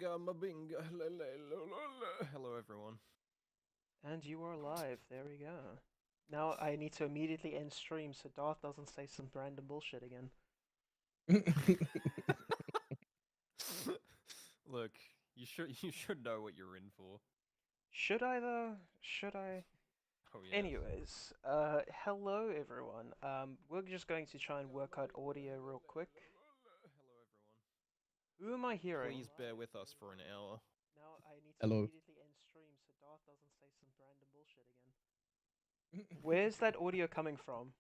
binga, ma binga. Hello, everyone. And you are live. There we go. Now I need to immediately end stream so Darth doesn't say some random bullshit again. Look, you should know what you're in for. Should I though? Should I? Oh yeah. Anyways, hello everyone. We're just going to try and work out audio real quick. Hello, everyone. Who am I hearing? Please bear with us for an hour. Now I need to Hello. immediately end stream so Darth doesn't say some random bullshit again. Where's that audio coming from?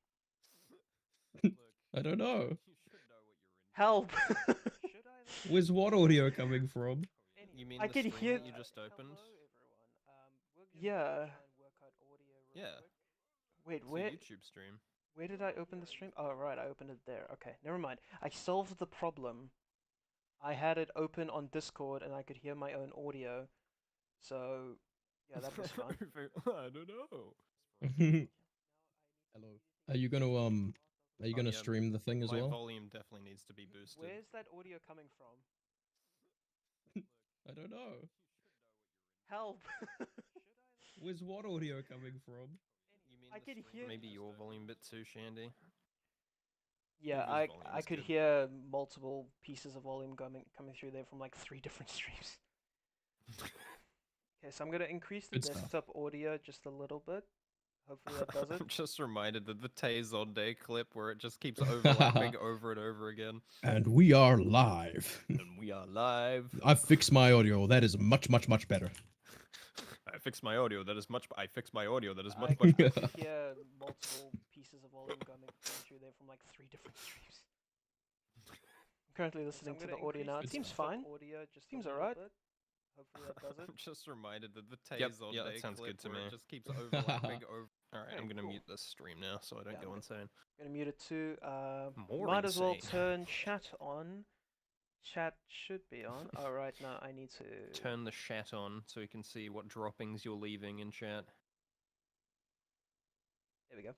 Look, I don't know. you should know what you're in for. Help! Should I though? Where's what audio coming from? You mean I the can stream hear. that you just opened? Yeah. Yeah. Wait, It's a where? YouTube stream. Where did I open the stream? Oh, right, I opened it there. Okay, never mind. I solved the problem. I had it open on Discord and I could hear my own audio. So, yeah, that was fun. I don't know. Hello. Are you gonna yeah, stream the thing as My well? volume definitely needs to be boosted. Where's that audio coming from? I don't know. Help! Where's what audio coming from? You mean I the can stream hear- maybe your volume a bit too, Shandy? Yeah, Whose volume I is could good? hear multiple pieces of volume coming through there from like 3 different streams. Okay, so I'm gonna increase the Good stuff. desktop audio just a little bit. Hopefully that does it. I'm just reminded of the Tay Day clip where it just keeps overlapping over and over again. And we are live. And we are live. I fixed my audio. That is much better. I fixed my audio. That is much. I fixed my audio. That is I much. could better. hear multiple pieces of volume coming through there from like 3 different streams. I'm currently listening to the audio now. It seems fine. Seems alright. Hopefully that does it. I'm just reminded of the Tay Yeah, Day that sounds clip good to where me. it just keeps overlapping over. All right, Okay, I'm gonna cool. mute this stream now so I don't Yeah, go I'm insane. gonna mute it too. More Might as well insane. turn chat on. Chat should be on. Alright, now I need to Turn the chat on so we can see what droppings you're leaving in chat. There we go.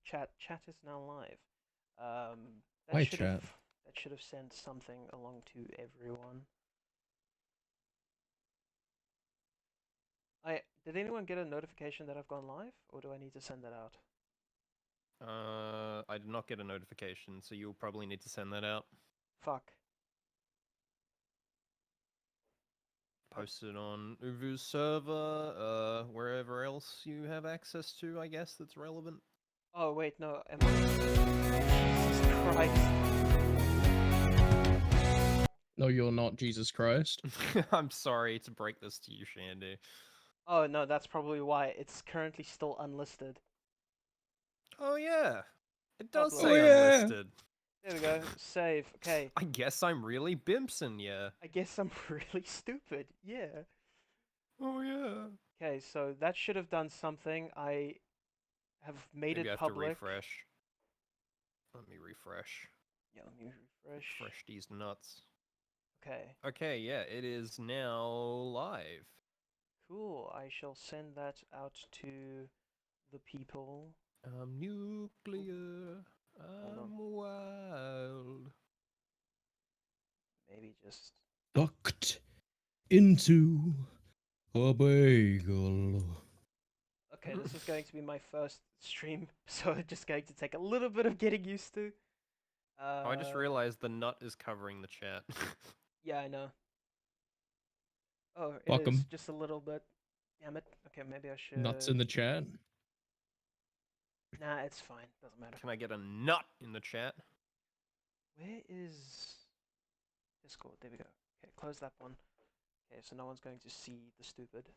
Chat is now live. Hi, chat. That should have sent something along to everyone. Did anyone get a notification that I've gone live, or do I need to send that out? I did not get a notification, so you'll probably need to send that out. Fuck. Post it on Uvu's server, wherever else you have access to, I guess, that's relevant. Oh wait, no. Am I? Jesus Christ. No, you're not Jesus Christ. I'm sorry to break this to you, Shandy. Oh no, that's probably why it's currently still unlisted. Oh yeah, it Oh, does blow. say Oh, yeah. unlisted. There we go. Save. Okay. I guess I'm really Bimpson, yeah. I guess I'm really stupid. Yeah. Oh yeah. Okay, so that should have done something. I have made Maybe I it have public. to refresh. Let me refresh. Yeah, let me refresh. Refresh these nuts. Okay. Okay, yeah, it is now live. Cool. I shall send that out to the people. Nuclear. Hold I'm wild. Maybe just. Ducked into a bagel. Okay, this is going to be my first stream, so it's just going to take a little bit of getting used to. Oh, I just realized the nut is covering the chat. Yeah, I know. Oh, it Fuck is 'em. just a little bit. Damn it. Okay, maybe I should. Nuts in the chat. Nah, it's fine. Doesn't matter. Can I get a nut in the chat? Where is Discord? There we go. Okay, close that one. Okay, so no one's going to see the stupid.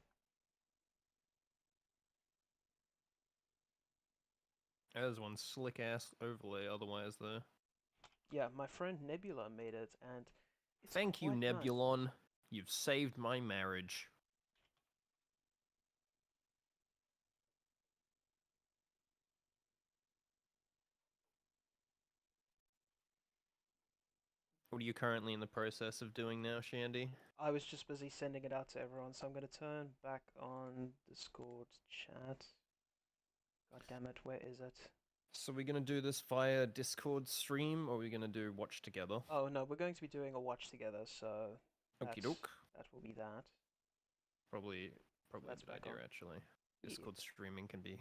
There's one slick ass overlay, otherwise there. Yeah, my friend NÄBULA made it, and it's Thank you, quite nice. Nebulon. You've saved my marriage. What are you currently in the process of doing now, Shandy? I was just busy sending it out to everyone, so I'm gonna turn back on Discord chat. God damn it, where is it? So we're gonna do this via Discord stream, or are we gonna do watch together? Oh no, we're going to be doing a watch together, so Okie doke. that will that. Probably a That's good back idea on. actually. Yeah. Discord streaming can be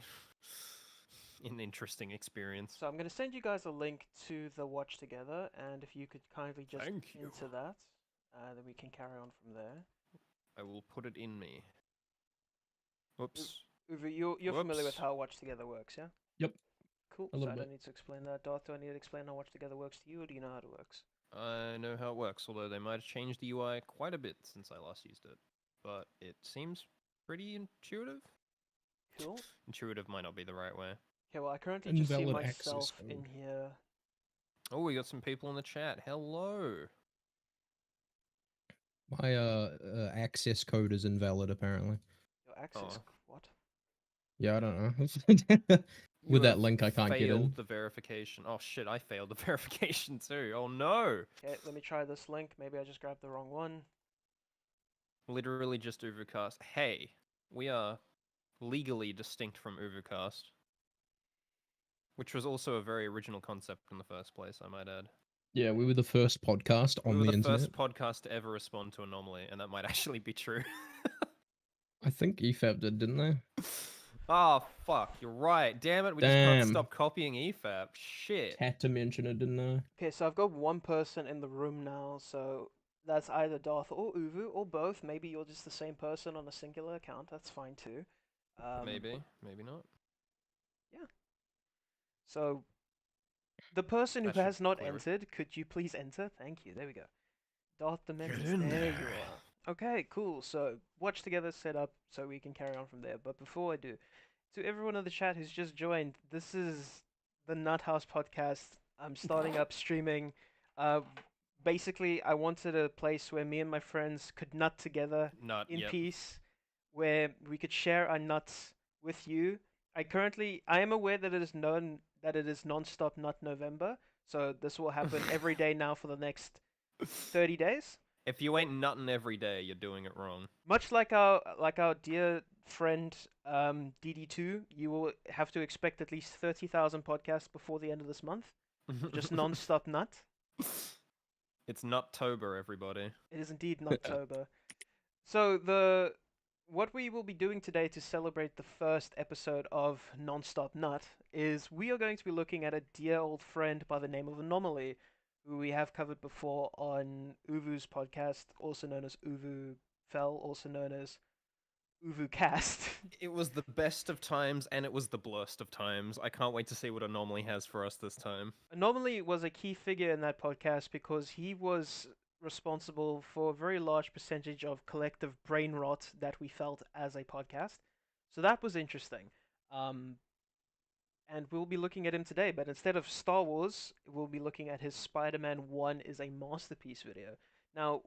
an interesting experience. So I'm going to send you guys a link to the watch together, and if you could kindly just Thank you. enter that, then we can carry on from there. I will put it in me. Whoops. Uwe, you're familiar with Whoops. how Watch Together works, yeah? Yep. Cool. A So little I don't bit. need to explain that. Darth, do I need to explain how Watch Together works to you, or do you know how it works? I know how it works, although they might have changed the UI quite a bit since I last used it. But it seems pretty intuitive. Cool. Intuitive might not be the right way. Okay, well, I currently just see Invalid access myself in code. here. Oh, we got some people in the chat. Hello. My access code is invalid apparently. Your access. Oh. What? Yeah, I don't know. You With that have link, I can't get in. failed the verification. Oh shit, I failed the verification too. Oh no. Okay, let me try this link. Maybe I just grabbed the wrong one. Literally just Overcast. Hey, we are legally distinct from Overcast, which was also a very original concept in the first place, I might add. Yeah, we were the first podcast We on were the the internet. first podcast to ever respond to Anomaly, and that might actually be true. I think EFAP did, didn't they? Oh, fuck, you're right. Damn it, we just can't Damn. stop copying EFAP. Shit. Had to mention it, didn't I? Okay, so I've got one person in the room now, so that's either Darth or Uvu, or both. Maybe you're just the same person on a singular account. That's fine too. Maybe, maybe not. So the person who That should has not clear it. entered, could you please enter? Thank you. There we go. Darth the Menace. in There you there. are. Okay, cool. So watch together set up so we can carry on from there. But before I do, to everyone in the chat who's just joined, this is the Nuthouse podcast. I'm starting up streaming. Uh, basically, I wanted a place where me and my friends could nut together Not in yet. peace, where we could share our nuts with you. I am aware that it is known that it is non-stop nut November, so this will happen every day now for the next 30 days. If you ain't nutting every day, you're doing it wrong. Much like our dear friend DD2, you will have to expect at least 30,000 podcasts before the end of this month. Just non-stop nut. It's Nuttober, everybody. It is indeed Nuttober. So what we will be doing today to celebrate the first episode of Non-Stop Nut is we are going to be looking at a dear old friend by the name of Anomaly, who we have covered before on Uvu's podcast, also known as Uvu Fell, also known as Uvu Cast. It was the best of times, and it was the blurst of times. I can't wait to see what Anomaly has for us this time. Anomaly was a key figure in that podcast because he was responsible for a very large percentage of collective brain rot that we felt as a podcast. So that was interesting. And we'll be looking at him today, but instead of Star Wars, we'll be looking at his Spider-Man 1 is a masterpiece video. Now,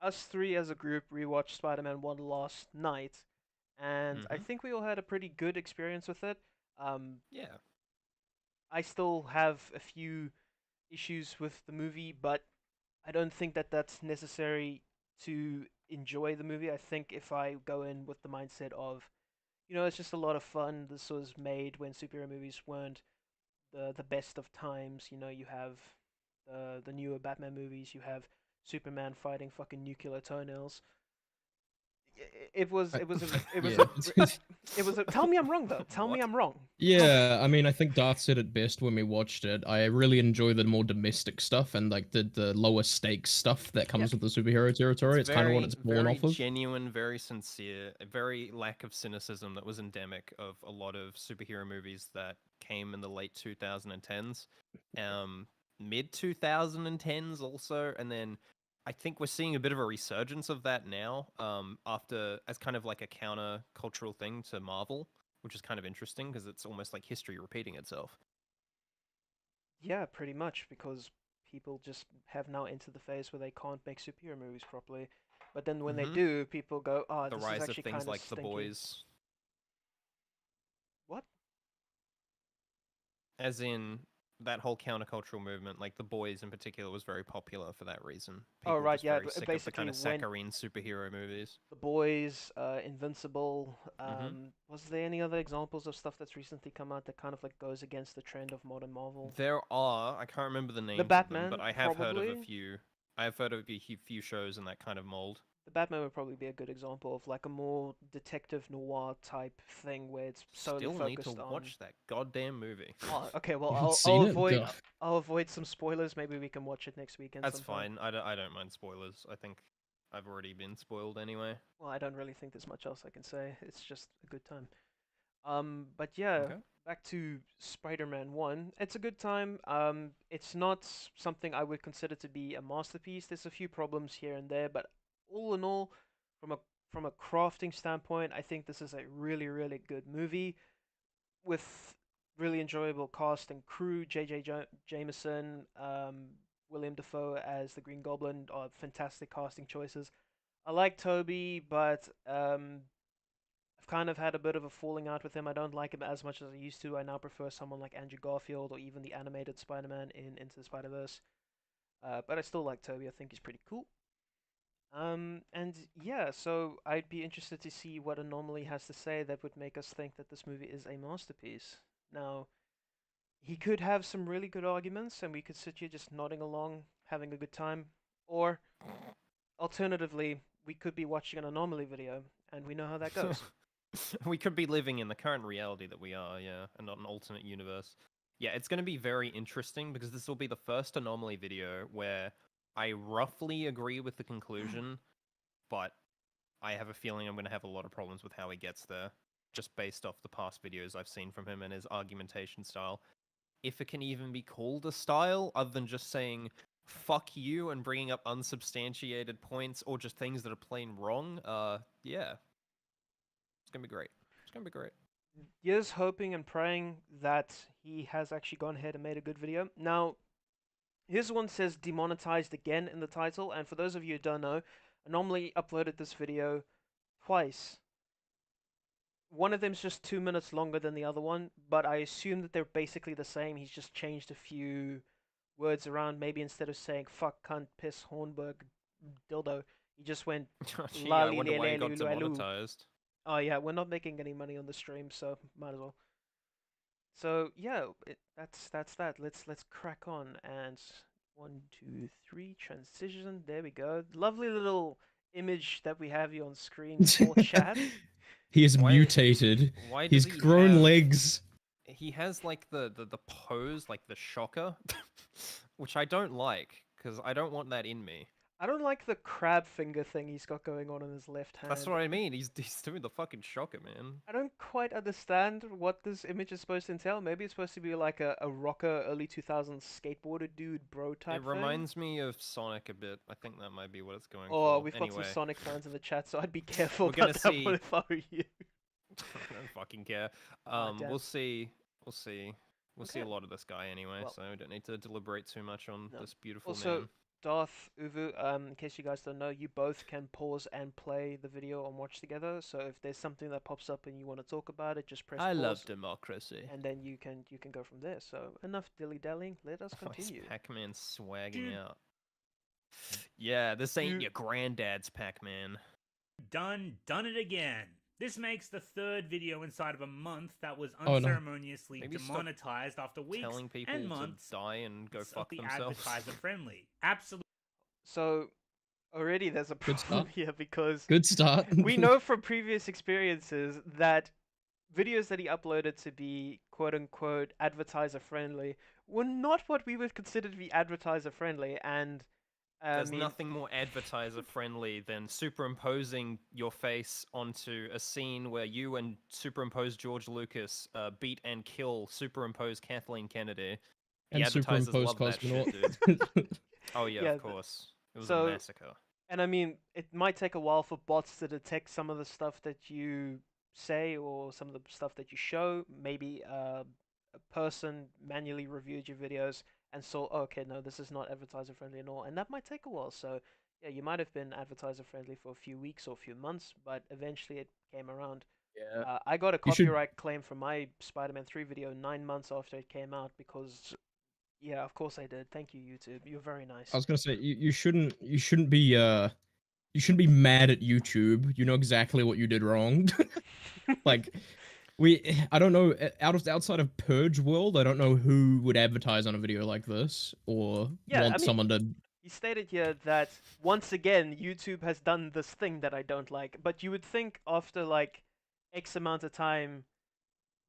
us three as a group rewatched Spider-Man 1 last night, and I think we all had a pretty good experience with it. Yeah. I still have a few issues with the movie, but I don't think that that's necessary to enjoy the movie. I think if I go in with the mindset of, it's just a lot of fun. This was made when superhero movies weren't the best of times. You have the newer Batman movies. You have Superman fighting fucking nuclear toenails. It was it was a, it was Yeah. it was a, tell me I'm wrong though. Tell me What? I'm wrong. Yeah, I mean, I think Darth said it best when we watched it. I really enjoy the more domestic stuff and like the lower stakes stuff that comes with the superhero territory. It's kind of what it's born very off of. genuine, very sincere, a very lack of cynicism that was endemic of a lot of superhero movies that came in the late 2010s, mid 2010s also, and then I think we're seeing a bit of a resurgence of that now, after as kind of like a counter cultural thing to Marvel, which is kind of interesting because it's almost like history repeating itself. Yeah, pretty much, because people just have now entered the phase where they can't make superhero movies properly. But then when they do, people go, "Oh, The this is rise of actually things kind of like The stinky." Boys, What? as in that whole countercultural movement, like The Boys in particular, was very popular for that reason. People Oh, right, just yeah, very sick of the kind of basically when saccharine superhero movies. The Boys, Invincible, Mhm. was there any other examples of stuff that's recently come out that kind of like goes against the trend of modern Marvel? There are, I can't remember the names of them, Batman, but I have heard of a probably. few. I have heard of a few shows in that kind of mold. The Batman would probably be a good example of like a more detective noir type thing where it's solely Still need to focused on. watch that goddamn movie. Oh, okay. Well, You haven't I'll seen it? avoid Gah. I'll avoid some spoilers. Maybe we can watch it next weekend. That's sometime. fine. I don't mind spoilers. I think I've already been spoiled anyway. Well, I don't really think there's much else I can say. It's just a good time. But yeah, Okay. back to Spider-Man 1. It's a good time. It's not something I would consider to be a masterpiece. There's a few problems here and there, but all in all, from a from a crafting standpoint, I think this is a really, really good movie with really enjoyable cast and crew. Jameson, William Dafoe as the Green Goblin are fantastic casting choices. I like Toby, but I've kind of had a bit of a falling out with him. I don't like him as much as I used to. I now prefer someone like Andrew Garfield or even the animated Spider-Man in Into the Spider-Verse. But I still like Toby. I think he's pretty cool. And yeah, so I'd be interested to see what Anomaly has to say that would make us think that this movie is a masterpiece. Now, he could have some really good arguments, and we could sit here just nodding along, having a good time. Or, alternatively, we could be watching an Anomaly video, and we know how that goes. We could be living in the current reality that we are, yeah, and not an alternate universe. Yeah, it's going to be very interesting because this will be the first Anomaly video where I roughly agree with the conclusion, but I have a feeling I'm going to have a lot of problems with how he gets there, just based off the past videos I've seen from him and his argumentation style. If it can even be called a style, other than just saying fuck you and bringing up unsubstantiated points or just things that are plain wrong, yeah, it's gonna be great. It's gonna be great. Here's hoping and praying that he has actually gone ahead and made a good video. Now, his one says demonetized again in the title, and for those of you who don't know, Anomaly uploaded this video twice. One of them's just 2 minutes longer than the other one, but I assume that they're basically the same. He's just changed a few words around. Maybe instead of saying fuck, cunt, piss, Hornberg, dildo, he just went Gee, la I li wonder le why he le got lu lu lu. demonetized. Oh yeah, we're not making any money on the stream, so might as well. So yeah, that's that. Let's crack on and 1, 2, 3 transition. There we go. Lovely little image that we have you on screen for chat. He is Why- mutated. Why He's does he grown have... legs. He has like the pose, like the shocker, which I don't like because I don't want that in me. I don't like the crab finger thing he's got going on in his left hand. That's what I mean. He's doing the fucking shocker, man. I don't quite understand what this image is supposed to entail. Maybe it's supposed to be like a rocker, early 2000s skateboarder dude bro type It thing. reminds me of Sonic a bit. I think that might be what it's going Oh, for. we've got some Anyway, Sonic fans in the chat, so I'd be careful We're gonna about that see- one if I were you. I don't fucking care. damn. We'll see. We'll see. We'll see a Okay. lot of this guy anyway, Well- so we don't need to deliberate too much on No. this beautiful Also, man. Darth, Uvu, in case you guys don't know, you both can pause and play the video and watch together. So if there's something that pops up and you want to talk about it, just press I pause, love democracy. and then you can go from there. So enough dilly dallying. Let us Oh, he's continue. Pac-Man swagging Dude. out. Yeah, this ain't Dude. your granddad's Pac-Man. Done it again. This makes the third video inside of a month that was Oh, no. unceremoniously Maybe stop demonetized after weeks Telling people and to months die and go of fuck the themselves. advertiser friendly. Absolutely. So already there's a Good problem start. here because Good start. we know from previous experiences that videos that he uploaded to be quote unquote advertiser friendly were not what we would consider to be advertiser friendly, and There's nothing more advertiser friendly than superimposing your face onto a scene where you and superimposed George Lucas beat and kill superimposed Kathleen Kennedy. The And advertisers superimposed love that shit, cosmonaut. dude. Oh yeah, Yeah, of course. It was so- a massacre. And I mean, it might take a while for bots to detect some of the stuff that you say or some of the stuff that you show. Maybe a person manually reviewed your videos and saw, oh, okay, no, this is not advertiser friendly at all, and that might take a while. So yeah, you might have been advertiser friendly for a few weeks or a few months, but eventually it came around. Yeah. I got a You should- copyright claim for my Spider-Man 3 video 9 months after it came out because, yeah, of course I did. Thank you, YouTube. You're very nice. I was gonna say you shouldn't be mad at YouTube. You know exactly what you did wrong. Like I don't know, outside of Purge world, I don't know who would advertise on a video like this or Yeah, want I mean- someone to he stated here that once again YouTube has done this thing that I don't like. But you would think after like X amount of time,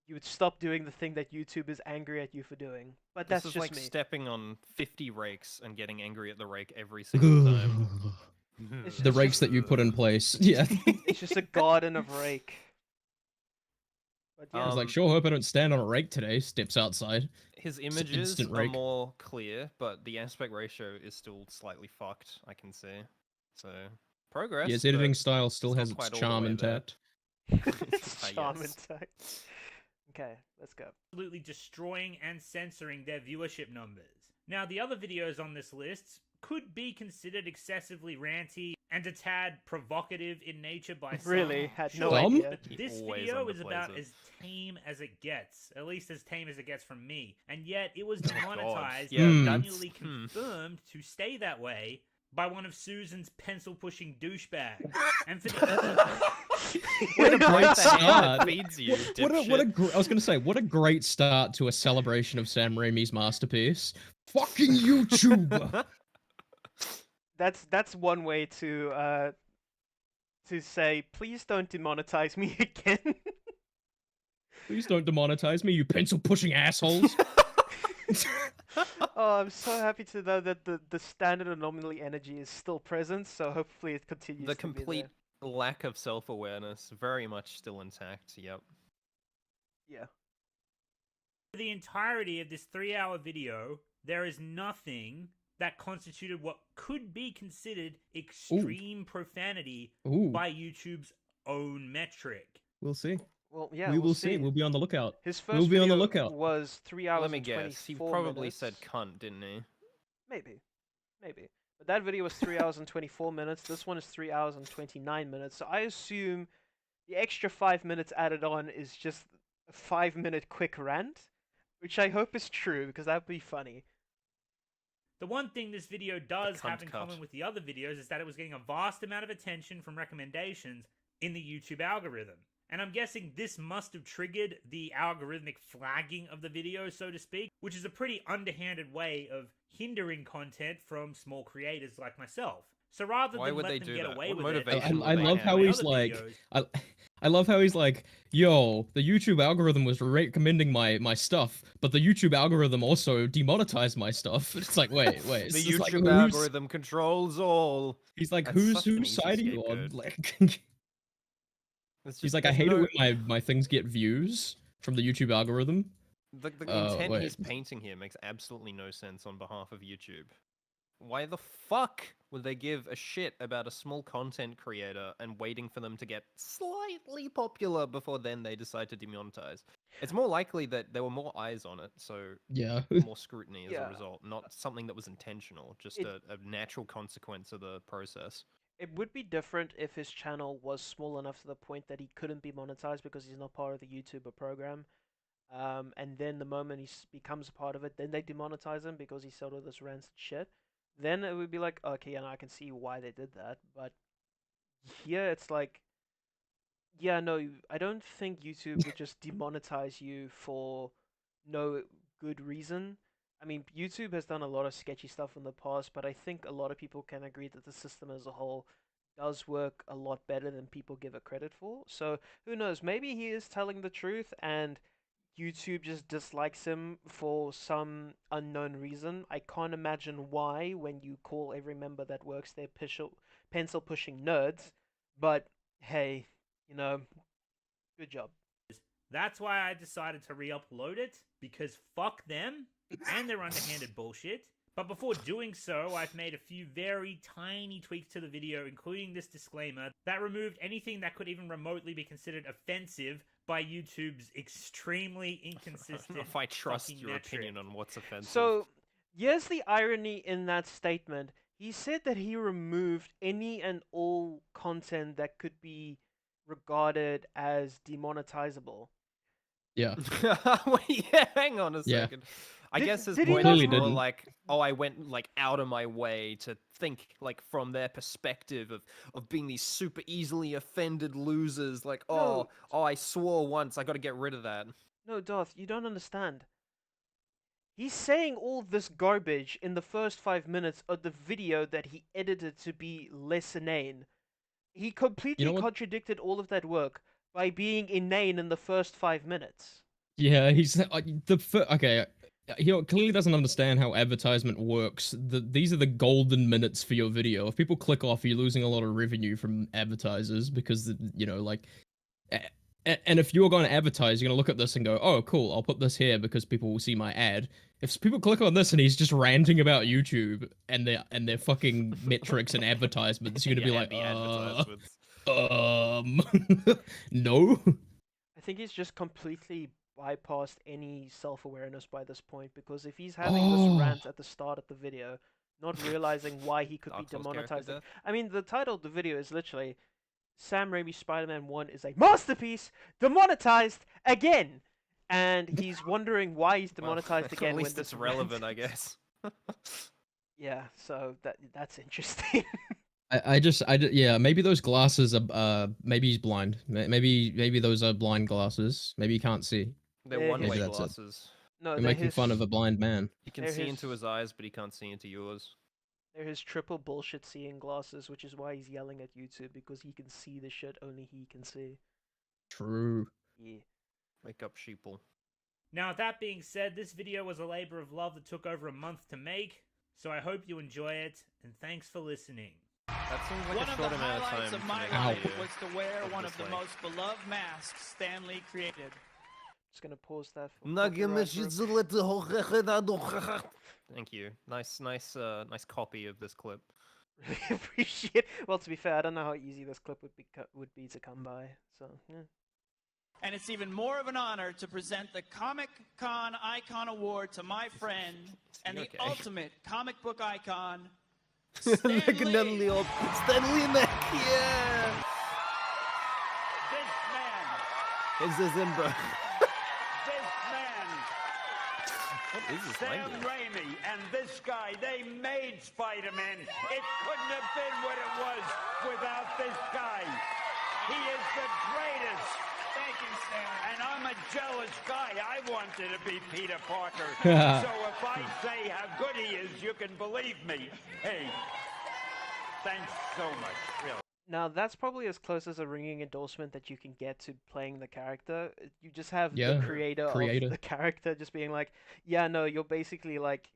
you would stop doing the thing that YouTube is angry at you for doing. But This that's is just like me. stepping on 50 rakes and getting angry at the rake every single time. It's The rakes that you put in place. Yeah. It's just a garden of rake. But yeah, He's like, sure hope I don't stand on a rake today. Steps outside. His It's an images instant are rake. more clear, but the aspect ratio is still slightly fucked, I can see. So, progress. Yeah, his editing but style still it's has not its quite all the charm way there. intact. it's charm Yes. intact. Okay, let's go. Absolutely destroying and censoring their viewership numbers. Now, the other videos on this list could be considered excessively ranty and a tad provocative in nature by some. Really? Had no Sure, idea. But He this always video is underplays about it. as tame as it gets. At least as tame as it gets from me. And yet, it was Oh, God. demonetized Yeah, and that's- manually confirmed to stay that way by one of Susan's pencil-pushing douchebags. And for the... Way to What a break great the hand that start. feeds you, I was gonna say, what a great start to a celebration of Sam Raimi's masterpiece. Fucking YouTube. That's one way to say please don't demonetize me again. Please don't demonetize me, you pencil pushing assholes. Oh, I'm so happy to know that the standard anomaly energy is still present. So hopefully it continues. The to be complete there. lack of self-awareness, very much still intact. Yep. Yeah. For the entirety of this 3-hour video, there is nothing that constituted what could be considered extreme profanity Ooh, by YouTube's own metric. we'll see. Well, yeah. we we'll will see. We'll be on the lookout. His first We'll be on the video lookout. was 3 hours Let me and guess. He 24 probably minutes. said cunt, didn't he? Maybe. But that video was 3 hours and 24 minutes. This one is 3 hours and 29 minutes. So I assume the extra 5 minutes added on is just a 5-minute quick rant, which I hope is true because that would be funny. The one thing this video does cunt have in cut. common with the other videos is that it was getting a vast amount of attention from recommendations in the YouTube algorithm. And I'm guessing this must have triggered the algorithmic flagging of the video, so to speak, which is a pretty underhanded way of hindering content from small creators like myself. So rather Why than would let they them do get that? away What with it, motivation would I they love have? how my he's other like, videos, I love how he's like, yo, the YouTube algorithm was recommending my stuff, but the YouTube algorithm also demonetized my stuff. It's like, wait. The it's just like, YouTube algorithm controls all. He's like, That's whose such an easy side are you on? scapegoat. Like, It's he's just- like, I there's hate no- it when my things get views from the YouTube algorithm. The intent wait. he's painting here makes absolutely no sense on behalf of YouTube. Why the fuck would they give a shit about a small content creator and waiting for them to get slightly popular before then they decide to demonetize? It's more likely that there were more eyes on it, so Yeah. more scrutiny as Yeah. a result, not something that was intentional, just It- a natural consequence of the process. It would be different if his channel was small enough to the point that he couldn't be monetized because he's not part of the YouTuber program. And then the moment he becomes a part of it, then they demonetize him because he said all this rancid shit. Then it would be like, okay, yeah, no, I can see why they did that. But here it's like, yeah, no, I don't think YouTube would just demonetize you for no good reason. I mean, YouTube has done a lot of sketchy stuff in the past, but I think a lot of people can agree that the system as a whole does work a lot better than people give it credit for. So who knows? Maybe he is telling the truth and YouTube just dislikes him for some unknown reason. I can't imagine why when you call every member that works there pencil pushing nerds. But hey, you know, good job. that's why I decided to re-upload it, because fuck them and their underhanded bullshit. But before doing so, I've made a few very tiny tweaks to the video, including this disclaimer that removed anything that could even remotely be considered offensive by YouTube's extremely I don't inconsistent know if I trust fucking your metric. opinion on what's offensive. So, here's the irony in that statement. He said that he removed any and all content that could be regarded as demonetizable. Yeah. Wait, yeah, hang on a Yeah. second. I Did- guess his did he point not is Clearly more didn't. like, oh, I went like out of my way to think like from their perspective of being these super easily offended losers. Like, No. oh, I swore once, I got to get rid of that. No, Darth, you don't understand. He's saying all this garbage in the first 5 minutes of the video that he edited to be less inane. He You completely know what? contradicted all of that work by being inane in the first 5 minutes. Yeah, he's okay. He clearly doesn't understand how advertisement works. These are the golden minutes for your video. If people click off, you're losing a lot of revenue from advertisers because like, and if you're going to advertise, you're going to look at this and go, "Oh, cool, I'll put this here because people will see my ad." If people click on this and he's just ranting about YouTube and their fucking metrics and advertisements, you're going to be Yeah, like, the advertisements. no. I think he's just completely bypassed any self-awareness by this point, because if he's having this Oh. rant at the start of the video, not realizing why he could be Dark Souls character demonetized. death. I mean, the title of the video is literally Sam Raimi Spider-Man 1 is a masterpiece, demonetized again! And he's wondering why he's Well, demonetized again at when least this it's relevant, rant- I guess. Yeah, so that's interesting. Yeah, maybe those glasses are, maybe he's blind. Maybe those are blind glasses. Maybe he can't see. They're Maybe one-way that's it. glasses. No, You're they're making fun his, of a blind man. He can They're see into his- his eyes, but he can't see into yours. they're his triple bullshit seeing glasses, which is why he's yelling at YouTube, because he can see the shit only he can see. True. Yeah. Wake up, sheeple. Now, that being said, this video was a labor of love that took over a month to make, so I hope you enjoy it, and thanks for listening. That seems like One a of the short amount of highlights time of to my make a life video. was to wear of one this of the length. most beloved masks Stan Lee created. Just gonna pause that for copyright work. Thank you. Nice copy of this clip. Really appreciate. Well, to be fair, I don't know how easy this clip would be to come by. So yeah. And it's even more of an honor to present the Comic Con Icon Award to my friend and the okay? ultimate comic book icon, Stan Lee. Stanley Mac, yeah! This man, It's Zimba. this man, What is this Sam language? Raimi, and this guy, they made Spider-Man. It couldn't have been what it was without this guy. He is the greatest. Thank you, Sam. And I'm a jealous guy. I wanted to be Peter Parker. So if I say how good he is, you can believe me. Hey, thanks so much, really. Now that's probably as close as a ringing endorsement that you can get to playing the character. You just have Yeah, the creator of the character just being like, "Yeah, no, you're basically like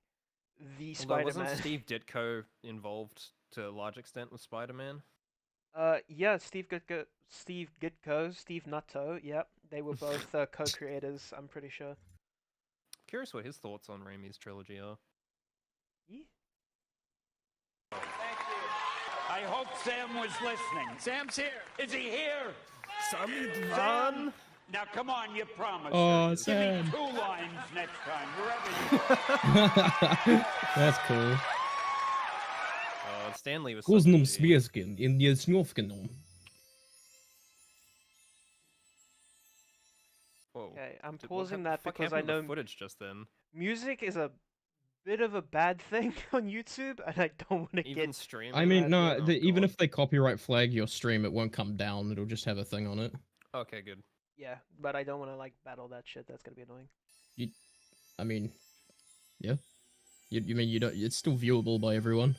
the Although wasn't Spider-Man." Steve Ditko involved to a large extent with Spider-Man? Yeah, Steve Ditko, Steve Nutto. Yep, they were both co-creators. I'm pretty sure. Curious what his thoughts on Raimi's trilogy are. Yeah. Thank you. I hope Sam was listening. Sam's here. Is he here? Sam? Now, come on, you promised. Oh, Give Sam. me 2 lines next time, wherever you That's cool. Stanley was Kuznom such a G. Svieskin in Yesnjovkanom. Whoa. Okay, I'm What pausing the that fuck because I happened to know the footage just then. music is a bit of a bad thing on YouTube, and I don't want to Even get. streaming. I mean, no, Oh, even God. if they copyright flag your stream, it won't come down. It'll just have a thing on it. Okay, good. Yeah, but I don't want to like battle that shit. That's gonna be annoying. I mean, yeah. You mean you don't? It's still viewable by everyone.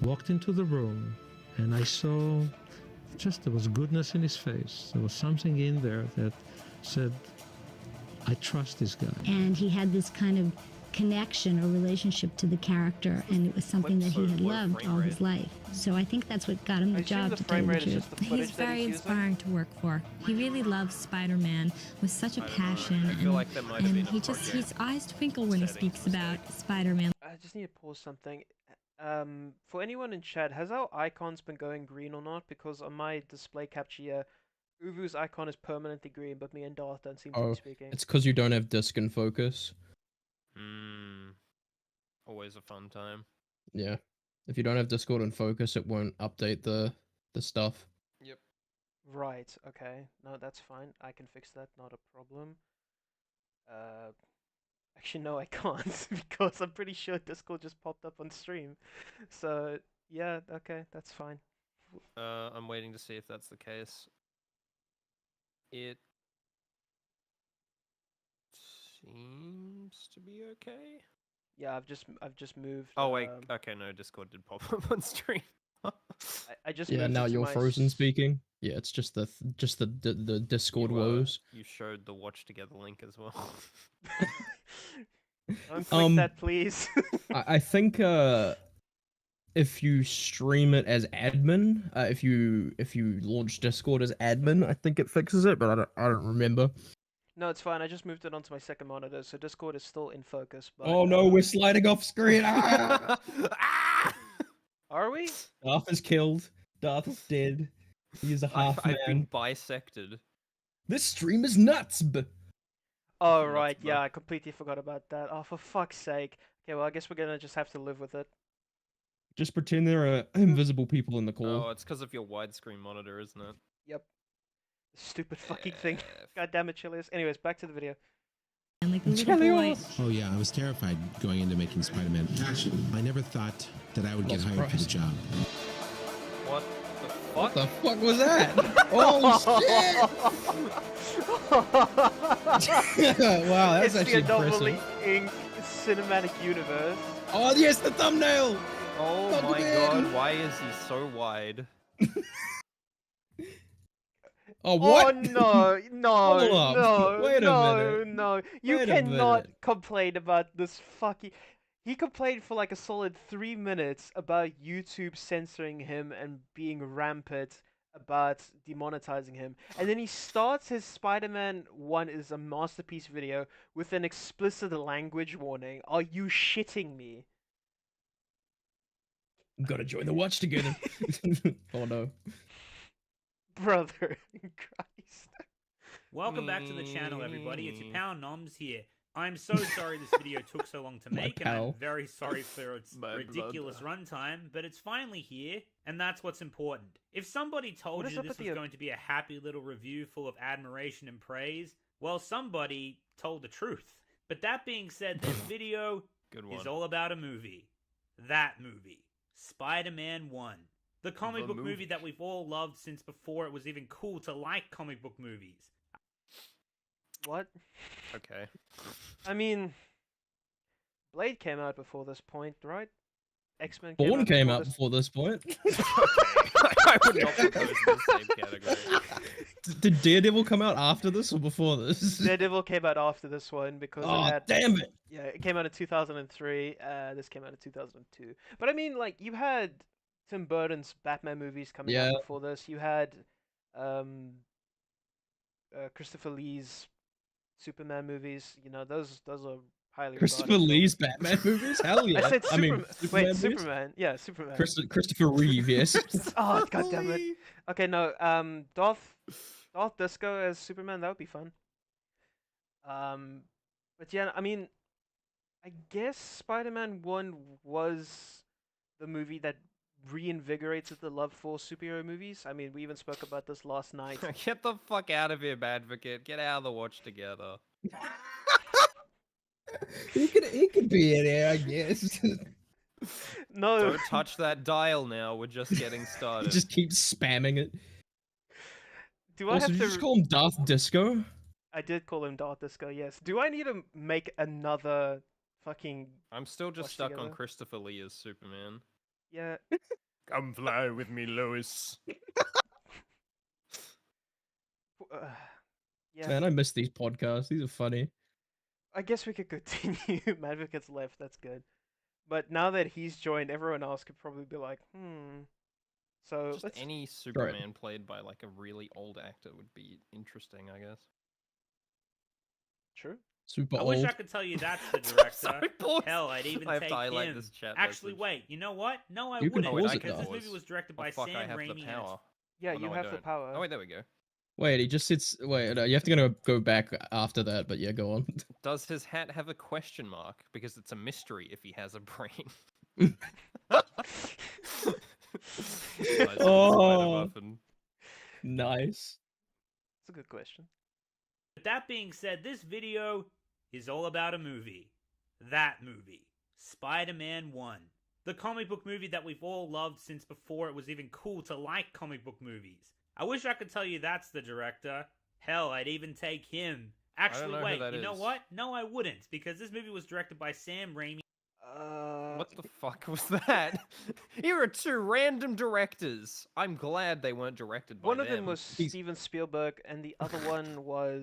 Walked into the room and I saw just there was goodness in his face. There was something in there that said, I trust this guy. And he had this kind of connection or relationship to the character, and it was something that he had loved all his life. So I think that's what got him I the assume job, the to tell frame you the rate is truth. just the footage He's that very he's using. inspiring to work for. He really loves Spider-Man with such a passion, I feel like that might have and been a his project eyes twinkle when he setting speaks mistake. about Spider-Man. I just need to pause something. For anyone in chat, has our icons been going green or not? Because on my display capture here, Uvu's icon is permanently green, but me and Darth don't seem to Oh, be speaking. it's because you don't have disc and focus. Always a fun time. Yeah. If you don't have Discord and focus, it won't update the stuff. Yep. Right, okay. No, that's fine. I can fix that, not a problem. Actually, no, I can't, because I'm pretty sure Discord just popped up on stream. So, Yeah, okay, that's fine. I'm waiting to see if that's the case. It seems to be okay. Yeah, I've just moved. Oh wait, okay, no, Discord did pop up on stream. I just Yeah, moved now it to you're my frozen speaking. Yeah, it's just the Discord woes. You showed the watch together link as well. Don't click that, please. I think if you stream it as admin, if you launch Discord as admin, I think it fixes it, but I don't remember. No, it's fine. I just moved it onto my second monitor, so Discord is still in focus. But, Oh no, we're sliding off screen. Ah! Are we? Darth is killed. Darth is dead. He is a half I've man. been bisected. This stream is nuts. Oh, Nuts, right. bro. Yeah, I completely forgot about that. Oh, for fuck's sake. Okay, well, I guess we're gonna just have to live with it. Just pretend there are invisible people in the call. Oh, it's because of your widescreen monitor, isn't it? Yep. Stupid fucking thing. God damn it, Chilius. Anyways, back to the video. And like a little boy. Oh yeah, I was terrified going into making Spider-Man. I never thought that I would get hired for the job. What the fuck? What the fuck was that? Oh shit! Wow, that's It's actually the Anomaly impressive. Inc. cinematic universe. Oh yes, the thumbnail. Oh Fuck my man. god, why is he so wide? Oh what? Oh no, no, Hold up. no, Wait a no, minute. no. You Wait a cannot minute. complain about this fucking... He complained for like a solid 3 minutes about YouTube censoring him and being rampant about demonetizing him. And then he starts his Spider-Man 1 is a masterpiece video with an explicit language warning. Are you shitting me? Gotta join the watch together. Oh no. Brother in Christ. Welcome back to the channel, everybody. It's your pal Noms here. I'm so sorry this video took so long to My make, and I'm pal. very sorry for its My ridiculous runtime, but it's finally here, and that's what's important. If somebody told What is you up this with was the- going to be a happy little review full of admiration and praise, well, somebody told the truth. But that being said, this video Good one. is all about a movie. That movie. Spider-Man 1. The comic book movie that we've all loved since before it was even cool to like comic book movies. What? Okay. I mean, Blade came out before this point, right? X-Men Born came before out before this point. I would not put those in the same category. Did Daredevil come out after this or before this? Daredevil came out after this one because Oh, it had... damn it! Yeah, it came out in 2003. This came out in 2002. But I mean, like, you had Tim Burton's Batman movies coming out Yeah. before this. You had Christopher Lee's Superman movies. You know, those are highly Christopher regarded Lee's films. Batman movies? Hell yeah. I said Superman. Wait, movies? Superman. Yeah, Superman. Christopher Reeve, yes. Oh, god damn it. Okay, no. Darth Disco as Superman. That would be fun. But yeah, I mean, I guess Spider-Man 1 was the movie that reinvigorated the love for superhero movies. I mean, we even spoke about this last night. Get the fuck out of here, Advocate. Get out of the watch together. he could be in here, I guess. No, Don't touch that dial now. We're just getting He started. just keeps spamming it. do I Also, have did to? you just call him Darth Disco? I did call him Darth Disco. Yes. Do I need to make another fucking? I'm still just Watch stuck on together. Christopher Lee as Superman. Yeah. Come fly with me, Lois. Yeah. Man, I miss these podcasts. These are funny. I guess we could continue. Madviket's left. That's good. But now that he's joined, everyone else could probably be like, So Just let's. any Superman played by like a really old actor would be interesting, I guess. True. Super I old. wish I could tell you that's the director. Sorry, boys. Hell, I'd even I have take to highlight him. this chat Actually, message. wait. You know what? No, I You can wouldn't. pause it Because this now. movie was directed Oh by fuck, I Sam have Raimi. the and power. Yeah, Oh, you no, I have the don't. power. Oh wait, there we go. Wait, he just sits. Wait, no, you have to go back after that, but yeah, go on. Does his hat have a question mark? Because it's a mystery if he has a brain. Nice little spider Oh. muffin. Nice. It's a good question. But that being said, this video is all about a movie. That movie. Spider-Man 1. The comic book movie that we've all loved since before it was even cool to like comic book movies. I wish I could tell you that's the director. Hell, I'd even take him. Actually, know wait, who that you know is. what? No, I wouldn't, because this movie was directed by Sam Raimi. What the fuck was that? Here are two random directors. I'm glad they weren't directed by One of them. them was Steven Spielberg, and the other one was.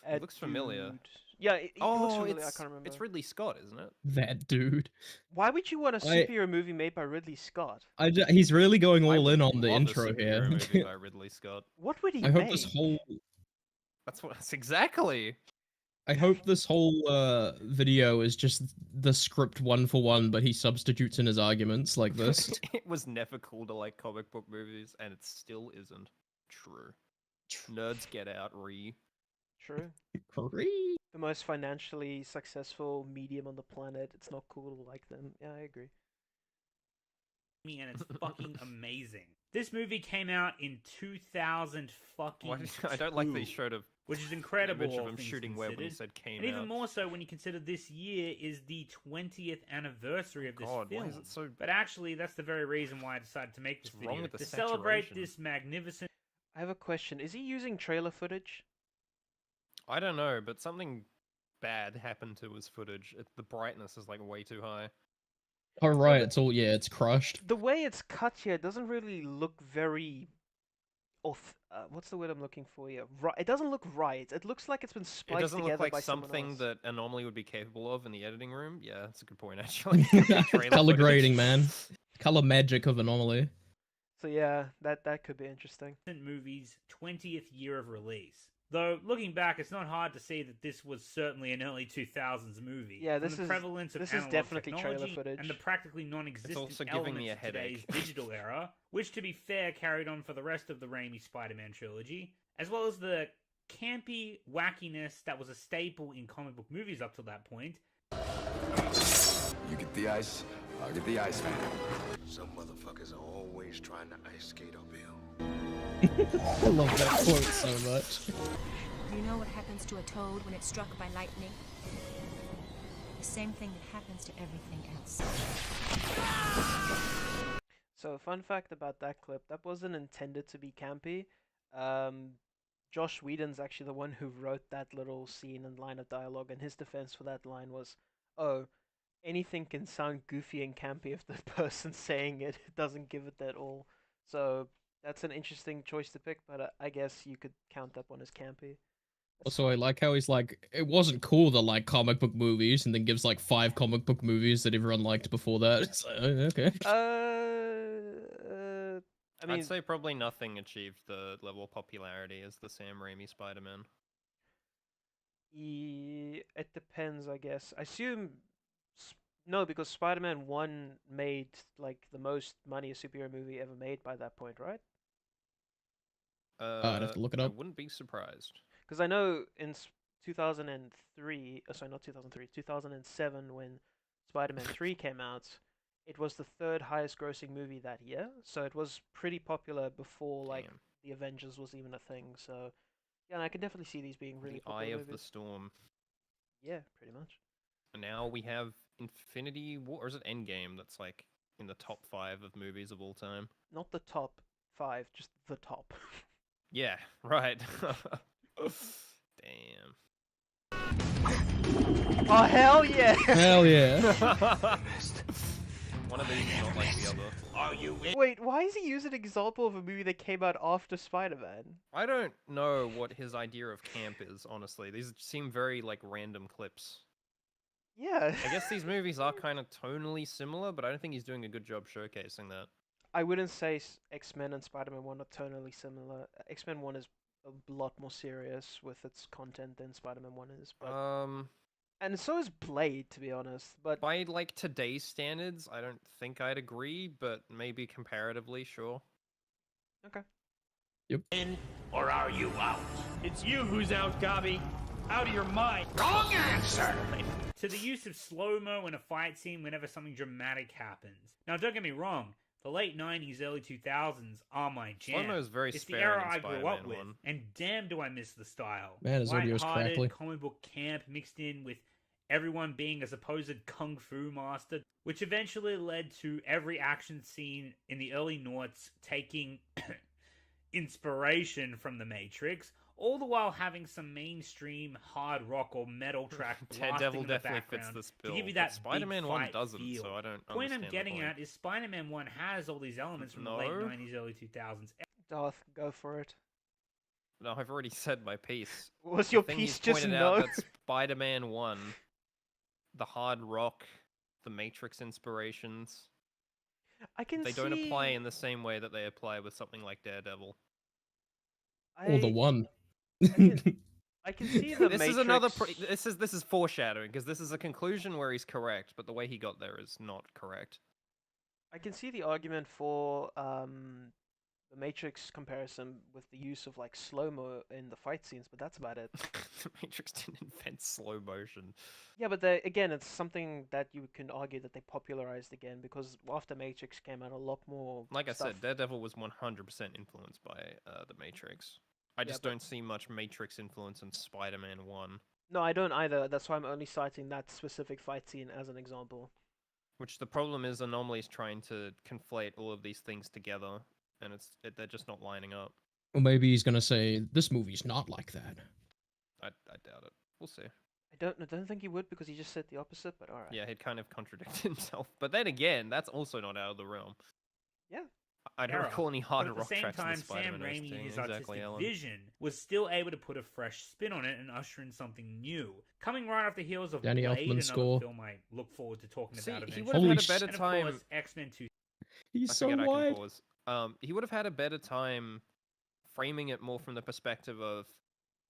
It looks familiar. Dude. Yeah, it looks Oh, familiar. I can't remember. it's Ridley Scott, isn't it? That dude. Why would you want a superhero movie made by Ridley Scott? He's really going I all in would on the love a intro superhero here. movie by Ridley Scott. What would he I make? hope this whole That's exactly. I hope this whole video is just the script one for one, but he substitutes in his arguments like this. It was never cool to like comic book movies, and it still isn't. True. Nerds get out, True. Free. The most financially successful medium on the planet. It's not cool to like them. Yeah, I agree. And it's fucking amazing. This movie came out in 2000 fucking. I don't like that he showed a which is incredible. image of all him things shooting web when he considered. said came And out. even more so when you consider this year is the 20th anniversary of this God, film. why is it so? But actually, that's the very reason why I decided to make this What's wrong video. with the To celebrate saturation? this magnificent. I have a question. Is he using trailer footage? I don't know, but something bad happened to his footage. The brightness is like way too high. Oh right, it's crushed. The way it's cut here doesn't really look very. What's the word I'm looking for here? Right. It doesn't look right. It looks like it's been spliced It doesn't together look like by someone something else. that Anomaly would be capable of in the editing room. Yeah, that's a good point, actually. Trailer Color footage. grading, man. Color magic of Anomaly. So yeah, that could be interesting. Movie's 20th year of release. Though, looking back, it's not hard to see that this was certainly an early 2000s movie. Yeah, From this the is- prevalence of this is analog definitely trailer technology footage. and the practically non-existent also giving me elements a of today's headache. digital era, which, to be fair, carried on for the rest of the Raimi Spider-Man trilogy, as well as the campy wackiness that was a staple in comic book movies up to that point. You get the ice, I'll get the ice, man. Some motherfuckers are always trying to ice skate uphill. I love that quote so much. You know what happens to a toad when it's struck by lightning? The same thing that happens to everything else. So, fun fact about that clip: that wasn't intended to be campy. Josh Whedon's actually the one who wrote that little scene and line of dialogue, and his defense for that line was, "Oh, anything can sound goofy and campy if the person saying it doesn't give it that all." So that's an interesting choice to pick, but I guess you could count that one as campy. Also, I like how he's like, it wasn't cool to like comic book movies, and then gives like 5 comic book movies that everyone liked before that. It's like, okay. I mean, I'd say probably nothing achieved the level of popularity as the Sam Raimi Spider-Man. it depends, I guess. I assume no, because Spider-Man 1 made like the most money a superhero movie ever made by that point, right? I'd have to look it I up. wouldn't be surprised. Because I know in 2003, sorry, not 2003, 2007, when Spider-Man 3 came out, it was the 3rd highest grossing movie that year. So it was pretty popular before like Damn. the Avengers was even a thing. So yeah, and I can definitely see these being really The Eye popular of the movies. Storm. Yeah, pretty much. And now we have Infinity War, or is it Endgame that's like in the top 5 of movies of all time? Not the top 5, just the top. Yeah, right. Damn. Oh hell yeah! Hell yeah. One of these is not like the other. Are you in? Wait, why is he using an example of a movie that came out after Spider-Man? I don't know what his idea of camp is, honestly. These seem very like random clips. Yeah. I guess these movies are kind of tonally similar, but I don't think he's doing a good job showcasing that. I wouldn't say X-Men and Spider-Man 1 are tonally similar. X-Men 1 is a lot more serious with its content than Spider-Man 1 is. But... and so is Blade, to be honest. But by like today's standards, I don't think I'd agree, but maybe comparatively, sure. Okay. Yep. In or are you out? It's you who's out, Gobby. Out of your mind. Wrong answer! To the use of slow-mo in a fight scene whenever something dramatic happens. Now, don't get me wrong, the late 90s, early 2000s are my jam. Slow-mo is very It's the sparing era in I grew up Spider-Man with, 1. and damn do I miss the style. Man, his audio's Lighthearted, crackly. comic book camp mixed in with everyone being a supposed kung fu master, which eventually led to every action scene in the early noughts taking inspiration from The Matrix, all the while having some mainstream hard rock or metal track blasting Daredevil in the definitely fits background this to bill, give you but that Spider-Man big 1 fight doesn't, feel. so I don't Point I'm understand the getting point. at is Spider-Man 1 has all these elements from the late 90s, early 2000s. Darth, go for it. No, I've already said my piece. Was The your thing piece is just pointed no? out that Spider-Man 1, the hard rock, the Matrix inspirations, I can they see... don't apply in the same way that they apply with something like Daredevil. Or the one. I can see the This Matrix... is another. This is foreshadowing because this is a conclusion where he's correct, but the way he got there is not correct. I can see the argument for the Matrix comparison with the use of like slow-mo in the fight scenes, but that's about it. The Matrix didn't invent slow motion. Yeah, but again, it's something that you can argue that they popularized again because after Matrix came out, a lot more. Like I stuff. said, Daredevil was 100% influenced by the Matrix. I just don't see much Matrix influence in Spider-Man 1. No, I don't either. That's why I'm only citing that specific fight scene as an example. Which the problem is, Anomaly is trying to conflate all of these things together, and they're just not lining up. Or maybe he's gonna say this movie's not like that. I doubt it. We'll see. I don't think he would because he just said the opposite. But all right. Yeah, he'd kind of contradict himself. But then again, that's also not out of the realm. Yeah. I don't recall any hard but rock at the same tracks in time, the Spider-Man Sam Raimi, OST. his Exactly, artistic Alan. vision, was still able to put a fresh spin on it and usher in something new. Coming right off the heels of Danny Blade, Elfman another score. film I look forward to talking about eventually. He would have had a better and of time. course, X-Men 2. He's I so forget I wide. can pause. He would have had a better time framing it more from the perspective of,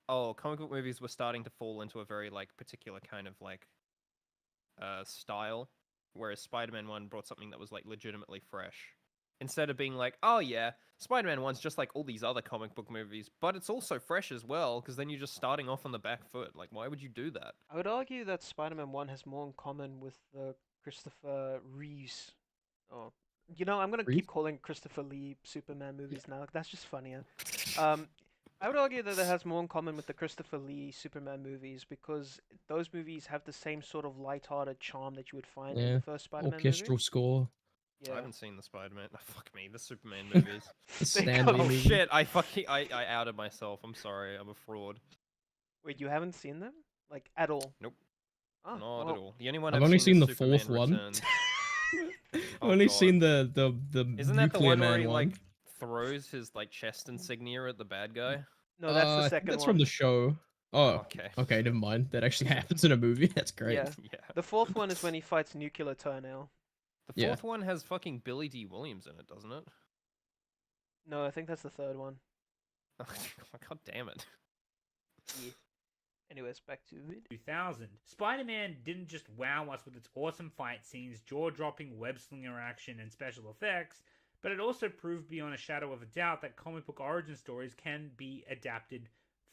oh, comic book movies were starting to fall into a very like particular kind of like style, whereas Spider-Man 1 brought something that was like legitimately fresh. Instead of being like, oh yeah, Spider-Man 1's just like all these other comic book movies, but it's also fresh as well, because then you're just starting off on the back foot. Like, why would you do that? I would argue that Spider-Man 1 has more in common with the Christopher Reeves. Oh, you know, I'm gonna keep calling Christopher Lee Superman movies now. That's just funnier. I would argue that it has more in common with the Christopher Lee Superman movies because those movies have the same sort of light-hearted charm that you would find in the first Spider-Man orchestral movie. score. Yeah. I haven't seen the Spider-Man. Oh, fuck me, the Superman movies. The Stan Lee oh movie. shit! I outed myself. I'm sorry. I'm a fraud. Wait, you haven't seen them? Like at all? Nope. Oh, Not well, at all. The only one I've I've only seen is the Superman fourth one. Returns. I've Oh, only God. seen the Isn't that the nuclear one where man he one. like throws his like chest insignia at the bad guy? No, that's the I think second that's one. from the show. Oh, okay. Okay, never mind. That actually happens in a movie. That's great. Yeah. The fourth one is when he fights Nuclear Toenail. The fourth one has fucking Billy D. Williams in it, doesn't it? No, I think that's the third one. Oh, God damn it. Yeah. Anyways, back to vid. 2000. Spider-Man didn't just wow us with its awesome fight scenes, jaw-dropping web-slinger action, and special effects, but it also proved beyond a shadow of a doubt that comic book origin stories can be adapted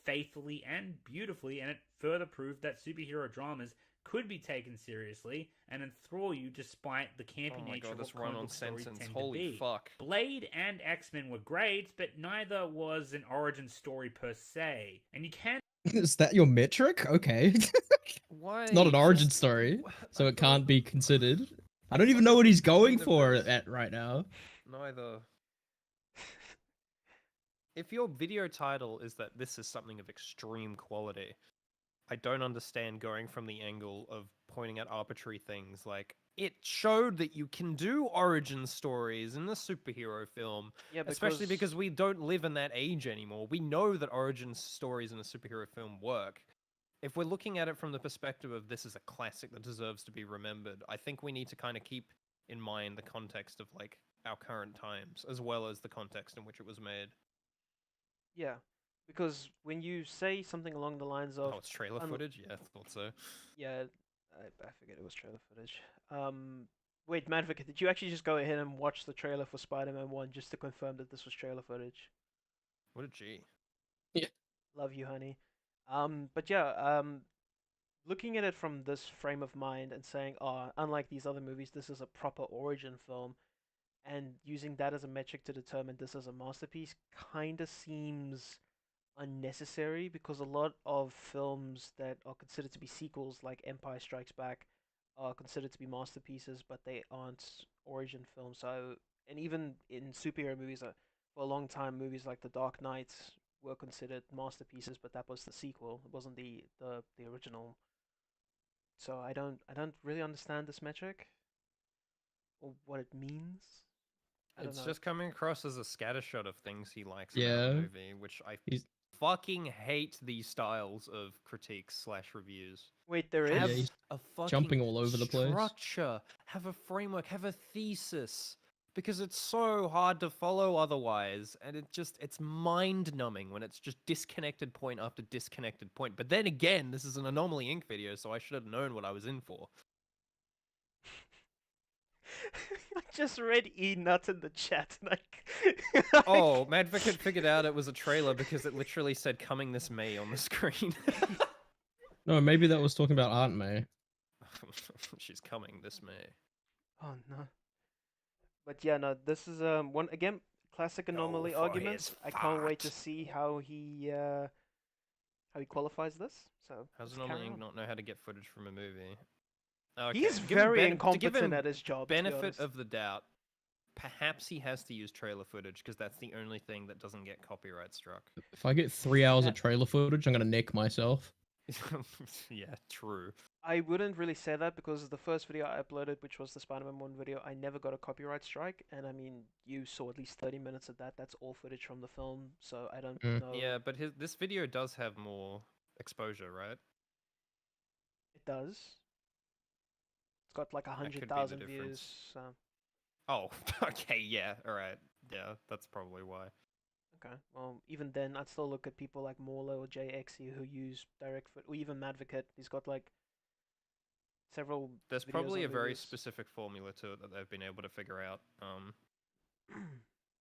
faithfully and beautifully, and it further proved that superhero dramas could be taken seriously and enthrall you despite the campy nature of what comic book stories tend to be. Fuck. Blade and X-Men were great, but neither was an origin story per se, and you can Is that your metric? Okay. Why? It's not an origin story, so it can't be considered. I don't even know what he's going for at right now. Neither. If your video title is that this is something of extreme quality, I don't understand going from the angle of pointing at arbitrary things like it showed that you can do origin stories in the superhero film, especially because we don't live in that age anymore. We know that origin stories in a superhero film work. If we're looking at it from the perspective of this is a classic that deserves to be remembered, I think we need to kind of keep in mind the context of like our current times as well as the context in which it was made. Yeah, because when you say something along the lines of... Oh, it's trailer footage? Yeah, I thought so. Yeah, I forget it was trailer footage. Wait, Madvika, did you actually just go ahead and watch the trailer for Spider-Man 1 just to confirm that this was trailer footage? What a G. Yeah. Love you, honey. But yeah, looking at it from this frame of mind and saying, oh, unlike these other movies, this is a proper origin film, and using that as a metric to determine this as a masterpiece kind of seems unnecessary because a lot of films that are considered to be sequels, like Empire Strikes Back, are considered to be masterpieces, but they aren't origin films. So, and even in superhero movies, for a long time, movies like The Dark Knight were considered masterpieces, but that was the sequel. It wasn't the original. So I don't really understand this metric or what it means. I don't It's know. just coming across as a scattershot of things he likes about Yeah. the movie, which I fucking hate these styles of critiques slash reviews. Wait, there Have is? he's a fucking jumping all over the place. structure, have a framework, have a thesis. Because it's so hard to follow otherwise, and it's mind-numbing when it's just disconnected point after disconnected point. But then again, this is an Anomaly Inc. video, so I should have known what I was in for. I just read E Nut in the chat. Oh, Madvocate figured out it was a trailer because it literally said "coming this May" on the screen. No, maybe that was talking about Aunt May. She's coming this May. Oh no. But yeah, no, this is one again classic Anomaly for arguments. his I can't wait to fart. see how he qualifies this. So How does let's carry Anomaly Inc. on. not know how to get footage from a movie? He's to give him very to give incompetent him at his job, to be benefit honest. of the doubt, perhaps he has to use trailer footage because that's the only thing that doesn't get copyright struck. If I get 3 hours of trailer footage, I'm gonna nick myself. Yeah, true. I wouldn't really say that because the first video I uploaded, which was the Spider-Man 1 video, I never got a copyright strike, and I mean, you saw at least 30 minutes of that. That's all footage from the film, so I don't know. Yeah, but this video does have more exposure, right? It does. It's got like That could be the 100,000 views. difference. So. Oh, okay, yeah, alright. Yeah, that's probably why. Okay, well, even then, I'd still look at people like Morlo or JXE who use direct foot, or even Madvocate. He's got like several. There's videos probably on a very movies. specific formula to it that they've been able to figure out.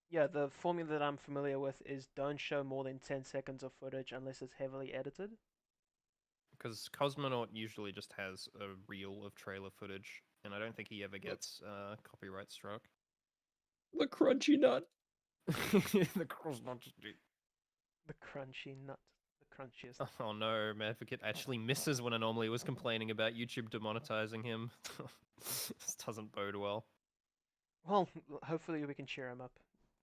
Yeah, the formula that I'm familiar with is don't show more than 10 seconds of footage unless it's heavily edited. Because Cosmonaut usually just has a reel of trailer footage, and I don't think he ever gets copyright struck. The crunchy nut. The Cosmonaut. The crunchy nut. The crunchiest. Oh no, Madvocate actually misses when Anomaly was complaining about YouTube demonetizing him. This doesn't bode well. Well, hopefully we can cheer him up.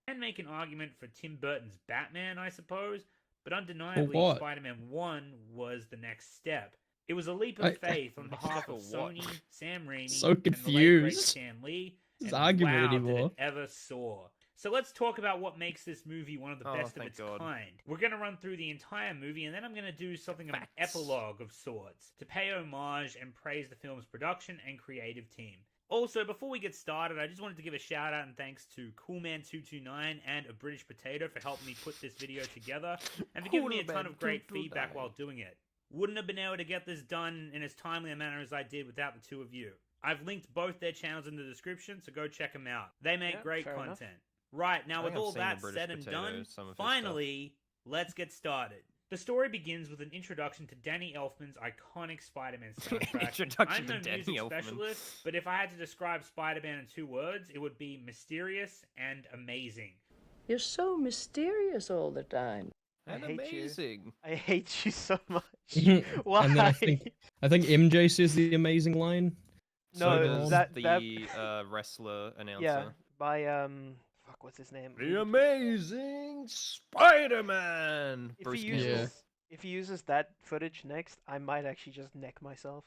And make an argument for Tim Burton's Batman, I suppose, but undeniably what? Spider-Man 1 was the next step. It was a leap of faith on behalf of For what? Sony, Sam Raimi, So and the late great confused. Stan Lee, This and argument wow, anymore. did it ever saw. So let's talk about what makes this movie one of the Oh, best of thank its God. kind. We're going to run through the entire movie, and then I'm going to do something of an Facts. epilogue of sorts, to pay homage and praise the film's production and creative team. Also, before we get started, I just wanted to give a shout out and thanks to Coolman229 and A British Potato for helping me put this video together and for giving me a ton of great feedback while doing it. Wouldn't have been able to get this done in as timely a manner as I did without the two of you. I've linked both their channels in the description, so go check them out. They make Yeah, great fair enough. content. Right, now I with think I've all seen The that British said and Potato, done, some of his finally, let's get started. The story begins with an introduction to Danny Elfman's iconic Spider-Man soundtrack. Introduction I'm to no Danny music Elfman. specialist, but if I had to describe Spider-Man in 2 words, it would be mysterious and amazing. You're so mysterious all the time. I And hate you. amazing. I hate you so much. And Why? then I think MJ says the amazing line. So No, does that- the wrestler announcer. Yeah, by fuck, what's his name? The Amazing Spider-Man! If Bruce he Campbell. uses if he uses that footage next, I might actually just neck myself.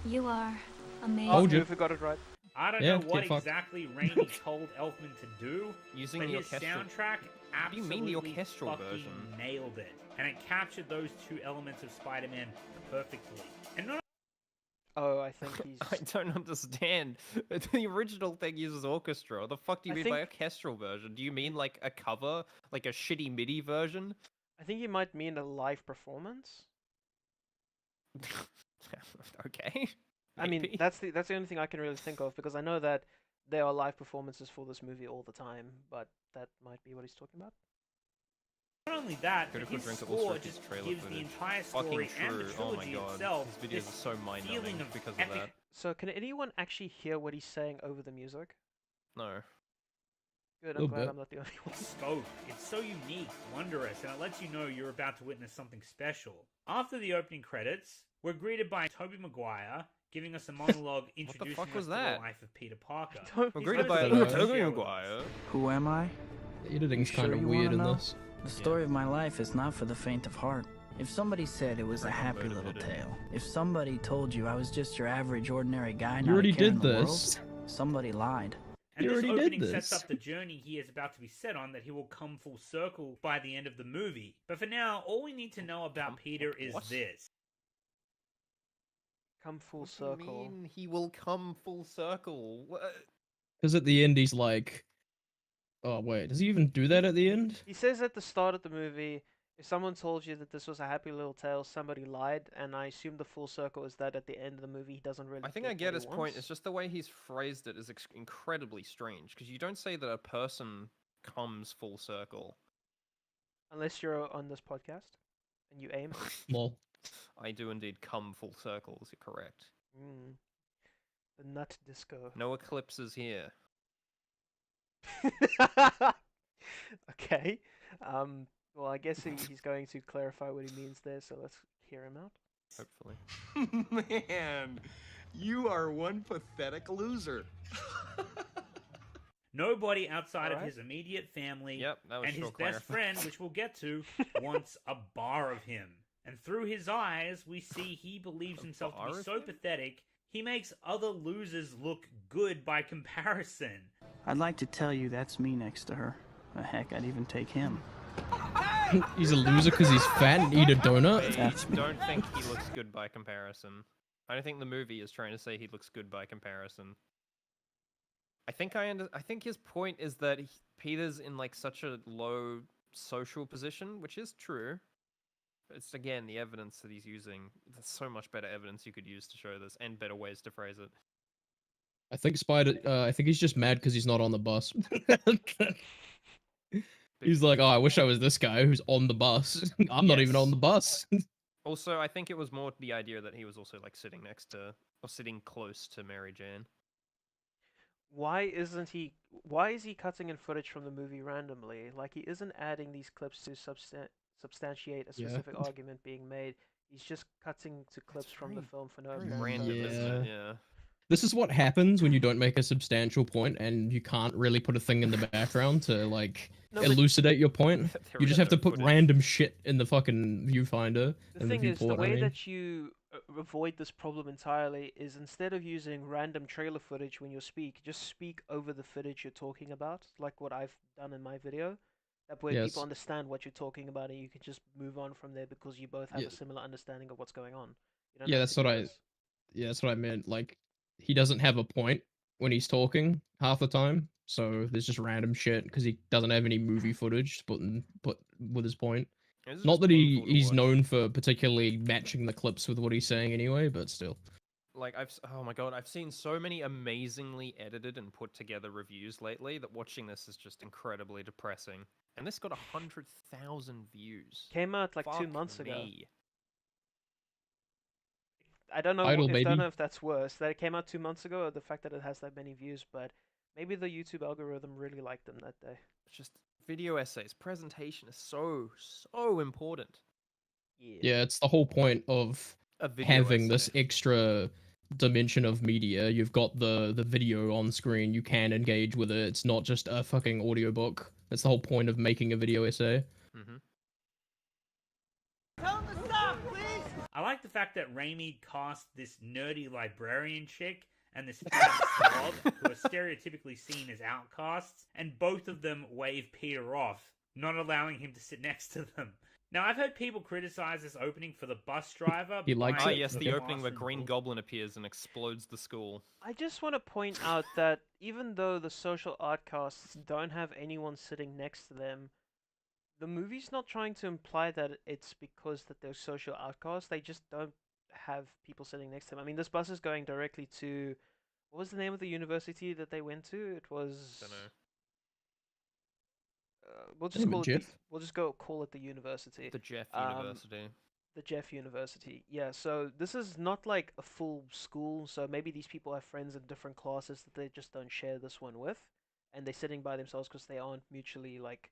You are amazing. Oh, Told you. Goofy got it right. I don't Yeah, know what get fucked. exactly Raimi told Elfman to do, Using but the his orchestral... soundtrack do you absolutely mean the orchestral fucking version? nailed it. And it captured those two elements of Spider-Man perfectly. And not Oh, I think he's. I don't understand. The original thing uses orchestra. What the fuck do you I mean by think- orchestral version? Do you mean like a cover? Like a shitty MIDI version? I think you might mean a live performance. Okay. I mean, maybe. that's the only thing I can really think of because I know that there are live performances for this movie all the time, but that might be what he's talking about. Not only that, but Critical his Drink score illustrates just trailer gives the footage. entire Fucking story and the true. Oh my trilogy god. itself His videos this are so mind-numbing feeling of because of epic that. So, can anyone actually hear what he's saying over the music? No. Good, I'm glad I'm not the only one. Scope. It's so unique, wondrous, and it lets you know you're about to witness something special. After the opening credits, we're greeted by Toby Maguire, giving us a monologue introducing us to the life of Peter Parker. We're greeted by Toby Maguire. Who am I? The editing's kind of you weird wanna in know? this. The story of my life is not for the faint of heart. If somebody said it was a happy little tale, if somebody told you I was just your average, ordinary guy, You not already a care in did the this. world, somebody lied. And You this already did opening this. sets up the journey he is about to be set on, that he will come full circle by the end of the movie. But for now, all we need to know about Peter is this. Come full What do circle. you mean he will come full circle? Because at the end he's like, oh wait, does he even do that at the end? He says at the start of the movie, if someone told you that this was a happy little tale, somebody lied, and I assume the full circle is that at the end of the movie he doesn't really I think get I get what his he point. wants. It's just the way he's phrased it is incredibly strange, because you don't say that a person comes full circle. Unless you're on this podcast and you aim. Lol. I do indeed come full circles, you're correct. Mm. The nut disco. No eclipses here. Okay. Well, I guess he's going to clarify what he means there, so let's hear him out. Hopefully. Man, you are one pathetic loser. Nobody outside of his immediate family that was and his sure best friend, which we'll get to, wants a bar of him. And through his eyes, we see he believes himself to be so pathetic, he makes other losers look good by comparison. I'd like to tell you that's me next to her. Heck, I'd even take him. He's a loser because he's fat and eat a donut? I don't think he looks good by comparison. I don't think the movie is trying to say he looks good by comparison. I think his point is that Peter's in like such a low social position, which is true. But it's again the evidence that he's using. There's so much better evidence you could use to show this, and better ways to phrase it. I think I think he's just mad because he's not on the bus. He's like, oh, I wish I was this guy who's on the bus. I'm not even on the bus. Also, I think it was more the idea that he was also like sitting next to or sitting close to Mary Jane. Why is he cutting in footage from the movie randomly? Like, he isn't adding these clips to substantiate a specific argument being made. He's just cutting to clips from the film for no apparent Random, purpose. isn't it? Yeah. This is what happens when you don't make a substantial point and you can't really put a thing in the background to like elucidate your point. You just have to put random shit in the fucking viewfinder. The thing is, the way that you avoid this problem entirely is instead of using random trailer footage when you speak, just speak over the footage you're talking about, like what I've done in my video. That way people understand what you're talking about and you can just move on from there because you both have a similar understanding of what's going on. You don't have that's to what do I this. that's what I meant. Like, he doesn't have a point when he's talking half the time, so there's just random shit because he doesn't have any movie footage to put with his point. Not that he's known for particularly matching the clips with what he's saying anyway, but still. Like oh my god, I've seen so many amazingly edited and put together reviews lately that watching this is just incredibly depressing. And this got 100,000 views. Came out like 2 Fuck months ago. me. I don't know. Idle, I baby. don't know if that's worse. That it came out 2 months ago, or the fact that it has that many views. But maybe the YouTube algorithm really liked them that day. It's just video essays, presentation is so important. Yeah, it's the whole point of having this extra dimension of media. You've got the video on screen. You can engage with it. It's not just a fucking audiobook. That's the whole point of making a video essay. Mm-hmm. Tell him to stop, please! I like the fact that Raimi cast this nerdy librarian chick and this slob who are stereotypically seen as outcasts, and both of them wave Peter off, not allowing him to sit next to them. Now, I've heard people criticize this opening for the bus driver. He likes it. Yes, the opening where Green Goblin appears and explodes the school. I just want to point out that even though the social outcasts don't have anyone sitting next to them, the movie's not trying to imply that it's because that they're social outcasts. They just don't have people sitting next to them. I mean, this bus is going directly to... What was the name of the university that they went to? It was... Don't know. We'll just call it the university. The Jeff University. The Jeff University. Yeah, so this is not like a full school, so maybe these people have friends in different classes that they just don't share this one with. and they're sitting by themselves because they aren't mutually like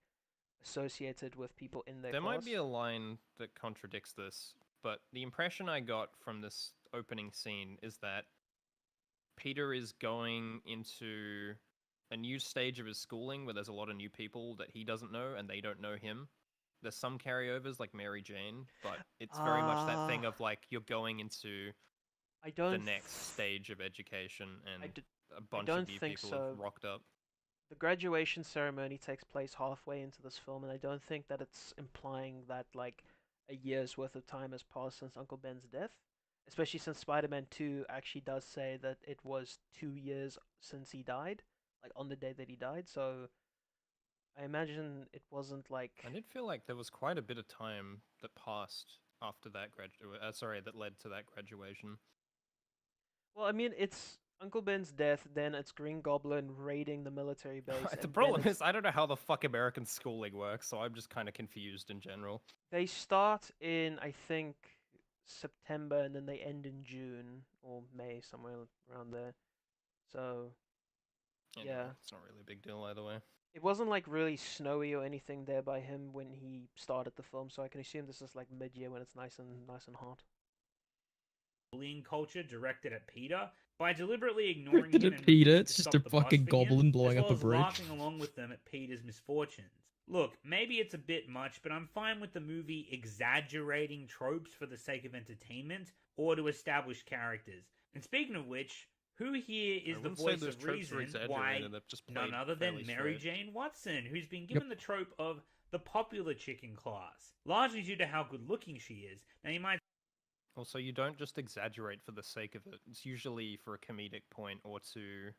associated with people in their There class. might be a line that contradicts this, but the impression I got from this opening scene is that Peter is going into a new stage of his schooling where there's a lot of new people that he doesn't know and they don't know him. There's some carryovers like Mary Jane, but it's very much that thing of like you're going into the next stage of education and a bunch of new people have rocked up. The graduation ceremony takes place halfway into this film, and I don't think that it's implying that like a year's worth of time has passed since Uncle Ben's death. Especially since Spider-Man 2 actually does say that it was 2 years since he died, like on the day that he died. So I imagine it wasn't like. I did feel like there was quite a bit of time that passed after that that led to that graduation. Well, I mean, it's Uncle Ben's death, then it's Green Goblin raiding the military base. The problem is, I don't know how the fuck American schooling works, so I'm just kind of confused in general. They start in, I think, September, and then they end in June or May, somewhere around there. So, yeah. It's not really a big deal either way. It wasn't like really snowy or anything there by him when he started the film, so I can assume this is like mid-year when it's nice and hot. Bullying culture directed at Peter by deliberately ignoring Directed him at and Peter, refusing it's to just stop a the bus fucking for him, goblin blowing as up well a as bridge. laughing along with them at Peter's misfortunes. Look, maybe it's a bit much, but I'm fine with the movie exaggerating tropes for the sake of entertainment or to establish characters. And speaking of which, who here is the voice of reason why none other than Mary Jane Watson, who's been given the trope of the popular chick in class, largely due to how good looking she is. Now you might Also, you don't just exaggerate for the sake of it. It's usually for a comedic point or to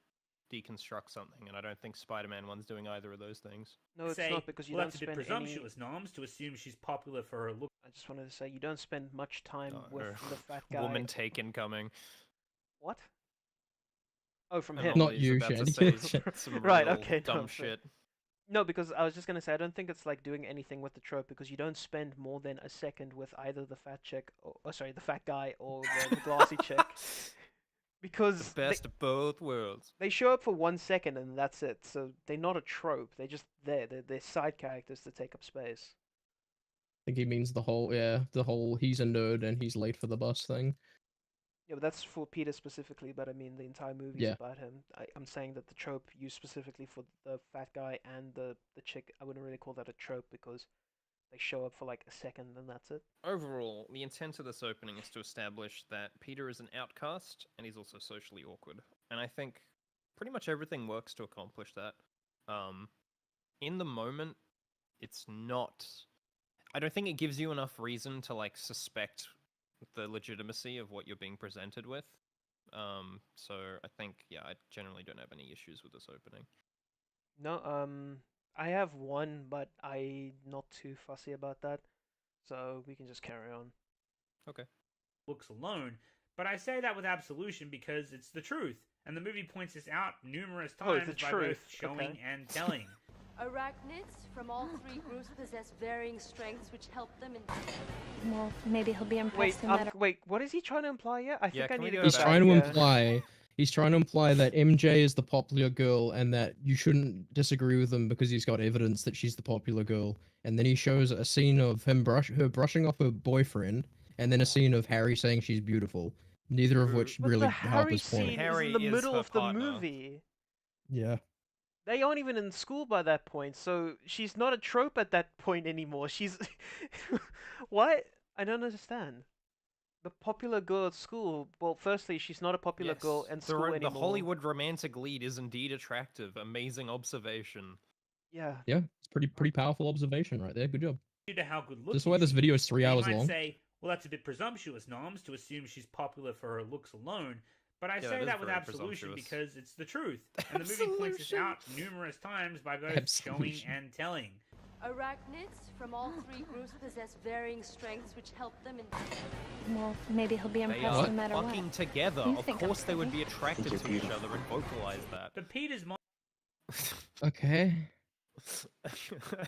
deconstruct something, and I don't think Spider-Man 1's doing either of those things. No, it's say, not, because you well, don't that's a bit spend presumptuous, Noms, to assume she's popular for her look. I just wanted to say, you don't spend much time with Or the fat guy. Woman taken coming. What? Oh, from him. Not you, about to Shed. say some Right, real okay, dumb no, shit. No, because I was just gonna say, I don't think it's like doing anything with the trope, because you don't spend more than a second with either the fat chick, or sorry, the fat guy, or the glassy chick. Because The best of both worlds. they show up for 1 second and that's it. So they're not a trope. They're just there. They're side characters to take up space. I think he means the whole he's a nerd and he's late for the bus thing. Yeah, but that's for Peter specifically. But I mean, the entire movie's Yeah. about him. I'm saying that the trope used specifically for the fat guy and the chick, I wouldn't really call that a trope, because they show up for like a second and that's it. Overall, the intent of this opening is to establish that Peter is an outcast and he's also socially awkward. And I think pretty much everything works to accomplish that. In the moment, it's not... I don't think it gives you enough reason to like suspect the legitimacy of what you're being presented with. So I think, yeah, I generally don't have any issues with this opening. No, I have one, but I'm not too fussy about that. So we can just carry on. Okay. Looks alone, but I say that with absolution because it's the truth, and the movie points this out numerous Oh, times the by truth. both showing Okay. and telling. Arachnids from all three groups possess varying strengths which help them in... Well, maybe he'll be Wait, impressed no matter. wait, what is he trying to imply here? I think I need to go He's back. trying to imply that MJ is the popular girl and that you shouldn't disagree with him because he's got evidence that she's the popular girl. And then he shows a scene of her brushing off her boyfriend, and then a scene of Harry saying she's beautiful. Neither of which But really the help Harry his point. scene Harry is in the is middle her of the partner. movie. Yeah. They aren't even in school by that point, so she's not a trope at that point anymore. She's... What? I don't understand. The popular girl at school, well, firstly, she's not a popular girl in school the anymore. Hollywood romantic lead is indeed attractive. Amazing observation. Yeah. Yeah, it's pretty powerful observation right there. Good job. Due to how good looking This is why this she video is 3 Now, hours you might long. say, well, that's a bit presumptuous, Noms, to assume she's popular for her looks alone. But I Yeah, say that is that with very absolution presumptuous. because it's the truth. And the movie points this out numerous times by both showing Absolution. and telling. Arachnids from all three groups possess varying strengths which help them in... Well, maybe he'll be They impressed are no matter what. fucking together. You Of think I'm course they would pretty? be attracted to each other and vocalize that. But Peter's Okay.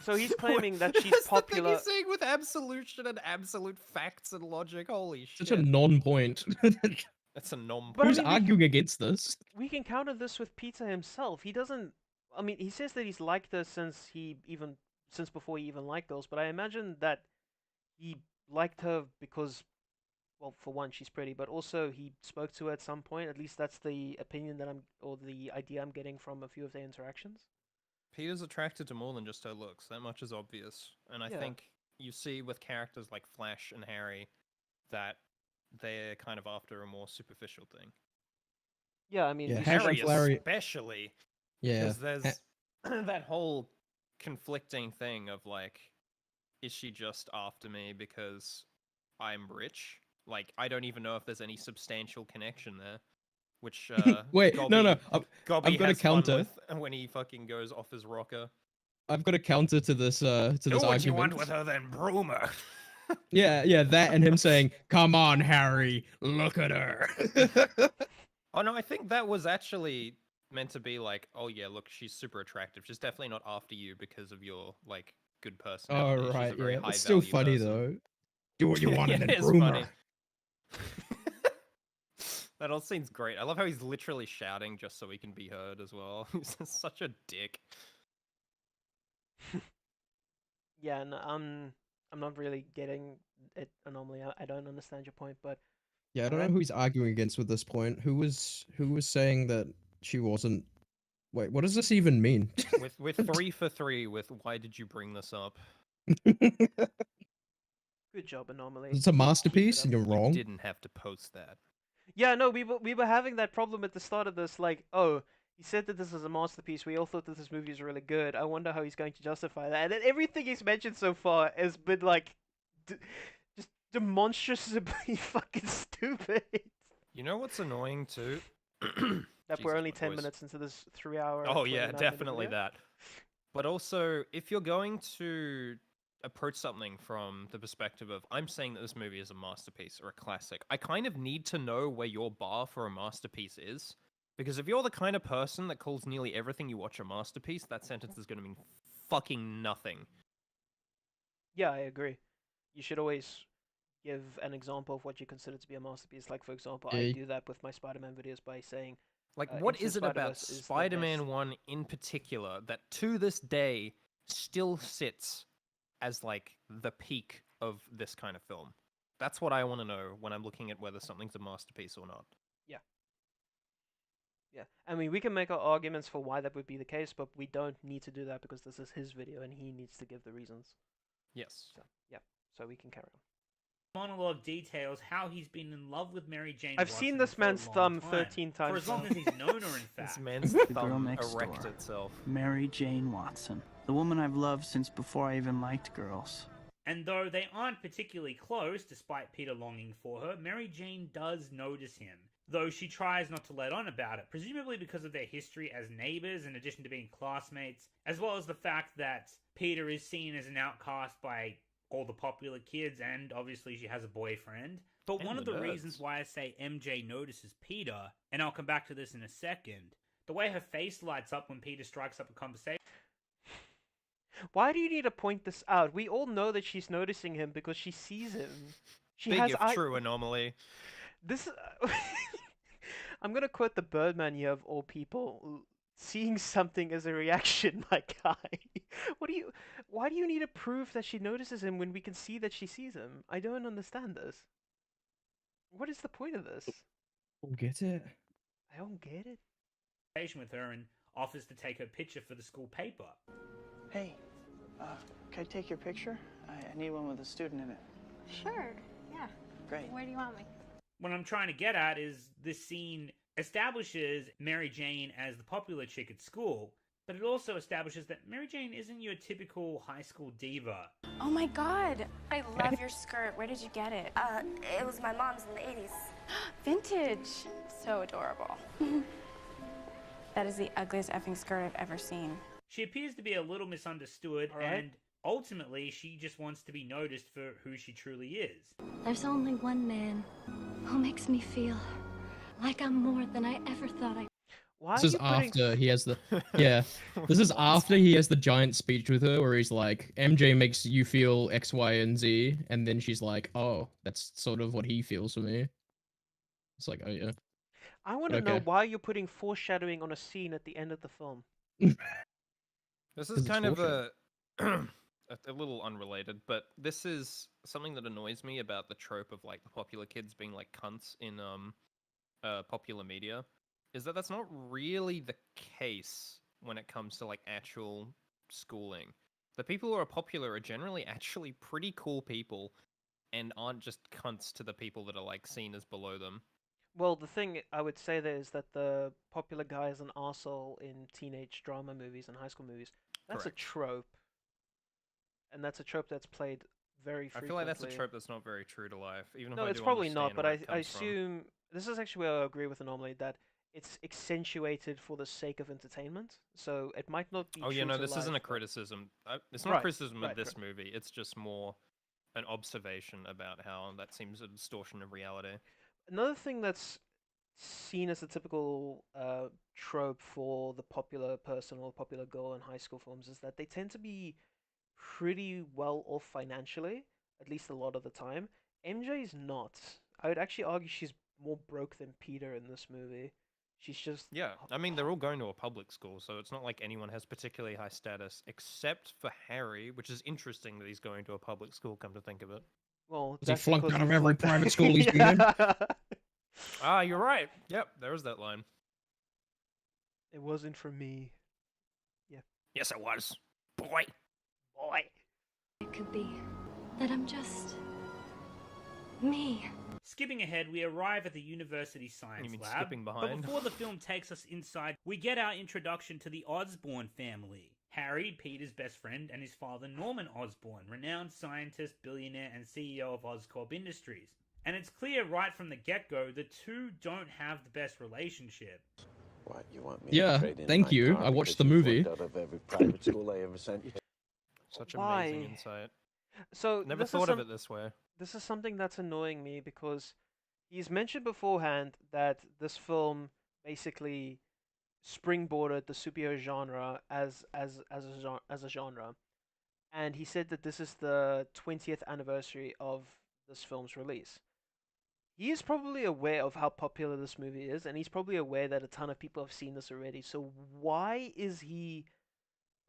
So he's claiming that she's That's popular. the thing he's saying with absolution and absolute facts and logic. Holy shit. Such a non-point. That's a non. But I Who's mean, arguing against this? we can counter this with Peter himself. He doesn't... I mean, he says that he's liked her since before he even liked girls, but I imagine that he liked her because, well, for one, she's pretty, but also he spoke to her at some point. At least that's the opinion or the idea I'm getting from a few of their interactions. Peter's attracted to more than just her looks. That much is obvious. And I think you see with characters like Flash and Harry that they're kind of after a more superficial thing. Yeah, I mean, Harry especially. Yeah. Because there's that whole conflicting thing of like, is she just after me because I'm rich? Like, I don't even know if there's any substantial connection there. Which wait, Gobby, no, Gobby I've got a has fun counter with when he fucking goes off his rocker. I've got a counter to this Do what argument. you want with her then, Broomer. Yeah, that and him saying, "Come on, Harry, look at her." Oh no, I think that was actually meant to be like, oh yeah, look, she's super attractive. She's definitely not after you because of your like good personality. Oh She's right, a very yeah. high It's still value funny person. though. Do what you want Yeah, and then it's Broomer. funny. That whole scene's great. I love how he's literally shouting just so he can be heard as well. He's just such a dick. Yeah, and I'm not really getting it, Anomaly. I don't understand your point, but Yeah, I don't know who he's arguing against with this point. Who was saying that she wasn't? Wait, what does this even mean? With 3 for 3 with why did you bring this up? good job, Anomaly. It's a masterpiece, and you're wrong. You didn't have to post that. Yeah, no, we were having that problem at the start of this. Like, oh, he said that this is a masterpiece. We all thought that this movie is really good. I wonder how he's going to justify that. And then everything he's mentioned so far has been like, just demonstrably fucking stupid. You know what's annoying too? That we're only 10 minutes into this 3-hour. Oh yeah, 29-minute definitely video. that. But also, if you're going to approach something from the perspective of, I'm saying that this movie is a masterpiece or a classic, I kind of need to know where your bar for a masterpiece is. Because if you're the kind of person that calls nearly everything you watch a masterpiece, that sentence is going to mean fucking nothing. Yeah, I agree. You should always give an example of what you consider to be a masterpiece. Like, for example, I do that with my Spider-Man videos by saying, like, what Into is it about Spider-Verse is the Spider-Man best. 1 in particular that to this day still sits as like the peak of this kind of film? That's what I want to know when I'm looking at whether something's a masterpiece or not. Yeah. Yeah. I mean, we can make our arguments for why that would be the case, but we don't need to do that because this is his video and he needs to give the reasons. Yes. So, yeah. So we can carry on. Monologue details how he's been in love with Mary Jane. I've Watson seen this for a man's long thumb time. 13 times. For as long now. as he's known her, in fact. This man's The girl thumb next erect door. itself. Mary Jane Watson, the woman I've loved since before I even liked girls. And though they aren't particularly close, despite Peter longing for her, Mary Jane does notice him, though she tries not to let on about it, presumably because of their history as neighbors in addition to being classmates, as well as the fact that Peter is seen as an outcast by all the popular kids, and obviously she has a boyfriend. But And one of the the nerds. reasons why I say MJ notices Peter, and I'll come back to this in a second, the way her face lights up when Peter strikes up a conversation. Why do you need to point this out? We all know that she's noticing him because she sees him. She Big has if true Anomaly. This I'm gonna quote the Birdman here of all people. Seeing something as a reaction, my guy. Why do you need to prove that she notices him when we can see that she sees him? I don't understand this. What is the point of this? Don't get it. I don't get it. With her and offers to take her picture for the school paper. Hey, can I take your picture? I need one with a student in it. Sure, yeah. Great. Where do you want me? What I'm trying to get at is this scene establishes Mary Jane as the popular chick at school, but it also establishes that Mary Jane isn't your typical high school diva. Oh my god, I love your skirt. Where did you get it? It was my mom's in the 80s. Vintage. So adorable. That is the ugliest effing skirt I've ever seen. She appears to be a little misunderstood, and ultimately she just wants to be noticed for who she truly is. There's only one man who makes me feel like I'm more than I ever thought I. Why This is after he has the This is after he has the giant speech with her where he's like, MJ makes you feel X, Y, and Z, and then she's like, oh, that's sort of what he feels for me. It's like, oh yeah. I want to know why you're putting foreshadowing on a scene at the end of the film. This 'Cause is it's kind of fortunate. a little unrelated, but this is something that annoys me about the trope of like the popular kids being like cunts in popular media, is that that's not really the case when it comes to like actual schooling. The people who are popular are generally actually pretty cool people and aren't just cunts to the people that are like seen as below them. Well, the thing I would say there is that the popular guy is an arsehole in teenage drama movies and high school movies. That's Correct. a trope. And that's a trope that's played very I frequently. feel like that's a trope that's not very true to life, even No, if I it's do probably not, understand but where I it comes from. assume this is actually where I agree with Anomaly that it's accentuated for the sake of entertainment. So it might not be Oh yeah, true no, to this isn't a life, but- criticism. It's not Right, a criticism right, of this right. movie. It's just more an observation about how that seems a distortion of reality. Another thing that's seen as a typical trope for the popular person or popular girl in high school films is that they tend to be pretty well off financially, at least a lot of the time. MJ's not. I would actually argue she's more broke than Peter in this movie. She's just Yeah, I mean, they're all going to a public school, so it's not like anyone has particularly high status, except for Harry, which is interesting that he's going to a public school, come to think of it. well, Has he that's flunked because out of he every flunked- private school he's been in? Ah, you're right. Yep, there is that line. It wasn't for me. Yeah. Yes, it was. Boy. Boy. It could be that I'm just me. Skipping ahead, we arrive at the university science You mean lab. skipping But behind? before the film takes us inside, we get our introduction to the Osborn family. Harry, Peter's best friend, and his father Norman Osborn, renowned scientist, billionaire, and CEO of Oscorp Industries. And it's clear right from the get-go, the two don't have the best relationship. What, you want me Yeah, to trade in thank my you. car I watched because the you movie. flunked out of every private school I ever sent you to? Such Why? amazing insight. So Never this is thought of some- it this way. This is something that's annoying me because he's mentioned beforehand that this film basically springboarded the superhero genre as a genre, and he said that this is the 20th anniversary of this film's release. He is probably aware of how popular this movie is, and he's probably aware that a ton of people have seen this already. So why is he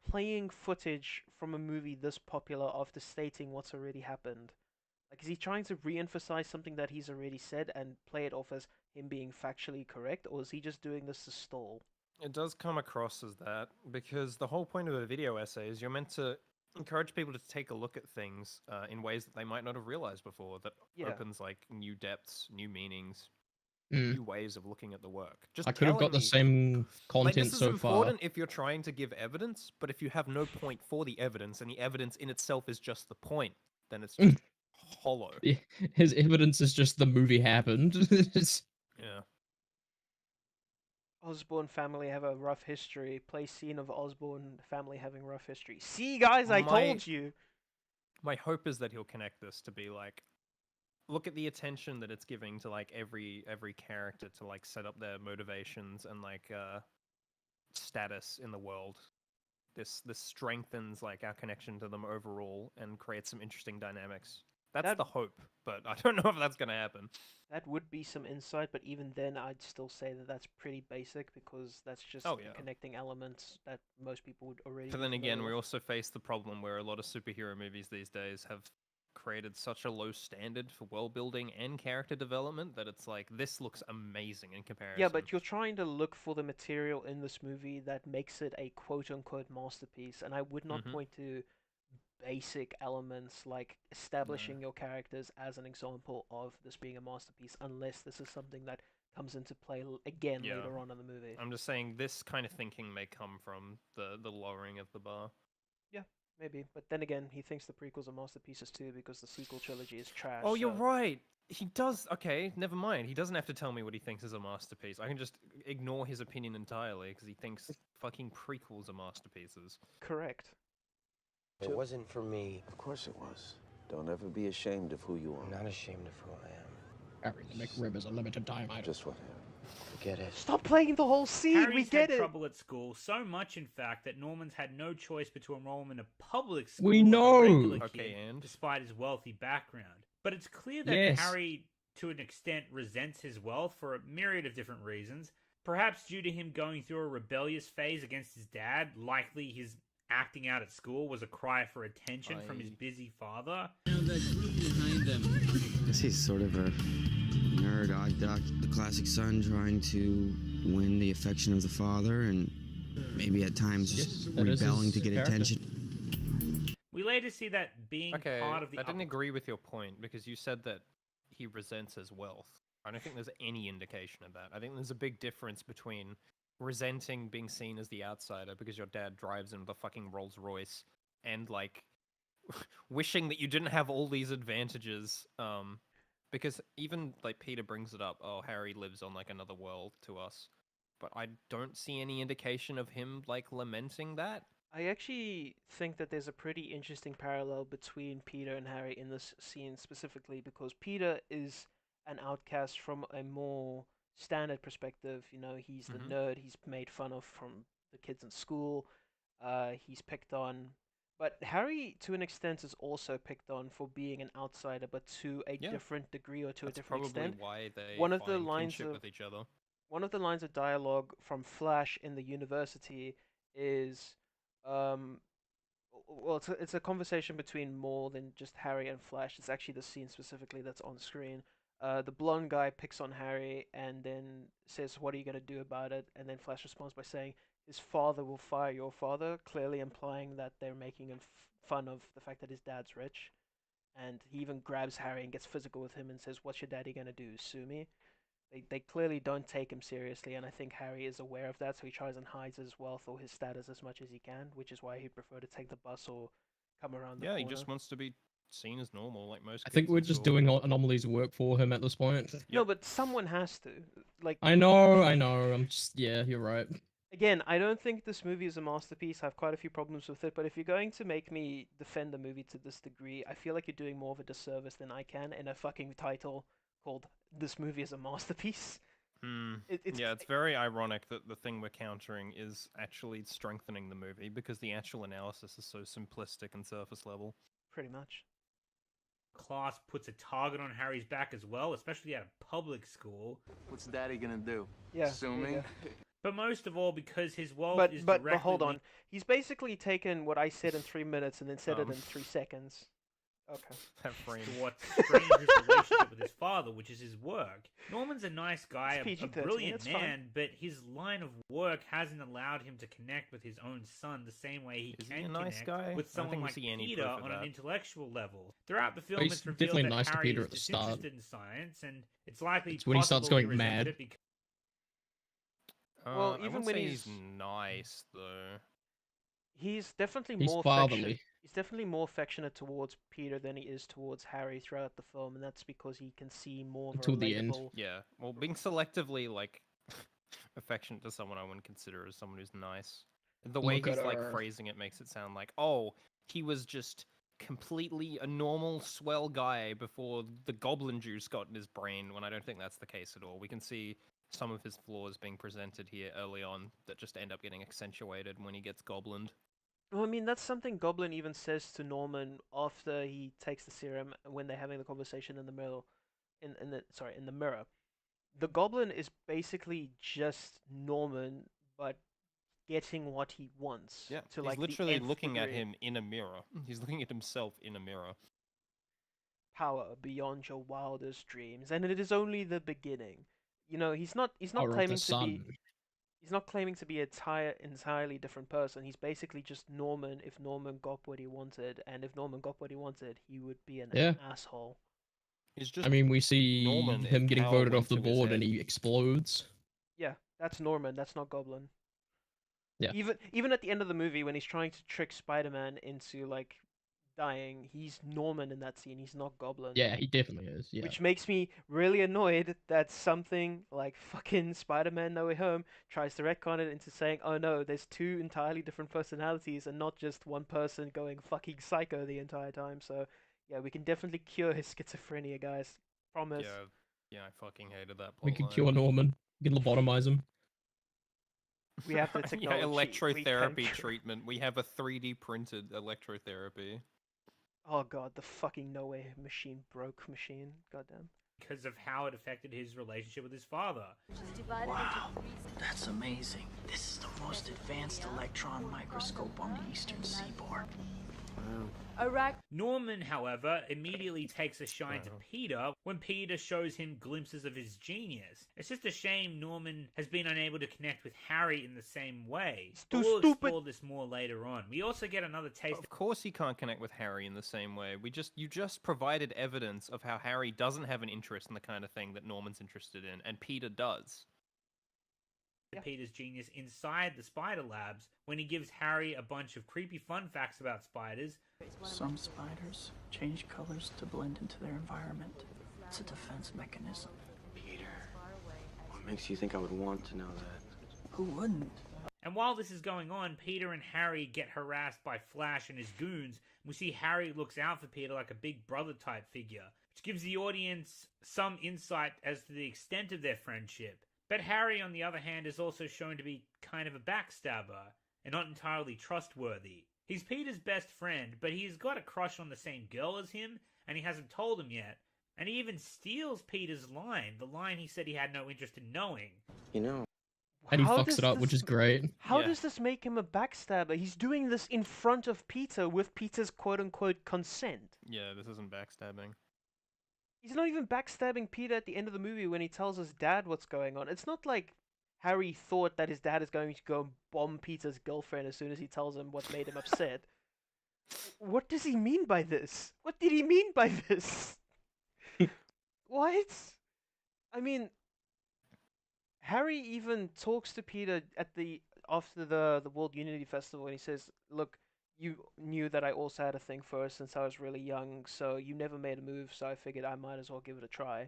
playing footage from a movie this popular after stating what's already happened? Like, is he trying to re-emphasize something that he's already said and play it off as him being factually correct, or is he just doing this to stall? It does come across as that, because the whole point of a video essay is you're meant to encourage people to take a look at things in ways that they might not have realized before. That Yeah. opens like new depths, new meanings, Mm. new ways of looking at the work. Just I could have telling got the me- same like, content this is so far. important if you're trying to give evidence, but if you have no point for the evidence and the evidence in itself is just the point, then it's just hollow. Yeah, his evidence is just the movie happened. It's- Yeah. Osborn family have a rough history. Play scene of Osborn family having rough history. See, guys, I told you. My hope is that he'll connect this to be like, look at the attention that it's giving to like every character to like set up their motivations and like status in the world. This strengthens like our connection to them overall and creates some interesting dynamics. That's the hope, but I don't know if that's gonna happen. That would be some insight, but even then, I'd still say that that's pretty basic because that's just Oh, yeah. connecting elements that most people would already. But be then again, familiar we with. also face the problem where a lot of superhero movies these days have created such a low standard for world building and character development that it's like, this looks amazing in comparison. Yeah, but you're trying to look for the material in this movie that makes it a quote-unquote masterpiece, and I would not Mhm. point to basic elements like establishing your characters as an example of this being a masterpiece, unless this is something that comes into play again Yeah. later on in the movie. I'm just saying this kind of thinking may come from the lowering of the bar. Yeah, maybe. But then again, he thinks the prequels are masterpieces too because the sequel trilogy is trash. Oh, you're so- right. He does. Okay, never mind. He doesn't have to tell me what he thinks is a masterpiece. I can just ignore his opinion entirely because he thinks fucking prequels are masterpieces. Correct. It wasn't for me. Of course it was. Don't ever be ashamed of who you are. I'm not ashamed of who I am. Harry, the McRib is a limited time item. Just what happened. Forget it. Stop playing the whole scene. Harry's We get had it. trouble at school, so much in fact that Norman's had no choice but to enroll him in a public school. We like a know. regular Okay, kid, and? despite his wealthy background. But it's clear that Yes. Harry, to an extent, resents his wealth for a myriad of different reasons. Perhaps due to him going through a rebellious phase against his dad, likely his acting out at school was a cry for attention from his busy father. Behind them. I guess he's sort of a nerd, odd duck, the classic son trying to win the affection of the father, and maybe at times just rebelling to get attention. We later see that being part of the I didn't agree with your point because you said that he resents his wealth. I don't think there's any indication of that. I think there's a big difference between resenting being seen as the outsider because your dad drives in the fucking Rolls Royce and like wishing that you didn't have all these advantages. Because even like Peter brings it up, oh, Harry lives on like another world to us, but I don't see any indication of him like lamenting that. I actually think that there's a pretty interesting parallel between Peter and Harry in this scene specifically because Peter is an outcast from a more standard perspective. You know, he's the nerd, he's made fun of from the kids in school, he's picked on. But Harry, to an extent, is also picked on for being an outsider, but to a different degree or to a different extent. Why they One of the find lines kinship of with each other. One of the lines of dialogue from Flash in the university is, well, it's a conversation between more than just Harry and Flash. It's actually the scene specifically that's on screen. The blonde guy picks on Harry and then says, "What are you gonna do about it?" And then Flash responds by saying, "His father will fire your father," clearly implying that they're making fun of the fact that his dad's rich. And he even grabs Harry and gets physical with him and says, "What's your daddy gonna do, sue me?" They clearly don't take him seriously, and I think Harry is aware of that, so he tries and hides his wealth or his status as much as he can, which is why he'd prefer to take the bus or come around the corner. Yeah, he just wants to be seen as normal, like most I think kids we're in just school. doing Anomaly's work for him at this point. No, but someone has to. Like, I know. I'm just, yeah, you're right. again, I don't think this movie is a masterpiece. I have quite a few problems with it, but if you're going to make me defend the movie to this degree, I feel like you're doing more of a disservice than I can in a fucking title called "This Movie is a Masterpiece." It's very ironic that the thing we're countering is actually strengthening the movie because the actual analysis is so simplistic and surface level. Pretty much. Class puts a target on Harry's back as well, especially at a public school. What's Daddy gonna do? Yeah, Sue there you me? go. But most of all, because his wealth But is but directly hold on. linked- He's basically taken what I said in 3 minutes and then said it in 3 seconds. Okay. That frame. to what strains his relationship with his father, which is his work. Norman's a nice guy, a PG-13, brilliant it's man, fine. but his line of work hasn't allowed him to connect with his own son the same way he Is he can a nice connect guy? with I don't someone think we like see any Peter proof of on an that. intellectual level. Throughout the film, He's it's revealed definitely that nice to Harry Peter is at the start. disinterested in science, and it's likely It's when he starts possible he going resented mad. it because Well, I even wouldn't when say he's nice though. he's definitely He's more fatherly. He's definitely more affectionate towards Peter than he is towards Harry throughout the film, and that's because he can see more of a Until the end. relatable. Yeah, well, being selectively like affectionate to someone I wouldn't consider as someone who's nice. The way Look at he's like her. phrasing it makes it sound like, oh, he was just completely a normal swell guy before the goblin juice got in his brain. When I don't think that's the case at all. We can see some of his flaws being presented here early on that just end up getting accentuated when he gets goblined. Well, I mean, that's something Goblin even says to Norman after he takes the serum when they're having the conversation in the mirror. In the mirror. The Goblin is basically just Norman, but getting what he wants. Yeah, to he's like the literally nth looking at degree. him in a mirror. He's looking at himself in a mirror. Power beyond your wildest dreams, and it is only the beginning. You know, he's not Power of the claiming to be. sun. He's not claiming to be entirely different person. He's basically just Norman if Norman got what he wanted, and if Norman got what he wanted, he would be an Yeah. asshole. He's just I mean, we see Norman him if getting Cal voted went off the to his board and head. he explodes. Yeah, that's Norman. That's not Goblin. Yeah. Even at the end of the movie, when he's trying to trick Spider-Man into like dying, he's Norman in that scene. He's not Goblin. Yeah, he definitely is. Yeah. Which makes me really annoyed that something like fucking Spider-Man No Way Home tries to retcon it into saying, oh no, there's two entirely different personalities and not just one person going fucking psycho the entire time. So yeah, we can definitely cure his schizophrenia, guys. Promise. Yeah, I fucking hated that. We could plotline. cure Norman. We can lobotomize him. We have the technology. Yeah, we can electrotherapy cure- treatment. We have a 3D printed electrotherapy. Oh god, the fucking No Way machine broke machine. Goddamn. because of how it affected his relationship with his father. Wow, that's amazing. This is the most advanced electron microscope on the eastern seaboard. Norman, however, immediately takes a shine to Peter when Peter shows him glimpses of his genius. It's just a shame Norman has been unable to connect with Harry in the same way. We'll explore this more later on. We also get another taste. Of course he can't connect with Harry in the same way. You just provided evidence of how Harry doesn't have an interest in the kind of thing that Norman's interested in, and Peter does. Peter's genius inside the spider labs when he gives Harry a bunch of creepy fun facts about spiders. Some spiders change colors to blend into their environment. It's a defense mechanism. Peter, what makes you think I would want to know that? Who wouldn't? And while this is going on, Peter and Harry get harassed by Flash and his goons. We see Harry looks out for Peter like a big brother type figure, which gives the audience some insight as to the extent of their friendship. But Harry, on the other hand, is also shown to be kind of a backstabber and not entirely trustworthy. He's Peter's best friend, but he's got a crush on the same girl as him, and he hasn't told him yet. And he even steals Peter's line, the line he said he had no interest in knowing. You know. And he fucks it up, which is great. How does this make him a backstabber? He's doing this in front of Peter with Peter's quote-unquote consent. Yeah, this isn't backstabbing. He's not even backstabbing Peter at the end of the movie when he tells his dad what's going on. It's not like Harry thought that his dad is going to go and bomb Peter's girlfriend as soon as he tells him what made him upset. What does he mean by this? What did he mean by this? What? I mean, Harry even talks to Peter after the World Unity Festival, and he says, "Look, you knew that I also had a thing for us since I was really young, so you never made a move, so I figured I might as well give it a try."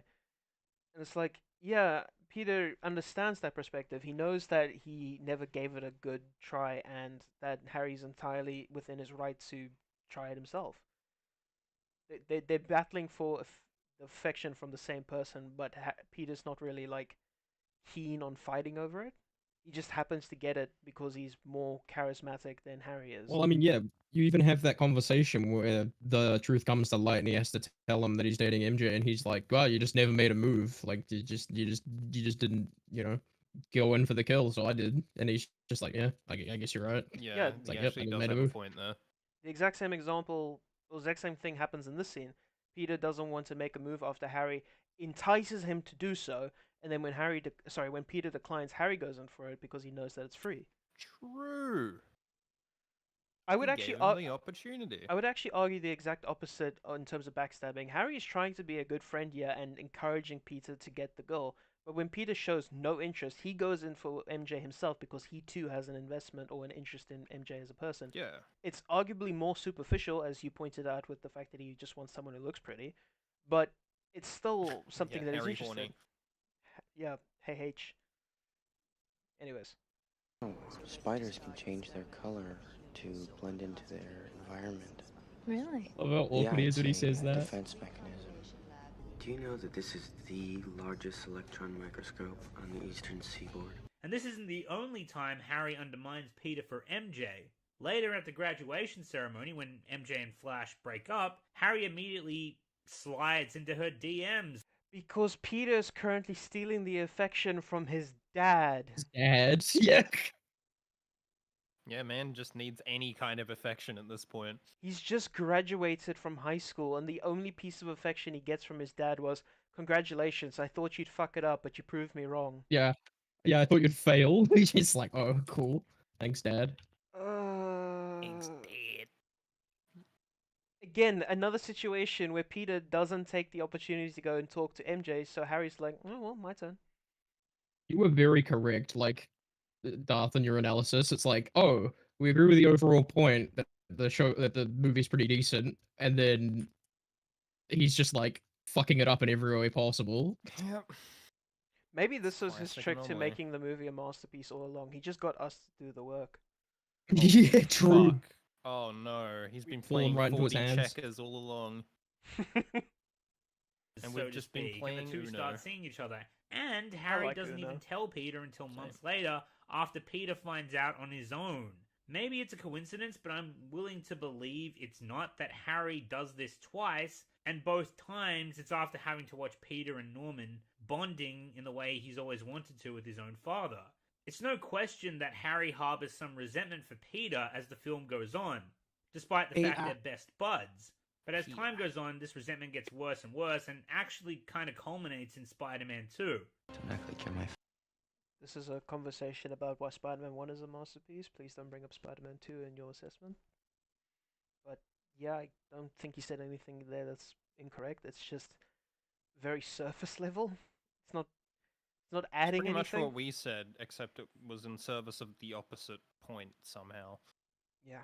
And it's like, yeah, Peter understands that perspective. He knows that he never gave it a good try and that Harry's entirely within his right to try it himself. They're battling for affection from the same person, but Peter's not really, like, keen on fighting over it. He just happens to get it because he's more charismatic than Harry is. Well, I mean, yeah, you even have that conversation where the truth comes to light, and he has to tell him that he's dating MJ, and he's like, "Well, you just never made a move. Like, you just didn't, go in for the kill. So I did." And he's just like, "Yeah, I guess you're right." Yeah, it's like, he actually does have a point there. The exact same example, the exact same thing happens in this scene. Peter doesn't want to make a move after Harry entices him to do so, and then when when Peter declines, Harry goes in for it because he knows that it's free. True. I would He actually gave him the opportunity. I would actually argue the exact opposite in terms of backstabbing. Harry is trying to be a good friend here and encouraging Peter to get the girl. But when Peter shows no interest, he goes in for MJ himself because he too has an investment or an interest in MJ as a person. Yeah. It's arguably more superficial, as you pointed out, with the fact that he just wants someone who looks pretty. But it's still something that is Harry interesting. horny. Yeah, hey H. Anyways. Spiders can change their color to blend into their environment. Really? I love how awkward he is when he says that. Defense mechanism. Do you know that this is the largest electron microscope on the eastern seaboard? And this isn't the only time Harry undermines Peter for MJ. Later at the graduation ceremony, when MJ and Flash break up, Harry immediately slides into her DMs. Because Peter's currently stealing the affection from his dad. His dad, yeah. Yeah, man just needs any kind of affection at this point. He's just graduated from high school, and the only piece of affection he gets from his dad was, "Congratulations, I thought you'd fuck it up, but you proved me wrong." Yeah, I thought you'd fail. He's like, "Oh, cool. Thanks, Dad." Thanks, Dad. Again, another situation where Peter doesn't take the opportunity to go and talk to MJ, so Harry's like, "Oh, well, my turn." You were very correct, like, Darth, in your analysis. It's like, oh, we agree with the overall point that the movie's pretty decent, and then he's just like fucking it up in every way possible. Yep. Maybe this was his Classic trick to Anomaly. making the movie a masterpiece all along. He just got us to do the work. Yeah, true. Fuck. Oh no, he's been Fall playing right into his 40 hands. checkers all along. And so we've just been speak, playing and the two Uno. start seeing each other. And Harry like doesn't Uno. even tell Peter until months later, after Peter finds out on his own. Maybe it's a coincidence, but I'm willing to believe it's not, that Harry does this twice, and both times it's after having to watch Peter and Norman bonding in the way he's always wanted to with his own father. It's no question that Harry harbors some resentment for Peter as the film goes on, despite the fact they're best buds. But as time goes on, this resentment gets worse and worse, and actually kind of culminates in Spider-Man 2. Don't act like you're my This is a conversation about why Spider-Man 1 is a masterpiece. Please don't bring up Spider-Man 2 in your assessment. But yeah, I don't think he said anything there that's incorrect. It's just very surface level. It's not adding Pretty much anything. what we said, except it was in service of the opposite point somehow. Yeah.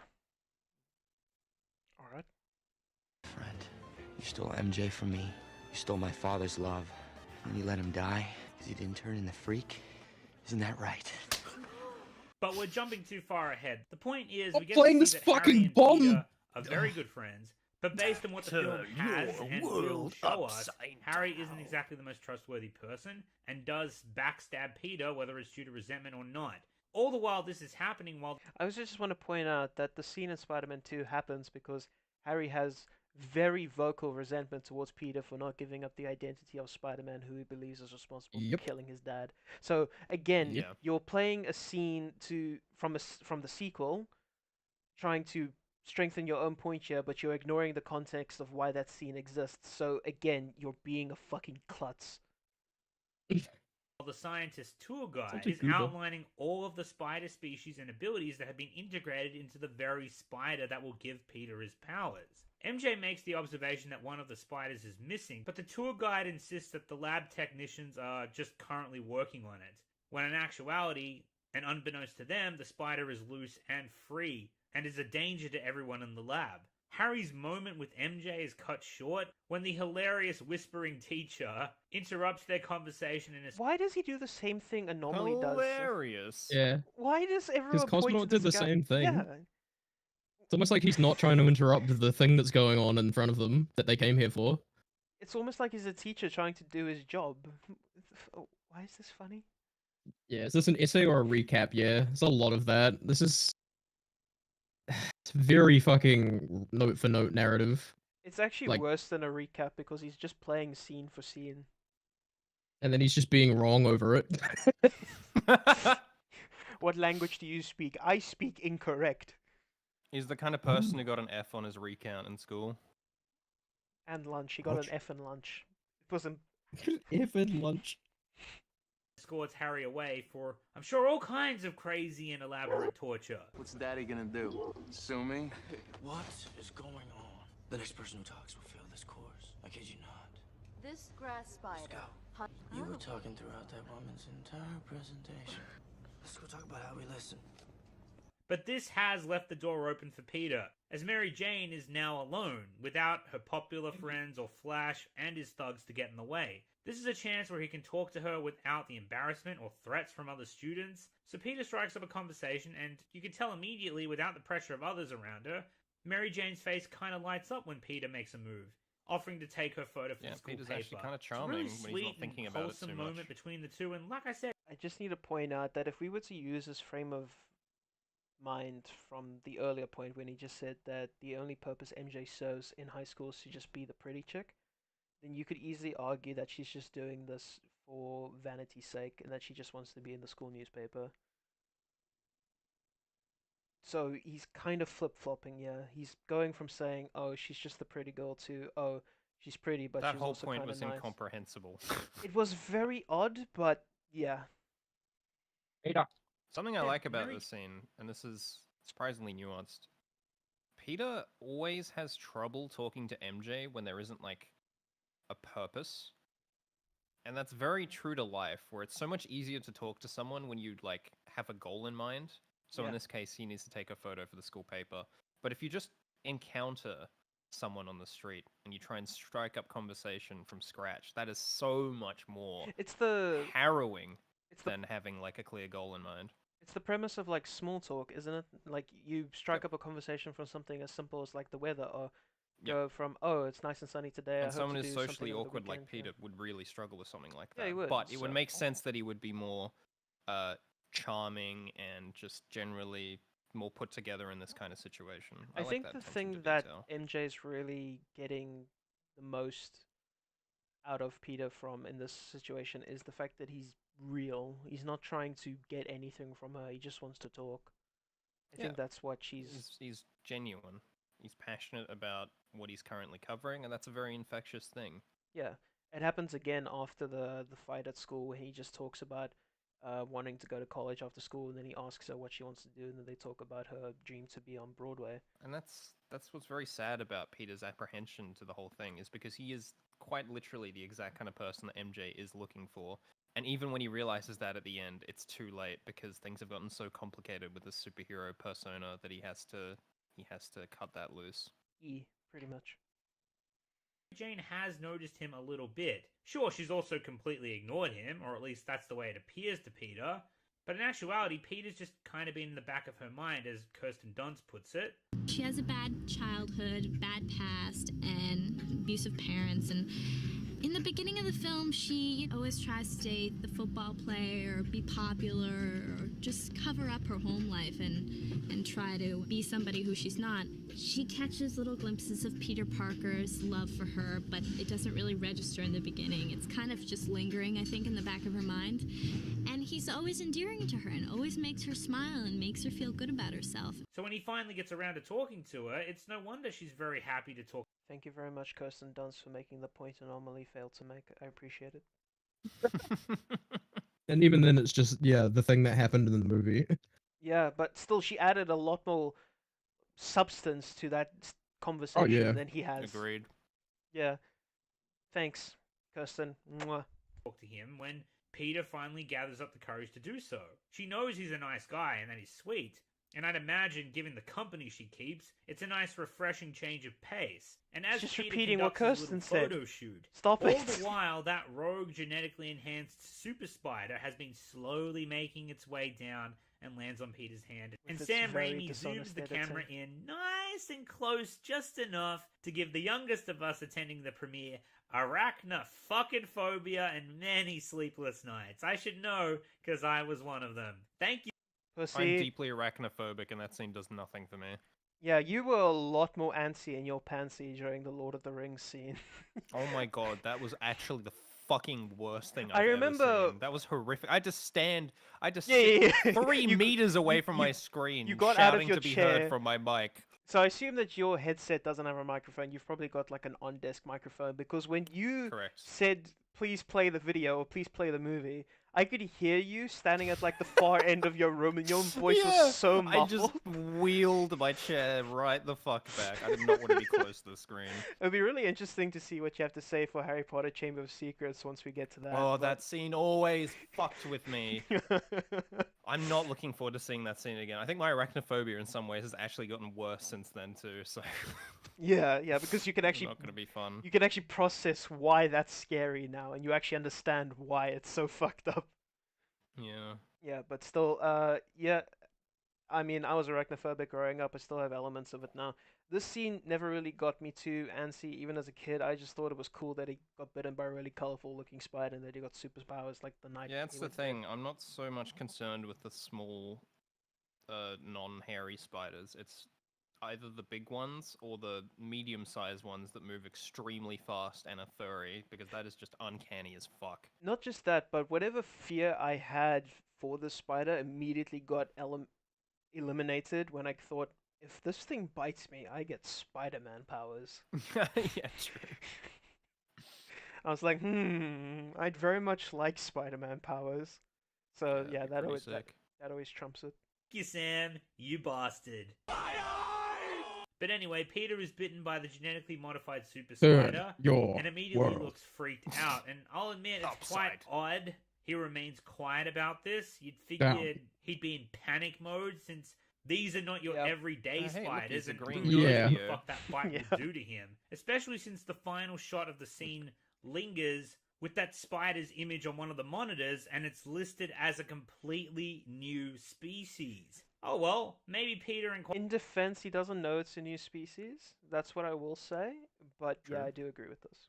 Alright. friend. You stole MJ from me. You stole my father's love. And you let him die because you didn't turn in the freak. Isn't that right? But we're jumping too far ahead. The point is, Stop we get playing to this see that Harry fucking and bomb! Peter are very good friends, but based on what the film has and will show us, Harry isn't exactly the most trustworthy person, and does backstab Peter, whether it's due to resentment or not. All the while this is happening, while... I just want to point out that the scene in Spider-Man 2 happens because Harry has very vocal resentment towards Peter for not giving up the identity of Spider-Man, who he believes is responsible for killing his dad. So again, you're playing a scene from the sequel, trying to strengthen your own point here, but you're ignoring the context of why that scene exists. So again, you're being a fucking klutz. The scientist tour guide Such a is goober. outlining all of the spider species and abilities that have been integrated into the very spider that will give Peter his powers. MJ makes the observation that one of the spiders is missing, but the tour guide insists that the lab technicians are just currently working on it, when in actuality, and unbeknownst to them, the spider is loose and free, and is a danger to everyone in the lab. Harry's moment with MJ is cut short when the hilarious whispering teacher interrupts their conversation in a... Why does he do the same thing Anomaly does? Hilarious. Yeah. Why does everyone Because point Cosmonaut to did the this guy? same thing. Yeah. It's almost like he's not trying to interrupt the thing that's going on in front of them that they came here for. It's almost like he's a teacher trying to do his job. Why is this funny? Yeah, is this an essay or a recap? Yeah, there's a lot of that. This is... It's very fucking note for note narrative. It's actually Like- worse than a recap because he's just playing scene for scene. And then he's just being wrong over it. What language do you speak? I speak incorrect. He's the kind of person who got an F on his recount in school. And lunch. He got an F in lunch. It wasn't. F in lunch. Escorts Harry away for, I'm sure, all kinds of crazy and elaborate torture. What's Daddy gonna do? Sue me? What is going on? The next person who talks will fail this course. I kid you not. This grass spider. You were talking throughout that woman's entire presentation. Let's go talk about how we listen. But this has left the door open for Peter, as Mary Jane is now alone, without her popular friends or Flash and his thugs to get in the way. This is a chance where he can talk to her without the embarrassment or threats from other students. So Peter strikes up a conversation, and you can tell immediately, without the pressure of others around her, Mary Jane's face kind of lights up when Peter makes a move, offering to take her photo for the school Peter's paper. actually kind of It's a charming really when sweet he's not thinking and about it wholesome too moment much. between the two, and like I said, I just need to point out that if we were to use this frame of mind from the earlier point when he just said that the only purpose MJ serves in high school is to just be the pretty chick, then you could easily argue that she's just doing this for vanity's sake and that she just wants to be in the school newspaper. So he's kind of flip-flopping, yeah. He's going from saying, oh, she's just the pretty girl, to, oh, she's pretty, but That she's whole also point kinda was nice. incomprehensible. It was very odd, but yeah. Something I Yeah, like about very- this scene, and this is surprisingly nuanced, Peter always has trouble talking to MJ when there isn't, like, a purpose. And that's very true to life, where it's so much easier to talk to someone when you, like, have a goal in mind. So in Yeah. this case, he needs to take a photo for the school paper. But if you just encounter someone on the street and you try and strike up conversation from scratch, that is so much more It's the harrowing the- than having, like, a clear goal in mind. It's the premise of like small talk, isn't it? Like you strike up a conversation from something as simple as like the weather, or go from, oh, it's nice and sunny today. I And hope someone to who's do something socially over the awkward like weekend," Peter would really struggle with something like that. Yeah, he would, But it would so- make sense that he would be more charming and just generally more put together in this kind of situation. I like think that the attention thing to that detail. MJ's really getting the most out of Peter from in this situation is the fact that he's real. He's not trying to get anything from her. He just wants to talk. I think that's what He's genuine. He's passionate about what he's currently covering, and that's a very infectious thing. Yeah, it happens again after the fight at school where he just talks about wanting to go to college after school, and then he asks her what she wants to do, and then they talk about her dream to be on Broadway. And that's what's very sad about Peter's apprehension to the whole thing, is because he is quite literally the exact kind of person that MJ is looking for. And even when he realizes that at the end, it's too late because things have gotten so complicated with the superhero persona that he has to cut that loose. Pretty much. Jane has noticed him a little bit. Sure, she's also completely ignored him, or at least that's the way it appears to Peter. But in actuality, Peter's just kind of been in the back of her mind, as Kirsten Dunst puts it. She has a bad childhood, bad past, and abusive parents, and in the beginning of the film, she always tries to date the football player, or be popular, or just cover up her home life and try to be somebody who she's not. She catches little glimpses of Peter Parker's love for her, but it doesn't really register in the beginning. It's kind of just lingering, I think, in the back of her mind. And he's always endearing to her and always makes her smile and makes her feel good about herself. So when he finally gets around to talking to her, it's no wonder she's very happy to talk. Thank you very much, Kirsten Dunst, for making the point Anomaly failed to make. I appreciate it. And even then, it's just, the thing that happened in the movie. Yeah, but still, she added a lot more substance to that conversation than he has. Agreed. Yeah. Thanks, Kirsten. Mwah. Talk to him when Peter finally gathers up the courage to do so. She knows he's a nice guy and that he's sweet, and I'd imagine, given the company she keeps, it's a nice, refreshing change of pace. And as Just Peter repeating what conducts his Kirsten little said. photo shoot, Stop all it. the while, that rogue, genetically enhanced super spider has been slowly making its way down and lands on Peter's hand. And its Sam very Raimi dishonest zooms the camera editing. in nice and close, just enough to give the youngest of us attending the premiere arachnophobia and many sleepless nights. I should know, because I was one of them. Thank you. Pussy. I'm deeply arachnophobic, and that scene does nothing for me. Yeah, you were a lot more antsy in your pantsy during the Lord of the Rings scene. Oh my god, that was actually the fucking worst thing I I've remember- ever seen. That was horrific. I just sit yeah. 3 meters away from my screen, you got out of shouting your to be chair. heard from my mic. So I assume that your headset doesn't have a microphone. You've probably got like an on-desk microphone, because when you said, please play the video or please play the movie, I could hear you standing at like the far end of your room, and your voice was so muffled. I just wheeled my chair right the fuck back. I did not want to be close to the screen. It'll be really interesting to see what you have to say for Harry Potter Chamber of Secrets once we get to that. Oh, but- that scene always fucked with me. I'm not looking forward to seeing that scene again. I think my arachnophobia in some ways has actually gotten worse since then too, so... Yeah, because you can actually... not going to be fun. You can actually process why that's scary now, and you actually understand why it's so fucked up. Yeah. Yeah, but still, yeah, I mean, I was arachnophobic growing up. I still have elements of it now. This scene never really got me too antsy, even as a kid. I just thought it was cool that he got bitten by a really colorful-looking spider and that he got superpowers like the night. Yeah, that's he the went to bed. thing. I'm not so much concerned with the small, non-hairy spiders. It's either the big ones or the medium-sized ones that move extremely fast and are furry, because that is just uncanny as fuck. Not just that, but whatever fear I had for the spider immediately got eliminated when I thought, if this thing bites me, I get Spider-Man powers. Yeah, true. I was like, I'd very much like Spider-Man powers. So yeah, that always trumps it. Thank you, Sam. You bastard. But anyway, Peter is bitten by the genetically modified super spider and immediately looks freaked out. And I'll admit, it's quite odd he remains quiet about this. You'd figured he'd be in panic mode, since these are not your everyday spiders, and who knows what the fuck that bite will do to him. Especially since the final shot of the scene lingers with that spider's image on one of the monitors, and it's listed as a completely new species. Oh well, maybe Peter and... In defense, he doesn't know it's a new species. That's what I will say. But yeah, I do agree with this.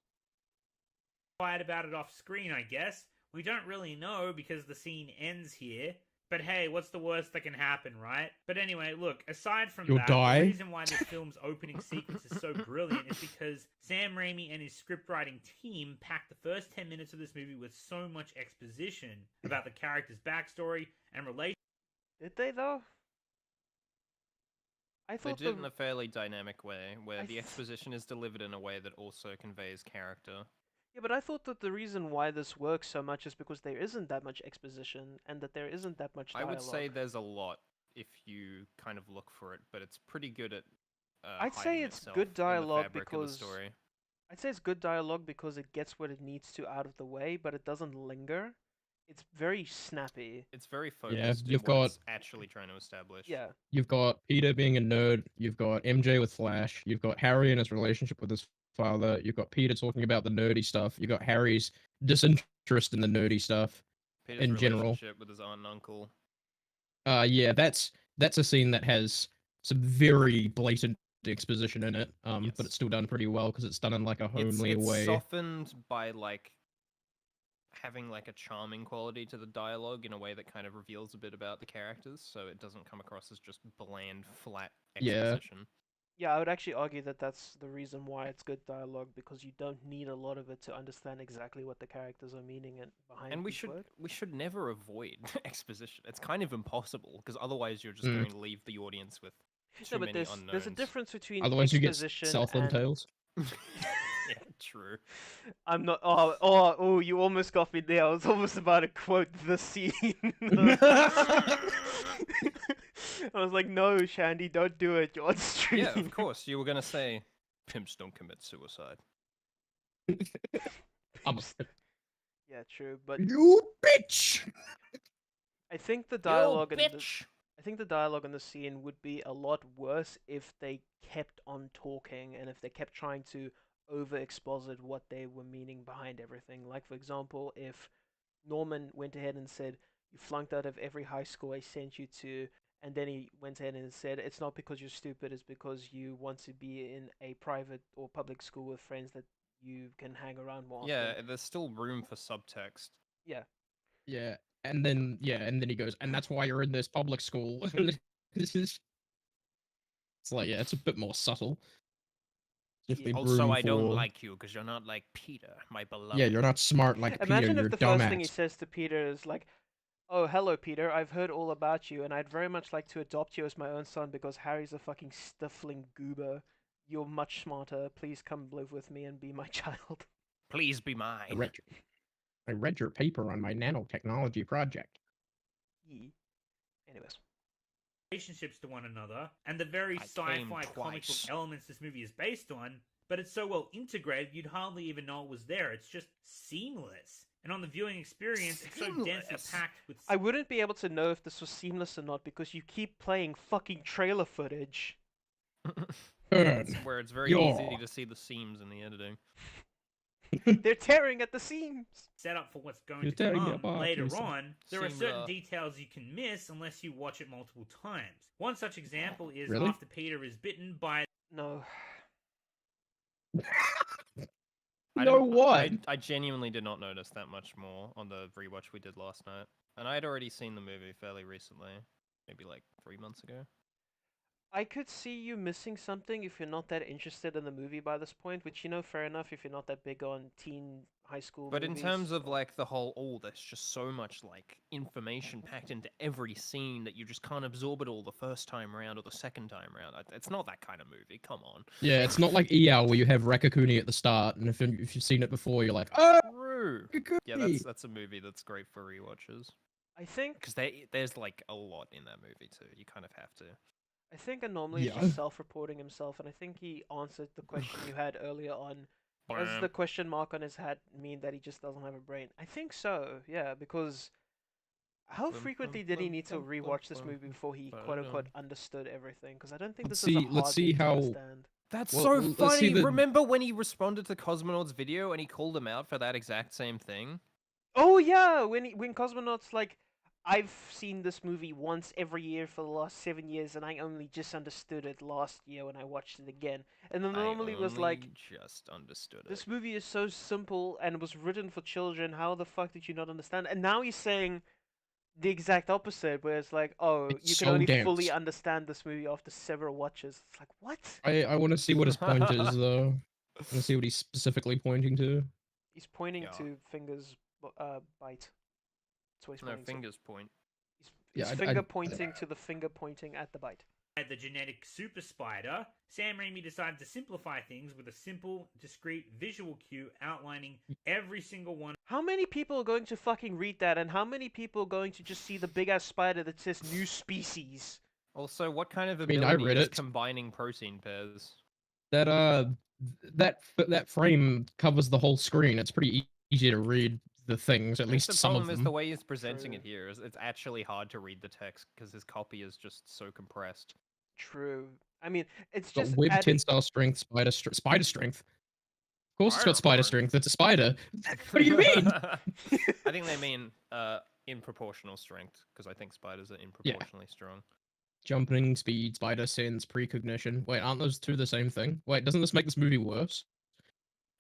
Quiet about it off screen, I guess. We don't really know, because the scene ends here. But hey, what's the worst that can happen, right? But anyway, look, aside from You'll that, die. the reason why this film's opening sequence is so brilliant is because Sam Raimi and his scriptwriting team packed the first 10 minutes of this movie with so much exposition about the character's backstory and relationship. Did they, though? I They thought did it in a fairly dynamic way, where the exposition is delivered in a way that also conveys character. Yeah, but I thought that the reason why this works so much is because there isn't that much exposition and that there isn't that much I dialogue. would say there's a lot if you kind of look for it, but it's pretty good at I'd say hiding it's itself good in the dialogue fabric of the because story. I'd say it's good dialogue because it gets what it needs to out of the way, but it doesn't linger. It's very snappy. It's very Yeah, focused you've in what got it's actually trying to establish. Yeah. You've got Peter being a nerd. You've got MJ with Flash. You've got Harry and his relationship with his father. You've got Peter talking about the nerdy stuff. You've got Harry's disinterest in the nerdy stuff Peter's in general. relationship with his aunt and uncle. Yeah, that's a scene that has some very blatant exposition in it. But it's still done pretty well because it's done in like a homely It's way. softened by like having like a charming quality to the dialogue in a way that kind of reveals a bit about the characters, so it doesn't come across as just bland, flat exposition. Yeah, I would actually argue that that's the reason why it's good dialogue, because you don't need a lot of it to understand exactly what the characters are meaning and behind And we each should word. we should never avoid exposition. It's kind of impossible because otherwise you're just going to leave the audience with too No, but many there's unknowns. a difference between Otherwise, you get exposition Southland and... Tales. Yeah, true. I'm not. Oh! You almost got me there. I was almost about to quote the scene. I was like, "No, Shandy, don't do it. You're on stream." Yeah, of course. You were going to say, pimps don't commit suicide. Yeah, true. But you bitch. I think the You dialogue bitch. I think the dialogue in the scene would be a lot worse if they kept on talking and if they kept trying to over-exposit what they were meaning behind everything. Like, for example, if Norman went ahead and said, "You flunked out of every high school I sent you to," and then he went ahead and said, "It's not because you're stupid, it's because you want to be in a private or public school with friends that you can hang around more often." Yeah, there's still room for subtext. Yeah. Yeah, and then he goes, and that's why you're in this public school. It's like, yeah, it's a bit more subtle. Definitely Also, room I don't for- like you because you're not like Peter, my beloved. Yeah, you're not smart like Imagine Peter. if You're the dumbass. first thing he says to Peter is like, "Oh, hello, Peter. I've heard all about you, and I'd very much like to adopt you as my own son because Harry's a fucking stifling goober. You're much smarter. Please come live with me and be my child." Please be mine. I read your paper on my nanotechnology project. Anyways. Relationships to one another, and the very came sci-fi comic book twice. elements this movie is based on, but it's so well integrated you'd hardly even know it was there. It's just seamless. And on the viewing experience, it's so densely packed with... I wouldn't be able to know if this was seamless or not because you keep playing fucking trailer footage. Where it's very easy to see the seams in the editing. They're tearing at the seams. Set up for what's going You're to tearing come it apart, later Lisa. on, there are Seam certain up. details you can miss unless you watch it multiple times. One such example is Really? after Peter is bitten by... No. I genuinely did not notice that much more on the rewatch we did last night. And I had already seen the movie fairly recently. Maybe like 3 months ago. I could see you missing something if you're not that interested in the movie by this point, which, fair enough if you're not that big on teen high school But movies. in terms of like the whole, there's just so much like information packed into every scene that you just can't absorb it all the first time around or the second time around. It's not that kind of movie. Come on. Yeah, it's not like EL where you have Rakakuni at the start, and if you've seen it before, you're like, oh, True. Yeah, that's a movie that's great for rewatches. I think because there's like a lot in that movie too. You kind of have to. I think Anomaly is Yeah. just self-reporting himself, and I think he answered the question you had earlier on. Does the question mark on his hat mean that he just doesn't have a brain? I think so, yeah, because how frequently did he need to rewatch this movie before he quote-unquote understood everything? Because I don't think this is a hard let's see thing to how- understand. That's Well, so let's see funny. the- Remember when he responded to Cosmonaut's video and he called him out for that exact same thing? Oh yeah, when Cosmonaut's like, "I've seen this movie once every year for the last 7 years, and I only just understood it last year when I watched it again." And then Anomaly was like, just understood it. "This movie is so simple and was written for children. How the fuck did you not understand?" And now he's saying, the exact opposite, where it's like, oh, It's you can so only dense. fully understand this movie after several watches. It's like, what? I want to see what his point is, though. I want to see what he's specifically pointing to. He's pointing Yeah. to fingers bite. That's what he's No, pointing fingers point. He's Yeah, finger pointing to the finger pointing at the bite. At the genetic super spider, Sam Raimi decided to simplify things with a simple, discrete visual cue outlining every single one. How many people are going to fucking read that, and how many people are going to just see the big ass spider that says new species? Also, what kind of mean, I ability read is it. combining protein pairs? That frame covers the whole screen. It's pretty easy to read the things, at least The some of problem is them. the way he's presenting it here. It's actually hard to read the text because his copy is just so compressed. True. I mean, it's Got just web adding... tensile strength, spider strength. Of course, it's got spider Spider strength. It's a spider. What do you mean? I think they mean in proportional strength because I think spiders are improportionally strong. Jumping speed, spider sense, precognition. Wait, aren't those two the same thing? Wait, doesn't this make this movie worse?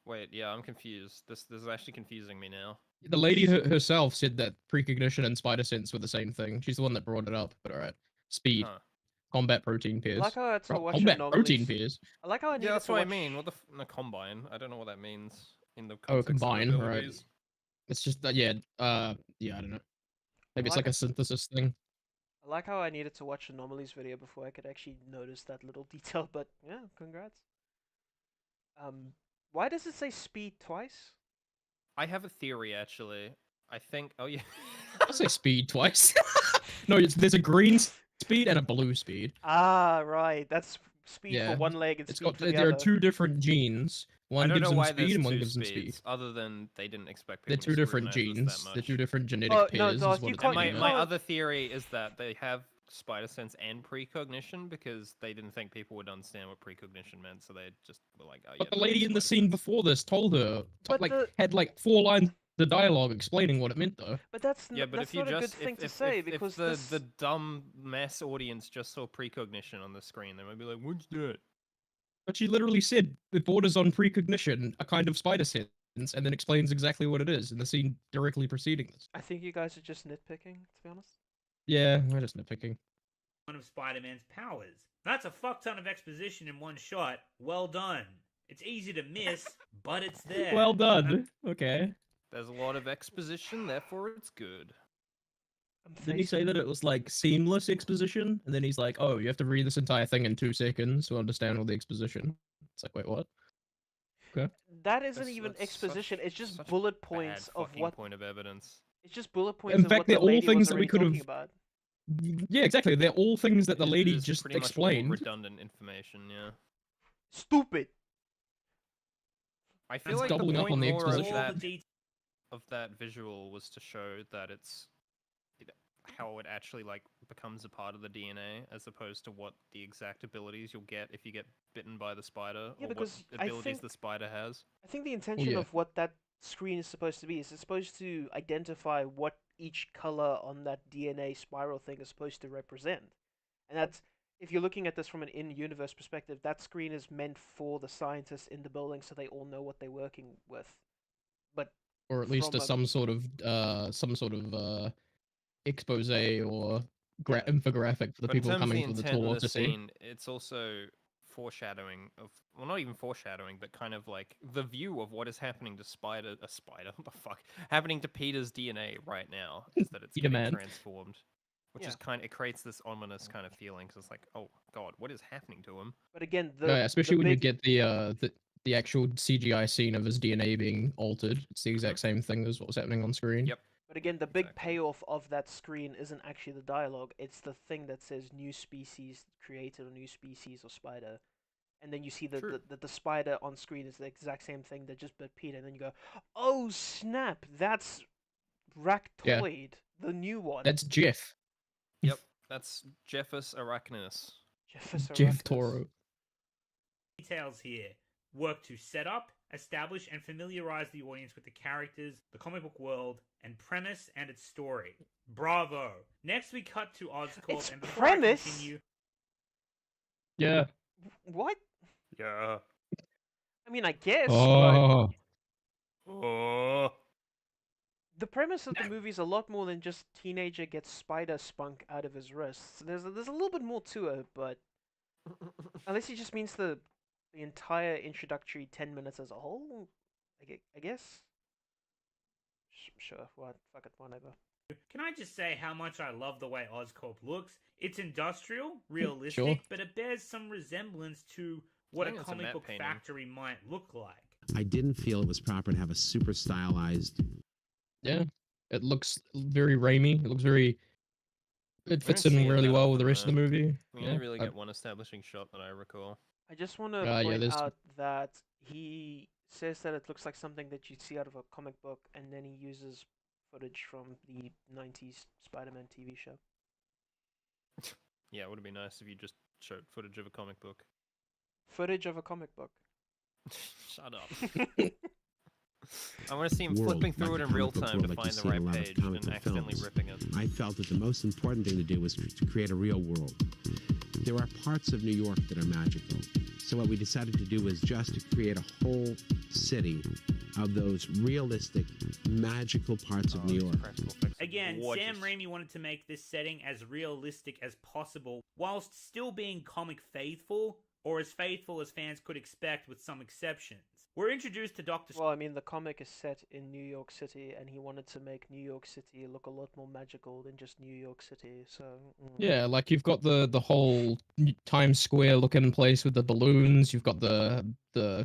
Wait, yeah, I'm confused. This is actually confusing me now. The lady herself said that precognition and spider sense were the same thing. She's the one that brought it up. But all right, speed, Huh. combat protein pairs. I like how I had to watch combat Anomalies. protein pairs. I like how I needed Yeah, that's to what watch... I mean. What the combine? I don't know what that means in the Oh, context of combine, right? abilities. It's just that, yeah, I don't know. Maybe it's like a synthesis thing. I like how I needed to watch Anomalies video before I could actually notice that little detail, but yeah, congrats. Why does it say speed twice? I have a theory actually. I think. Oh yeah. I say speed twice. No, there's a green speed and a blue speed. Ah, right. That's speed for Yeah, one leg and it's speed got. for the There other. are two different genes. I One don't gives know them why speed there's and one two gives them speeds, speed. other than they didn't expect They're people to two different scrutinize this genes. that They're much. two different genetic no, pairs. Doc, is what you it's can't- getting My at. other theory is that they have spider sense and precognition because they didn't think people would understand what precognition meant, so they just were like, "Oh yeah." But the lady in the scene before this told her, But had like 4 lines of dialogue explaining what it meant, though. But that's Yeah, but that's if you not a good just thing to say because if the dumb mass audience just saw precognition on the screen, they might be like, "What's that?" But she literally said it borders on precognition, a kind of spider sense, and then explains exactly what it is in the scene directly preceding this. I think you guys are just nitpicking, to be honest. Yeah, I'm just nitpicking. One of Spider-Man's powers. That's a fuck ton of exposition in one shot. Well done. It's easy to miss, but it's there. Well done. Okay. There's a lot of exposition, therefore it's good. Did he say that it was like seamless exposition? And then he's like, oh, you have to read this entire thing in 2 seconds to understand all the exposition. It's like, wait, what? Okay. That isn't That's- even that's exposition. such- It's just such bullet bad points of fucking what. point of evidence. It's just bullet points In of fact, what the they're all lady things was that we already could talking have. about. Yeah, exactly. They're all things that the It lady is just pretty much all explained. redundant information, yeah. Stupid. I feel It's like doubling the up point on the more exposition. of that visual was to show that it's how it actually like becomes a part of the DNA, as opposed to what the exact abilities you'll get if you get bitten by the spider, Yeah, or because what I abilities think- the spider has. I think the intention yeah. of what that screen is supposed to be is it's supposed to identify what each color on that DNA spiral thing is supposed to represent. And that's, if you're looking at this from an in-universe perspective, that screen is meant for the scientists in the building so they all know what they're working with. But Or at least from some sort of expose or infographic for the But people in terms coming of to the the intent tour of the to see. scene, it's also foreshadowing of, well, not even foreshadowing, but kind of like the view of what is happening to what the fuck, happening to Peter's DNA right now is that it's Peter getting Man. transformed, which Yeah. is it creates this ominous kind of feeling because it's like, oh god, what is happening to him? But again, Yeah, especially the when you big- get the actual CGI scene of his DNA being altered. It's the exact same thing as what was happening on screen. Yep. But again, the big payoff of that screen isn't actually the dialogue. It's the thing that says "new species created" or "new species" or "spider," and then you see the spider on screen is the exact same thing that just bit Peter, and then you go, "Oh snap! That's Ractoid, the new one." That's Jeff. Yep, that's Jeffus Arachnus. Jeff Toro. Details here work to set up, establish, and familiarize the audience with the characters, the comic book world, and premise and its story. Bravo! Next, we cut to Oscorp, Its and before I premise? continue, Yeah. What? Yeah. I mean, I guess. Oh. Oh. The premise of the movie is a lot more than just teenager gets spider spunk out of his wrists. There's a little bit more to it, but unless he just means the entire introductory 10 minutes as a whole, I guess. Sure, what? Fuck it, whatever. Can I just say how much I love the way Oscorp looks? It's industrial, realistic, Sure. but it bears some resemblance to what a think it's a comic matte book painting. factory might look like. I didn't feel it was proper to have a super stylized. Yeah, it looks very Raimi. It looks very. It We fits don't see in it really that well with the often, rest of the though. movie. We Yeah, only really get one establishing shot that I recall. I just want to yeah, point there's- out that he says that it looks like something that you'd see out of a comic book, and then he uses footage from the 90s Spider-Man TV show. Yeah, it would have been nice if you just showed footage of a comic book. Footage of a comic book. Shut up. I want to see him world, flipping like through the it in real comic book time to world, like you find the see in a right lot of page comic and book accidentally films. ripping it. I felt that the most important thing to do was to create a real world. There are parts of New York that are magical. So what we decided to do was just to create a whole city of those realistic, magical parts of New York. Again, Gorgeous. Sam Raimi wanted to make this setting as realistic as possible, whilst still being comic faithful, or as faithful as fans could expect with some exceptions. We're introduced to Dr. Well, I mean, the comic is set in New York City, and he wanted to make New York City look a lot more magical than just New York City, so... Yeah, like you've got the whole Times Square looking place with the balloons. You've got the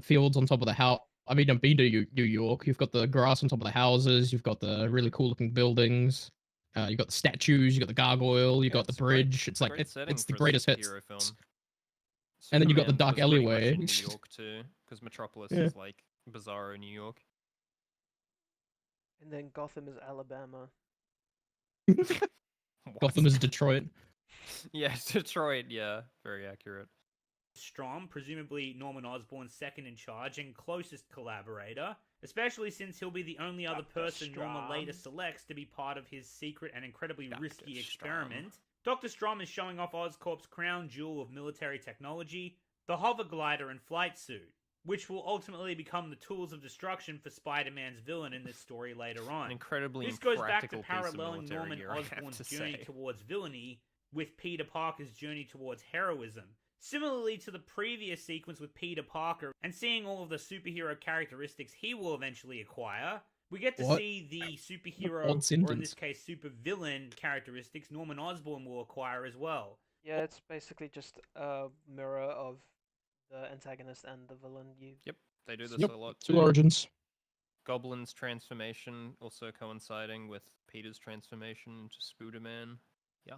fields on top of the house. I mean, I've been to New York. You've got the grass on top of the houses. You've got the really cool looking buildings. You've got the statues. You've got the gargoyle. You've got the bridge. It's like it's the greatest hits. Film. And then you've got the Superman dark was pretty much alleyway. in New York too, because Metropolis Yeah. is like bizarro New York. And then Gotham is Alabama. Gotham is Detroit. Yeah, Detroit. Yeah, very accurate. Strom, presumably Norman Osborn's second in charge and closest collaborator, especially since he'll be the only other person Norman later selects to be part of his secret and incredibly risky experiment. Dr. Strom is showing off Oscorp's crown jewel of military technology, the hover glider and flight suit, which will ultimately become the tools of destruction for Spider-Man's villain in this story later on. An incredibly This goes back to impractical piece of paralleling military Norman gear, I have Osborn's to journey say. towards villainy with Peter Parker's journey towards heroism. Similarly to the previous sequence with Peter Parker and seeing all of the superhero characteristics he will eventually acquire, we get to see the superhero, Odd or in sentence. this case supervillain characteristics Norman Osborn will acquire as well. Yeah, it's basically just a mirror of the antagonist and the villain. Yep, they do this Yep, a lot two too. origins. Goblin's transformation also coinciding with Peter's transformation into Spooderman. Yeah.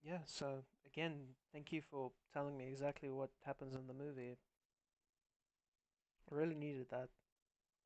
Yeah, so again, thank you for telling me exactly what happens in the movie. I really needed that.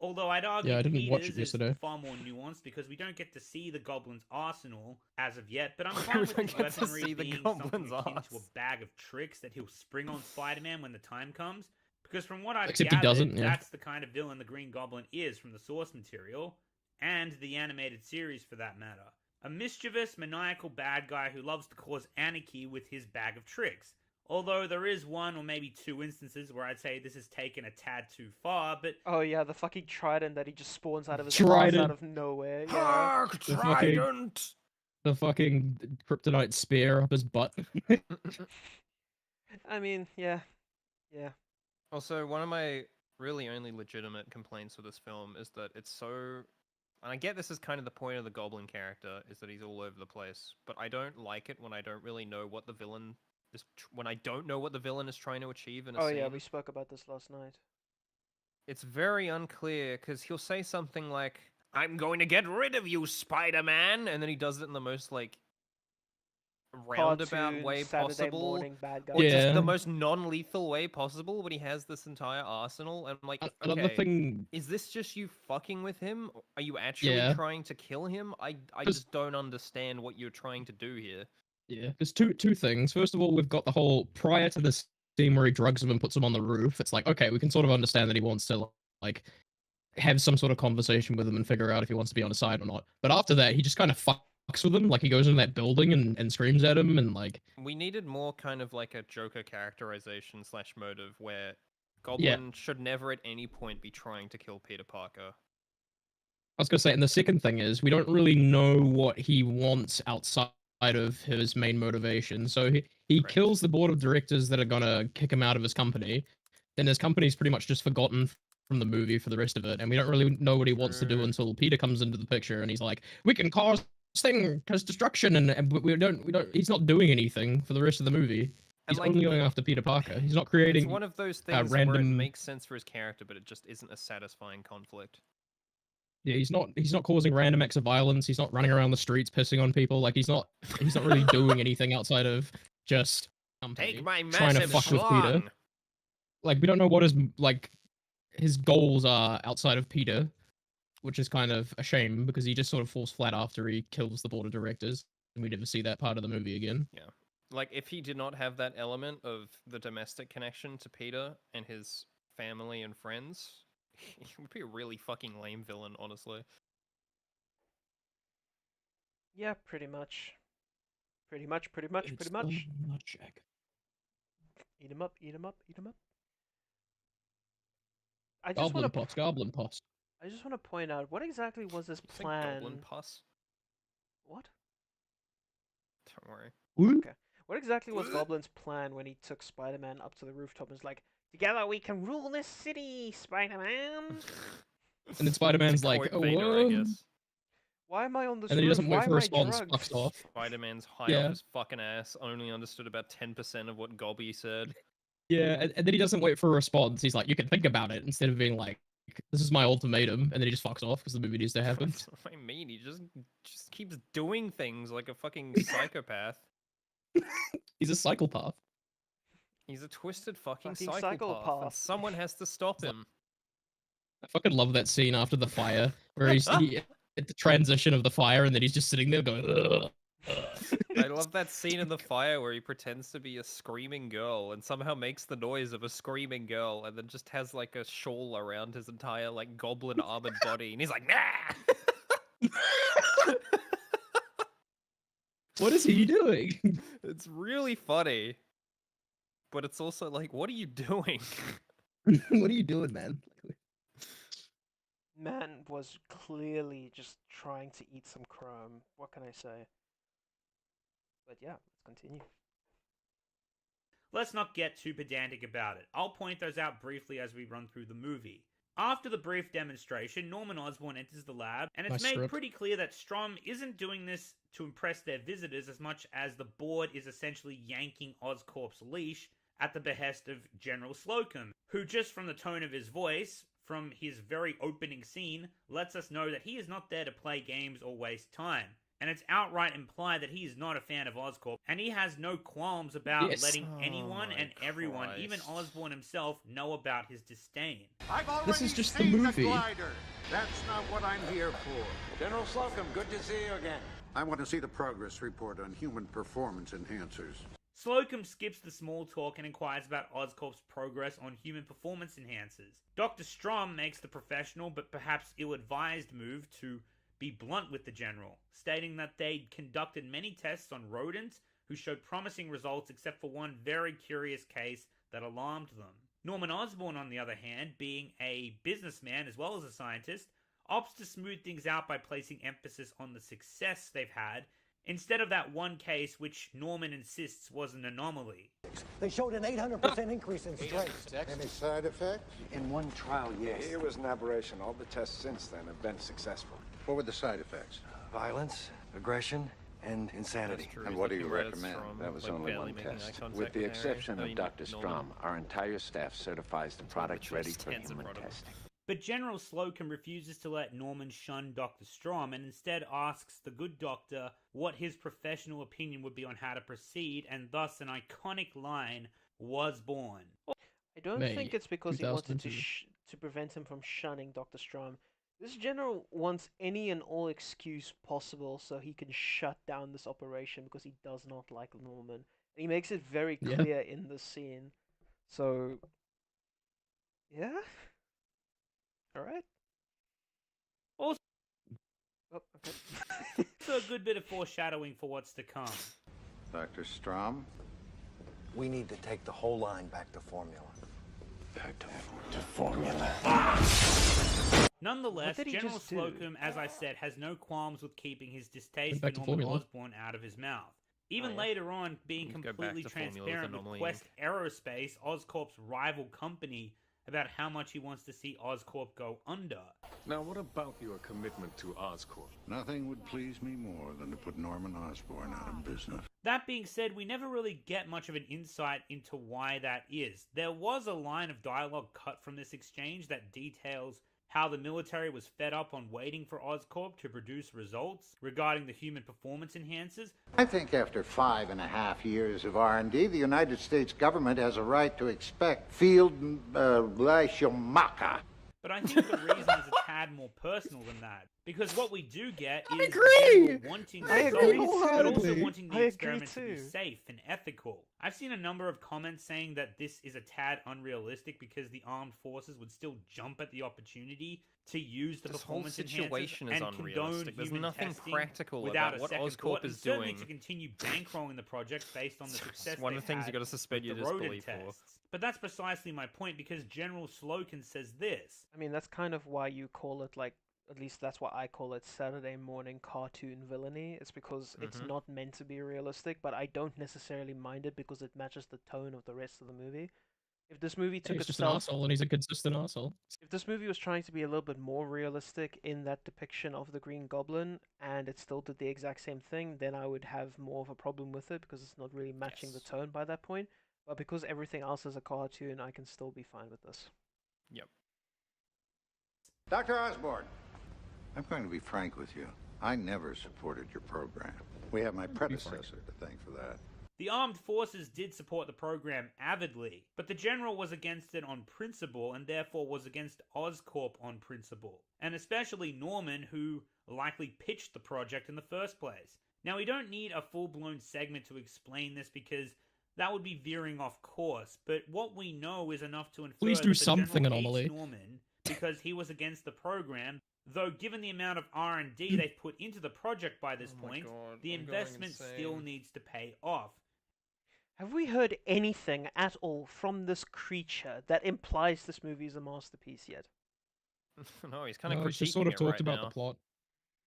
Although I'd argue Yeah, I didn't watch it Peter's yesterday. is far more nuanced because we don't get to see the Goblin's arsenal as of yet, but I'm fine with don't his get to weaponry see the being Goblin's something akin to a arse. bag of tricks that he'll spring on Spider-Man when the time comes. Because from what I've Except he gathered, doesn't, yeah. that's the kind of villain the Green Goblin is from the source material, and the animated series for that matter. A mischievous, maniacal bad guy who loves to cause anarchy with his bag of tricks. Although there is one or maybe two instances where I'd say this is taken a tad too far, but Oh yeah, the fucking trident that he just spawns out of his Trident. ass out of nowhere. Yeah. Hark, The fucking- The fucking kryptonite spear up his butt. I mean, yeah. Yeah. Also, one of my really only legitimate complaints with this film is that it's so... And I get this is kind of the point of the Goblin character, is that he's all over the place. But I don't like it when I don't really know what the villain is... When I don't know what the villain is trying to achieve in a Oh scene. yeah, we spoke about this last night. It's very unclear, because he'll say something like, I'm going to get rid of you, Spider-Man! And then he does it in the most, like, roundabout Cartoon, way Saturday possible. morning bad guy. Or just Yeah. the most non-lethal way possible when he has this entire arsenal. And I'm like, Another okay, thing- is this just you fucking with him? Are you actually Yeah. trying to kill him? I 'Cause- just don't understand what you're trying to do here. Yeah, there's two things. First of all, we've got the whole prior to this scene where he drugs him and puts him on the roof. It's like, okay, we can sort of understand that he wants to like have some sort of conversation with him and figure out if he wants to be on his side or not. But after that, he just kind of fucks with him. Like he goes in that building and screams at him and like We needed more kind of like a Joker characterization / motive where Goblin should never at any point be trying to kill Peter Parker. I was gonna say, and the second thing is, we don't really know what he wants outside of his main motivation. So he kills the board of directors that are gonna kick him out of his company. Then his company's pretty much just forgotten from the movie for the rest of it, and we don't really know what he wants to do until Peter comes into the picture, and he's like, "We can cause destruction," and we don't. He's not doing anything for the rest of the movie. He's like, only going after Peter Parker. He's not creating. It's one of those things where it random. makes sense for his character, but it just isn't a satisfying conflict. Yeah, he's not causing random acts of violence. He's not running around the streets pissing on people. Like he's not really doing anything outside of just Take my trying to massive fuck with Peter. schlong. Like we don't know what his goals are outside of Peter, which is kind of a shame because he just sort of falls flat after he kills the board of directors, and we never see that part of the movie again. Yeah. Like, if he did not have that element of the domestic connection to Peter and his family and friends, he would be a really fucking lame villain, honestly. Yeah, pretty much. Pretty much. Eat him up. I just want to Goblin pots. I just want to point out, what exactly was his plan? Goblin pus? What? Don't worry. Okay. What exactly was Goblin's plan when he took Spider-Man up to the rooftop and was like, "Together we can rule this city, Spider-Man"? And then Spider-Man's like, Vader, I guess. Why am I on this and then he roof? doesn't wait Why for am a I response, drugged? fucks off. Spider-Man's high Yeah. off his fucking ass, only understood about 10% of what Gobby said. Yeah, and then he doesn't wait for a response. He's like, "You can think about it," instead of being like, "This is my ultimatum," and then he just fucks off because the movie needs to happen. That's what I mean. He just keeps doing things like a fucking psychopath. He's a psychopath. He's a twisted fucking Fucking psychopath. psychopath. And someone has to stop him. I fucking love that scene after the fire where he's at the transition of the fire, and then he's just sitting there going. Ugh. I love that scene in the fire where he pretends to be a screaming girl and somehow makes the noise of a screaming girl and then just has like a shawl around his entire like goblin armored body and he's like, nah! What is he doing? It's really funny. But it's also like, what are you doing? What are you doing, man? Man was clearly just trying to eat some chrome. What can I say? But yeah, let's continue. Let's not get too pedantic about it. I'll point those out briefly as we run through the movie. After the brief demonstration, Norman Osborn enters the lab, and it's made pretty clear that Strom isn't doing this to impress their visitors as much as the board is essentially yanking Oscorp's leash at the behest of General Slocum, who just from the tone of his voice, from his very opening scene, lets us know that he is not there to play games or waste time. And it's outright implied that he is not a fan of Oscorp, and he has no qualms about letting anyone and everyone, even Osborn himself, know about his disdain. I've already This is just the seen movie. glider. That's not what I'm here for. General Slocum, good to see you again. I want to see the progress report on human performance enhancers. Slocum skips the small talk and inquires about Oscorp's progress on human performance enhancers. Dr. Strom makes the professional but perhaps ill-advised move to be blunt with the General, stating that they'd conducted many tests on rodents who showed promising results except for one very curious case that alarmed them. Norman Osborn, on the other hand, being a businessman as well as a scientist, opts to smooth things out by placing emphasis on the success they've had instead of that one case which Norman insists was an anomaly. They showed an 800% increase in strength. Any side effects? In one trial, yes. It was an aberration. All the tests since then have been successful. What were the side effects? Violence, aggression, and insanity. And what do you recommend? That was only one test. With the exception of Dr. Strom, our entire staff certifies the product ready for human testing. But General Slocum refuses to let Norman shun Dr. Strom and instead asks the good doctor what his professional opinion would be on how to proceed, and thus an iconic line was born. I don't think it's because he wanted to prevent him from shunning Dr. Strom. This general wants any and all excuse possible so he can shut down this operation because he does not like Norman. And he makes it very clear in the scene. So, yeah. All right. Also, okay. So a good bit of foreshadowing for what's to come. Dr. Strom? We need to take the whole line back to formula. Back to formula. Nonetheless, did he General just do? Slocum, as I said, has no qualms with keeping his distaste for back to Norman formula. Osborn out of his mouth. Even yeah. later on, being You can go back completely to formula with transparent with Anomaly Quest Inc. Aerospace, Oscorp's rival company, about how much he wants to see Oscorp go under. Now, what about your commitment to Oscorp? Nothing would please me more than to put Norman Osborn out of business. That being said, we never really get much of an insight into why that is. There was a line of dialogue cut from this exchange that details how the military was fed up on waiting for Oscorp to produce results regarding the human performance enhancers. I think after 5.5 years of R&D, the United States government has a right to expect field Schumaka. But I think the reason is a tad more personal than that. Because what we do get is agree! wanting I results, agree but also wholeheartedly. wanting the I agree experiment to be too. safe and ethical. I've seen a number of comments saying that this is a tad unrealistic because the armed forces would still jump at the opportunity to use the This whole performance situation enhancers is and condone unrealistic. There's human nothing testing practical without about a what second Oscorp thought, and is certainly doing. to continue bankrolling the project based on the success One of the things they've you had got to suspend with your the rodent disbelief for. tests. But that's precisely my point, because General Slocum says this. I mean, that's kind of why you call it, like, at least that's what I call it, Saturday morning cartoon villainy. It's because it's not meant to be realistic, but I don't necessarily mind it because it matches the tone of the rest of the movie. If this movie took He's just an itself, asshole, and he's a consistent asshole. if this movie was trying to be a little bit more realistic in that depiction of the Green Goblin, and it still did the exact same thing, then I would have more of a problem with it because it's not really matching the tone by that point. But because everything else is a cartoon, I can still be fine with this. Yep. Dr. Osborn. I'm going to be frank with you. I never supported your program. We have my predecessor to thank for that. The armed forces did support the program avidly, but the general was against it on principle and therefore was against Oscorp on principle, and especially Norman, who likely pitched the project in the first place. Now, we don't need a full-blown segment to explain this because that would be veering off course, but what we know is enough to infer Please do that the something, general Anomaly. hates Norman because he was against the program. Though given the amount of R&D they've put into the project by this point, the investment still needs to pay off. Have we heard anything at all from this creature that implies this movie is a masterpiece yet? No, he's kind of No, critiquing he's just sort of it talked right about now. the plot.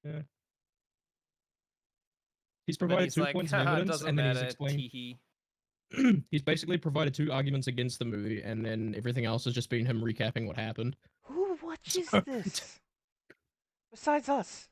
Yeah. He's And then provided he's 2 like, points of "Haha, evidence, doesn't and then he's matter, explained. tee-hee." He's basically provided 2 arguments against the movie, and then everything else has just been him recapping what happened. Who watches this? Besides us,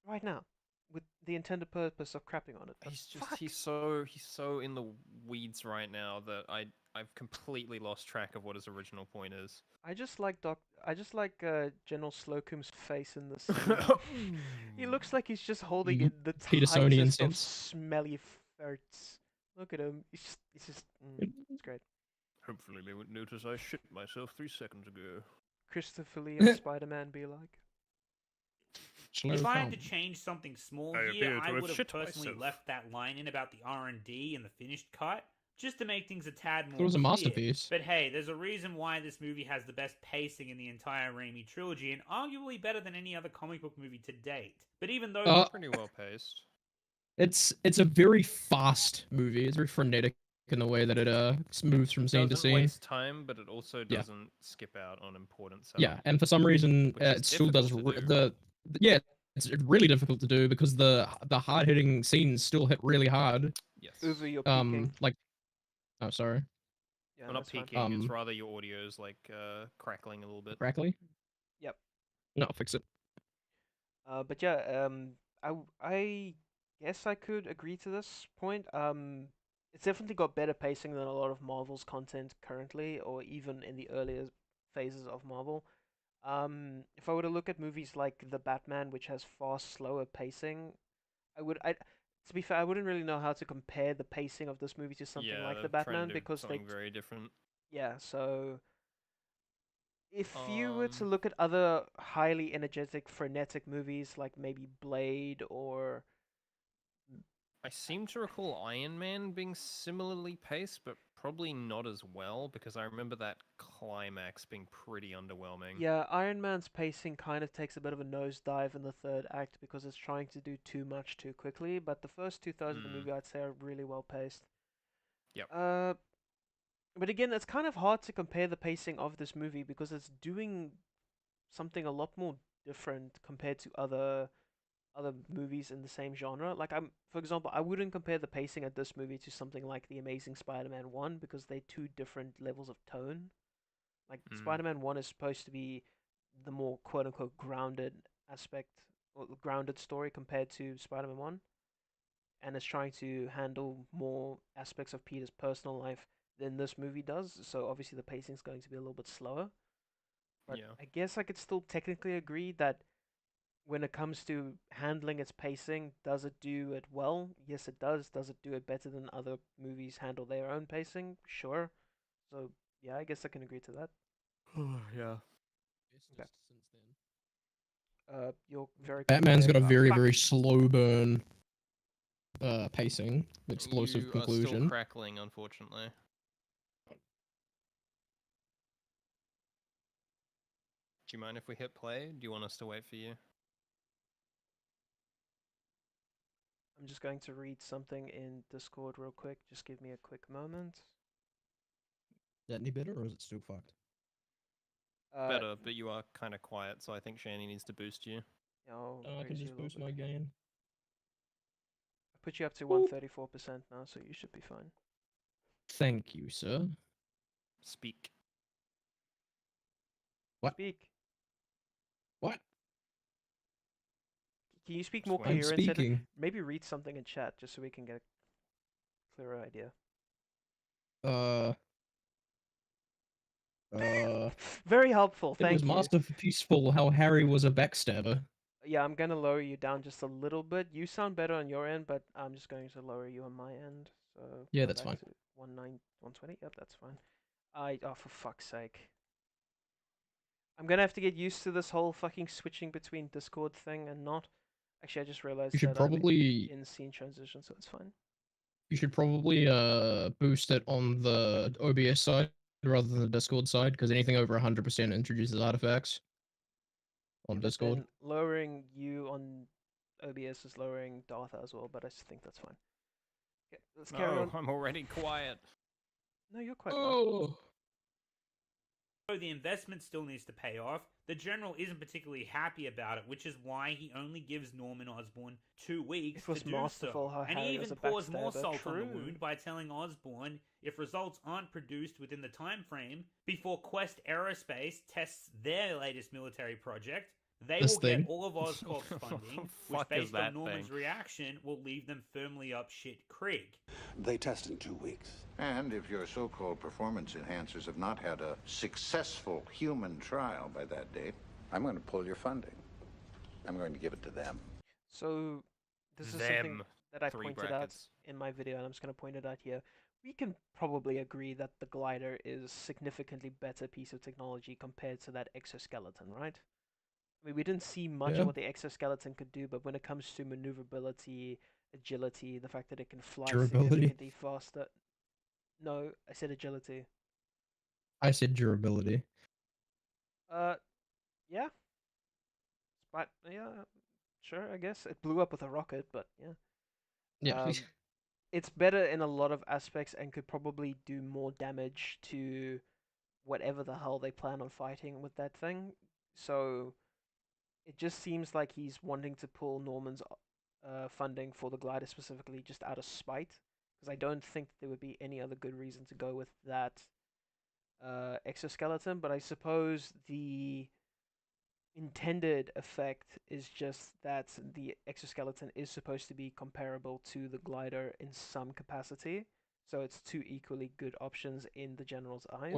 right now, with the intended purpose of crapping on it. The He's just fuck? he's so in the weeds right now that I've completely lost track of what his original point is. I just like General Slocum's face in this. Scene. He looks like he's just holding in the Petersonian tightest of sense. smelly farts. Look at him. It's it's great. Hopefully they wouldn't notice I shit myself 3 seconds ago. Christopher Lee and Spider-Man be like. If I had to change something small I here, appear to I have would have shit personally myself. left that line in about the R&D and the finished cut, just to make things a tad more It was a clear. masterpiece. But hey, there's a reason why this movie has the best pacing in the entire Raimi trilogy, and arguably better than any other comic book movie to date. But even though It's pretty well paced. It's a very fast movie. It's very frenetic in the way that it moves from scene to Doesn't scene. waste time, but it also Yeah. doesn't skip out on important stuff. Yeah, and for some reason, Which is it still does difficult to do. yeah. It's really difficult to do because the hard hitting scenes still hit really hard. Yes. Uwe, you're peeking. Like, oh sorry, Yeah, Well, not that's fine. peaking. It's rather your audio's like crackling a little bit. crackly. Yep. No, I'll fix it. But yeah, I guess I could agree to this point. It's definitely got better pacing than a lot of Marvel's content currently, or even in the earlier phases of Marvel. If I were to look at movies like The Batman, which has far slower pacing, to be fair, I wouldn't really know how to compare the pacing of this movie to something Yeah, like The they're trying to Batman do because something very different. yeah, so if you were to look at other highly energetic, frenetic movies like maybe Blade or I seem to recall Iron Man being similarly paced, but probably not as well because I remember that climax being pretty underwhelming. yeah, Iron Man's pacing kind of takes a bit of a nosedive in the third act because it's trying to do too much too quickly, but the first 2/3 of the movie I'd say are really well paced. Yep. But again, it's kind of hard to compare the pacing of this movie because it's doing something a lot more different compared to other movies in the same genre. Like for example, I wouldn't compare the pacing of this movie to something like The Amazing Spider-Man 1 because they're two different levels of tone. Like Spider-Man 1 is supposed to be the more quote unquote grounded aspect or the grounded story compared to Spider-Man 1, and it's trying to handle more aspects of Peter's personal life than this movie does. So obviously the pacing is going to be a little bit slower. But Yeah. I guess I could still technically agree that when it comes to handling its pacing, does it do it well? Yes, it does. Does it do it better than other movies handle their own pacing? Sure. So yeah, I guess I can agree to that. Yeah. Okay. You're very Batman's got a very, fuck. very slow burn pacing, explosive You are conclusion. still crackling, unfortunately. Do you mind if we hit play? Do you want us to wait for you? I'm just going to read something in Discord real quick. Just give me a quick moment. Is that any better, or is it still fucked? Better, but you are kind of quiet, so I think Shani needs to boost you. I I can just boost my gain. I put you up to 134% now, so you should be fine. Thank you, sir. Speak. What? Speak. What? Can you speak more I'm clear instead of speaking. maybe read something in chat just so we can get a clearer idea? Very helpful, It thank was you. masterpieceful how Harry was a backstabber. Yeah, I'm gonna lower you down just a little bit. You sound better on your end, but I'm just going to lower you on my end. So Yeah, go that's back fine. to 120. Yep, that's fine. Oh, for fuck's sake. I'm gonna have to get used to this whole fucking switching between Discord thing and not. Actually, I just realized You should that I'm probably in scene transition, so it's fine. boost it on the OBS side rather than the Discord side, because anything over 100% introduces artifacts on Yeah, but Discord. then lowering you on OBS is lowering Darth as well, but I just think that's fine. Okay, let's carry on. I'm already quiet. No, you're quite loud. So the investment still needs to pay off. The General isn't particularly happy about it, which is why he only gives Norman Osborn 2 weeks It was to do masterful so. how And he Harry even was a pours more backstabber. salt on the True. wound by telling Osborn if results aren't produced within the time frame before Quest Aerospace tests their latest military project, they This will thing. get all of Oscorp's funding, which Fuck is based on that Norman's thing? reaction will leave them firmly up shit creek. They test in 2 weeks. And if your so-called performance enhancers have not had a successful human trial by that date, I'm going to pull your funding. I'm going to give it to them. So this is something that I pointed out in my video, and I'm just going to point it out here. We can probably agree that the glider is significantly better piece of technology compared to that exoskeleton, right? I mean, we didn't see much of what the exoskeleton could do, but when it comes to maneuverability, agility, the fact that it can fly Durability. significantly faster. No, I said agility. I said durability. Yeah. But yeah, sure, I guess. It blew up with a rocket, but yeah. Yeah. It's better in a lot of aspects and could probably do more damage to whatever the hell they plan on fighting with that thing. So it just seems like he's wanting to pull Norman's funding for the glider specifically just out of spite, because I don't think there would be any other good reason to go with that exoskeleton. But I suppose the intended effect is just that the exoskeleton is supposed to be comparable to the glider in some capacity, so it's two equally good options in the General's eyes.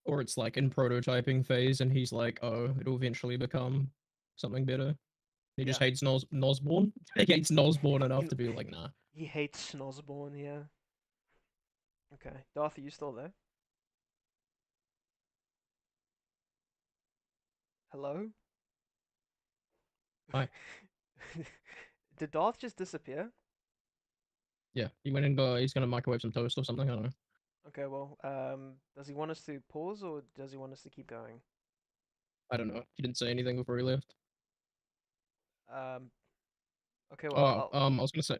Or it's like in prototyping phase, and he's like, oh, it'll eventually become something better. He just hates Nosborn. He hates Nosborn enough to be like, nah. He hates Snosborn, yeah. Okay, Darth, are you still there? Hello? Hi. Did Darth just disappear? Yeah, he went and he's gonna microwave some toast or something, I don't know. Okay, well, does he want us to pause or does he want us to keep going? I don't know. He didn't say anything before he left. Okay, well, I was gonna say.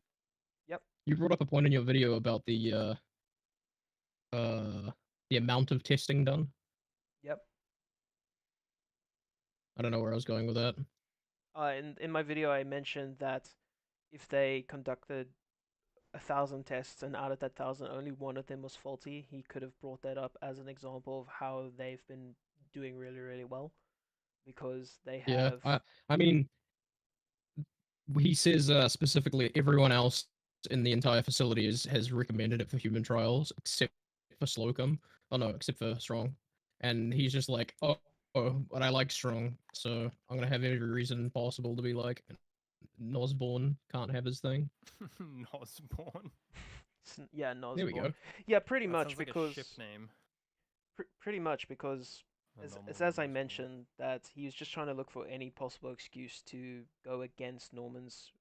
Yep. You brought up a point in your video about the amount of testing done. Yep. I don't know where I was going with that. In my video, I mentioned that if they conducted 1,000 tests and out of that 1,000 only one of them was faulty, he could have brought that up as an example of how they've been doing really, really well, because they Yeah, have. I mean, he says specifically everyone else in the entire facility has recommended it for human trials except for Slocum. Oh no, except for Strong, and he's just like, oh, but I like Strong, so I'm gonna have every reason possible to be like, Osborn can't have his thing. Osborn. Yeah, There we go. Osborn. Yeah, pretty That much sounds like because a ship name. pretty much because as I mentioned, that he was just trying to look for any possible excuse to go against Norman's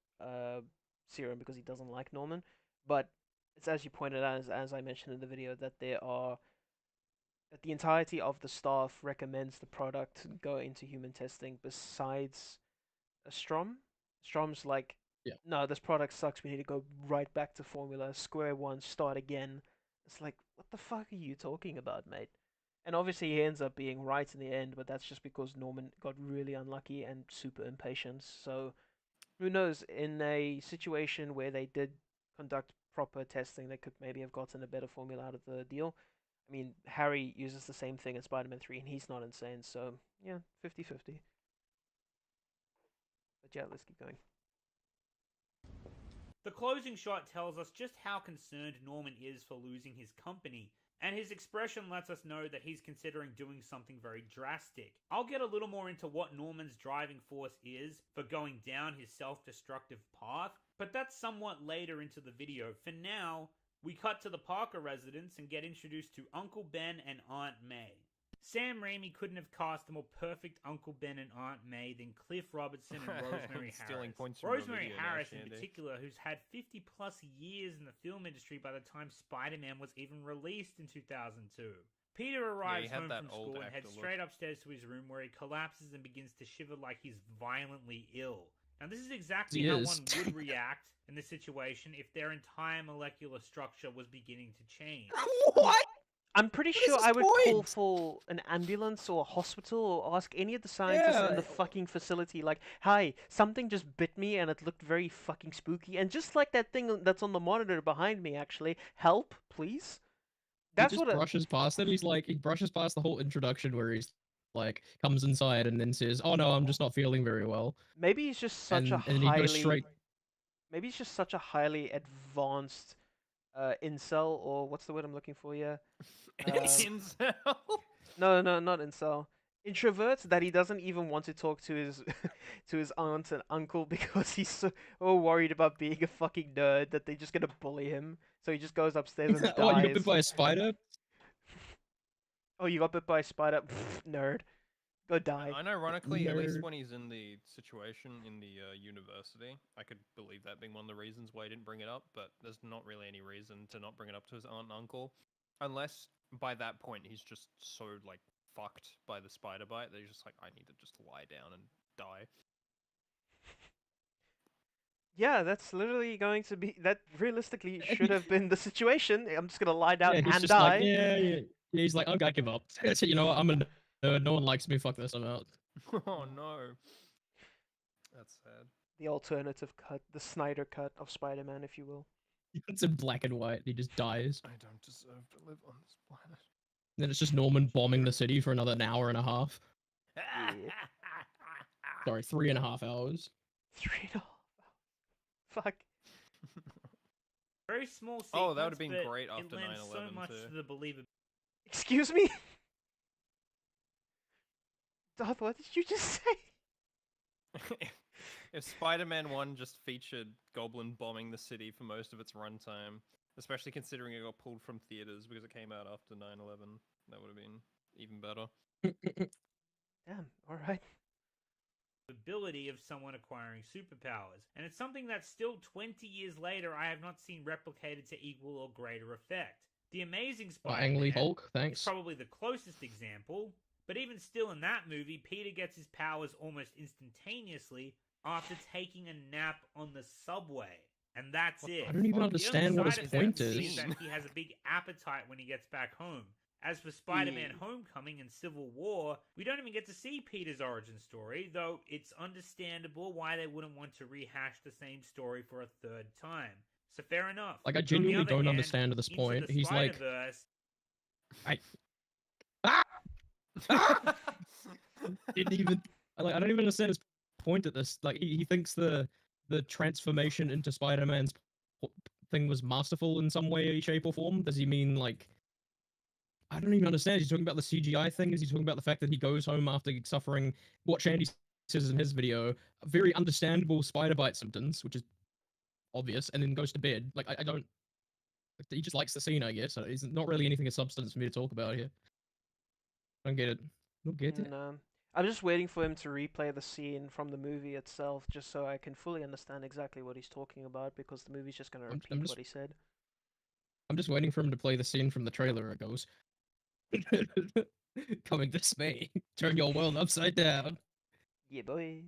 serum because he doesn't like Norman. But it's as you pointed out, as I mentioned in the video, that that the entirety of the staff recommends the product go into human testing besides Strom. Strom's like, yeah, no, this product sucks. We need to go right back to formula, square one, start again. It's like, what the fuck are you talking about, mate? And obviously he ends up being right in the end, but that's just because Norman got really unlucky and super impatient. So who knows? In a situation where they did conduct proper testing, they could maybe have gotten a better formula out of the deal. I mean, Harry uses the same thing in Spider-Man 3, and he's not insane, so yeah, 50-50. But yeah, let's keep going. The closing shot tells us just how concerned Norman is for losing his company, and his expression lets us know that he's considering doing something very drastic. I'll get a little more into what Norman's driving force is for going down his self-destructive path, but that's somewhat later into the video. For now, we cut to the Parker residence and get introduced to Uncle Ben and Aunt May. Sam Raimi couldn't have cast a more perfect Uncle Ben and Aunt May than Cliff Robertson and Rosemary Stealing Harris. points from your Rosemary video now, Harris, in Shandy. particular, who's had 50 plus years in the film industry by the time Spider-Man was even released in 2002. Peter arrives had home that from old school and actor heads look. straight upstairs to his room, where he collapses and begins to shiver like he's violently ill. Now, this is exactly how one would react in this situation if their entire molecular structure was beginning to change. What? I'm pretty sure I would call for an ambulance or a hospital or ask any of the scientists in the fucking facility, like, hi, something just bit me and it looked very fucking spooky. And just like that thing that's on the monitor behind me, actually, help, please? That's he just brushes past it. He's like, he brushes past the whole introduction where he's like, comes inside and then says, oh no, I'm just not feeling very well. Maybe he's just such and he goes straight. Maybe he's just such a highly advanced incel, or what's the word I'm looking for here? Incel? No, not incel. Introvert, that he doesn't even want to talk to his to his aunt and uncle because he's so worried about being a fucking nerd that they're just gonna bully him. So he just goes upstairs and dies. Oh, you got bit by a spider? Oh, you got bit by a spider? Pfft, nerd. Go die. Unironically, at least when he's in the situation in the university, I could believe that being one of the reasons why he didn't bring it up, but there's not really any reason to not bring it up to his aunt and uncle. Unless, by that point, he's just so, like, fucked by the spider bite that he's just like, I need to just lie down and die. Yeah, that's literally going to be... That realistically should have been the situation. I'm just gonna lie down and die. Like, yeah, he's like, I give up. You know what, I'm a nerd. No one likes me. Fuck this, I'm out. Oh, no. That's sad. The alternative cut. The Snyder cut of Spider-Man, if you will. It's in black and white. He just dies. I don't deserve to live on this planet. And then it's just Norman bombing the city for another hour and a half. Yeah. Sorry, 3.5 hours. 3.5 hours. Fuck. Very small sequence, oh, that would have been but great after it lends 9/11 so much too. to the believability. Excuse me? Darth, what did you just say? If Spider-Man 1 just featured Goblin bombing the city for most of its runtime, especially considering it got pulled from theaters because it came out after 9/11, that would have been even better. Damn, alright. Ability of someone acquiring superpowers, and it's something that still 20 years later I have not seen replicated to equal or greater effect. The Amazing Spider-Man Ang Lee Hulk, thanks. is probably the closest example, but even still in that movie, Peter gets his powers almost instantaneously after taking a nap on the subway. And that's it. I don't even understand what his point is is. that he has a big appetite when he gets back home. As for Spider-Man Homecoming and Civil War, we don't even get to see Peter's origin story, though it's understandable why they wouldn't want to rehash the same story for a third time. So fair enough. Like, I On the genuinely other don't hand, understand at this Into point. the He's like, Spider-Verse- didn't even. Like, I don't even understand his point at this. Like, he thinks the transformation into Spider-Man's thing was masterful in some way, shape, or form. Does he mean like? I don't even understand. Is he talking about the CGI thing? Is he talking about the fact that he goes home after suffering what Shandy says in his video, very understandable spider bite symptoms, which is obvious, and then goes to bed? Like, I don't. He just likes the scene, I guess. It's not really anything of substance for me to talk about here. I don't get it. Don't get it. No. I'm just waiting for him to replay the scene from the movie itself, just so I can fully understand exactly what he's talking about, because the movie's just going to repeat what he said. I'm just waiting for him to play the scene from the trailer. It goes, coming this May, turn your world upside down. Yeah, boy.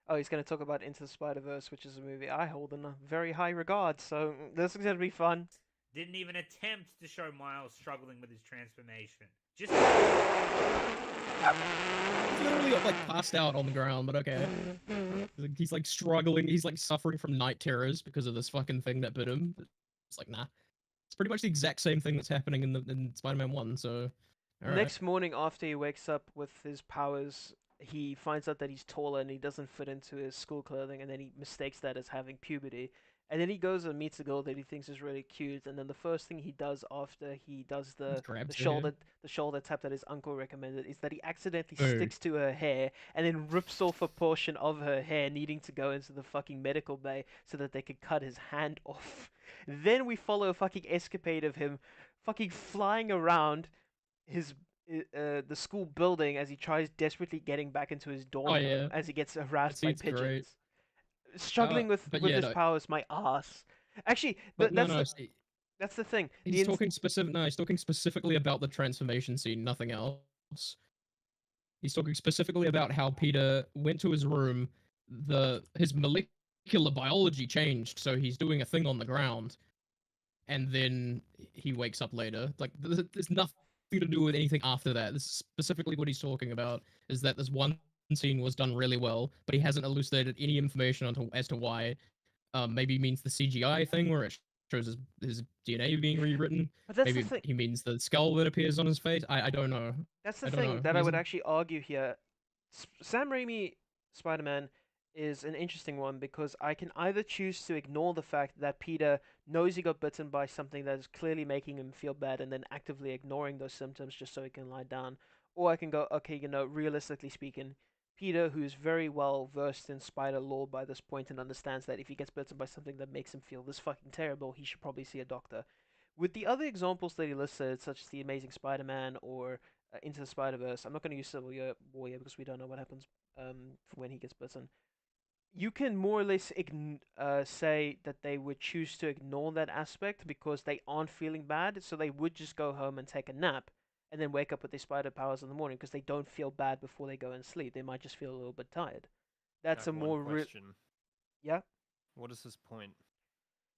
Oh, he's going to talk about Into the Spider-Verse, which is a movie I hold in a very high regard, so this is going to be fun. Didn't even attempt to show Miles struggling with his transformation. Just He's literally like passed out on the ground, but okay. He's like struggling. He's like suffering from night terrors because of this fucking thing that bit him. It's like, nah. It's pretty much the exact same thing that's happening in Spider-Man 1. So, The next morning after he wakes up with his powers, he finds out that he's taller and he doesn't fit into his school clothing, and then he mistakes that as having puberty. And then he goes and meets a girl that he thinks is really cute, and then the first thing he does after he does the shoulder tap that his uncle recommended is that he accidentally sticks to her hair and then rips off a portion of her hair, needing to go into the fucking medical bay so that they could cut his hand off. Then we follow a fucking escapade of him fucking flying around his the school building as he tries desperately getting back into his dorm room as he gets harassed by pigeons. Great. Struggling with his powers, my ass. Actually, that's the thing. He's talking specifically about the transformation scene, nothing else. He's talking specifically about how Peter went to his room, his molecular biology changed, so he's doing a thing on the ground, and then he wakes up later. Like, there's nothing to do with anything after that. This is specifically what he's talking about, is that this one scene was done really well, but he hasn't elucidated any information as to why. Maybe he means the CGI thing where it shows his DNA being rewritten. But that's Maybe the thing. he means the skull that appears on his face. I don't know. That's the thing that I would actually argue here. Sam Raimi Spider-Man is an interesting one because I can either choose to ignore the fact that Peter knows he got bitten by something that is clearly making him feel bad and then actively ignoring those symptoms just so he can lie down, or I can go, okay, realistically speaking, Peter, who's very well versed in spider lore by this point and understands that if he gets bitten by something that makes him feel this fucking terrible, he should probably see a doctor. With the other examples that he listed, such as The Amazing Spider-Man or Into the Spider-Verse, I'm not going to use Civil War because we don't know what happens when he gets bitten. You can more or less say that they would choose to ignore that aspect because they aren't feeling bad, so they would just go home and take a nap and then wake up with their spider powers in the morning because they don't feel bad before they go and sleep. They might just feel a little bit tired. That's a more question. Yeah. What is his point?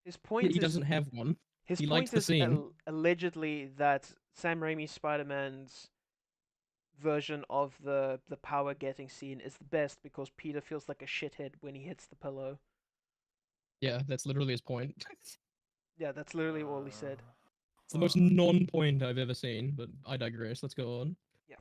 His point he doesn't have one. His he point likes the is scene. Allegedly that Sam Raimi Spider-Man's version of the power getting scene is the best because Peter feels like a shithead when he hits the pillow. Yeah, that's literally his point. Yeah, that's literally all he said. It's the most non-point I've ever seen, but I digress. Let's go on. Yeah.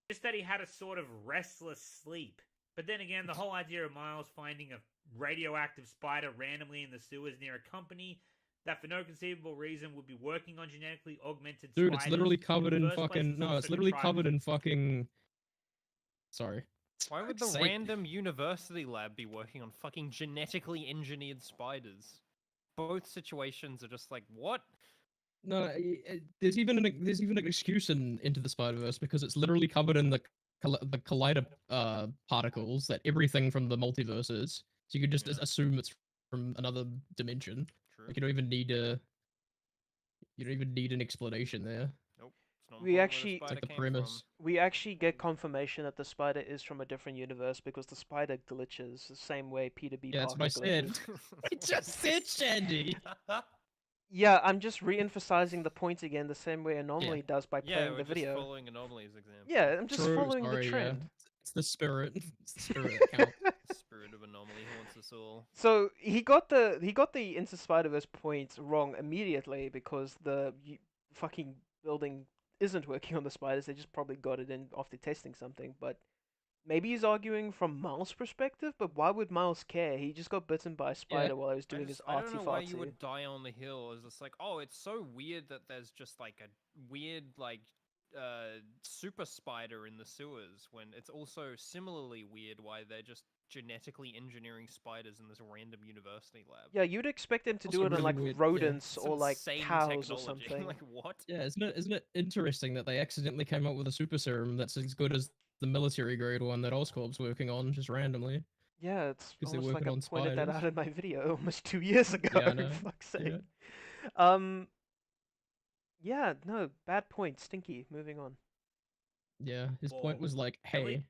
Just that he had a sort of restless sleep. But then again, the whole idea of Miles finding a radioactive spider randomly in the sewers near a company that for no conceivable reason would be working on genetically augmented Dude, spiders it's literally covered in in the first place fucking... is No, also it's literally contrived. covered in fucking... Sorry. Why would the random university lab be working on fucking genetically engineered spiders? Both situations are just like, what? No, there's even an excuse in Into the Spider-Verse because it's literally covered in the collider particles that everything from the multiverse is. So you could just assume it's from another dimension. True. Like you don't even need an explanation there. Nope. It's not We actually It's like the premise. We actually get confirmation that the spider is from a different universe because the spider glitches the same way Peter B. Yeah, that's Parker what I said. glitches. I just said, Shandy. Yeah, I'm just re-emphasizing the point again, the same way Anomaly does by Yeah, playing we're the just video. following Anomaly's example. Yeah, I'm just True, following the sorry, trend. It's the spirit. It's the spirit that counts. The spirit of Anomaly haunts us all. So he got the Into Spider-Verse points wrong immediately because the fucking building isn't working on the spiders. They just probably got it in after testing something. But maybe he's arguing from Miles' perspective. But why would Miles care? He just got bitten by a spider while he was doing his I don't know why artsy-fartsy. you would die on the hill. It's just like, oh, it's so weird that there's just like a weird like super spider in the sewers when it's also similarly weird why they're just genetically engineering spiders in this random university lab. Yeah, you'd expect them to do Also it on really like weird, rodents It's or like insane cows or technology. something. Like what? Yeah, isn't it interesting that they accidentally came up with a super serum that's as good as the military grade one that Oscorp's working on just randomly? Yeah, it's Because they're almost like working I on pointed that spiders. out in my video almost 2 years ago. Yeah, I know. Fuck's sake. Yeah. Yeah, no, bad point. Stinky. Moving on. Yeah, his point Well, was like, at lea- hey,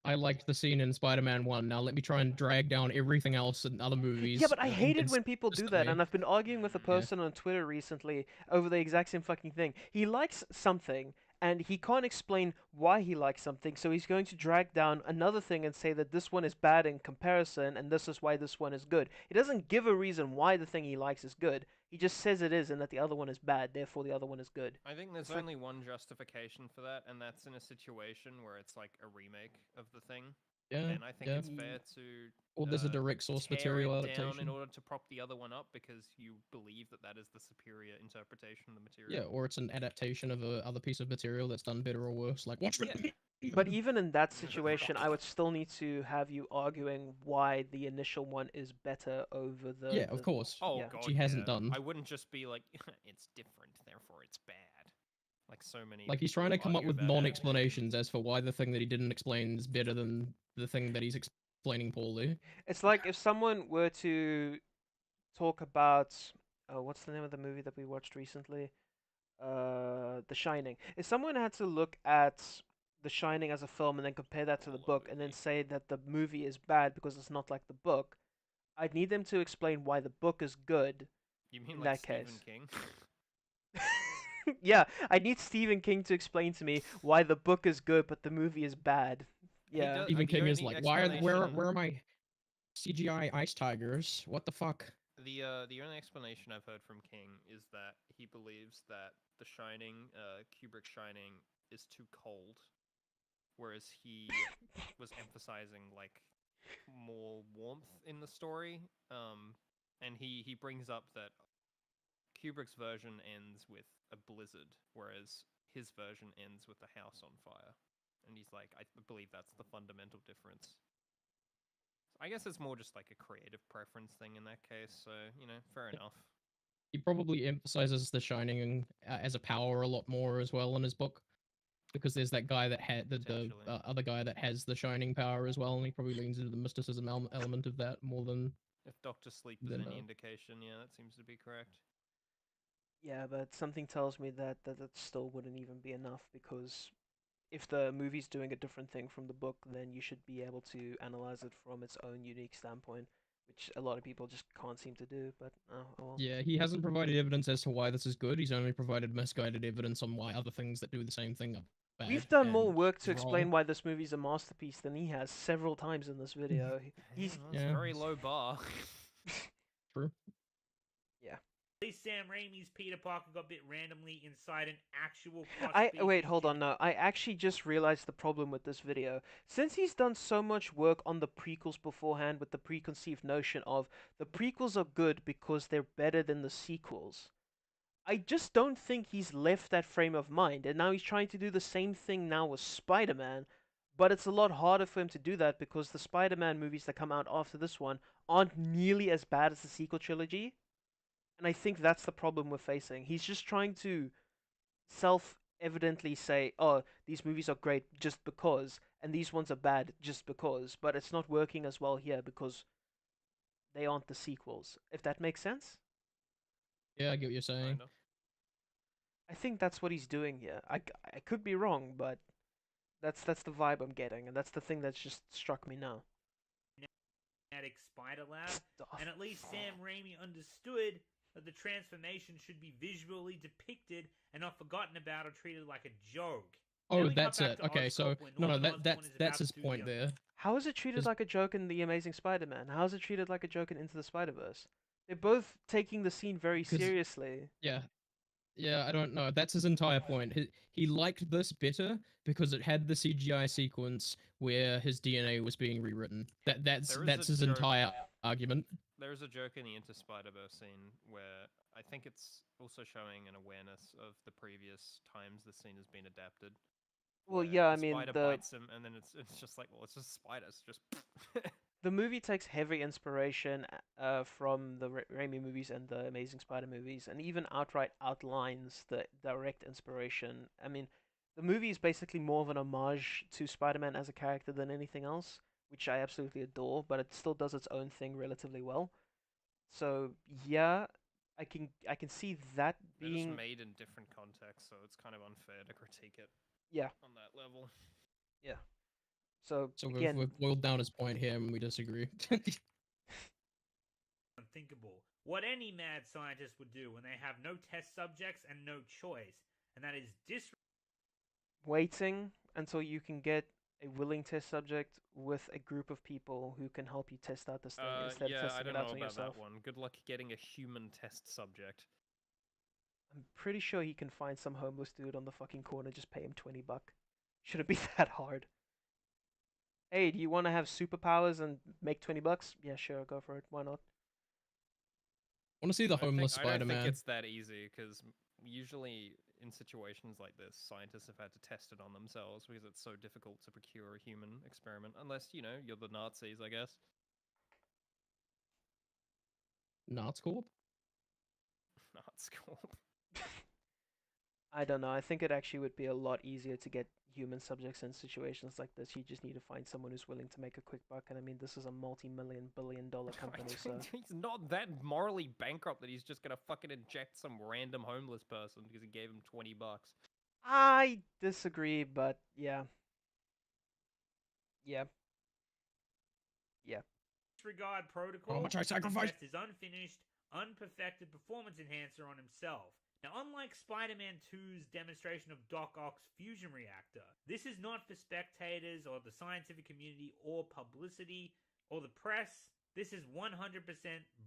I liked the scene in Spider-Man 1, now let me try and drag down everything else in other movies. Yeah, but I hate it when people do that, consistently. and I've been arguing with a person on Twitter recently over the exact same fucking thing. He likes something, and he can't explain why he likes something, so he's going to drag down another thing and say that this one is bad in comparison, and this is why this one is good. He doesn't give a reason why the thing he likes is good. He just says it is, and that the other one is bad, therefore the other one is good. I think there's It's like- only one justification for that, and that's in a situation where it's like a remake of the thing. Yeah, And I think yeah. it's fair to Or there's a direct source tear material it down adaptation. in order to prop the other one up because you believe that that is the superior interpretation of the material. Yeah, or it's an adaptation of a other piece of material that's done better or worse, like Watchmen. But even in that situation, I would still need to have you arguing why the initial one is better over the. Yeah, of course. Oh yeah. god, he hasn't yeah. done. I wouldn't just be like, it's different, therefore it's bad. Like so many. Like he's people trying to come up argue with about it. non-explanations as for why the thing that he didn't explain is better than the thing that he's explaining poorly. It's like if someone were to talk about what's the name of the movie that we watched recently? The Shining. If someone had to look at The Shining as a film and then compare that to the book and then say that the movie is bad because it's not like the book, I'd need them to explain why the book is good. You mean in like that case. Stephen King? Yeah, I need Stephen King to explain to me why the book is good but the movie is bad. Yeah. Stephen the King is only like, where explanation- are my CGI ice tigers? What the fuck? The only explanation I've heard from King is that he believes that The Shining, Kubrick's Shining, is too cold, whereas he was emphasizing like more warmth in the story. And he brings up that Kubrick's version ends with a blizzard, whereas his version ends with the house on fire. And he's like, I believe that's the fundamental difference. I guess it's more just like a creative preference thing in that case, so, you know, fair enough. He probably emphasizes The Shining as a power a lot more as well in his book, because there's that guy that had the other guy that has the Shining power as well, and he probably leans into the mysticism element of that more than. If Doctor Sleep is any indication, yeah, that seems to be correct. Yeah, but something tells me that that still wouldn't even be enough, because if the movie's doing a different thing from the book, then you should be able to analyze it from its own unique standpoint, which a lot of people just can't seem to do. But oh well. Yeah, he hasn't provided evidence as to why this is good. He's only provided misguided evidence on why other things that do the same thing are bad. We've done more and work to wrong. explain why this movie's a masterpiece than he has several times in this video. He's That's a very low bar. True. Yeah. At least Sam Raimi's Peter Parker got bit randomly inside an actual Wait, hold on, no. I actually just realized the problem with this video. Since he's done so much work on the prequels beforehand with the preconceived notion of the prequels are good because they're better than the sequels, I just don't think he's left that frame of mind. And now he's trying to do the same thing now with Spider-Man, but it's a lot harder for him to do that because the Spider-Man movies that come out after this one aren't nearly as bad as the sequel trilogy. And I think that's the problem we're facing. He's just trying to self-evidently say, oh, these movies are great just because, and these ones are bad just because, but it's not working as well here because they aren't the sequels, if that makes sense? Yeah, I get what you're saying. I think that's what he's doing here. I could be wrong, but that's the vibe I'm getting, and that's the thing that's just struck me now. Spider Lab, and at least Sam Raimi understood that the transformation should be visually depicted and not forgotten about or treated like a joke. They Oh, only cut that's back it. to Okay, so Oscorp when no, Norman that's Osborn is about his to do point the there. How is it treated Just- like a joke in The Amazing Spider-Man? How is it treated like a joke in Into the Spider-Verse? They're both taking the scene very 'Cause- seriously. Yeah. Yeah, I don't know. That's his entire point. He liked this better because it had the CGI sequence where his DNA was being rewritten. That's There is a his joke- entire argument. There's a joke in the Into Spider-Verse scene where I think it's also showing an awareness of the previous times the scene has been adapted. Well, where yeah, I the mean, spider the bites him, and then it's just like, well, it's just spiders, just. the movie takes heavy inspiration from the Raimi movies and the Amazing Spider movies, and even outright outlines the direct inspiration. I mean, the movie is basically more of an homage to Spider-Man as a character than anything else, which I absolutely adore, but it still does its own thing relatively well. So yeah, I can see that They're just being made in different contexts, so it's kind of unfair to critique it. Yeah. On that level. Yeah. So So again, we've boiled down his point here, and we disagree. unthinkable. What any mad scientist would do when they have no test subjects and no choice, and that is waiting until you can get a willing test subject with a group of people who can help you test out this thing instead of Yeah, testing I don't it out know on about yourself. that one. Good luck getting a human test subject. I'm pretty sure he can find some homeless dude on the fucking corner, just pay him $20. Shouldn't be that hard. Hey, do you want to have superpowers and make $20? Yeah, sure, go for it. Why not? I want to see the homeless I don't Spider-Man. think it's that easy, because usually in situations like this, scientists have had to test it on themselves because it's so difficult to procure a human experiment, unless, you know, you're the Nazis, I guess. Nazcorp? Nazcorp. I don't know. I think it actually would be a lot easier to get human subjects in situations like this. You just need to find someone who's willing to make a quick buck. And I mean, this is a multi-million, billion-dollar company, so... He's not that morally bankrupt that he's just gonna fucking inject some random homeless person because he gave him $20. I disagree, but yeah. Yeah. Yeah. disregard protocol. How much I sacrificed? Test his unfinished, unperfected performance enhancer on himself. Now, unlike Spider-Man 2's demonstration of Doc Ock's fusion reactor, this is not for spectators or the scientific community or publicity or the press. This is 100%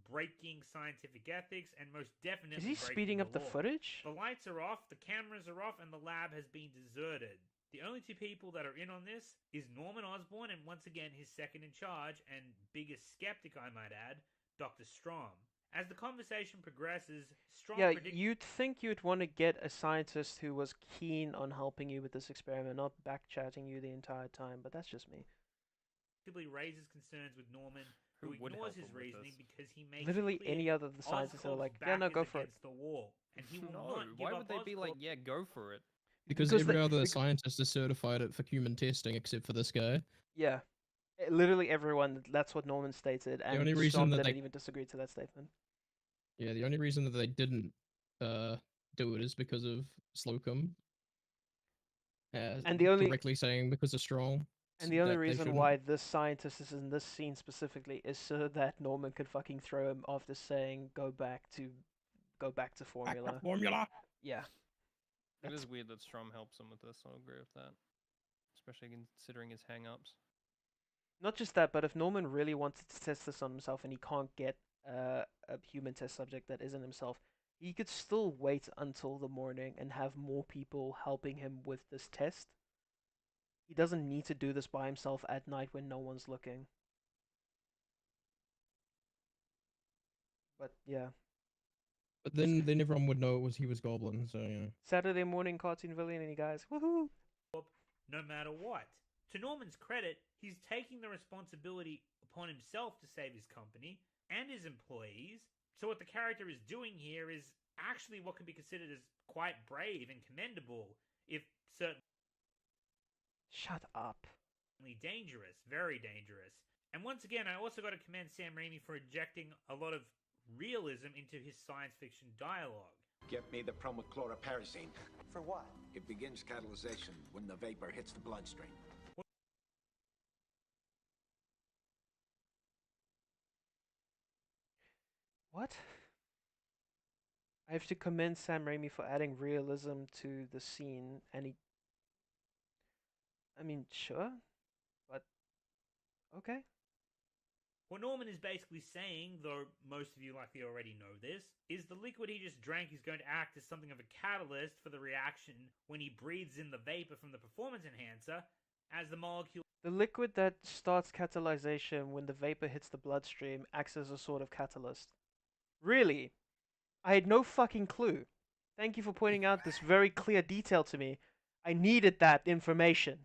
breaking scientific ethics and most definitely Is he speeding up the law. footage? The lights are off, the cameras are off, and the lab has been deserted. The only two people that are in on this is Norman Osborn and once again his second in charge and biggest skeptic, I might add, Dr. Strom. As the conversation progresses, Strom Yeah, predicts you'd think you'd want to get a scientist who was keen on helping you with this experiment, not backchatting you the entire time, but that's just me. raises concerns with Norman, who Who would ignores help his him with reasoning this? because he makes Literally it clear any other of the scientists are Oscorp's like, yeah, no, back go is for it. against the wall, and he will No, not give why up would they be like, Oscorp. yeah, go for it? Because Because every they- other scientist has certified it for human testing except for this guy. Yeah. Literally everyone, that's what Norman stated, and only reason Strom that didn't they- even disagree to that statement. Yeah, the only reason that they didn't do it is because of Slocum. And the only- directly saying because of Strong. And the only that they reason shouldn't. why this scientist is in this scene specifically is so that Norman could fucking throw him after saying go back to formula. Formula. Yeah. It is weird that Strom helps him with this, I'll agree with that. Especially considering his hang-ups. Not just that, but if Norman really wanted to test this on himself and he can't get a human test subject that isn't himself, he could still wait until the morning and have more people helping him with this test. He doesn't need to do this by himself at night when no one's looking. But yeah. But then everyone would know he was Goblin, so yeah. Saturday morning cartoon villain, you guys. Woohoo! No matter what. To Norman's credit, he's taking the responsibility upon himself to save his company and his employees. So what the character is doing here is actually what could be considered as quite brave and commendable, if certainly Shut up. dangerous, very dangerous. And once again, I also got to commend Sam Raimi for injecting a lot of realism into his science fiction dialogue. Get me the chloroperazine. For what? It begins catalyzation when the vapor hits the bloodstream. What? I have to commend Sam Raimi for adding realism to the scene, and he. I mean, sure, but okay. What Norman is basically saying, though most of you likely already know this, is the liquid he just drank is going to act as something of a catalyst for the reaction when he breathes in the vapor from the performance enhancer, as the molecule. The liquid that starts catalyzation when the vapor hits the bloodstream acts as a sort of catalyst. Really? I had no fucking clue. Thank you for pointing out this very clear detail to me. I needed that information.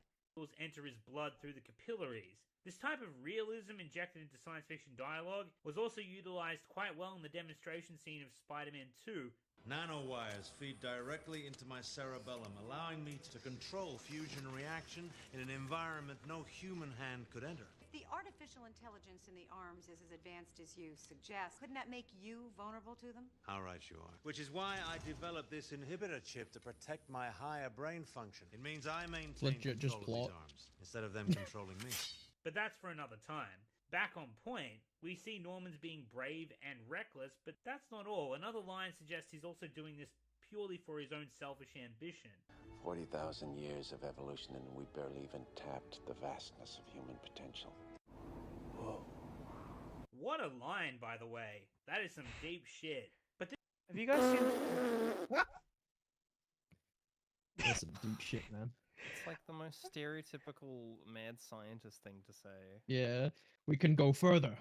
Enter his blood through the capillaries. This type of realism injected into science fiction dialogue was also utilized quite well in the demonstration scene of Spider-Man 2. Nanowires feed directly into my cerebellum, allowing me to control fusion reaction in an environment no human hand could enter. If the artificial intelligence in the arms is as advanced as you suggest, couldn't that make you vulnerable to them? How right you are. Which is why I developed this inhibitor chip to protect my higher brain function. It means I maintain Legit, just control of plot. these arms, instead of them controlling me. But that's for another time. Back on point, we see Norman's being brave and reckless, but that's not all. Another line suggests he's also doing this purely for his own selfish ambition. 40,000 years of evolution and we barely even tapped the vastness of human potential. Whoa. What a line, by the way. That is some deep shit. But have you guys seen... That's some deep shit, man. It's like the most stereotypical mad scientist thing to say. Yeah, we can go further.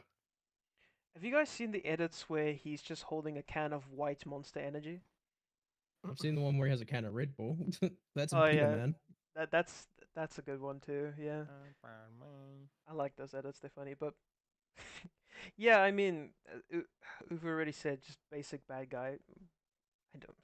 Have you guys seen the edits where he's just holding a can of white Monster Energy? I've seen the one where he has a can of Red Bull. That's Oh Peter, yeah, man. that's a good one too. Yeah, I like those edits. They're funny, but yeah, I mean, we've already said just basic bad guy. I don't.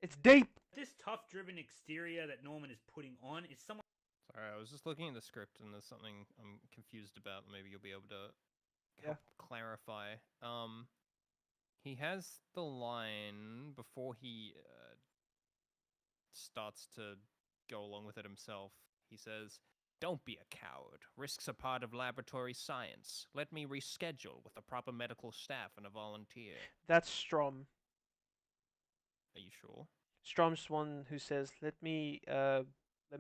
It's deep. This tough-driven exterior that Norman is putting on is somewhat. Sorry, I was just looking at the script and there's something I'm confused about. Maybe you'll be able to help clarify. He has the line before he starts to go along with it himself. He says, "Don't be a coward. Risks are part of laboratory science. Let me reschedule with the proper medical staff and a volunteer." That's Strom. Are you sure? Strom's one who says, "Let me No,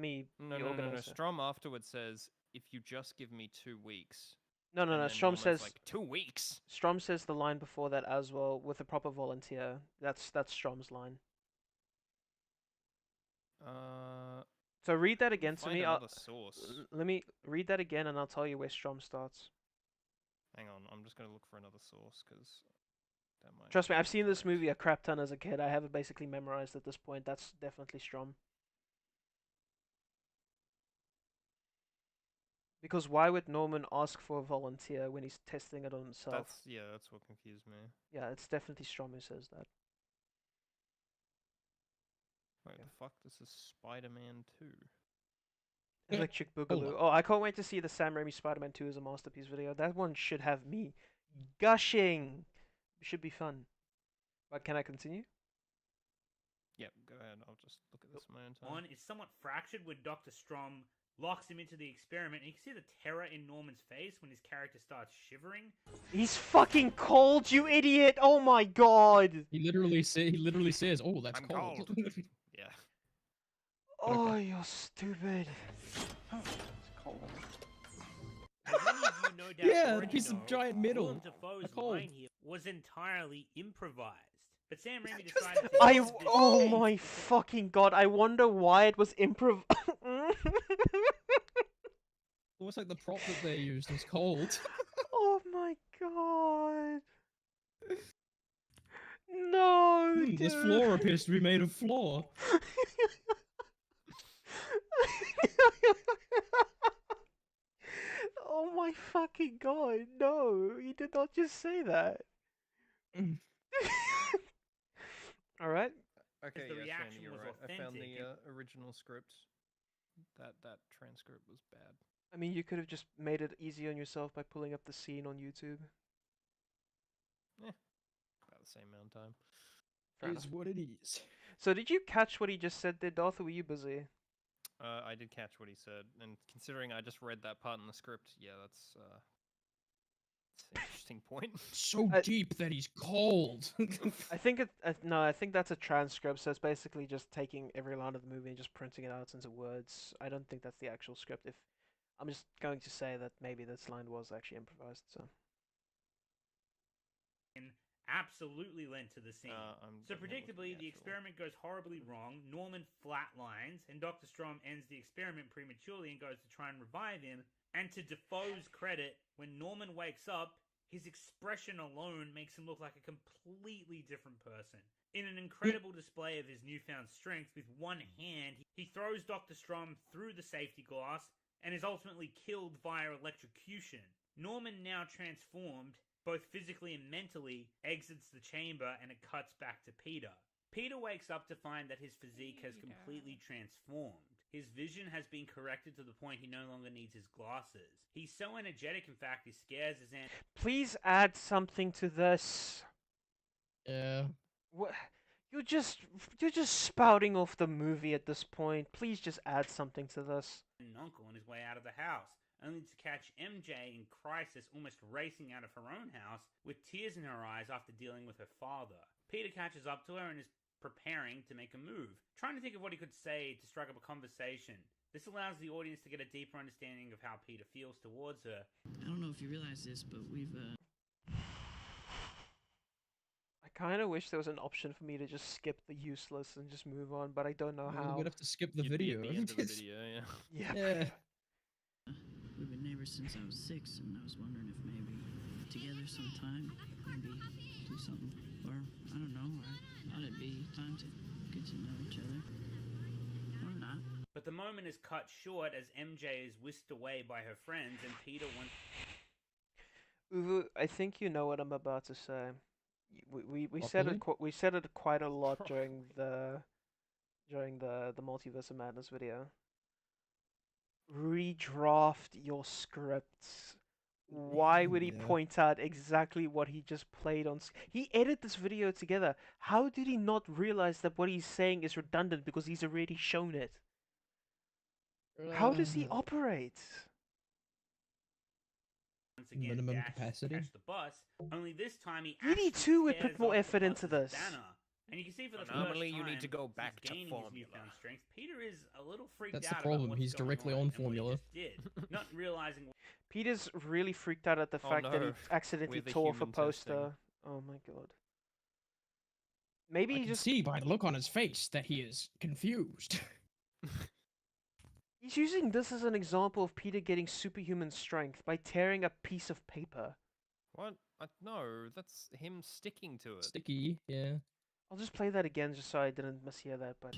be no, no, no. organizer." Strom afterwards says, "If you just give me 2 weeks." No. Strom Norman's says like 2 weeks. Strom says the line before that as well, with a proper volunteer. That's Strom's line. So read that again to find me. another source. Let me read that again, and I'll tell you where Strom starts. Hang on, I'm just gonna look for another source because that might. Trust me, I've seen this movie a crap ton as a kid. I have it basically memorized at this point. That's definitely Strom. Because why would Norman ask for a volunteer when he's testing it on himself? That's what confused me. Yeah, it's definitely Strom who says that. Wait, the fuck? This is Spider-Man 2. Electric Boogaloo. Oh, I can't wait to see the Sam Raimi Spider-Man 2 as a masterpiece video. That one should have me gushing. It should be fun. But can I continue? Yep, go ahead. I'll just look at this in my own time. On is somewhat fractured when Dr. Strom locks him into the experiment, and you can see the terror in Norman's face when his character starts shivering. He's fucking cold, you idiot! Oh my god! He literally says, "Oh, that's I'm cold." Yeah. Oh, you're stupid. As many of you no doubt Yeah, already piece of know, giant metal. Willem Dafoe's Cold. line here was entirely improvised. But Sam Raimi decided to Oh my fucking god, I wonder why it was improv. Almost like the prop that they used was cold. Oh my god. No, This dude. floor appears to be made of floor. Oh my fucking god, no, he did not just say that. Alright. Okay, the yeah, reaction Shane, you're was right. I found authentic. the original script. That transcript was bad. I mean, you could have just made it easy on yourself by pulling up the scene on YouTube. About the same amount of time. Fair Is what it is. So did you catch what he just said there, Darth, or were you busy? I did catch what he said, and considering I just read that part in the script, yeah, Interesting point. So deep that he's cold. I think no, I think that's a transcript. So it's basically just taking every line of the movie and just printing it out into words. I don't think that's the actual script. If I'm just going to say that maybe this line was actually improvised. So. Absolutely lent to the scene. So I'm predictably, the experiment goes horribly wrong. Norman flatlines, and Dr. Strom ends the experiment prematurely and goes to try and revive him. And to Defoe's credit, when Norman wakes up, his expression alone makes him look like a completely different person. In an incredible display of his newfound strength, with one hand, he throws Dr. Strom through the safety glass and is ultimately killed via electrocution. Norman, now transformed, both physically and mentally, exits the chamber and it cuts back to Peter. Peter wakes up to find that his physique has completely transformed. His vision has been corrected to the point he no longer needs his glasses. He's so energetic, in fact, he scares his aunt. Please add something to this. Yeah. What? You're just spouting off the movie at this point. Please just add something to this. And uncle on his way out of the house, only to catch MJ in crisis, almost racing out of her own house with tears in her eyes after dealing with her father. Peter catches up to her and is preparing to make a move, trying to think of what he could say to strike up a conversation. This allows the audience to get a deeper understanding of how Peter feels towards her. I don't know if you realize this, but we've I kind of wish there was an option for me to just skip the useless and just move on, but I don't know how. We'd have to skip the You'd be video. at the end of the video, yeah. Yeah. we've been neighbors since I was 6, and I was wondering if maybe together sometime, maybe do something, or I don't know. I thought it'd be time to get to know each other, or not. But the moment is cut short as MJ is whisked away by her friends, and Peter wants. Uvu, I think you know what I'm about to say. We said it we said it quite a lot during the Multiverse of Madness video. Redraft your scripts. Why would he point out exactly what he just played on? He edited this video together. How did he not realize that what he's saying is redundant because he's already shown it? How does he operate? Once again Minimum dashes to capacity? catch the bus. Only this time he You need actually to put tears more off the effort into bus's this. banner. And you can see for the Anomaly, first you time, need to go since back to gaining his formula. newfound strength, Peter is a little freaked That's the out problem, about what's he's going directly on and what he formula. just did, not realizing. Peter's really freaked out at the Oh fact that he no, accidentally we're the tore off a human testing. poster. Oh my god. Maybe I he can just see by the look on his face that he is confused. he's using this as an example of Peter getting superhuman strength by tearing a piece of paper. What? No, that's him sticking to it. Sticky, yeah. I'll just play that again just so I didn't mishear that, but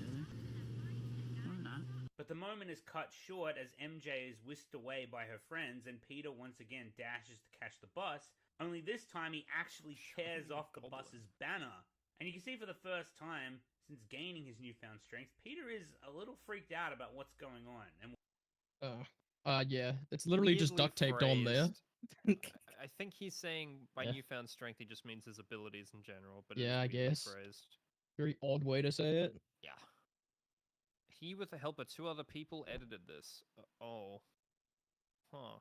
But the moment is cut short as MJ is whisked away by her friends, and Peter once again dashes to catch the bus. Only this time he actually tears off the bus's banner. And you can see for the first time since gaining his newfound strength, Peter is a little freaked out about what's going on. And Yeah. It's literally just Weirdly duct taped on there. phrased. I think he's saying by Yeah. newfound strength he just means his abilities in general, but Yeah, I it's weirdly guess. phrased. Very odd way to say it. Yeah. He, with the help of 2 other people, edited this. Oh. Huh.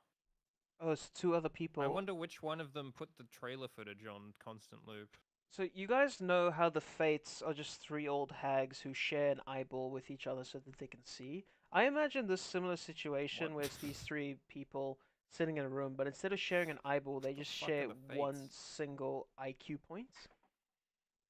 oh, it's 2 other people. I wonder which one of them put the trailer footage on constant loop. So you guys know how the Fates are just 3 old hags who share an eyeball with each other so that they can see? I imagine this similar situation where it's these 3 people sitting in a room, but instead of sharing an eyeball, they just fuck are share the one Fates? single IQ point.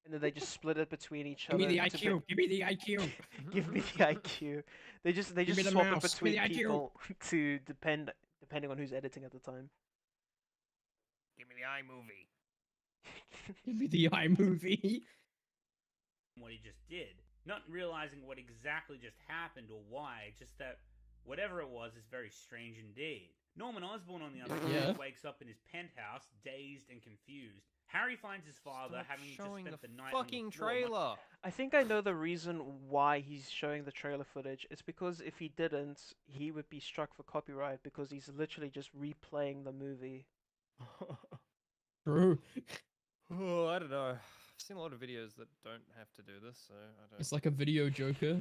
And then they just split it between each Give other. me the to IQ. Give me the IQ. Give me the IQ. They just Give me the swap it mouse. Give me between the IQ. people to depending on who's editing at the time. Give me the iMovie. Give me the iMovie. what he just did, not realizing what exactly just happened or why, just that whatever it was is very strange indeed. Norman Osborn, on the other hand, wakes up in his penthouse, dazed and confused. Harry finds his father having just spent the night fucking on the floor. trailer. I think I know the reason why he's showing the trailer footage. It's because if he didn't, he would be struck for copyright because he's literally just replaying the movie. True. Oh, I don't know. I've seen a lot of videos that don't have to do this, so I don't. It's like a video Joker.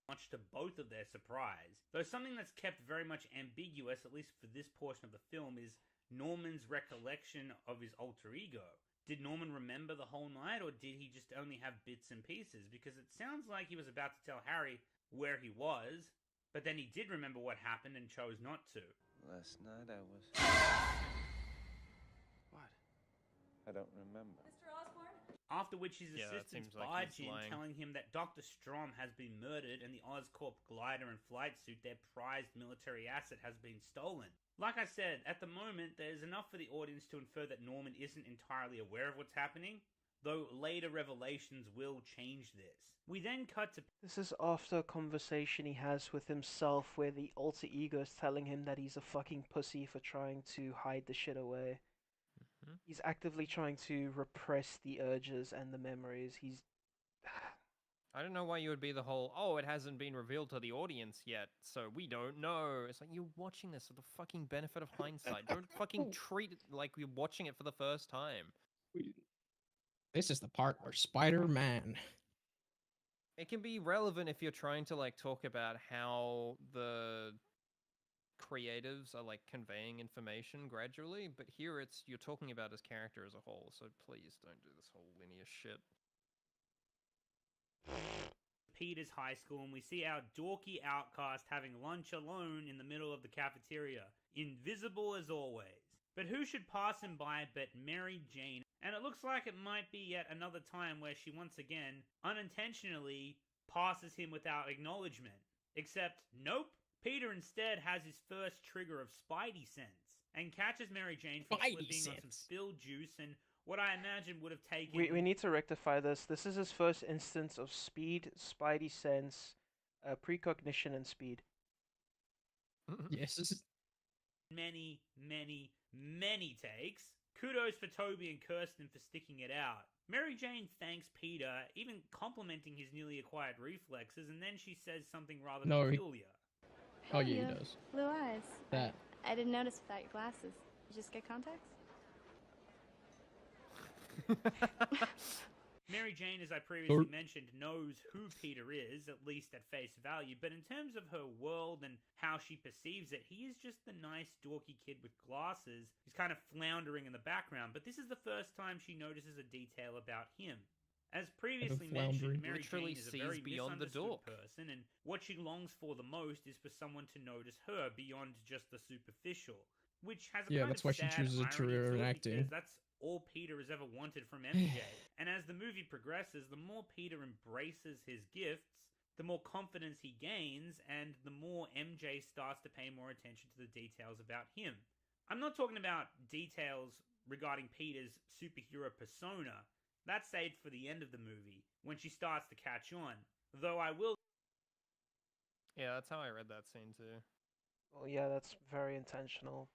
much to both of their surprise. Though something that's kept very much ambiguous, at least for this portion of the film, is Norman's recollection of his alter ego. Did Norman remember the whole night, or did he just only have bits and pieces? Because it sounds like he was about to tell Harry where he was, but then he did remember what happened and chose not to. Last night I was... What? I don't remember. Mr. Osborn? After which his Yeah, that assistants seems like barge he's in, lying. telling him that Dr. Strom has been murdered and the Oscorp glider and flight suit, their prized military asset, has been stolen. Like I said, at the moment, there's enough for the audience to infer that Norman isn't entirely aware of what's happening, though later revelations will change this. We then cut to... This is after a conversation he has with himself where the alter ego is telling him that he's a fucking pussy for trying to hide the shit away. He's actively trying to repress the urges and the memories. He's... I don't know why you would be the whole, oh, it hasn't been revealed to the audience yet, so we don't know. It's like, you're watching this for the fucking benefit of hindsight. Don't fucking treat it like you're watching it for the first time. This is the part where Spider-Man. It can be relevant if you're trying to, like, talk about how the creatives are, like, conveying information gradually, but here you're talking about his character as a whole, so please don't do this whole linear shit. Peter's high school, and we see our dorky outcast having lunch alone in the middle of the cafeteria, invisible as always. But who should pass him by but Mary Jane? And it looks like it might be yet another time where she once again, unintentionally, passes him without acknowledgement. Except, nope, Peter instead has his first trigger of Spidey sense, and catches Mary Jane for slipping on some spilled juice and what I imagine would have taken... We need to rectify this. This is his first instance of speed, Spidey sense, precognition, and speed. Yes, this is... Many takes. Kudos for Toby and Kirsten for sticking it out. Mary Jane thanks Peter, even complimenting his newly acquired reflexes, and then she says something rather peculiar. Oh yeah, he does. Blue eyes. That. I didn't notice without your glasses. You just get contacts? Mary Jane, as I previously mentioned, knows who Peter is, at least at face value, but in terms of her world and how she perceives it, he is just the nice, dorky kid with glasses who's kind of floundering in the background, but this is the first time she notices a detail about him. As previously mentioned, Mary Jane is a very misunderstood person, and what she longs for the most is for someone to notice her beyond just the superficial, which has a kind that's of why she sad chooses a irony career to in it, acting. because that's all Peter has ever wanted from MJ. And as the movie progresses, the more Peter embraces his gifts, the more confidence he gains, and the more MJ starts to pay more attention to the details about him. I'm not talking about details regarding Peter's superhero persona. That's saved for the end of the movie, when she starts to catch on. Though I will... Yeah, that's how I read that scene too. Well, yeah, that's very intentional.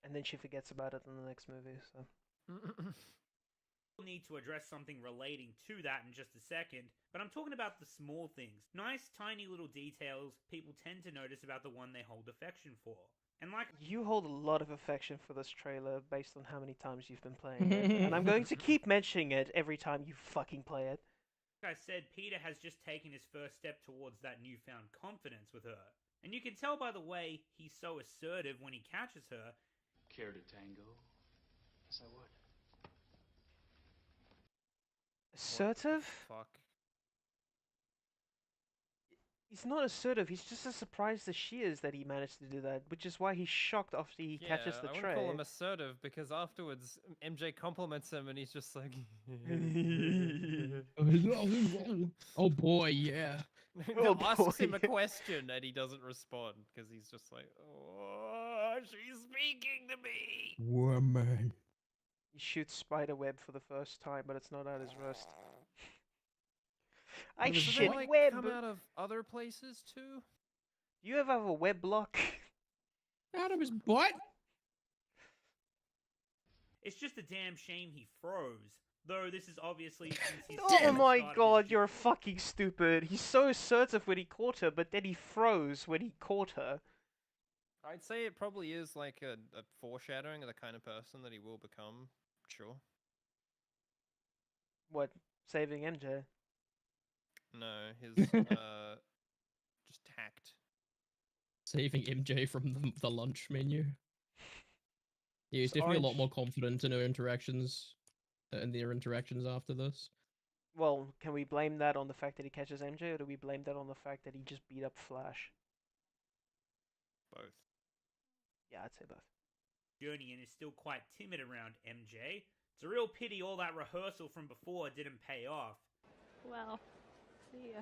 And then she forgets about it in the next movie, so... We'll need to address something relating to that in just a second, but I'm talking about the small things. Nice, tiny little details people tend to notice about the one they hold affection for. And like... You hold a lot of affection for this trailer based on how many times you've been playing it, and I'm going to keep mentioning it every time you fucking play it. Like I said, Peter has just taken his first step towards that newfound confidence with her. And you can tell by the way he's so assertive when he catches her. Care to tango? Yes, I would. Assertive? Fuck. He's not assertive, he's just as surprised as she is that he managed to do that, which is why he's shocked after he catches the I tray. wouldn't call him assertive, because afterwards MJ compliments him and he's just like... Oh boy, yeah. Asks him a question and he doesn't respond, because he's just like, oh, she's speaking to me! Woman. He shoots spiderweb for the first time, but it's not out his wrist. I Does shit it, like, web! come out of other places too? You ever have a web block? Out of his butt? It's just a damn shame he froze. Though this is obviously... since he's Oh my god, you're fucking stupid. He's so assertive when he caught her, but then he froze when he caught her. I'd say it probably is like a foreshadowing of the kind of person that he will become. Sure. What? Saving MJ? No, his saving MJ from the lunch menu. Yeah, he's So definitely a lot Orange- more confident in her interactions, in their interactions after this. Well, can we blame that on the fact that he catches MJ, or do we blame that on the fact that he just beat up Flash? Both. Yeah, I'd say both. Journey and is still quite timid around MJ. It's a real pity all that rehearsal from before didn't pay off. Well, see ya.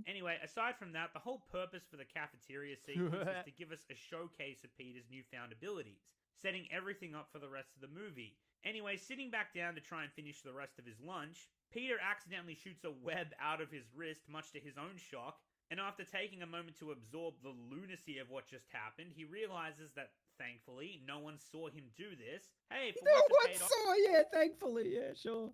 Anyway, aside from that, the whole purpose for the cafeteria sequence is to give us a showcase of Peter's newfound abilities, setting everything up for the rest of the movie. Anyway, sitting back down to try and finish the rest of his lunch, Peter accidentally shoots a web out of his wrist, much to his own shock, and after taking a moment to absorb the lunacy of what just happened, he realizes that, thankfully, no one saw him do this. Hey, for No once it one paid off. saw, yeah, thankfully, yeah, sure.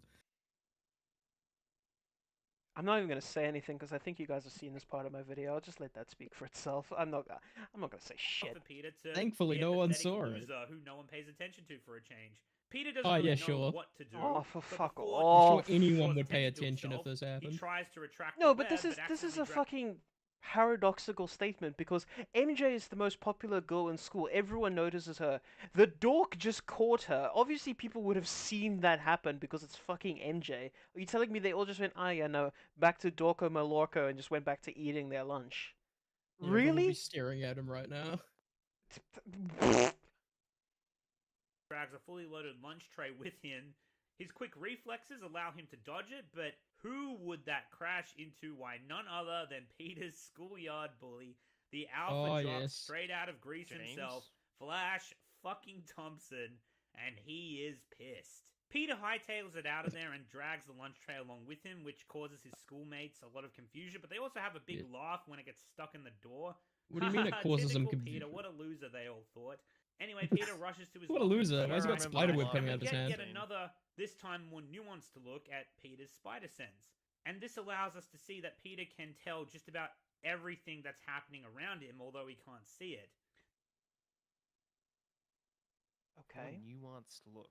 I'm not even gonna say anything because I think you guys have seen this part of my video. I'll just let that speak for itself. I'm not gonna say shit. For Peter to Thankfully, be a no one pathetic saw it. loser who no one pays attention to for a change. Peter doesn't Oh, really yeah, know sure. what to do. Oh, for but fuck before he off. I'm sure anyone draws would pay attention to attention if this himself, happened. He tries to retract No, the but web, this is a accidentally fucking paradoxical statement because MJ is the most popular girl in school. Everyone notices her. The dork just caught her. Obviously, people would have seen that happen because it's fucking MJ. Are you telling me they all just went, ah, yeah, no, back to Dorco Malorco and just went back to eating their lunch? Yeah, everyone would Really? be staring at him right now. drags a fully loaded lunch tray with him. His quick reflexes allow him to dodge it, but who would that crash into? Why, none other than Peter's schoolyard bully, the alpha jock yes. straight out of Grease himself, Flash fucking Thompson, and he is pissed. Peter hightails it out of there and drags the lunch tray along with him, which causes his schoolmates a lot of confusion, but they also have a big laugh when it gets stuck in the door. What do you mean it causes them Typical confusion? Peter, what a loser, they all thought. Anyway, Peter rushes to his What a locker. loser. Why's he got I remember Spiderweb that coming line. out of his Get hand? yet another, this time more nuanced look at Peter's spider sense. And this allows us to see that Peter can tell just about everything that's happening around him, although he can't see it. Okay. A nuanced look.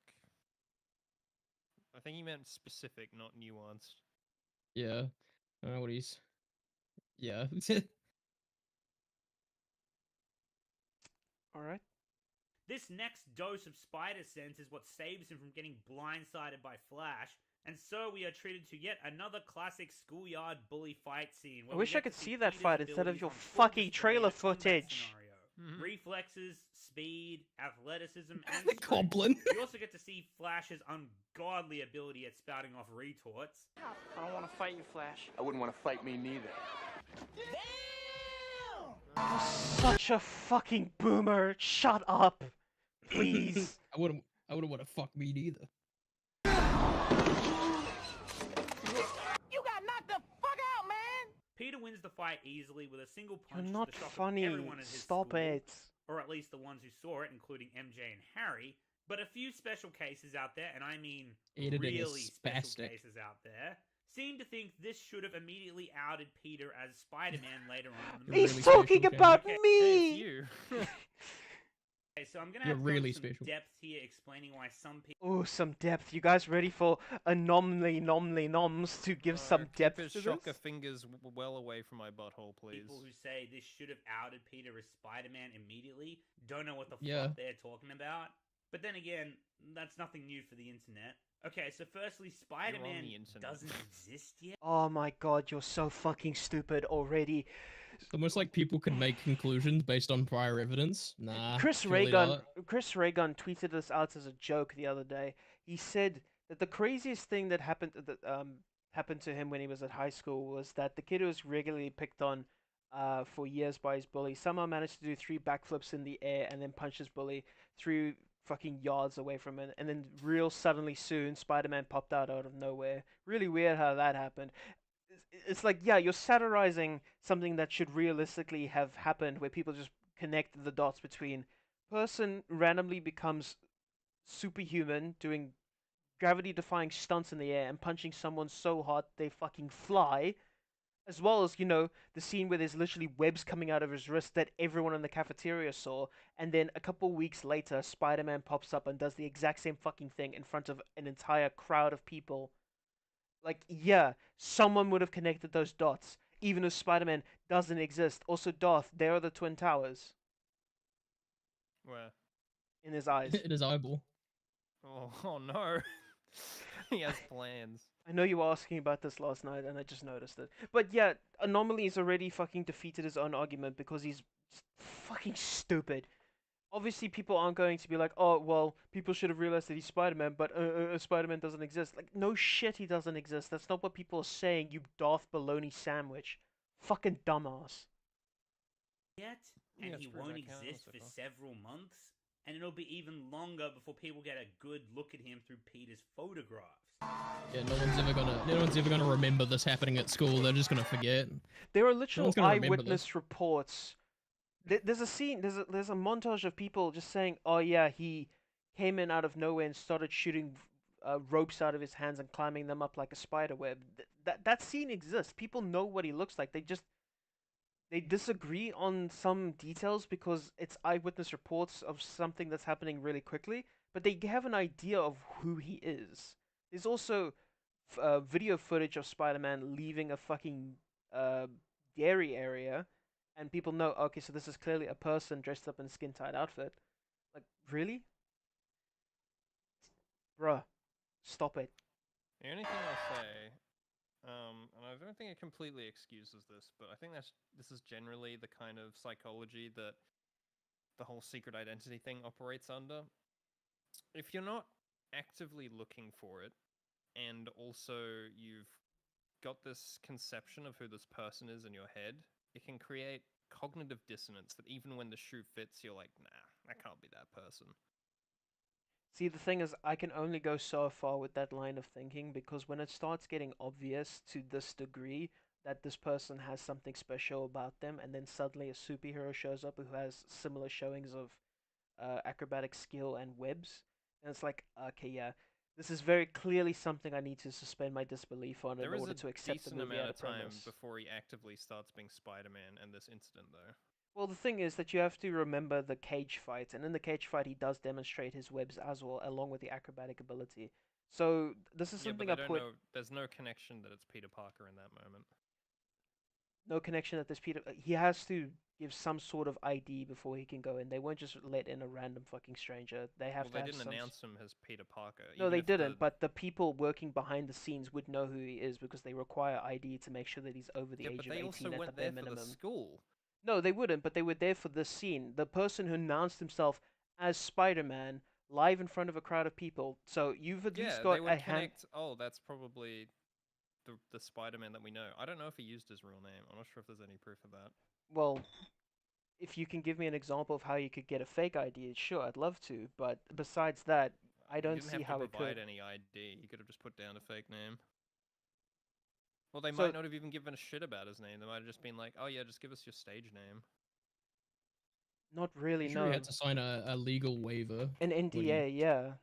I think he meant specific, not nuanced. Yeah. I don't know what he's... Yeah. Alright. This next dose of spider sense is what saves him from getting blindsided by Flash, and so we are treated to yet another classic schoolyard bully fight scene. I where we wish I get could to see that Peter's fight instead of abilities your on full fucking display trailer in a combat footage. scenario. Reflexes, speed, athleticism, and The strength. goblin. We also get to see Flash's ungodly ability at spouting off retorts. I don't want to fight you, Flash. I wouldn't want to fight me neither. You're such a fucking boomer. Shut up. Please. I wouldn't want to fuck me neither. You got knocked the fuck out, man! Peter wins the fight easily with a single You're punch not to the shock funny. of everyone in his Stop school, it. or at least the ones who saw it, including MJ and Harry. But a few special cases out there, and I mean Editing is really special spastic. cases out there, seem to think this should have immediately outed Peter as Spider-Man later on in the movie. He's really talking special, about Okay, me. You. Okay, so I'm gonna You're have to go really into some special. depth here, explaining why some people. Oh, some depth. You guys ready for anomaly noms to give some depth Keep his to shocker this? fingers well away from my butthole, please. People who say this should have outed Peter as Spider-Man immediately don't know what the Yeah. fuck they're talking about. But then again, that's nothing new for the internet. Okay, so firstly, Spider-Man the internet. doesn't exist yet. Oh my god, you're so fucking stupid already. It's almost like people can make conclusions based on prior evidence. Nah. Chris surely Raygun not. tweeted this out as a joke the other day. He said that the craziest thing that happened to him when he was at high school was that the kid who was regularly picked on for years by his bully somehow managed to do 3 backflips in the air and then punch his bully 3 fucking yards away from him, and then real suddenly soon Spider-Man popped out of nowhere. Really weird how that happened. It's like, yeah, you're satirizing something that should realistically have happened, where people just connect the dots between person randomly becomes superhuman, doing gravity-defying stunts in the air and punching someone so hard they fucking fly, as well as, you know, the scene where there's literally webs coming out of his wrist that everyone in the cafeteria saw, and then a couple weeks later, Spider-Man pops up and does the exact same fucking thing in front of an entire crowd of people. Like, yeah, someone would have connected those dots. even if Spider-Man doesn't exist. Also, Darth, there are the Twin Towers Where? in his eyes. In his eyeball. Oh no. He has plans. I know you were asking about this last night, and I just noticed it. But yeah, Anomaly's already fucking defeated his own argument because he's fucking stupid. Obviously, people aren't going to be like, oh, well, people should have realized that he's Spider-Man, but Spider-Man doesn't exist. Like, no shit, he doesn't exist. That's not what people are saying, you Darth Baloney sandwich. Fucking dumbass. Yet, and Yeah, he screw won't that count, exist so for far. several months, and it'll be even longer before people get a good look at him through Peter's photographs. Yeah, no one's ever gonna remember this happening at school. They're just gonna forget. There are No literal one's gonna remember eyewitness this. reports. There's a scene, there's a montage of people just saying, oh yeah, he came in out of nowhere and started shooting ropes out of his hands and climbing them up like a spider web. That scene exists. People know what he looks like. They disagree on some details because it's eyewitness reports of something that's happening really quickly, but they have an idea of who he is. There's also video footage of Spider-Man leaving a fucking dairy area, and people know, okay, so this is clearly a person dressed up in a skin-tight outfit. Like, really? Bruh, stop it. The only thing I'll say, and I don't think it completely excuses this, but I think this is generally the kind of psychology that the whole secret identity thing operates under. If you're not actively looking for it, and also you've got this conception of who this person is in your head, it can create cognitive dissonance that even when the shoe fits, you're like, nah, that can't be that person. See, the thing is, I can only go so far with that line of thinking because when it starts getting obvious to this degree that this person has something special about them, and then suddenly a superhero shows up who has similar showings of acrobatic skill and webs, and it's like, okay, yeah, this is very clearly something I need to suspend my disbelief on in There is order a to accept the decent movie amount at of a time premise. before he actively starts being Spider-Man and this incident, though. Well, the thing is that you have to remember the cage fight, and in the cage fight, he does demonstrate his webs as well, along with the acrobatic ability. So this is Yeah, but something they I don't put know. There's no connection that it's Peter Parker in that moment. no connection at this Peter. He has to give some sort of ID before he can go in. They won't just let in a random fucking stranger. They have Well, to they have didn't some. announce him as Peter Parker. No, even they if didn't. But the people working behind the scenes would know who he is because they require ID to make sure that he's over the Yeah, age but of they 18 also at the went bare there for the minimum. school. No, they wouldn't, but they were there for this scene. The person who announced himself as Spider-Man live in front of a crowd of people. So you've at least Yeah, got they would a hand. connect. Oh, that's probably the Spider-Man that we know. I don't know if he used his real name. I'm not sure if there's any proof of that. Well, if you can give me an example of how you could get a fake ID, sure, I'd love to. But besides that, I He don't didn't see have how to it provide could. any ID. He could have just put down a fake name. Well, they So- might not have even given a shit about his name. They might have just been like, "Oh yeah, just give us your stage name." Not really, Sure, he no. had to sign a legal waiver. An NDA, yeah.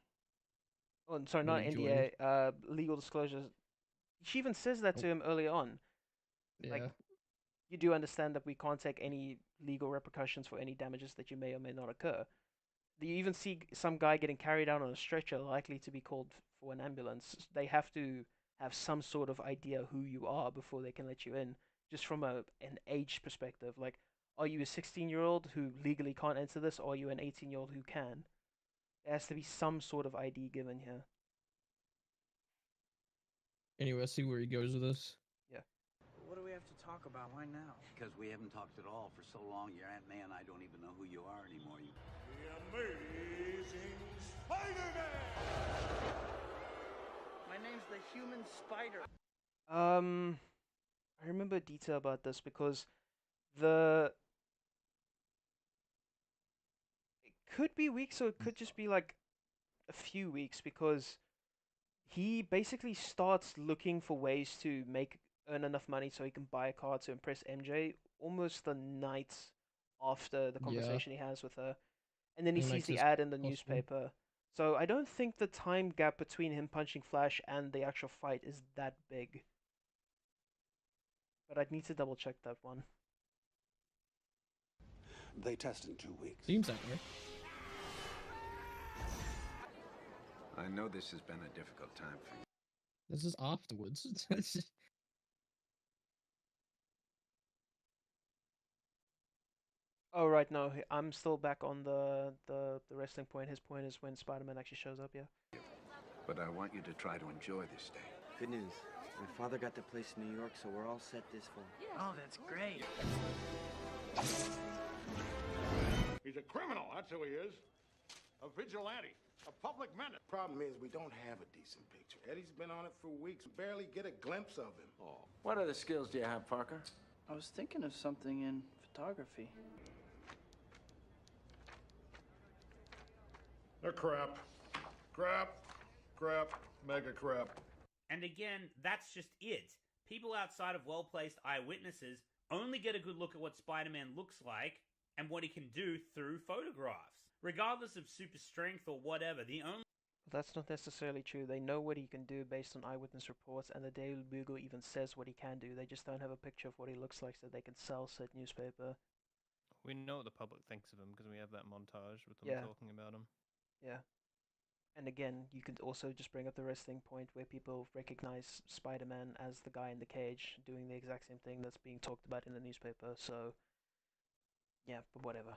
Oh, sorry, when not he NDA. Legal disclosures. She even says that to him early on. Yeah. Like, you do understand that we can't take any legal repercussions for any damages that you may or may not occur. You even see some guy getting carried out on a stretcher, likely to be called for an ambulance. They have to have some sort of idea who you are before they can let you in, just from an age perspective. Like, are you a 16-year-old who legally can't enter this, or are you an 18-year-old who can? There has to be some sort of ID given here. Anyway, let's see where he goes with this. Yeah. What do we have to talk about? Why now? Because we haven't talked at all for so long. Your Aunt May and I don't even know who you are anymore. The Amazing Spider-Man! My name's the Human Spider. I remember a detail about this because it could be weeks or it could just be like a few weeks because he basically starts looking for ways to earn enough money so he can buy a car to impress MJ almost the night after the Yeah. conversation he has with her. And then he He sees makes the his ad in the costume. newspaper. So I don't think the time gap between him punching Flash and the actual fight is that big. But I'd need to double check that one. They test in 2 weeks. Seems that way. I know this has been a difficult time for you. This is afterwards. Oh right, no, I'm still back on the wrestling point. His point is when Spider-Man actually shows up. Yeah. But I want you to try to enjoy this day. Good news. My father got the place in New York, so we're all set this fall. Oh, that's great. He's a criminal, that's who he is. A vigilante. A public menace. Problem is, we don't have a decent picture. Eddie's been on it for weeks. Barely get a glimpse of him. Oh. What other skills do you have, Parker? I was thinking of something in photography. They're crap. Crap. Crap. Mega crap. And again, that's just it. People outside of well-placed eyewitnesses only get a good look at what Spider-Man looks like and what he can do through photographs. Regardless of super strength or whatever, the only... That's not necessarily true. They know what he can do based on eyewitness reports, and the Daily Bugle even says what he can do. They just don't have a picture of what he looks like so they can sell said newspaper. We know what the public thinks of him because we have that montage with them Yeah. talking about him. Yeah. And again, you could also just bring up the wrestling point where people recognize Spider-Man as the guy in the cage doing the exact same thing that's being talked about in the newspaper, so... Yeah, but whatever.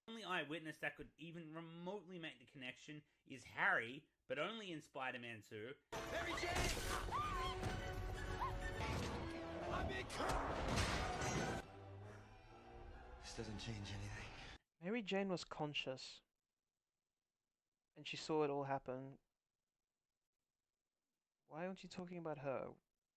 only eyewitness that could even remotely make the connection is Harry, but only in Spider-Man 2. Mary Jane! This doesn't change anything. Mary Jane was conscious. And she saw it all happen. Why aren't you talking about her?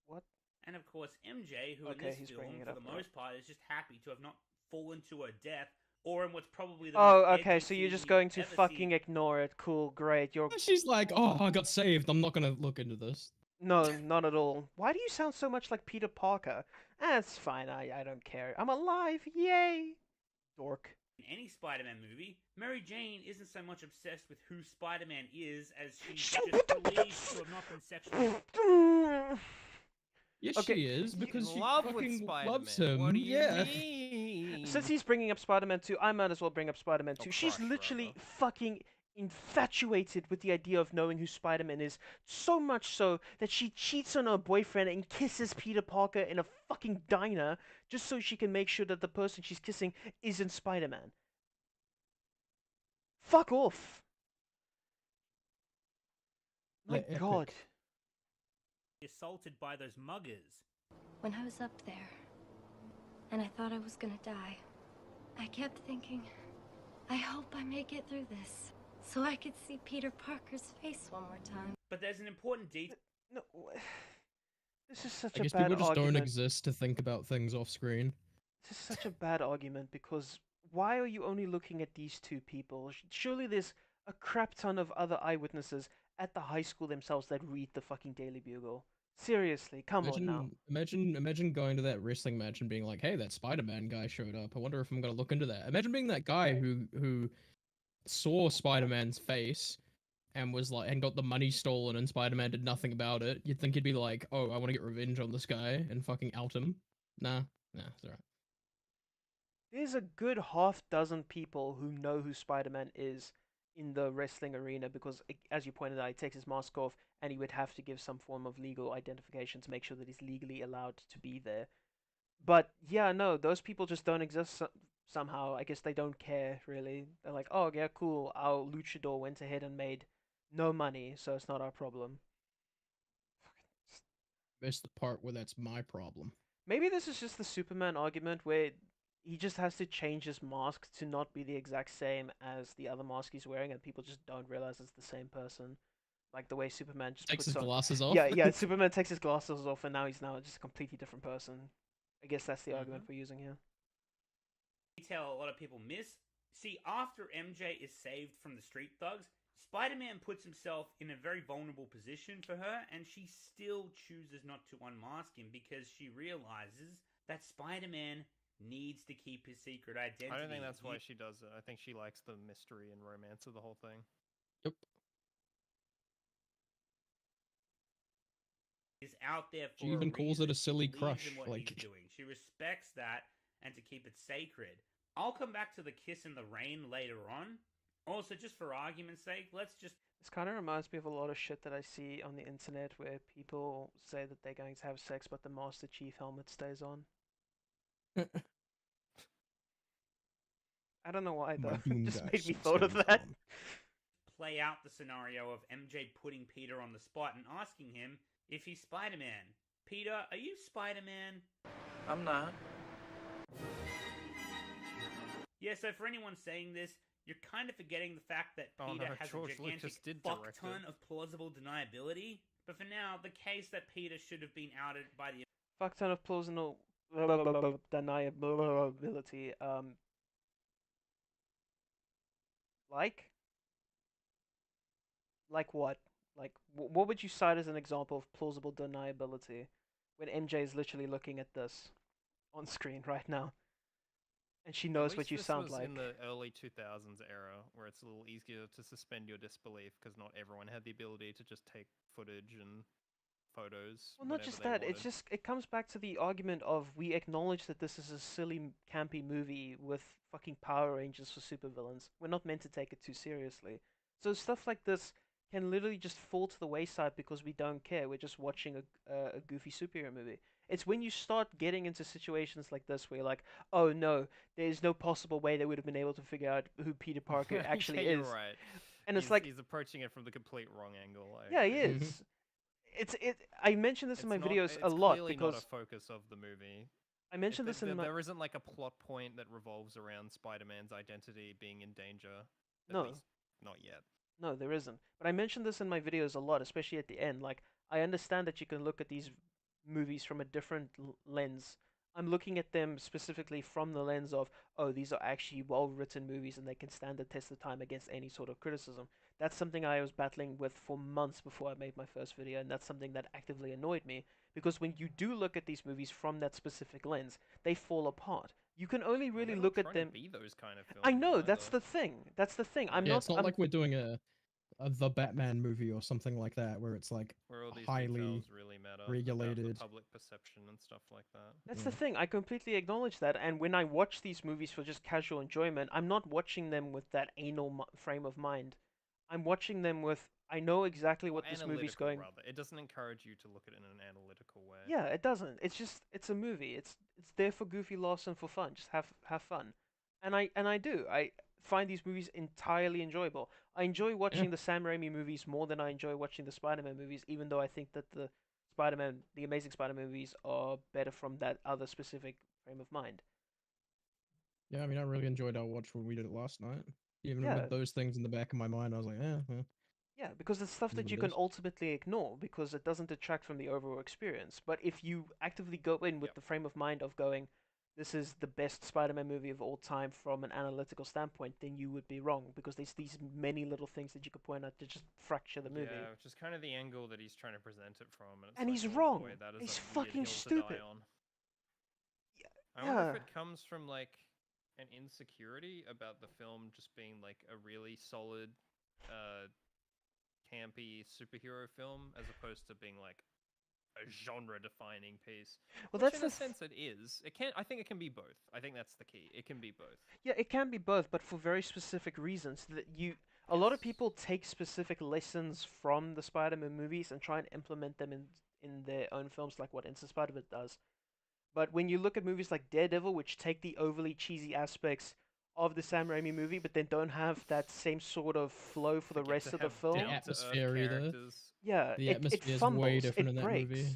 What? And of course, MJ, who Okay, in he's this bringing film, it for up, the right. most part, is just happy to have not fallen to her death, or in what's probably the Oh, most okay, edgy so you're just scene going you've to ever fucking seen. ignore it. Cool, great. You're... She's like, oh, I got saved. I'm not gonna look into this. No, not at all. Why do you sound so much like Peter Parker? That's fine, I don't care. I'm alive, yay! Dork. In any Spider-Man movie, Mary Jane isn't so much obsessed with who Spider-Man is as she's just relieved to have not been sexually... Yes, Okay. she is because in she love with fucking loves Spider-Man. him. What do you Yeah. mean? Since he's bringing up Spider-Man 2, I might as well bring up Spider-Man 2. Oh, She's crush, literally rather. fucking infatuated with the idea of knowing who Spider-Man is. So much so that she cheats on her boyfriend and kisses Peter Parker in a fucking diner just so she can make sure that the person she's kissing isn't Spider-Man. Fuck off. My They're god. epic. assaulted by those muggers. When I was up there, and I thought I was gonna die, I kept thinking, I hope I make it through this, so I could see Peter Parker's face one more time. But there's an important detail. No, this is such I a guess bad people just argument. don't exist to think about things off screen. This is such a bad argument because why are you only looking at these two people? Surely there's a crap ton of other eyewitnesses at the high school themselves that read the fucking Daily Bugle. Seriously, come on now. Imagine going to that wrestling match and being like, "Hey, that Spider-Man guy showed up. I wonder if I'm gonna look into that." Imagine being that guy who saw Spider-Man's face and was like, and got the money stolen, and Spider-Man did nothing about it. You'd think he'd be like, "Oh, I want to get revenge on this guy and fucking out him." Nah, it's alright. There's a good half dozen people who know who Spider-Man is in the wrestling arena because, as you pointed out, he takes his mask off and he would have to give some form of legal identification to make sure that he's legally allowed to be there. But yeah, no, those people just don't exist somehow. I guess they don't care really. They're like, oh yeah, cool. Our luchador went ahead and made no money, so it's not our problem. Missed the part where that's my problem. Maybe this is just the Superman argument where he just has to change his mask to not be the exact same as the other mask he's wearing, and people just don't realize it's the same person. Like the way Superman just Takes puts his on... glasses off. Yeah, Superman takes his glasses off, and now he's just a completely different person. I guess that's the argument we're using here. Detail a lot of people miss. See, after MJ is saved from the street thugs, Spider-Man puts himself in a very vulnerable position for her, and she still chooses not to unmask him because she realizes that Spider-Man needs to keep his secret identity. I don't think that's why she does it. I think she likes the mystery and romance of the whole thing. Yep. Is out there for She even calls it a silly believes crush. in what Like, he's doing. She respects that, and to keep it sacred. I'll come back to the kiss in the rain later on. Also, just for argument's sake, let's just... This kind of reminds me of a lot of shit that I see on the internet where people say that they're going to have sex, but the Master Chief helmet stays on. I don't know why My though. Doom Just guy made me suits thought of goes that. on. Play out the scenario of MJ putting Peter on the spot and asking him if he's Spider-Man. Peter, are you Spider-Man? I'm not. Yeah, so for anyone saying this, you're kind of forgetting the fact that Oh Peter no, has George a gigantic Lucas did fuck direct ton it. of plausible deniability. But for now, the case that Peter should have been outed by the Fuck ton of plausible deniability. Like? Like what? Like, what would you cite as an example of plausible deniability when MJ is literally looking at this on screen right now? And she At knows least what you this sound was like. in the early 2000s era, where it's a little easier to suspend your disbelief because not everyone had the ability to just take footage and photos. Well, not whenever just they that. wanted. It comes back to the argument of we acknowledge that this is a silly, campy movie with fucking Power Rangers for supervillains. We're not meant to take it too seriously. So stuff like this can literally just fall to the wayside because we don't care. We're just watching a goofy superhero movie. It's when you start getting into situations like this where you're like, oh no, there's no possible way they would have been able to figure out who Peter Parker actually Yeah, is. you're right. And it's like, he's approaching it from the complete wrong angle. yeah, he is. I mention this in my videos a It's lot clearly not a because focus of the movie. I mentioned this in my There isn't like a plot point that revolves around Spider-Man's identity being in danger. At No. least not yet. No, there isn't. But I mentioned this in my videos a lot, especially at the end. Like, I understand that you can look at these movies from a different lens. I'm looking at them specifically from the lens of, oh, these are actually well-written movies and they can stand the test of time against any sort of criticism. That's something I was battling with for months before I made my first video, and that's something that actively annoyed me. Because when you do look at these movies from that specific lens, they fall apart. You can only really look at them. Be those kind of films. I know, that's the thing. That's the thing. I'm Yeah, not. it's not like we're doing a the Batman movie or something like that, where it's like Where all these highly details really matter about regulated. the public perception and stuff like that. That's the thing. I completely acknowledge that. And when I watch these movies for just casual enjoyment, I'm not watching them with that anal frame of mind. I'm watching them with, I know exactly what this movie's Analytical, going. rather. It doesn't encourage you to look at it in an analytical way. Yeah, it doesn't. It's just, it's a movie. It's there for goofy laughs and for fun. Just have fun. And I do. I find these movies entirely enjoyable. I enjoy watching the Sam Raimi movies more than I enjoy watching the Spider-Man movies, even though I think that the Amazing Spider-Man movies are better from that other specific frame of mind. Yeah, I mean, I really enjoyed our watch when we did it last night. Even Yeah. with those things in the back of my mind, I was like, well. Yeah, because it's stuff Is that what you it can is. ultimately ignore because it doesn't detract from the overall experience. But if you actively go in with the frame of mind of going, this is the best Spider-Man movie of all time from an analytical standpoint, then you would be wrong because there's these many little things that you could point out to just fracture the movie. Yeah, which is kind of the angle that he's trying to present it from. And, it's And like, he's oh wrong. boy, that is He's a weird fucking hill to stupid. die on. I wonder if Yeah. it comes from like an insecurity about the film just being like a really solid, campy superhero film, as opposed to being like a genre-defining piece. Well, Which, that's in a the sense, it is. It can. I think it can be both. I think that's the key. It can be both. Yeah, it can be both, but for very specific reasons. That a lot of people take specific lessons from the Spider-Man movies and try and implement them in their own films, like what Into Spider-Man does. But when you look at movies like Daredevil, which take the overly cheesy aspects of the Sam Raimi movie, but then don't have that same sort of flow for the rest of the film. The atmosphere either. Yeah, The it atmosphere is fumbles, way different it in that breaks. movie.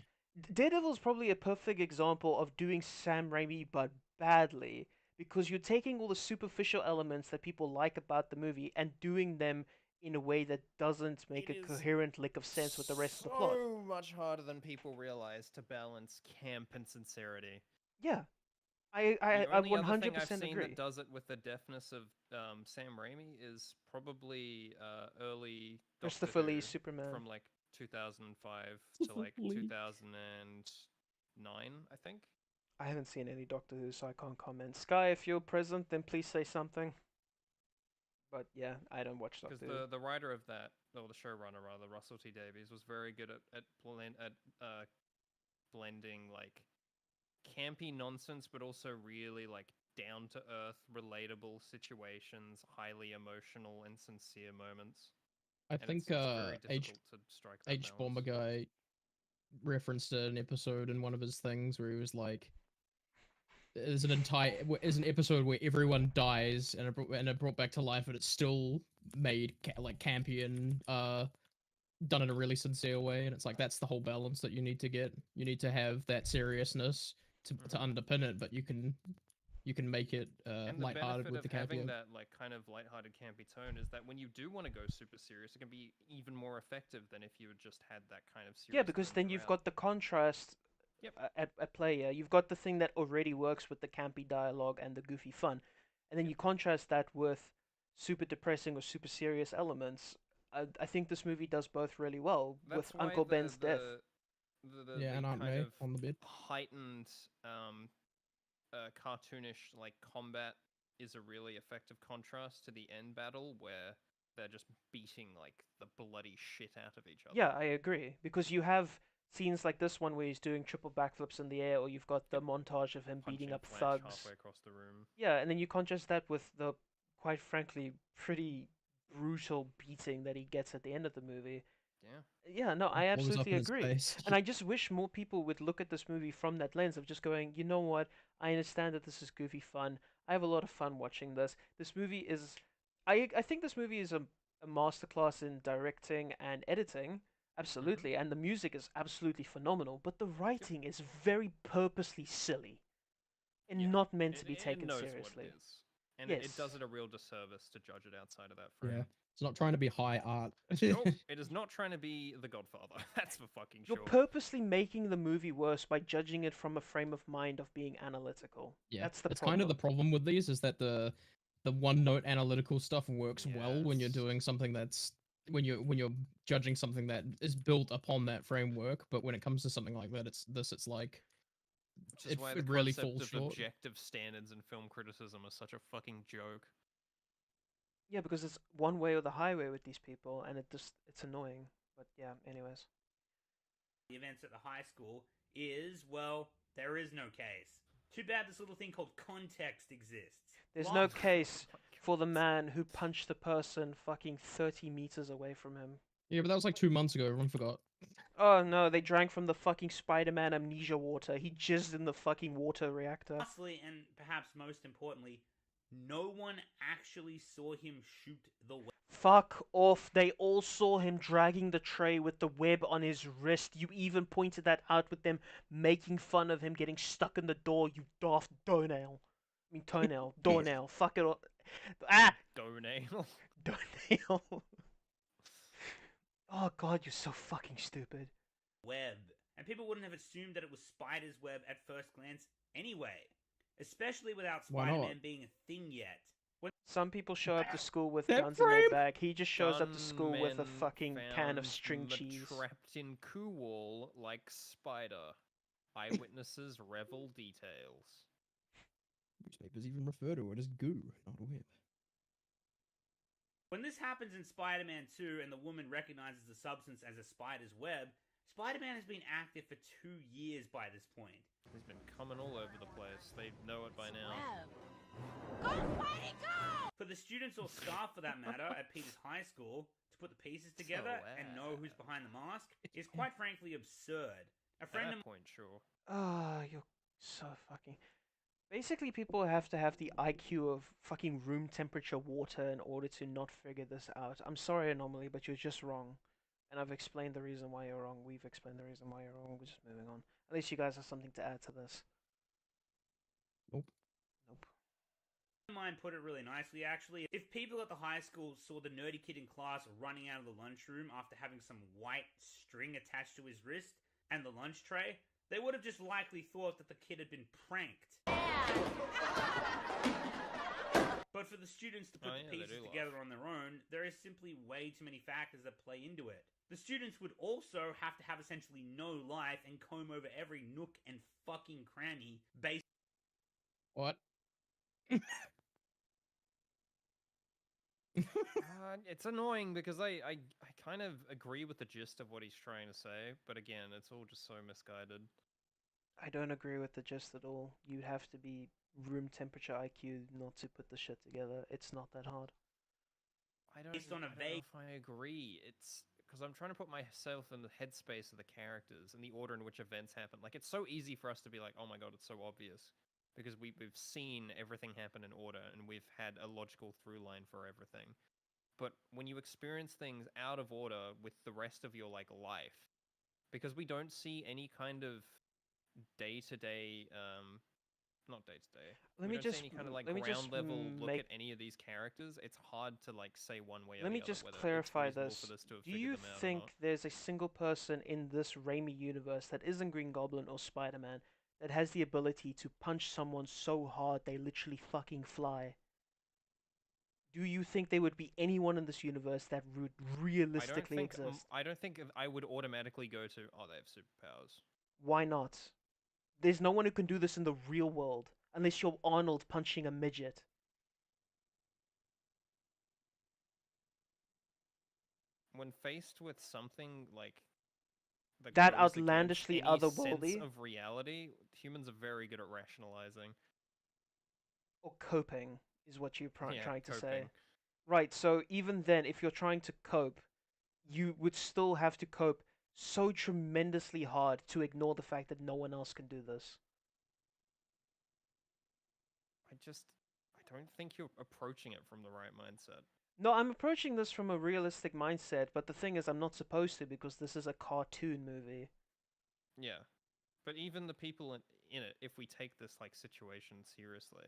Daredevil is probably a perfect example of doing Sam Raimi but badly because you're taking all the superficial elements that people like about the movie and doing them in a way that doesn't make It a is coherent lick of sense with the rest of the plot. So much harder than people realize to balance camp and sincerity. Yeah, I The only 100% other thing I've seen agree. that does it with the deftness of Sam Raimi is probably early Doctor Christopher Who Lee Superman. from like 2005 to like Lee. 2009, I think. I haven't seen any Doctor Who, so I can't comment. Sky, if you're present, then please say something. But yeah, I don't watch Doctor Because Who. the writer of that, or the showrunner rather, Russell T Davies, was very good at blending like campy nonsense, but also really like down to earth, relatable situations, highly emotional and sincere moments. I And think it's very difficult to strike that H Bomber balance. guy referenced an episode in one of his things where he was like, there's an episode where everyone dies and it brought back to life, and it's still made like campy and done in a really sincere way. And it's like that's the whole balance that you need to get. You need to have that seriousness to underpin it, but you can make it And the lighthearted benefit with of the having campy. that like kind of lighthearted campy tone is that when you do want to go super serious, it can be even more effective than if you had just had that kind of serious. Yeah, because then you've got the contrast at play here. You've got the thing that already works with the campy dialogue and the goofy fun, and then you contrast that with super depressing or super serious elements. I think this movie does both really well with Uncle Ben's death. Yeah, and Aunt kind May of on the bed. heightened cartoonish like combat is a really effective contrast to the end battle where they're just beating like the bloody shit out of each other. Yeah, I agree, because you have scenes like this one where he's doing triple backflips in the air, or you've got the montage of him beating up Flash thugs halfway across the room. Yeah, and then you contrast that with the, quite frankly, pretty brutal beating that he gets at the end of the movie. Yeah. Yeah, no, I Blows up absolutely in his agree. face. And I just wish more people would look at this movie from that lens of just going, you know what? I understand that this is goofy fun. I have a lot of fun watching this. This movie is, I think this movie is a masterclass in directing and editing, absolutely, and the music is absolutely phenomenal. But the writing is very purposely silly, and not meant to be taken it knows seriously. What it is. And it does it a real disservice to judge it outside of that frame. Yeah, it's not trying to be high art. Nope, it is not trying to be The Godfather. That's for fucking sure. You're purposely making the movie worse by judging it from a frame of mind of being analytical. Yeah, That's the it's problem. kind of the problem with these is that the one note analytical stuff works well when you're doing something that's when you're judging something that is built upon that framework, but when it comes to something like that, it's like Which is why the really concept falls of short. objective standards in film criticism is such a fucking joke. Yeah, because it's one way or the highway with these people, and it's annoying. But yeah, anyways. The events at the high school is, well, there is no case. Too bad this little thing called context exists. There's no case for the man who punched the person fucking 30 meters away from him. Yeah, but that was like 2 months ago. Everyone forgot. Oh no, they drank from the fucking Spider-Man amnesia water. He jizzed in the fucking water reactor. Lastly, and perhaps most importantly, no one actually saw him shoot the web. Fuck off. They all saw him dragging the tray with the web on his wrist. You even pointed that out with them making fun of him getting stuck in the door, you daft toenail. I mean toenail. Doornail. Fuck it all. Ah! Doornail. Doornail. Oh god, you're so fucking stupid. Web. And people wouldn't have assumed that it was Spider's web at first glance anyway. Especially without Why not? Spider-Man being a thing yet. Some people show up to school with That guns in their frame? bag. He just shows up to school with a Gunmen fucking can of found string cheese. trapped in Cool like Spider. Eyewitnesses revel details. Newspapers even refer to it as goo, not web. When this happens in Spider-Man 2 and the woman recognizes the substance as a spider's web, Spider-Man has been active for 2 years by this point. He's been coming all over the place. They know it by now. Go, Spidey, go! For the students or staff, for that matter, at Peter's high school, to put the pieces together and know who's behind the mask is quite frankly absurd. A friend of point, sure. Ah, you're so fucking... Basically, people have to have the IQ of fucking room temperature water in order to not figure this out. I'm sorry, Anomaly, but you're just wrong. And I've explained the reason why you're wrong. We've explained the reason why you're wrong. We're just moving on. At least you guys have something to add to this. Nope. mine put it really nicely, actually. If people at the high school saw the nerdy kid in class running out of the lunchroom after having some white string attached to his wrist and the lunch tray, they would have just likely thought that the kid had been pranked. But for the students to put the pieces together on their own, there is simply way too many factors that play into it. The students would also have to have essentially no life and comb over every nook and fucking cranny based... What? It's annoying because I kind of agree with the gist of what he's trying to say, but again, it's all just so misguided. I don't agree with the gist at all. You'd have to be room temperature IQ not to put the shit together. It's not that hard. I don't know if I agree. It's because I'm trying to put myself in the headspace of the characters and the order in which events happen. Like, it's so easy for us to be like, oh my god, it's so obvious. because we've seen everything happen in order and we've had a logical through line for everything. But when you experience things out of order with the rest of your like life, because we don't see any kind of day-to-day, not day-to-day. Let We me don't see just any kind of like let me ground just level look make at any of these characters. It's hard to like say one way or Let the me other just whether clarify it's reasonable this. for this to have Do figured you them out or think not. there's a single person in this Raimi universe that isn't Green Goblin or Spider-Man that has the ability to punch someone so hard they literally fucking fly? Do you think there would be anyone in this universe that would realistically exist? I don't think I would automatically go to, oh, they have superpowers. Why not? There's no one who can do this in the real world unless you're Arnold punching a midget. When faced with something like That goes against outlandishly any sense otherworldly of reality, humans are very good at rationalizing. or coping is what you're Yeah, trying to say. coping. Right, so even then, if you're trying to cope, you would still have to cope so tremendously hard to ignore the fact that no one else can do this. I don't think you're approaching it from the right mindset. No, I'm approaching this from a realistic mindset, but the thing is, I'm not supposed to because this is a cartoon movie. Yeah. But even the people in it, if we take this like situation seriously,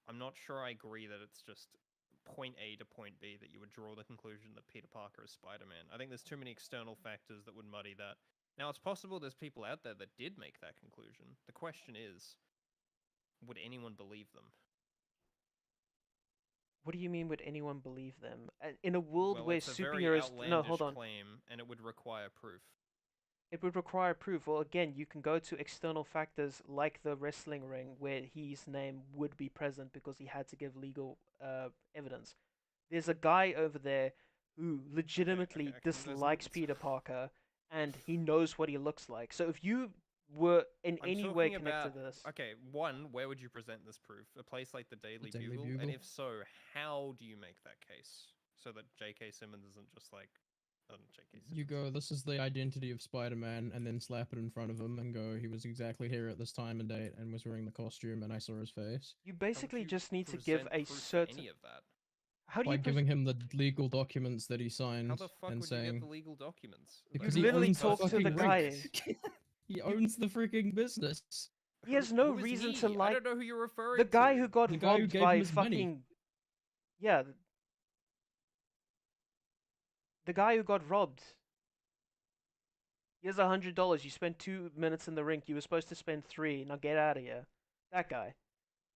I'm not sure I agree that it's just point A to point B that you would draw the conclusion that Peter Parker is Spider-Man. I think there's too many external factors that would muddy that. Now, it's possible there's people out there that did make that conclusion. The question is, would anyone believe them? What do you mean, would anyone believe them? In a world Well, where it's a very superheroes... No, hold outlandish on. claim, and it would require proof. It would require proof. Well, again, you can go to external factors like the wrestling ring, where his name would be present because he had to give legal evidence. There's a guy over there who legitimately okay, there's dislikes lots. Peter Parker, and he knows what he looks like. So if you were in I'm any way talking connected about, to this... Okay, one, where would you present this proof? A place like the Daily, Daily Bugle? Bugle? And if so, how do you make that case? So that J.K. Simmons isn't just like... J.K. Simmons. You go, this is the identity of Spider-Man, and then slap it in front of him and go, he was exactly here at this time and date and was wearing the costume and I saw his face. You basically just need to give present a proof for certain... any of that? How do By you... giving him the legal documents that he signed How the fuck and would you saying... get the legal documents? Because You he literally owns the talk to the fucking guy. He owns the freaking business. He has no Who is reason he? to I like... don't know who you're referring The guy to. who got The guy who robbed gave him by his money. fucking... Yeah. The guy who got robbed. Here's $100. You spent 2 minutes in the rink. You were supposed to spend 3. Now get out of here. That guy.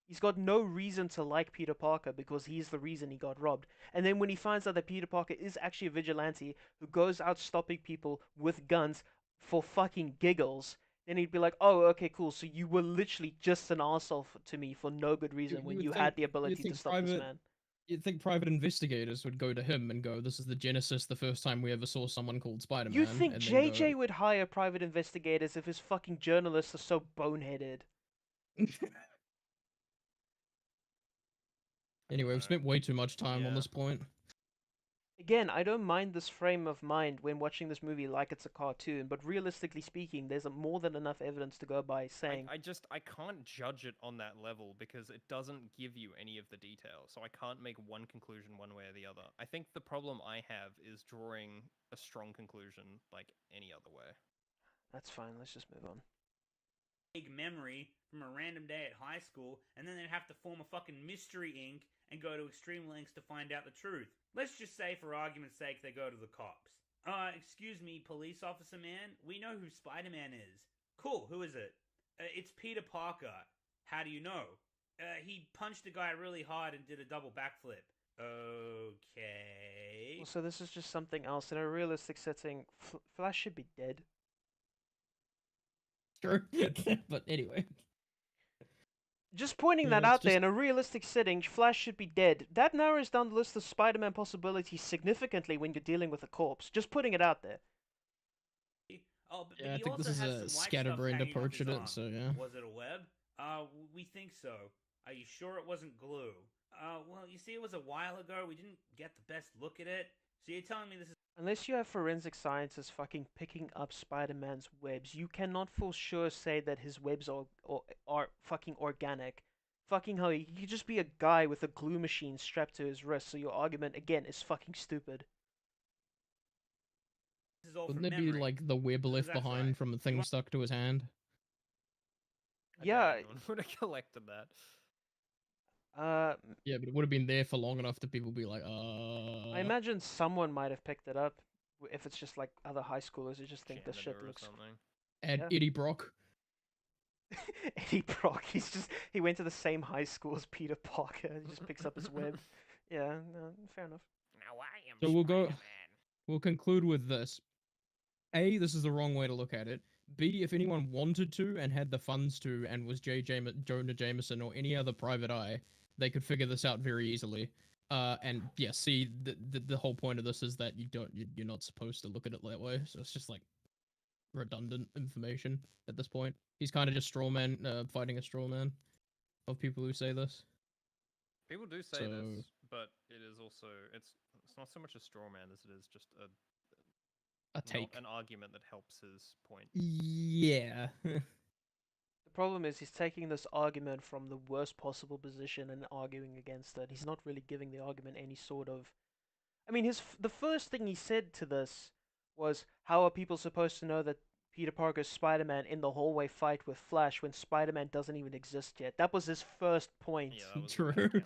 He's got no reason to like Peter Parker because he's the reason he got robbed. And then when he finds out that Peter Parker is actually a vigilante who goes out stopping people with guns for fucking giggles, then he'd be like, oh, okay, cool. So you were literally just an arsehole to me for no good reason when would you think- had the you'd ability to think stop this man. You'd think private investigators would go to him and go, this is the genesis, the first time we ever saw someone called Spider-Man. You think and then JJ go, would hire private investigators if his fucking journalists are so boneheaded? Anyway, we've spent way too much time on this point. Again, I don't mind this frame of mind when watching this movie like it's a cartoon, but realistically speaking, there's more than enough evidence to go by saying... I can't judge it on that level because it doesn't give you any of the details, so I can't make one conclusion one way or the other. I think the problem I have is drawing a strong conclusion like any other way. That's fine, let's just move on. Big memory from a random day at high school, and then they'd have to form a fucking Mystery Inc. and go to extreme lengths to find out the truth. Let's just say, for argument's sake, they go to the cops. Excuse me, police officer man, we know who Spider-Man is. Cool, who is it? It's Peter Parker. How do you know? He punched a guy really hard and did a double backflip. Okay. Well, so this is just something else. In a realistic setting, Flash should be dead. Sure. But anyway. Just pointing Yeah, that it's out there, just- in a realistic setting, Flash should be dead. That narrows down the list of Spider-Man possibilities significantly when you're dealing with a corpse. Just putting it out there. Oh, but Yeah, I he think this also is has a some white scatterbrained stuff hanging off approach his at it, arm. so yeah. Was it a web? We think so. Are you sure it wasn't glue? Well, you see, it was a while ago. We didn't get the best look at it. So you're telling me this is... Unless you have forensic scientists fucking picking up Spider-Man's webs, you cannot for sure say that his webs are fucking organic. Fucking hell, he could just be a guy with a glue machine strapped to his wrist, so your argument, again, is fucking stupid. This is all Wouldn't from there be memory. like the web left That's behind right. from a thing stuck to his hand? I Yeah. doubt anyone would have collected that. Yeah, but it would have been there for long enough that people be like, I imagine someone might have picked it up, if it's just like other high schoolers who just think this shit Janitor or looks... something. Add Yeah. Eddie Brock. Eddie Brock, he went to the same high school as Peter Parker, he just picks up his web. Yeah, no, fair enough. Now I am So we'll go. Spider-Man. We'll conclude with this. A, this is the wrong way to look at it. B, if anyone wanted to and had the funds to and was Jonah Jameson or any other private eye, they could figure this out very easily. And yeah, C, the whole point of this is that you're not supposed to look at it that way. So it's just like redundant information at this point. He's kind of just fighting a straw man of people who say this. People do say this, but it is also it's not so much a straw man as it is just a take, an argument that helps his point. Yeah. The problem is he's taking this argument from the worst possible position and arguing against it. He's not really giving the argument any sort of... I mean, the first thing he said to this was, how are people supposed to know that Peter Parker's Spider-Man in the hallway fight with Flash when Spider-Man doesn't even exist yet? That was his first point. Yeah, that was True.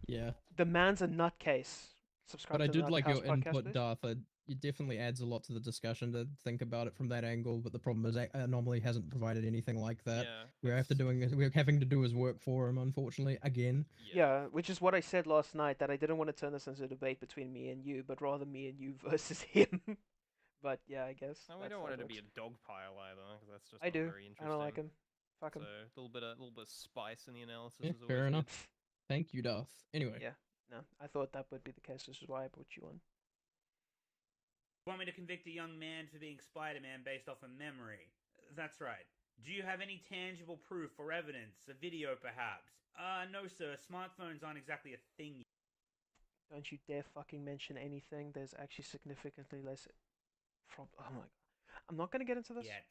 Yeah. The man's a nutcase. Subscribe But I to the did like Nuthouse your podcast, input, please. Darth. It definitely adds a lot to the discussion to think about it from that angle. But the problem is, Anomaly hasn't provided anything like that. Yeah, we're having to do his work for him, unfortunately, again. Yeah, which is what I said last night, that I didn't want to turn this into a debate between me and you, but rather me and you versus him. But yeah, I guess. No, we that's don't how want it to works. be a dog pile either, because that's just I not do. very interesting. I don't like him. Fuck him. So a little bit of spice in the analysis Yeah, is always fair good. enough. Thank you, Darth. Anyway. Yeah, no, I thought that would be the case. This is why I put you on. Want me to convict a young man for being Spider-Man based off of memory? That's right. Do you have any tangible proof or evidence? A video, perhaps? No, sir. Smartphones aren't exactly a thing. Don't you dare fucking mention anything. There's actually significantly less... Oh my... I'm not gonna get into this. Yet.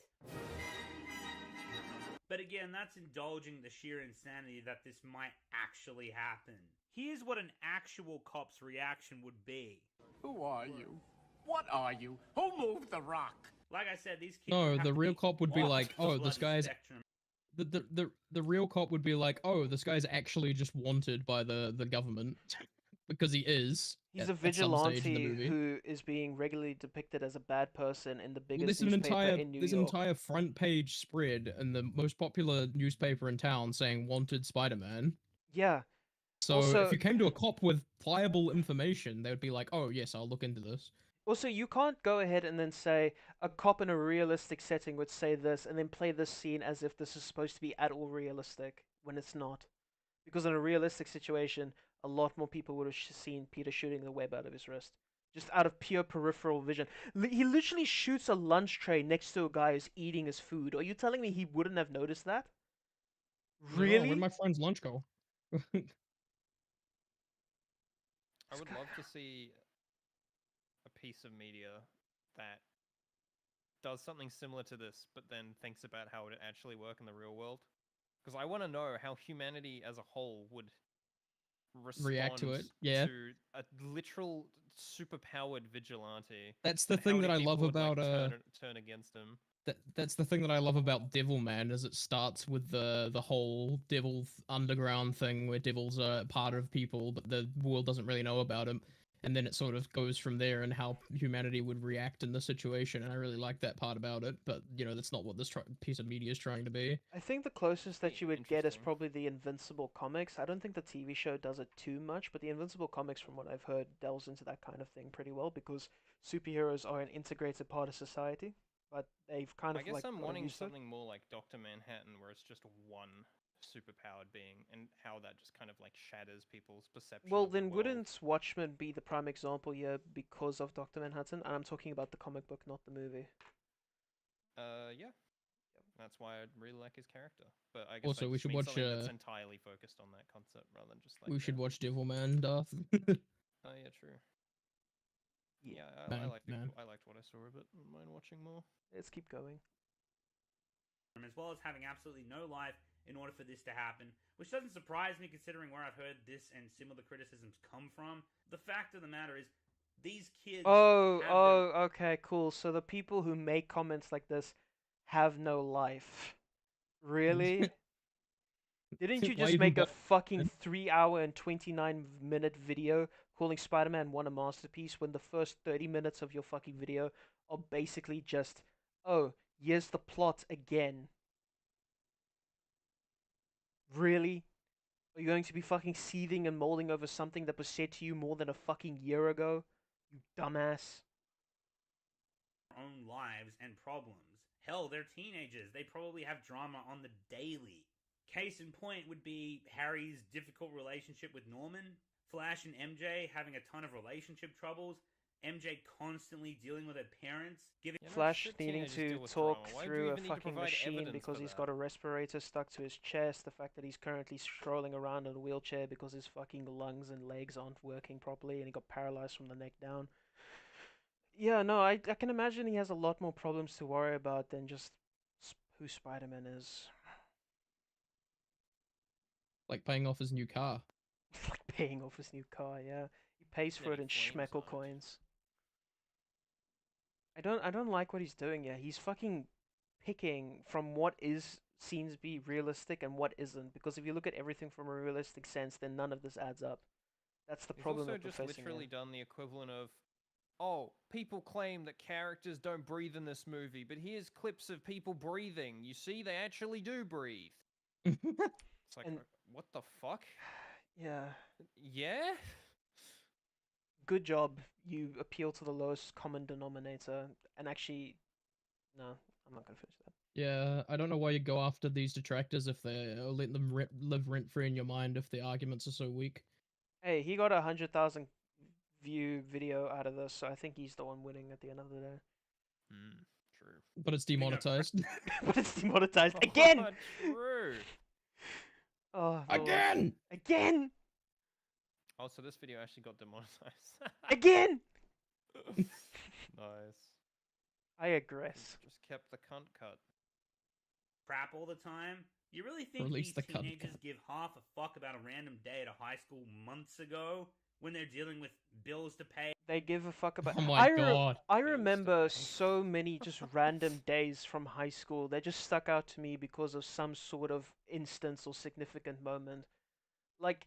But again, that's indulging the sheer insanity that this might actually happen. Here's what an actual cop's reaction would be. Who are you? What are you? Who moved the rock? Like I said, these kids No, have the to real be cop would be off like, the oh, this bloody guy's... spectrum. The real cop would be like, oh, this guy's actually just wanted by the government. Because he is. He's a at some stage in the vigilante movie. who is being regularly depicted as a bad person in the Well, biggest there's an newspaper entire in New there's an York. entire front page spread in the most popular newspaper in town saying wanted Spider-Man. Yeah. So Also- if you came to a cop with pliable information, they would be like, "Oh yes, I'll look into this." Also, you can't go ahead and then say a cop in a realistic setting would say this and then play this scene as if this is supposed to be at all realistic when it's not. Because in a realistic situation, a lot more people would have seen Peter shooting the web out of his wrist. Just out of pure peripheral vision. He literally shoots a lunch tray next to a guy who's eating his food. Are you telling me he wouldn't have noticed that? No, Really? where'd my friend's lunch go? I would love to see a piece of media that does something similar to this, but then thinks about how it would actually work in the real world. Because I want to know how humanity as a whole would React to it, respond yeah. to a literal superpowered vigilante. That's the and how thing many that I people love would, like, about turn against him. That's the thing that I love about Devilman is it starts with the whole devil underground thing where devils are part of people, but the world doesn't really know about them, and then it sort of goes from there and how humanity would react in the situation. And I really like that part about it, but you know that's not what this piece of media is trying to be. I think the closest that you would get is probably the Invincible comics. I don't think the TV show does it too much, but the Invincible comics, from what I've heard, delves into that kind of thing pretty well because superheroes are an integrated part of society. But they've kind of I guess like I'm gotten wanting used to it. something more like Dr. Manhattan, where it's just one superpowered being, and how that just kind of like shatters people's perception. Well, of the then world. wouldn't Watchmen be the prime example here because of Dr. Manhattan? And I'm talking about the comic book, not the movie. Yeah. That's why I really like his character. But I guess Also, I we just should mean watch, something that's entirely focused on that concept rather than just like. We should watch Devilman, Darth. Oh yeah, true. Yeah, No, I liked it. man. I liked what I saw of it. Wouldn't mind watching more. Let's keep going. As well as having absolutely no life in order for this to happen, which doesn't surprise me considering where I've heard this and similar criticisms come from. The fact of the matter is, these kids Oh, have their okay, cool. So the people who make comments like this have no life. Really? Didn't you Why just even make a bother, fucking man? 3 hour and 29-minute video calling Spider-Man 1 a masterpiece when the first 30 minutes of your fucking video are basically just, oh, here's the plot again? Really? Are you going to be fucking seething and molding over something that was said to you more than a fucking year ago? You dumbass. own lives and problems. Hell, they're teenagers. They probably have drama on the daily. Case in point would be Harry's difficult relationship with Norman, Flash and MJ having a ton of relationship troubles, MJ constantly dealing with her parents, giving Flash needing to talk through a fucking machine because he's got a respirator stuck to his chest, the fact that he's currently strolling around in a wheelchair because his fucking lungs and legs aren't working properly and he got paralyzed from the neck down. Yeah, no, I can imagine he has a lot more problems to worry about than just who Spider-Man is. Like paying off his new car. Like paying off his new car, yeah. He pays for it in schmeckle coins. I don't like what he's doing here. He's fucking picking from what seems to be realistic and what isn't. Because if you look at everything from a realistic sense, then none of this adds up. That's the problem He's that also we're just facing literally here. done the equivalent of, oh, people claim that characters don't breathe in this movie, but here's clips of people breathing. You see, they actually do breathe. It's like, what the fuck? Yeah. Yeah? Good job. You appeal to the lowest common denominator. And actually, no, I'm not going to finish that. Yeah, I don't know why you go after these detractors if they let them live rent-free in your mind if the arguments are so weak. Hey, he got 100,000 view video out of this, so I think he's the one winning at the end of the day. True. But it's demonetized. But it's demonetized again! True. Oh, again! Again! Oh, so this video actually got demonetized. Again! Nice. I aggress. Just kept the cunt cut. crap all the time. You really think Release these the cunt teenagers give half a fuck about a random day at a high school months ago when they're dealing with bills to pay? They give a fuck about. Oh my God. I remember so many just random days from high school that just stuck out to me because of some sort of instance or significant moment. Like,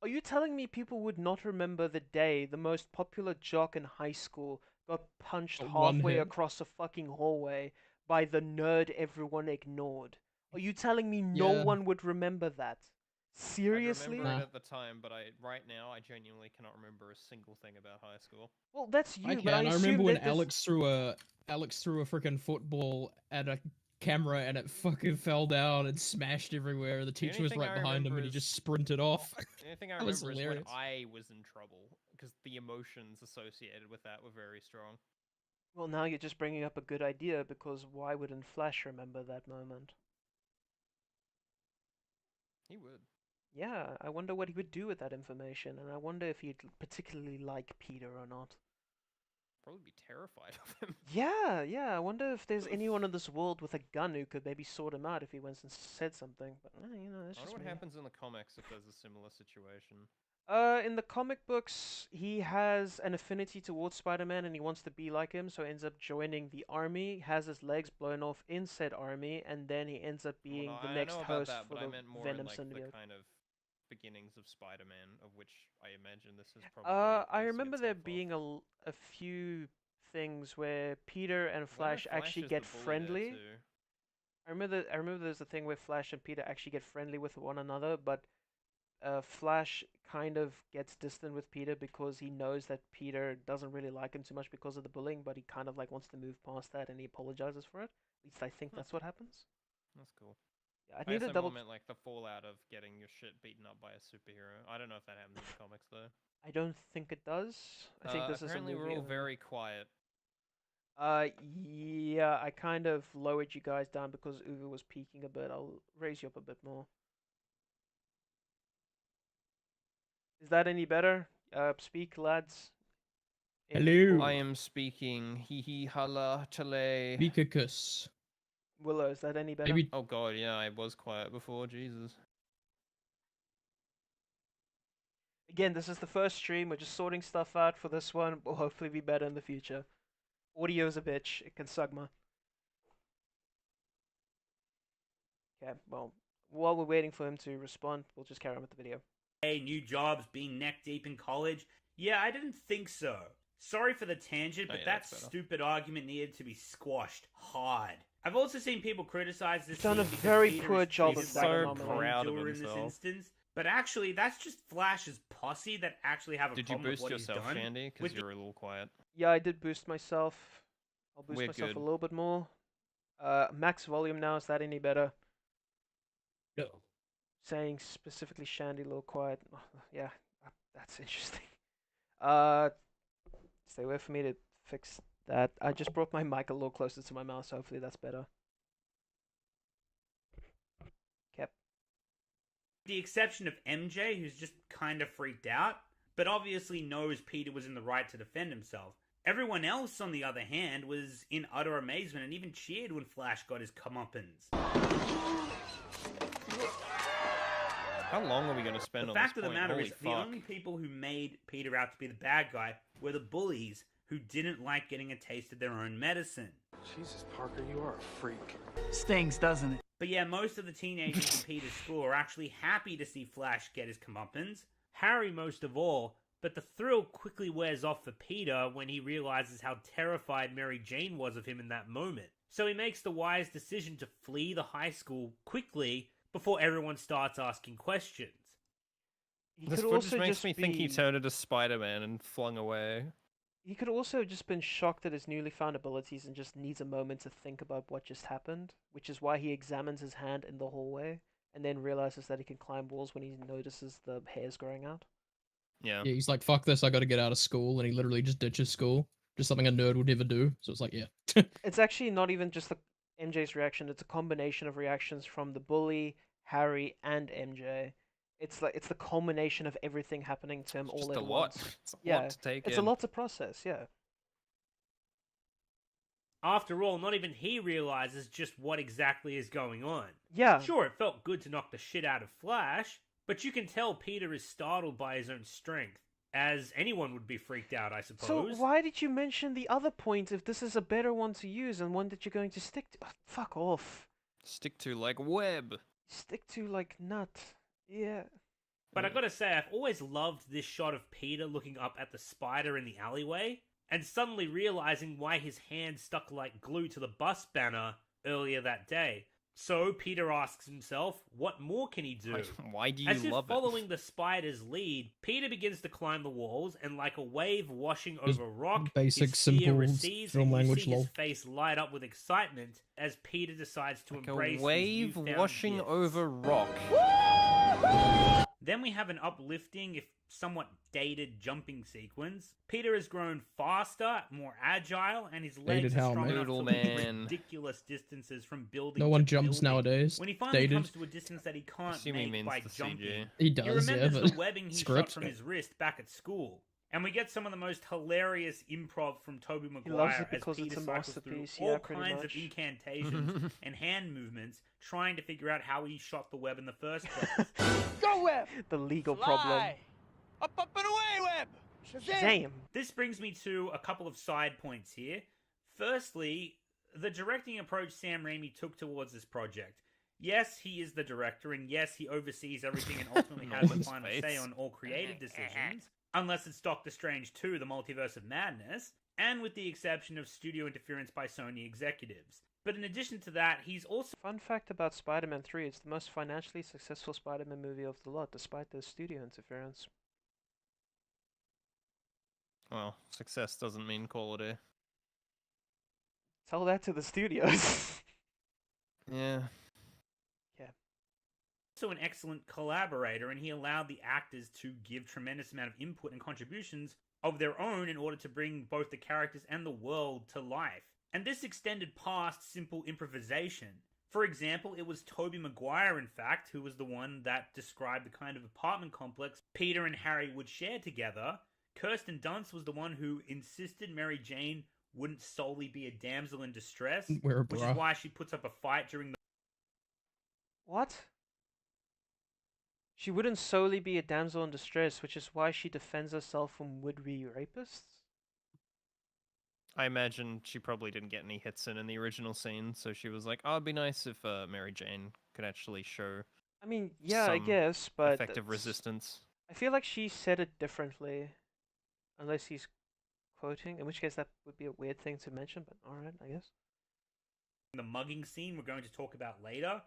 are you telling me people would not remember the day the most popular jock in high school got punched One halfway hit. across a fucking hallway by the nerd everyone ignored? Are you telling me no Yeah. one would remember that? Seriously? I remember it at the time, but right now I genuinely cannot remember a single thing about high school. Well, that's you, I but I can. I assume remember when that there's- Alex threw a freaking football at a camera and it fucking fell down and smashed everywhere. The teacher was thing right I behind him remember and he is- just sprinted off. The only thing I That was remember is when hilarious. I was in trouble, because the emotions associated with that were very strong. Well, now you're just bringing up a good idea, because why wouldn't Flash remember that moment? He would. Yeah, I wonder what he would do with that information, and I wonder if he'd particularly like Peter or not. Probably be terrified of him. Yeah, I wonder if there's anyone in this world with a gun who could maybe sort him out if he went and said something, but you know, that's I just wonder what me. happens in the comics if there's a similar situation. In the comic books, he has an affinity towards Spider-Man and he wants to be like him, so ends up joining the army, has his legs blown off in said army, and then he ends up being Well, no, the I next know about host that, for but the I meant more Venom in like symbiote. the kind of beginnings of Spider-Man, of which I imagine this is probably. I remember there being a few things where Peter and Flash actually is get the bully there, friendly. too. I remember there's a thing where Flash and Peter actually get friendly with one another, but Flash kind of gets distant with Peter because he knows that Peter doesn't really like him too much because of the bullying, but he kind of like wants to move past that and he apologizes for it. At least I think that's what happens. That's cool. Yeah, I'd I need guess to I double. more meant like the fallout of getting your shit beaten up by a superhero. I don't know if that happens in the comics though. I don't think it does. I think this apparently is a movie. we're all only. very quiet. Yeah, I kind of lowered you guys down because Uwe was peaking a bit. I'll raise you up a bit more. Is that any better? Speak, lads. Hello. I am speaking. Hee hee hala chale. Bikakus. Willow, is that any better? Maybe Oh god, yeah, I was quiet before. Jesus. Again, this is the first stream. We're just sorting stuff out for this one. Will hopefully be better in the future. Audio's a bitch. It can suck, man. Okay, well, while we're waiting for him to respond, we'll just carry on with the video. Hey, new jobs, being neck deep in college. Yeah, I didn't think so. Sorry for the tangent, but yeah, that that's better. stupid argument needed to be squashed hard. I've also seen people criticize this. He's done a scene because very Peter poor is job treated of like that a anomaly. proud of wrongdoer in this himself. instance. But actually, that's just Flash's posse that actually have a Did you problem with boost what yourself, he's done. Shandy? Because With you're a little quiet. Yeah, I did boost myself. I'll boost We're myself good. a little bit more. Max volume now, is that any better? no. Saying specifically Shandy, a little quiet. Oh, yeah, that's interesting. Stay away from me to fix that. I just brought my mic a little closer to my mouth, so hopefully that's better. Yep. the exception of MJ, who's just kind of freaked out, but obviously knows Peter was in the right to defend himself. Everyone else, on the other hand, was in utter amazement and even cheered when Flash got his comeuppance. How long are we going to spend on The fact this of the point? matter Holy is, fuck. the only people who made Peter out to be the bad guy were the bullies who didn't like getting a taste of their own medicine. Jesus, Parker, you are a freak. Stings, doesn't it? But yeah, most of the teenagers in Peter's school are actually happy to see Flash get his comeuppance. Harry most of all, but the thrill quickly wears off for Peter when he realizes how terrified Mary Jane was of him in that moment. So he makes the wise decision to flee the high school quickly before everyone starts asking questions. This footage makes me think he turned into Spider-Man and flung away. He could also have just been shocked at his newly found abilities and just needs a moment to think about what just happened, which is why he examines his hand in the hallway and then realizes that he can climb walls when he notices the hairs growing out. Yeah. Yeah, he's like, fuck this, I gotta get out of school, and he literally just ditches school. Just something a nerd would never do. So it's like, yeah. It's actually not even just the MJ's reaction, it's a combination of reactions from the bully, Harry, and MJ. It's the culmination of everything happening to him all Just at a lot. once. It's a Yeah, lot to take it's in. a lot to process, yeah. After all, not even he realizes just what exactly is going on. Yeah. Sure, it felt good to knock the shit out of Flash, but you can tell Peter is startled by his own strength, as anyone would be freaked out, I suppose. So why did you mention the other point if this is a better one to use and one that you're going to stick to? Fuck off. Stick to like web. Stick to like nut. Yeah. But I gotta say, I've always loved this shot of Peter looking up at the spider in the alleyway, and suddenly realizing why his hand stuck like glue to the bus banner earlier that day. So Peter asks himself, what more can he do? Why do you As if love it? following the spider's lead, Peter begins to climb the walls, and like a wave washing over rock, basic, his fear simple recedes, film and you language see his lol. face light up with excitement as Peter decides to Like embrace a his wave newfound washing gifts. over rock. Then we have an uplifting, if somewhat dated, jumping sequence. Peter has grown faster, more agile, and his legs Dated are how, strong mate? enough to Noodle leap man. ridiculous distances from building No to one jumps building. nowadays. When he finally Dated. comes to a distance that he can't Assume he make means by the CG. jumping, He does, he yeah, remembers but the webbing he shot script. from his wrist back at school. And we get some of the most hilarious improv from Toby loves Maguire it because as it's Peter a cycles through masterpiece, all yeah, pretty kinds much. of incantations and hand movements, trying to figure out how he shot the web in the first place. Go, Web! The legal problem. Fly! Up and away, Web! Shazam! This brings me to a couple of side points here. Firstly, the directing approach Sam Raimi took towards this project. Yes, he is the director, and yes, he oversees everything and ultimately has the Norman's final face. say on all creative decisions, unless it's Doctor Strange 2, The Multiverse of Madness, and with the exception of studio interference by Sony executives. But in addition to that, he's also... Fun fact about Spider-Man 3, it's the most financially successful Spider-Man movie of the lot, despite the studio interference. Well, success doesn't mean quality. Tell that to the studios. Yeah. also an excellent collaborator, and he allowed the actors to give tremendous amount of input and contributions of their own in order to bring both the characters and the world to life. And this extended past simple improvisation. For example, it was Toby Maguire, in fact, who was the one that described the kind of apartment complex Peter and Harry would share together, Kirsten Dunst was the one who insisted Mary Jane wouldn't solely be a damsel in distress, Wear a which bra. is why she puts up a fight during the... What? She wouldn't solely be a damsel in distress, which is why she defends herself from would-be rapists? I imagine she probably didn't get any hits in the original scene, so she was like, "Oh, it'd be nice if Mary Jane could actually show." I mean, yeah, I some guess, but effective that's- resistance. I feel like she said it differently, unless he's quoting, in which case that would be a weird thing to mention, but alright, I guess. The mugging scene we're going to talk about later.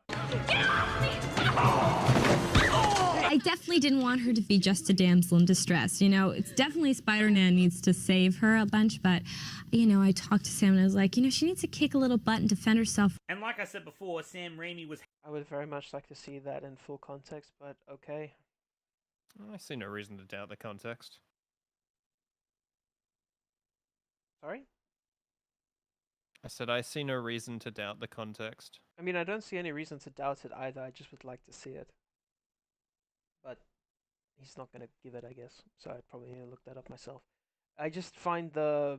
I definitely didn't want her to be just a damsel in distress. You know, it's definitely Spider-Man needs to save her a bunch, but, you know, I talked to Sam and I was like, you know, she needs to kick a little butt and defend herself. And like I said before, Sam Raimi was... I would very much like to see that in full context, but okay. I see no reason to doubt the context. Sorry? I said I see no reason to doubt the context. I mean, I don't see any reason to doubt it either, I just would like to see it. But he's not gonna give it, I guess, so I probably need to look that up myself. I just find the...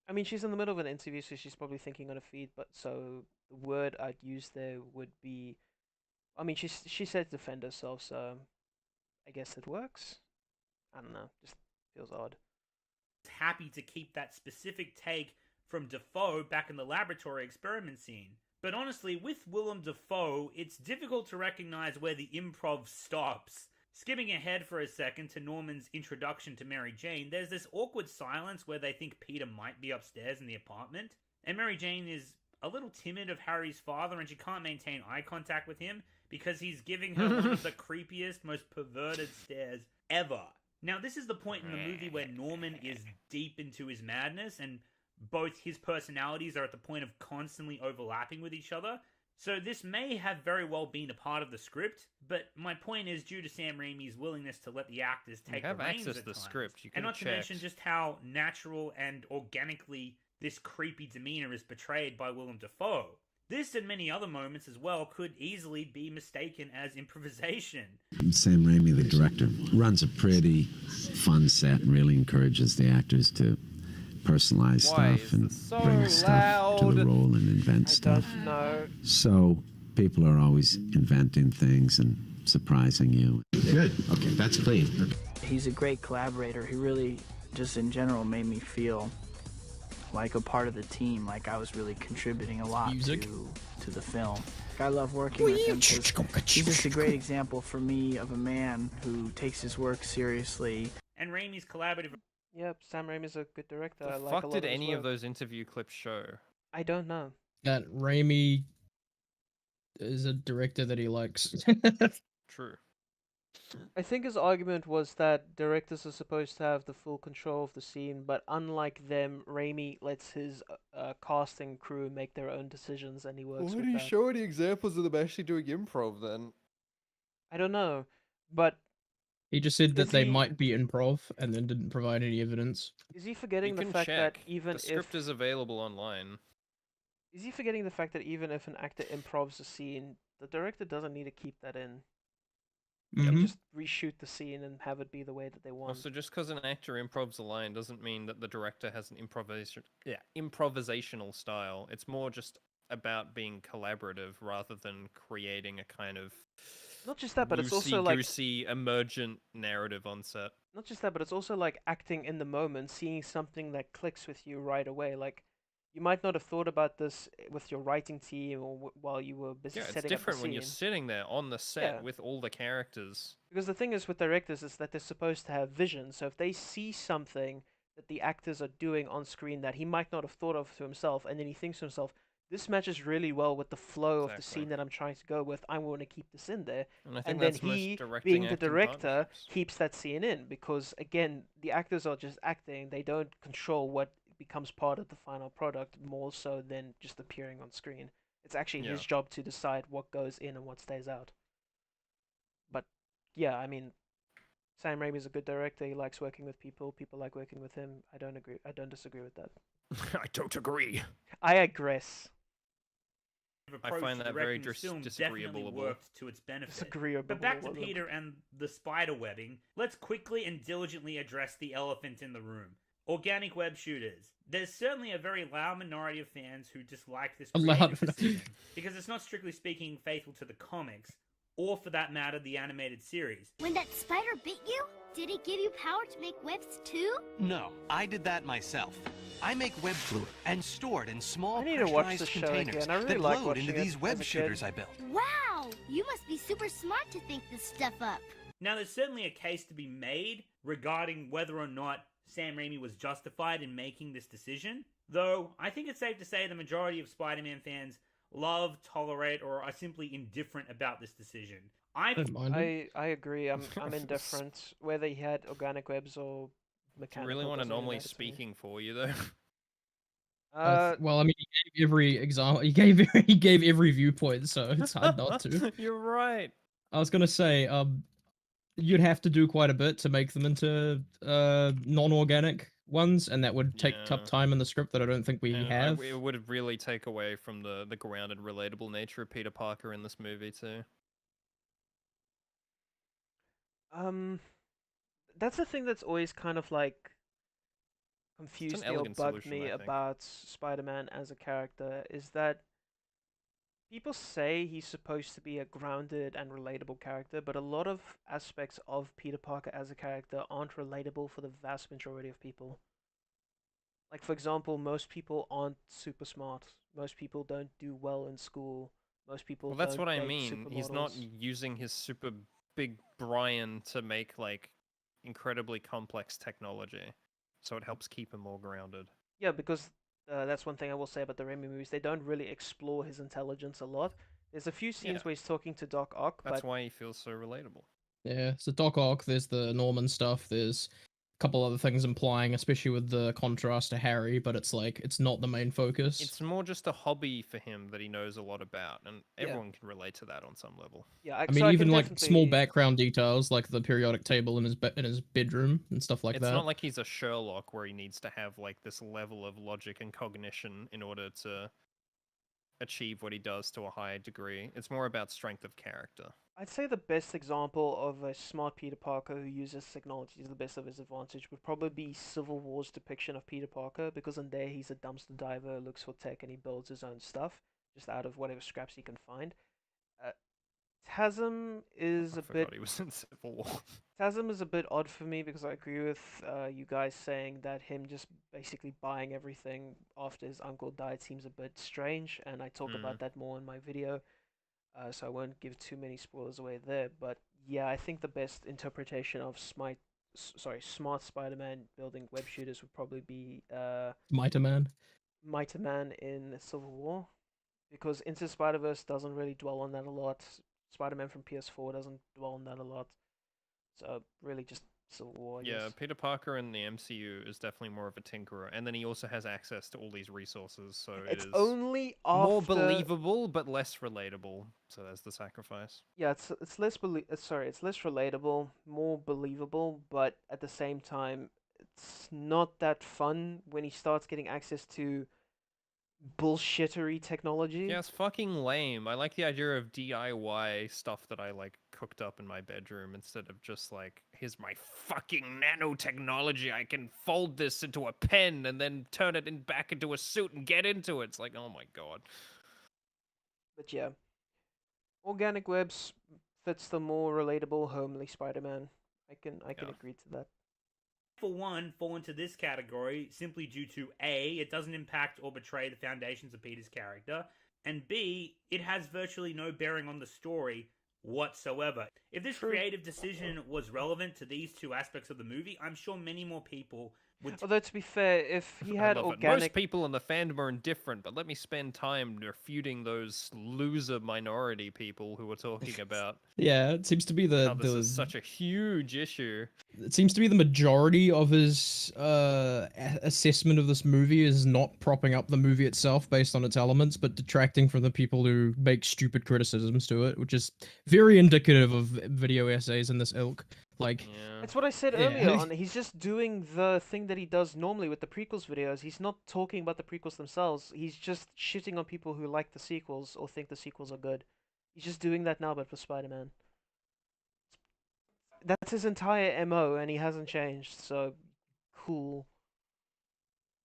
I mean, she's in the middle of an interview, so she's probably thinking on her feet, but so the word I'd use there would be... I mean, she said defend herself, so I guess it works? I don't know, just feels odd. happy to keep that specific take from Dafoe back in the laboratory experiment scene. But honestly, with Willem Dafoe, it's difficult to recognize where the improv stops. Skipping ahead for a second to Norman's introduction to Mary Jane, there's this awkward silence where they think Peter might be upstairs in the apartment, and Mary Jane is a little timid of Harry's father and she can't maintain eye contact with him because he's giving her one of the creepiest, most perverted stares ever. Now, this is the point in the movie where Norman is deep into his madness and both his personalities are at the point of constantly overlapping with each other. So this may have very well been a part of the script, but my point is due to Sam Raimi's willingness to let the actors take the reins access at to the times. script. You And could not to mention just how natural and organically this creepy demeanor is portrayed by Willem Dafoe. This and many other moments as well could easily be mistaken as improvisation. Sam Raimi, the director, runs a pretty fun set and really encourages the actors to personalize stuff and bring stuff to the role and invent stuff. No. So people are always inventing things and surprising you. Good. Okay, that's clean. He's a great collaborator. He really, just in general, made me feel like a part of the team, like I was really contributing a lot to the film. I love working with him because he's just a great example for me of a man who takes his work seriously. And Raimi's collaborative... Yep, Sam Raimi's a good director. The I like fuck a lot did of his any of work. those interview clips show? I don't know. That Raimi is a director that he likes. True. I think his argument was that directors are supposed to have the full control of the scene, but unlike them, Raimi lets his casting crew make their own decisions, and he works with that. show any examples of them actually doing improv then? I don't know, but He just said that Is they he- might be improv and then didn't provide any evidence. is he forgetting You the can fact that check. even The script if is available online. is he forgetting the fact that even if an actor improvs a scene, the director doesn't need to keep that in. They can just reshoot the scene and have it be the way that they want. Also, just because an actor improvs a line doesn't mean that the director has an improvisational style. It's more just about being collaborative rather than creating a kind of Not just that, but it's also like loosey-goosey emergent narrative on set. not just that, but it's also like acting in the moment, seeing something that clicks with you right away. Like you might not have thought about this with your writing team or while you were busy Yeah, it's setting different up the when scene. you're sitting there on the set Yeah. with all the characters. Because the thing is with directors is that they're supposed to have vision. So if they see something that the actors are doing on screen that he might not have thought of to himself, and then he thinks to himself, this matches really well with the flow of the scene that I'm trying to go with. I want to keep this in there. And I think And then that's most he, directing being the acting director, keeps that scene in because, again, the actors are just acting. They don't control what becomes part of the final product more so than just appearing on screen. It's actually his Yeah. job to decide what goes in and what stays out. But, yeah, I mean, Sam Raimi's a good director. He likes working with people. People like working with him. I don't agree. I don't disagree with that. I don't agree. I aggress. approach find to that very directing this film definitely disagreeable. worked to its benefit. Disagreeable. But back to Peter and the spider webbing, let's quickly and diligently address the elephant in the room. Organic web shooters. There's certainly a very loud minority of fans who dislike this creative decision, because it's not strictly speaking faithful to the comics, or for that matter, the animated series. When that spider bit you, did it give you power to make webs too? No, I did that myself. I make web fluid and store it in small I need to watch pressurized the show containers again. I really that like load into watching it these as web a shooters kid. I built. Wow, you must be super smart to think this stuff up. Now, there's certainly a case to be made regarding whether or not Sam Raimi was justified in making this decision, though I think it's safe to say the majority of Spider-Man fans love, tolerate, or are simply indifferent about this decision. I agree. I'm indifferent whether he had organic webs or mechanical. You really want doesn't Anomaly matter to me. speaking for you though? Well, I mean, he gave every example. He gave every viewpoint, so it's hard not to. You're right. I was gonna say, you'd have to do quite a bit to make them into non-organic ones, and that would take up time in the script that I don't think we have. It would really take away from the grounded, relatable nature of Peter Parker in this movie too. That's the thing that's always kind of like confused me or elegant bugged solution, me I think. about Spider-Man as a character is that people say he's supposed to be a grounded and relatable character, but a lot of aspects of Peter Parker as a character aren't relatable for the vast majority of people. Like, for example, most people aren't super smart. Most people don't do well in school. Most people Well, that's don't what I date mean. He's not supermodels. using his super big brain to make like incredibly complex technology, so it helps keep him more grounded. Yeah, because that's one thing I will say about the Raimi movies. They don't really explore his intelligence a lot. There's a few scenes where he's talking to Doc Ock, That's but why he feels so relatable. Yeah, so Doc Ock, there's the Norman stuff, there's a couple other things implying, especially with the contrast to Harry, but it's like, it's not the main focus. It's more just a hobby for him that he knows a lot about, and Yeah. everyone can relate to that on some level. yeah, I mean, even like small background details, like the periodic table in his bedroom and stuff like It's that. not like he's a Sherlock where he needs to have like this level of logic and cognition in order to achieve what he does to a high degree. It's more about strength of character. I'd say the best example of a smart Peter Parker who uses technology to the best of his advantage would probably be Civil War's depiction of Peter Parker, because in there he's a dumpster diver, looks for tech, and he builds his own stuff just out of whatever scraps he can find. Tasm is a bit. He was in Civil War. Tasm is a bit odd for me because I agree with you guys saying that him just basically buying everything after his uncle died seems a bit strange, and I talk about that more in my video, so I won't give too many spoilers away there. But yeah, I think the best interpretation of smart Spider-Man building web shooters would probably be Mighty Man. Mighty Man in Civil War, because Into Spider-Verse doesn't really dwell on that a lot. Spider-Man from PS4 doesn't dwell on that a lot. So really just Civil War, I Yeah, guess. Peter Parker in the MCU is definitely more of a tinkerer, and then he also has access to all these resources, so It's it is only more after... believable but less relatable. So there's the sacrifice. Yeah, it's less it's less relatable, more believable, but at the same time, it's not that fun when he starts getting access to bullshittery technology. Yeah, it's fucking lame. I like the idea of DIY stuff that I like cooked up in my bedroom instead of just like, here's my fucking nanotechnology. I can fold this into a pen and then turn it back into a suit and get into it. It's like, oh my god. But yeah, organic webs fits the more relatable, homely Spider-Man. I can agree to that. For one, fall into this category simply due to A, it doesn't impact or betray the foundations of Peter's character, and B, it has virtually no bearing on the story whatsoever. If this creative decision was relevant to these two aspects of the movie, I'm sure many more people would... Although, to be fair, if he had I love it. organic... Most people in the fandom are indifferent, but let me spend time refuting those loser minority people who are talking about Yeah, it seems to be how this is such a huge issue. It seems to be the majority of his assessment of this movie is not propping up the movie itself based on its elements, but detracting from the people who make stupid criticisms to it, which is very indicative of video essays in this ilk. Like, It's what I said Yeah. earlier on. He's just doing the thing that he does normally with the prequels videos. He's not talking about the prequels themselves. He's just shitting on people who like the sequels or think the sequels are good. He's just doing that now, but for Spider-Man. That's his entire MO, and he hasn't changed, so cool.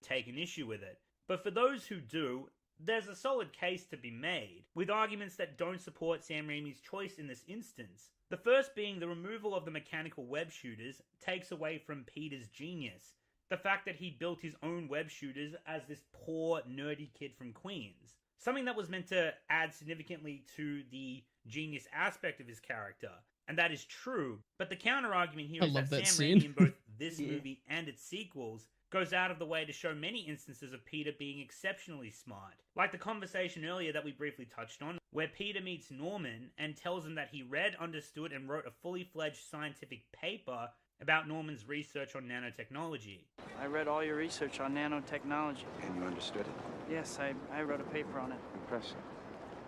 Take an issue with it. But for those who do, there's a solid case to be made, with arguments that don't support Sam Raimi's choice in this instance. The first being the removal of the mechanical web shooters takes away from Peter's genius. The fact that he built his own web shooters as this poor, nerdy kid from Queens. Something that was meant to add significantly to the genius aspect of his character. And that is true, but the counter-argument here is that Sam Raimi in both this movie and its sequels goes out of the way to show many instances of Peter being exceptionally smart. Like the conversation earlier that we briefly touched on, where Peter meets Norman and tells him that he read, understood, and wrote a fully fledged scientific paper about Norman's research on nanotechnology. I read all your research on nanotechnology. And you understood it? Yes, I wrote a paper on it. Impressive.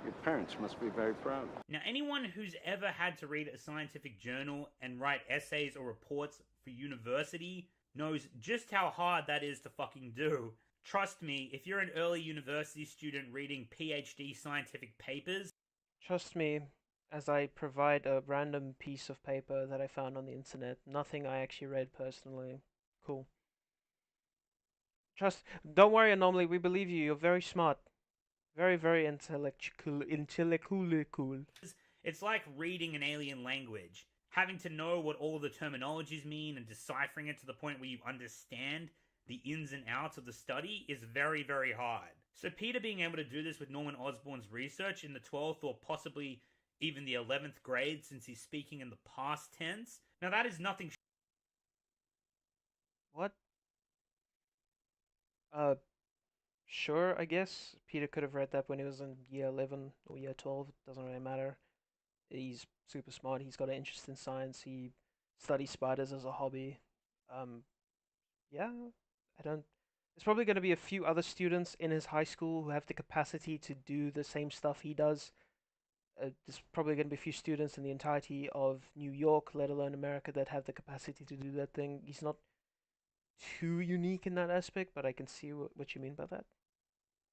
Your parents must be very proud. Now, anyone who's ever had to read a scientific journal and write essays or reports for university knows just how hard that is to fucking do. Trust me, if you're an early university student reading PhD scientific papers... Trust me, as I provide a random piece of paper that I found on the internet. Nothing I actually read personally. Cool. Don't worry, Anomaly, we believe you. You're very smart. Very, very intellectual. It's like reading an alien language. Having to know what all the terminologies mean and deciphering it to the point where you understand the ins and outs of the study is very, very hard. So Peter being able to do this with Norman Osborn's research in the 12th or possibly even the 11th grade, since he's speaking in the past tense, now that is nothing... What? Sure, I guess. Peter could have read that when he was in year 11 or year 12. It doesn't really matter. He's super smart. He's got an interest in science. He studies spiders as a hobby. Yeah, I don't... There's probably going to be a few other students in his high school who have the capacity to do the same stuff he does. There's probably going to be a few students in the entirety of New York, let alone America, that have the capacity to do that thing. He's not too unique in that aspect, but I can see what you mean by that.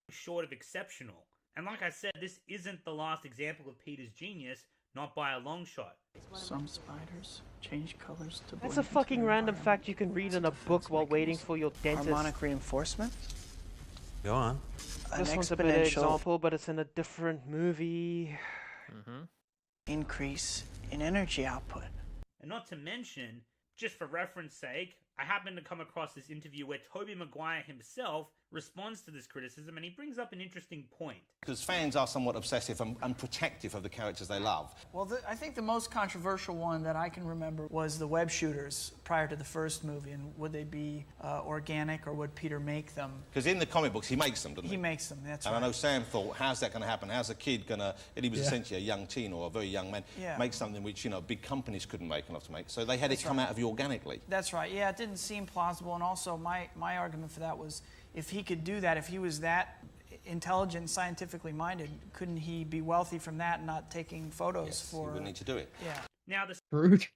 Short of exceptional. And like I said, this isn't the last example of Peter's genius, not by a long shot. Some spiders change colors to... That's a fucking random fact you can read in a book while waiting for your dentist. Harmonic reinforcement? Go on. This one's a better example, but it's in a different movie. Increase in energy output. And not to mention, just for reference sake, I happened to come across this interview where Toby Maguire himself responds to this criticism, and he brings up an interesting point. Because fans are somewhat obsessive and protective of the characters they love. Well, I think the most controversial one that I can remember was the web shooters prior to the first movie, and would they be organic or would Peter make them? Because in the comic books, he makes them, doesn't he? He makes them, that's and right. I know Sam thought, how's that going to happen? How's a kid going to... And he was essentially a young teen or a very young man. Make something which, you know, big companies couldn't make enough to make. So they had it come out of you organically. That's right. Yeah, it didn't seem plausible. And also, my argument for that was, if he could do that, if he was that intelligent and scientifically minded, couldn't he be wealthy from that and not taking photos for... He wouldn't need to do it. Yeah. Now this... Rude.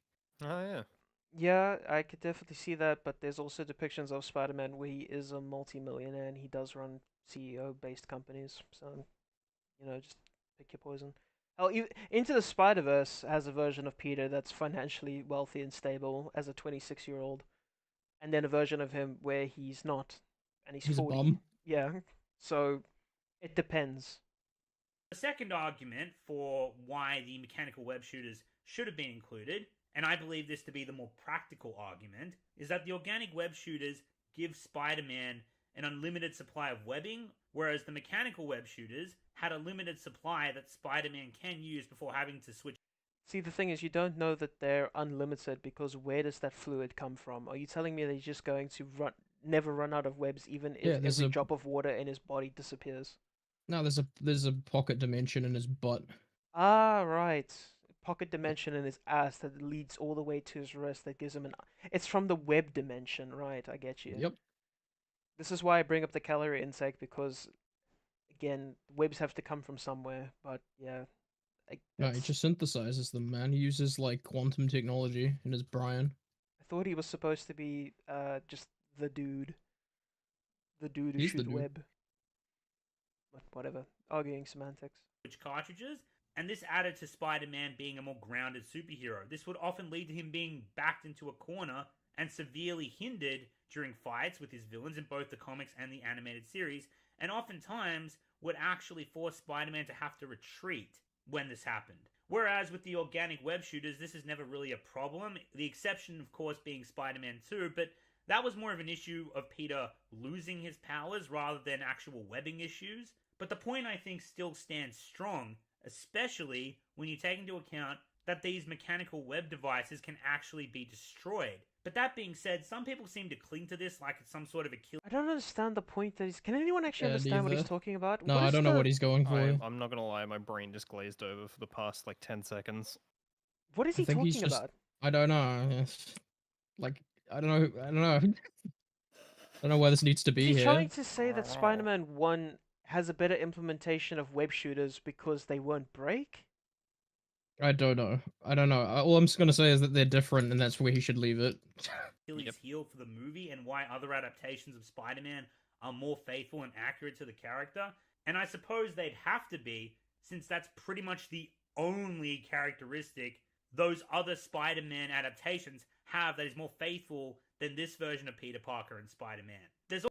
Oh, yeah. Yeah, I could definitely see that, but there's also depictions of Spider-Man where he is a multi-millionaire and he does run CEO-based companies. So, you know, just pick your poison. Hell, Into the Spider-Verse has a version of Peter that's financially wealthy and stable as a 26-year-old. And then a version of him where he's not, and he's 40. A bum. Yeah, so it depends. The second argument for why the mechanical web shooters should have been included, and I believe this to be the more practical argument, is that the organic web shooters give Spider-Man an unlimited supply of webbing, whereas the mechanical web shooters had a limited supply that Spider-Man can use before having to switch. See, the thing is, you don't know that they're unlimited because where does that fluid come from? Are you telling me that he's just going to never run out of webs, even if every drop of water in his body disappears? No, there's a pocket dimension in his butt. Ah, right. Pocket dimension in his ass that leads all the way to his wrist that gives him an... It's from the web dimension, right? I get you. Yep. This is why I bring up the calorie intake, because, again, webs have to come from somewhere, but yeah. Like, No, he just synthesizes them, man. He uses like quantum technology in his Brian. I thought he was supposed to be just the dude who He's the shoot dude. web. But whatever, arguing semantics. Cartridges, and this added to Spider-Man being a more grounded superhero. This would often lead to him being backed into a corner and severely hindered during fights with his villains in both the comics and the animated series, and oftentimes would actually force Spider-Man to have to retreat when this happened. Whereas with the organic web shooters, this is never really a problem, the exception of course being Spider-Man 2, but that was more of an issue of Peter losing his powers rather than actual webbing issues. But the point I think still stands strong, especially when you take into account that these mechanical web devices can actually be destroyed. But that being said, some people seem to cling to this like it's some sort of a kill. I don't understand the point that he's... Can anyone actually understand what he's talking about? No, What I is don't know the- what he's going for. I'm not gonna lie, my brain just glazed over for the past like 10 seconds. What is I he think he's talking just, about? I don't know. Like, I don't know. I don't know. I don't know why this needs to be Is he here. trying to say that Spider-Man 1 has a better implementation of web shooters because they won't break? I don't know. I don't know. All I'm just gonna say is that they're different, and that's where he should leave it. Achilles heel for the movie and why other adaptations of Spider-Man are more faithful and accurate to the character. And I suppose they'd have to be, since that's pretty much the only characteristic those other Spider-Man adaptations have that is more faithful than this version of Peter Parker and Spider-Man. There's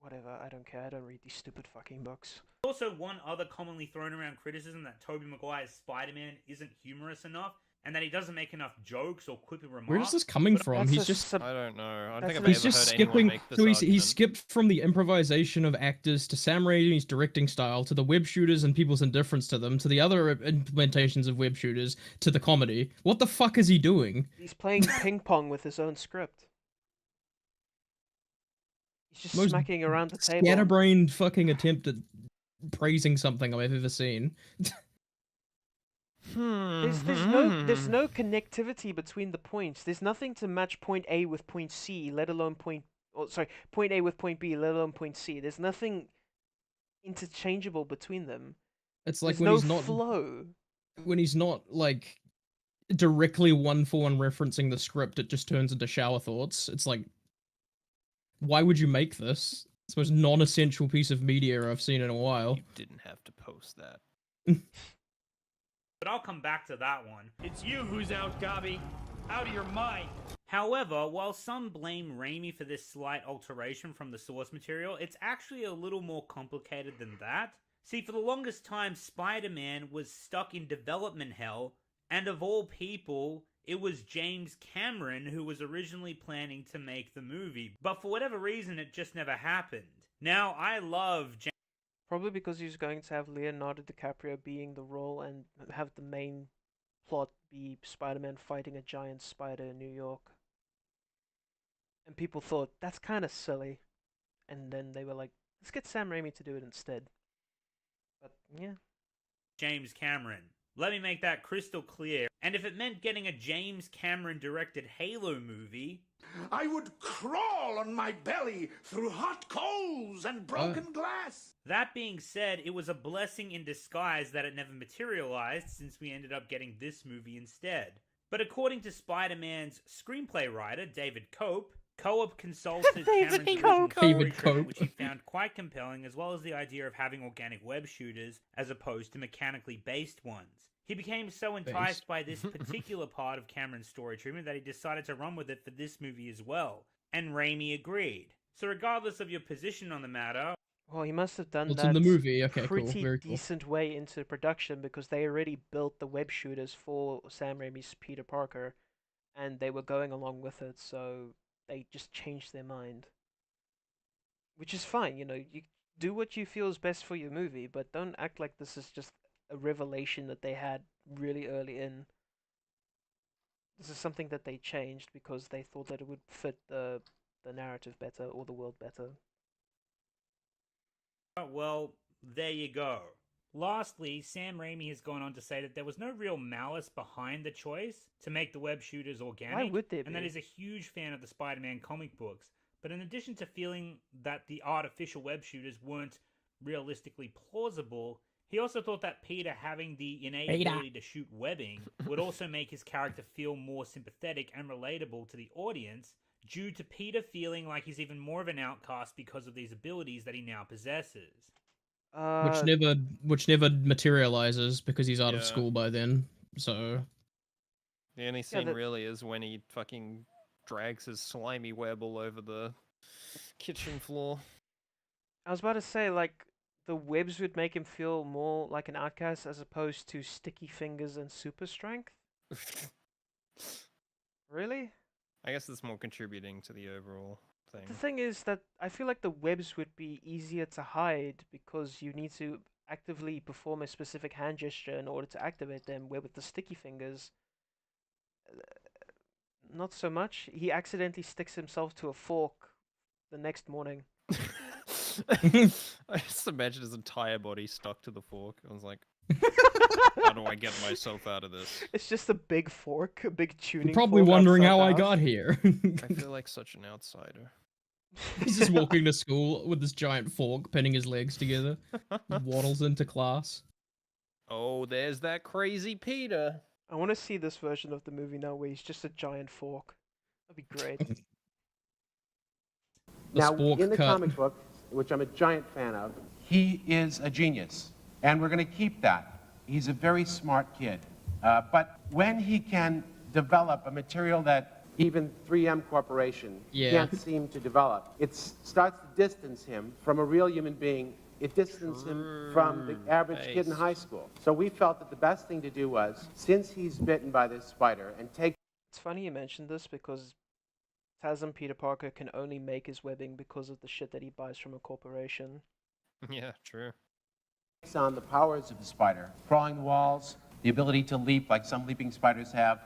Whatever, I don't care. I don't read these stupid fucking books. also one other commonly thrown around criticism that Tobey Maguire's Spider-Man isn't humorous enough, and that he doesn't make enough jokes or quippy remarks. Where is this coming But from? He's just I don't know. I don't think I've he's ever just heard anyone skipping. make this So argument. he's skipped from the improvisation of actors to Sam Raimi's directing style to the web shooters and people's indifference to them to the other implementations of web shooters to the comedy. What the fuck is he doing? He's playing ping pong with his own script. He's just Most smacking around the table. Scatterbrained fucking attempt at praising something I've ever seen. There's no connectivity between the points. There's nothing to match point A with point C, let alone point A with point B, let alone point C. There's nothing interchangeable between them. It's like There's when no he's not flow. when he's not like directly one for one referencing the script, it just turns into shower thoughts. It's like, why would you make this? It's the most non-essential piece of media I've seen in a while. You didn't have to post that. But I'll come back to that one. It's you who's out, Gobby. Out of your mind. However, while some blame Raimi for this slight alteration from the source material, it's actually a little more complicated than that. See, for the longest time, Spider-Man was stuck in development hell, and of all people, it was James Cameron who was originally planning to make the movie. But for whatever reason, it just never happened. Now, I love James... Probably because he's going to have Leonardo DiCaprio being the role and have the main plot be Spider-Man fighting a giant spider in New York. And people thought, that's kind of silly. And then they were like, let's get Sam Raimi to do it instead. But, yeah. James Cameron. Let me make that crystal clear. And if it meant getting a James Cameron-directed Halo movie... I would crawl on my belly through hot coals and broken glass. That being said, it was a blessing in disguise that it never materialized, since we ended up getting this movie instead. But according to Spider-Man's screenplay writer, David Cope, Co-op consulted Cameron's original story treatment, which he found quite compelling, as well as the idea of having organic web shooters as opposed to mechanically based ones. He became so enticed by this particular part of Cameron's story treatment that he decided to run with it for this movie as well. And Raimi agreed. So regardless of your position on the matter... Well, he must have done What's that in the movie? Okay, cool. pretty Very cool. decent way into production because they already built the web shooters for Sam Raimi's Peter Parker and they were going along with it, so they just changed their mind. Which is fine, you know, you do what you feel is best for your movie, but don't act like this is just a revelation that they had really early in. This is something that they changed because they thought that it would fit the narrative better or the world better. Well, there you go. Lastly, Sam Raimi has gone on to say that there was no real malice behind the choice to make the web shooters organic. Why would there and that be? he's a huge fan of the Spider-Man comic books. But in addition to feeling that the artificial web shooters weren't realistically plausible, He also thought that Peter having the innate Peter. ability to shoot webbing would also make his character feel more sympathetic and relatable to the audience, due to Peter feeling like he's even more of an outcast because of these abilities that he now possesses. Which never materializes because he's out of Yeah. school by then. So The only scene really is when he fucking drags his slimy web all over the kitchen floor. I was about to say, like, the webs would make him feel more like an outcast as opposed to sticky fingers and super strength. Really? I guess it's more contributing to the overall thing. The thing is that I feel like the webs would be easier to hide because you need to actively perform a specific hand gesture in order to activate them, where with the sticky fingers, not so much. He accidentally sticks himself to a fork the next morning. I just imagine his entire body stuck to the fork. I was like, how do I get myself out of this? It's just a big fork, a big tuning you're probably fork wondering upside how I down. got here. I feel like such an outsider. He's just walking to school with this giant fork, pinning his legs together. Waddles into class. Oh, there's that crazy Peter. I want to see this version of the movie now where he's just a giant fork. That'd be great. Now, in the comic book, which I'm a giant fan of, he is a genius, and we're going to keep that. He's a very smart kid. But when he can develop a material that even 3M Corporation can't seem to develop, it starts to distance him from a real human being. It distances him from the average kid in high school. So we felt that the best thing to do was, since he's bitten by this spider, and take... It's funny you mentioned this because Tasm Peter Parker can only make his webbing because of the shit that he buys from a corporation. Yeah, true. Takes on the powers of the spider, crawling the walls, the ability to leap like some leaping spiders have,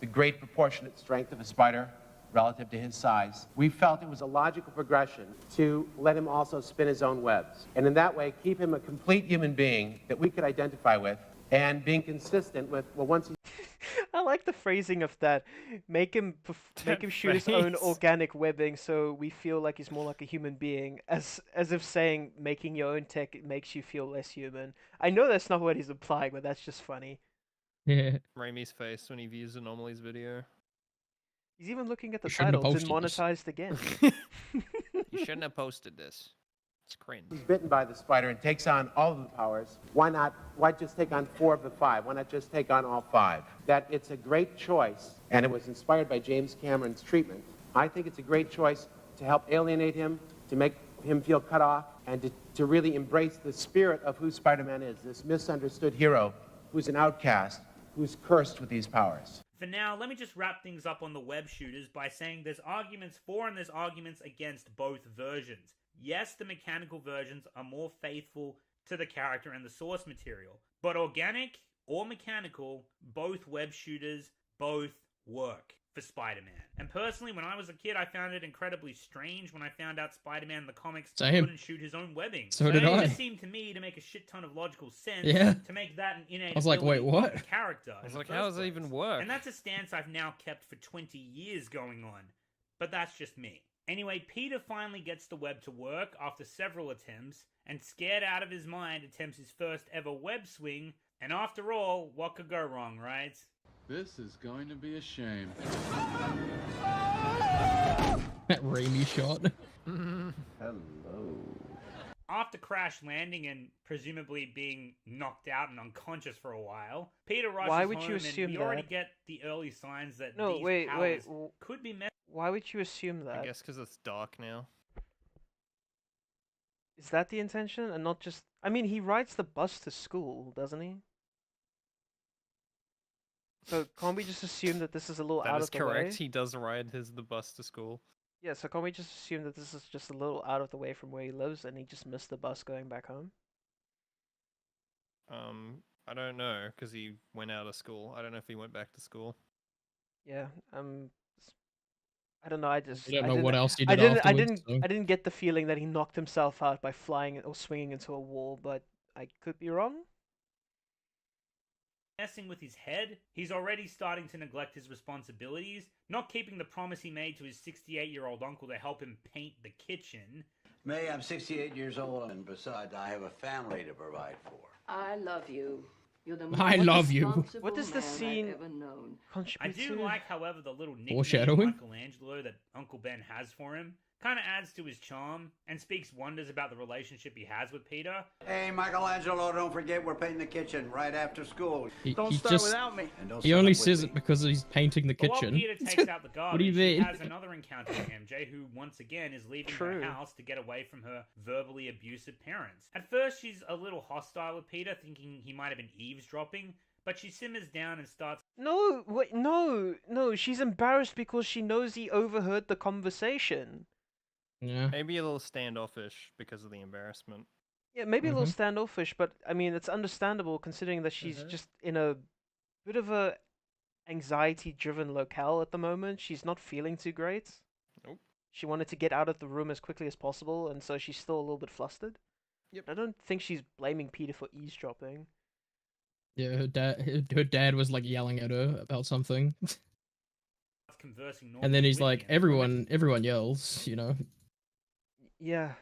the great proportionate strength of a spider relative to his size. We felt it was a logical progression to let him also spin his own webs, and in that way keep him a complete human being that we could identify with, and being consistent with, well, once he... I like the phrasing of that. Make him shoot his own organic webbing, so we feel like he's more like a human being, as if saying making your own tech makes you feel less human. I know that's not what he's implying, but that's just funny. Yeah. Raimi's face when he views Anomaly's video. He's even looking at the shouldn't have title, it's posted this. monetized again. You shouldn't have posted this. It's cringe. He's bitten by the spider and takes on all of the powers. Why just take on 4 of the 5? Why not just take on all 5? That it's a great choice, and it was inspired by James Cameron's treatment. I think it's a great choice to help alienate him, to make him feel cut off, and to really embrace the spirit of who Spider-Man is, this misunderstood hero who's an outcast, who's cursed with these powers. For now, let me just wrap things up on the web shooters by saying there's arguments for and there's arguments against both versions. Yes, the mechanical versions are more faithful to the character and the source material, but organic or mechanical, both web shooters, both work for Spider-Man. And personally, when I was a kid, I found it incredibly strange when I found out Spider-Man in the comics couldn't shoot his own webbing. So did it I. just seemed to me to make a shit ton of logical sense to make that an innate I was like, wait, ability of what? the character. I was in like, the how first does it even work? And that's a stance I've now kept for 20 years going on. But that's just me. Anyway, Peter finally gets the web to work after several attempts, and scared out of his mind attempts his first ever web swing, and after all, what could go wrong, right? This is going to be a shame. That Raimi shot. Hello. After crash landing and presumably being knocked out and unconscious for a while, Peter rushes Why would home you and assume we already that? get the early signs that No, these wait. powers could be Why would you assume that? I guess because it's dark now. Is that the intention, and not just... I mean, he rides the bus to school, doesn't he? So can't we just assume that this is a little That out is of the correct. way? He does ride the bus to school. Yeah, so can't we just assume that this is just a little out of the way from where he lives, and he just missed the bus going back home? I don't know, because he went out of school. I don't know if he went back to school. Yeah, I don't know. I just You don't know didn't- what else he I did didn't. afterwards, so- I didn't get the feeling that he knocked himself out by flying or swinging into a wall, but I could be wrong. messing with his head. He's already starting to neglect his responsibilities, not keeping the promise he made to his 68-year-old uncle to help him paint the kitchen. May, I'm 68 years old, and besides, I have a family to provide for. I love you. You're the I most love you. responsible What does the man I've scene ever known. I contribute do to? like, however, the little nickname Foreshadowing? Michelangelo that Uncle Ben has for him. Kind of adds to his charm and speaks wonders about the relationship he has with Peter. Hey, Michelangelo, don't forget we're painting the kitchen right after school. Don't start just, without me. He only says it because he's painting the But while kitchen. Peter takes out the What do you garbage, he mean? has another encounter with MJ, who once again is leaving her True. house to get away from her verbally abusive parents. At first, she's a little hostile with Peter, thinking he might have been eavesdropping, but she simmers down and starts. No, wait, no. She's embarrassed because she knows he overheard the conversation. Yeah. Maybe a little standoffish because of the embarrassment. Yeah, maybe a little standoffish, but I mean, it's understandable considering that she's just in a bit of a anxiety-driven locale at the moment. She's not feeling too great. Nope. She wanted to get out of the room as quickly as possible, and so she's still a little bit flustered. Yep. I don't think she's blaming Peter for eavesdropping. Yeah, her dad was like yelling at her about something. Conversing And then he's normally like, with him. everyone yells, you know. Yeah.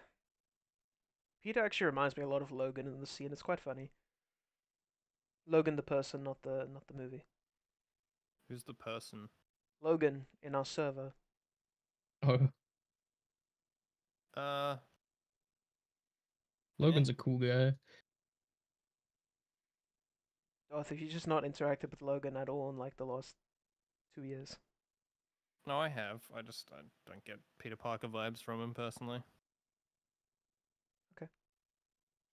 Peter actually reminds me a lot of Logan in the scene. It's quite funny. Logan the person, not the movie. Who's the person? Logan in our server. Oh, Logan's a cool guy. Arthur, you've just not interacted with Logan at all in like the last 2 years. No, I have. I don't get Peter Parker vibes from him personally.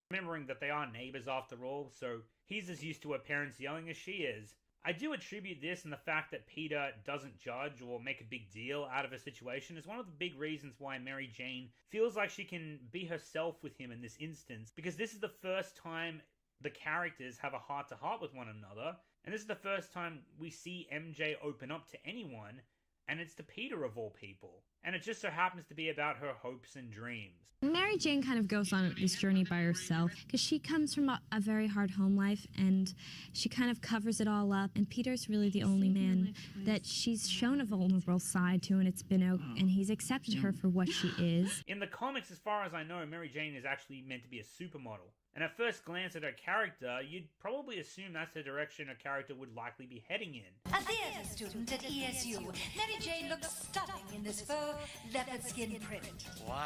Remembering that they are neighbors after all, so he's as used to her parents yelling as she is. I do attribute this and the fact that Peter doesn't judge or make a big deal out of a situation is one of the big reasons why Mary Jane feels like she can be herself with him in this instance, because this is the first time the characters have a heart-to-heart with one another, and this is the first time we see MJ open up to anyone, and it's to Peter of all people. And it just so happens to be about her hopes and dreams. Mary Jane kind of goes on this journey by herself because she comes from a very hard home life and she kind of covers it all up, and Peter's really the only man that she's shown a vulnerable side to, and it's been out, and he's accepted her for what she is. In the comics, as far as I know, Mary Jane is actually meant to be a supermodel. And at first glance at her character, you'd probably assume that's the direction her character would likely be heading in. A theater student at ESU, Mary Jane looks stunning in this faux leopard skin print. Wow,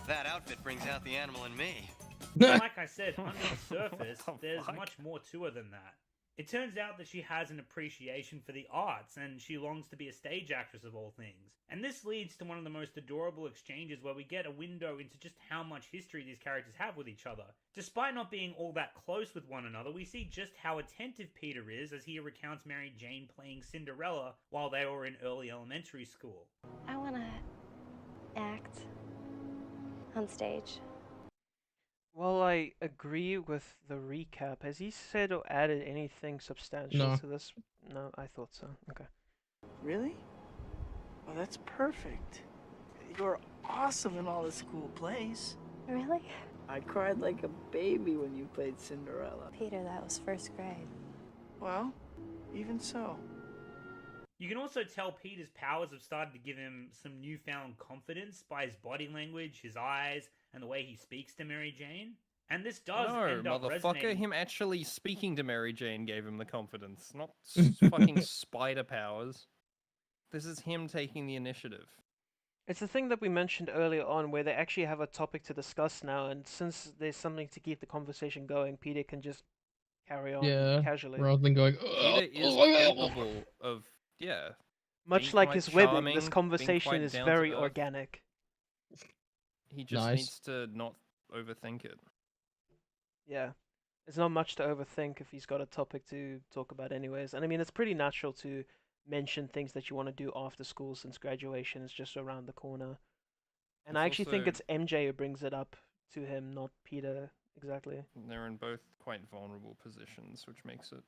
that outfit brings out the animal in me. Like I said, under the surface, there's much more to her than that. It turns out that she has an appreciation for the arts, and she longs to be a stage actress of all things. And this leads to one of the most adorable exchanges where we get a window into just how much history these characters have with each other. Despite not being all that close with one another, we see just how attentive Peter is as he recounts Mary Jane playing Cinderella while they were in early elementary school. I want to act on stage. Well, I agree with the recap. Has he said or added anything substantial No. to this? No, I thought so. Okay. Really? Oh, that's perfect. You're awesome in all the school plays. Really? I cried like a baby when you played Cinderella. Peter, that was first grade. Well, even so. You can also tell Peter's powers have started to give him some newfound confidence by his body language, his eyes, and the way he speaks to Mary Jane. And this does No, end up motherfucker, resonating. him actually speaking to Mary Jane gave him the confidence, not fucking spider powers. This is him taking the initiative. It's the thing that we mentioned earlier on where they actually have a topic to discuss now, and since there's something to keep the conversation going, Peter can just carry on casually. Rather than going, Peter is capable of, Much being like quite his wedding, charming, this being conversation quite is down to very earth. organic. He just Nice. needs to not overthink it. Yeah. There's not much to overthink if he's got a topic to talk about anyways. And I mean, it's pretty natural to mention things that you want to do after school since graduation is just around the corner. And It's I actually think also- it's MJ who brings it up to him, not Peter exactly. They're in both quite vulnerable positions, which makes it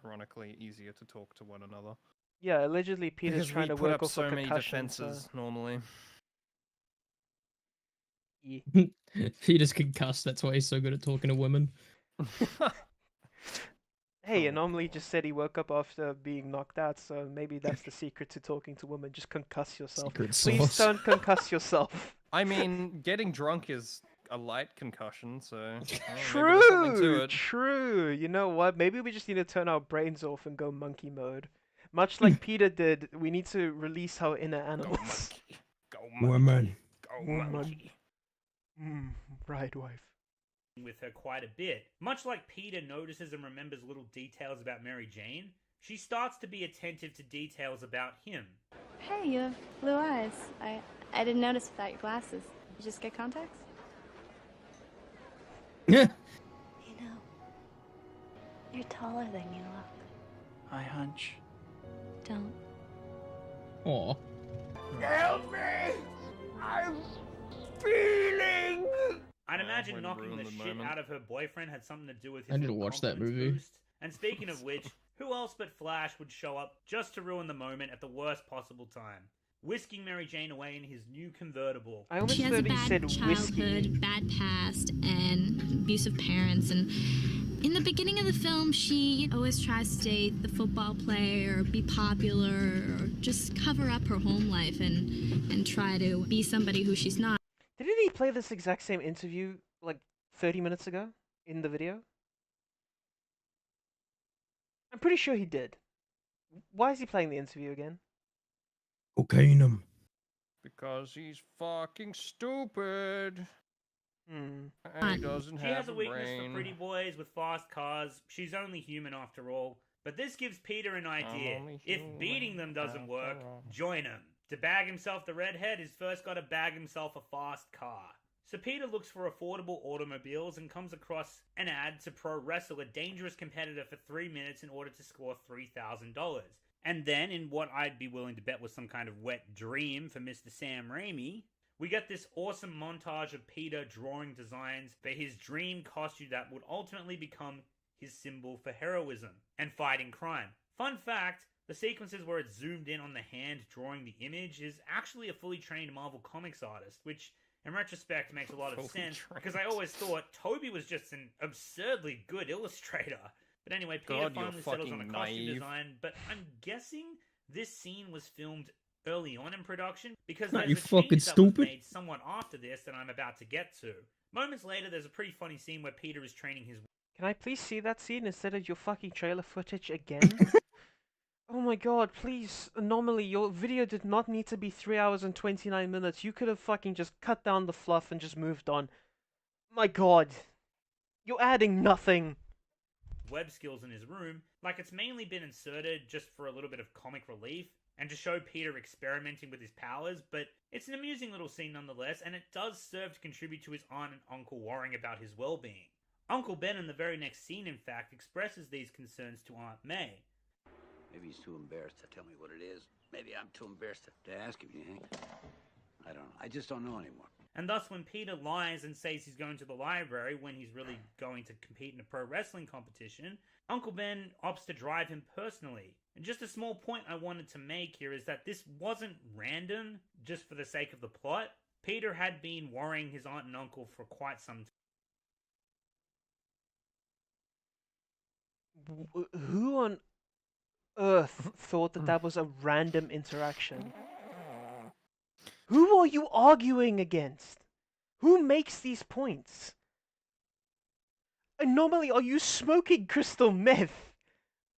ironically easier to talk to one another. Yeah, allegedly Peter's Because trying we to put work up off so a many concussion. So... defenses normally. Peter's concussed, that's why he's so good at talking to women. Hey, Anomaly just said he woke up after being knocked out, so maybe that's the secret to talking to women. Just concuss yourself. Secret Please sauce. don't concuss yourself. I mean, getting drunk is a light concussion, so maybe there's something to True, it. true. You know what? Maybe we just need to turn our brains off and go monkey mode. Much like Peter did, we need to release our inner animals. Go Woman. Go monkey. Right, wife. With her quite a bit. Much like Peter notices and remembers little details about Mary Jane, she starts to be attentive to details about him. Hey, you have blue eyes. I didn't notice without your glasses. You just get contacts? Yeah. You know, you're taller than you look. I hunch. Don't. Aw. Help me! I'm feeling. I'd imagine way to knocking ruin the the shit moment. out of her boyfriend had something to do with his I need to little watch that confidence movie. boost. And speaking of which, who else but Flash would show up just to ruin the moment at the worst possible time? Whisking Mary Jane away in his new convertible. I almost She has a heard he bad said childhood, whiskey. bad past, and abusive parents. And in the beginning of the film, she always tries to date the football player, or be popular, or just cover up her home life and try to be somebody who she's not. Didn't he play this exact same interview like 30 minutes ago in the video? I'm pretty sure he did. Why is he playing the interview again? Cocaine. Because he's fucking stupid. Hmm. And he doesn't She have has a weakness brain. for pretty boys with fast cars. She's only human after all. But this gives Peter an idea. Only If human beating them doesn't after work, all. join him. To bag himself the redhead, he's first got to bag himself a fast car. So Peter looks for affordable automobiles and comes across an ad to pro wrestle a dangerous competitor for 3 minutes in order to score $3,000. And then, in what I'd be willing to bet was some kind of wet dream for Mr. Sam Raimi, we get this awesome montage of Peter drawing designs for his dream costume that would ultimately become his symbol for heroism and fighting crime. Fun fact, the sequences where it's zoomed in on the hand drawing the image is actually a fully trained Marvel Comics artist, which in retrospect makes a lot of Fully sense, trained. because I always thought Toby was just an absurdly good illustrator. But anyway, Peter God, you're finally settles on a fucking costume naive. design, but I'm guessing this scene was filmed early on in production, because Are there's you a fucking change that was stupid? made somewhat after this that I'm about to get to. Moments later, there's a pretty funny scene where Peter is training his... Can I please see that scene instead of your fucking trailer footage again? Oh my god, please, Anomaly, your video did not need to be 3 hours and 29 minutes. You could have fucking just cut down the fluff and just moved on. My god. You're adding nothing. web skills in his room, like it's mainly been inserted just for a little bit of comic relief and to show Peter experimenting with his powers, but it's an amusing little scene nonetheless, and it does serve to contribute to his aunt and uncle worrying about his well-being. Uncle Ben in the very next scene, in fact, expresses these concerns to Aunt May. Maybe he's too embarrassed to tell me what it is. Maybe I'm too embarrassed to ask him, you think? I don't know. I just don't know anymore. And thus, when Peter lies and says he's going to the library when he's really going to compete in a pro wrestling competition, Uncle Ben opts to drive him personally. And just a small point I wanted to make here is that this wasn't random just for the sake of the plot. Peter had been worrying his aunt and uncle for quite some time. Who on earth thought that that was a random interaction? Who are you arguing against? Who makes these points? Anomaly, are you smoking crystal meth?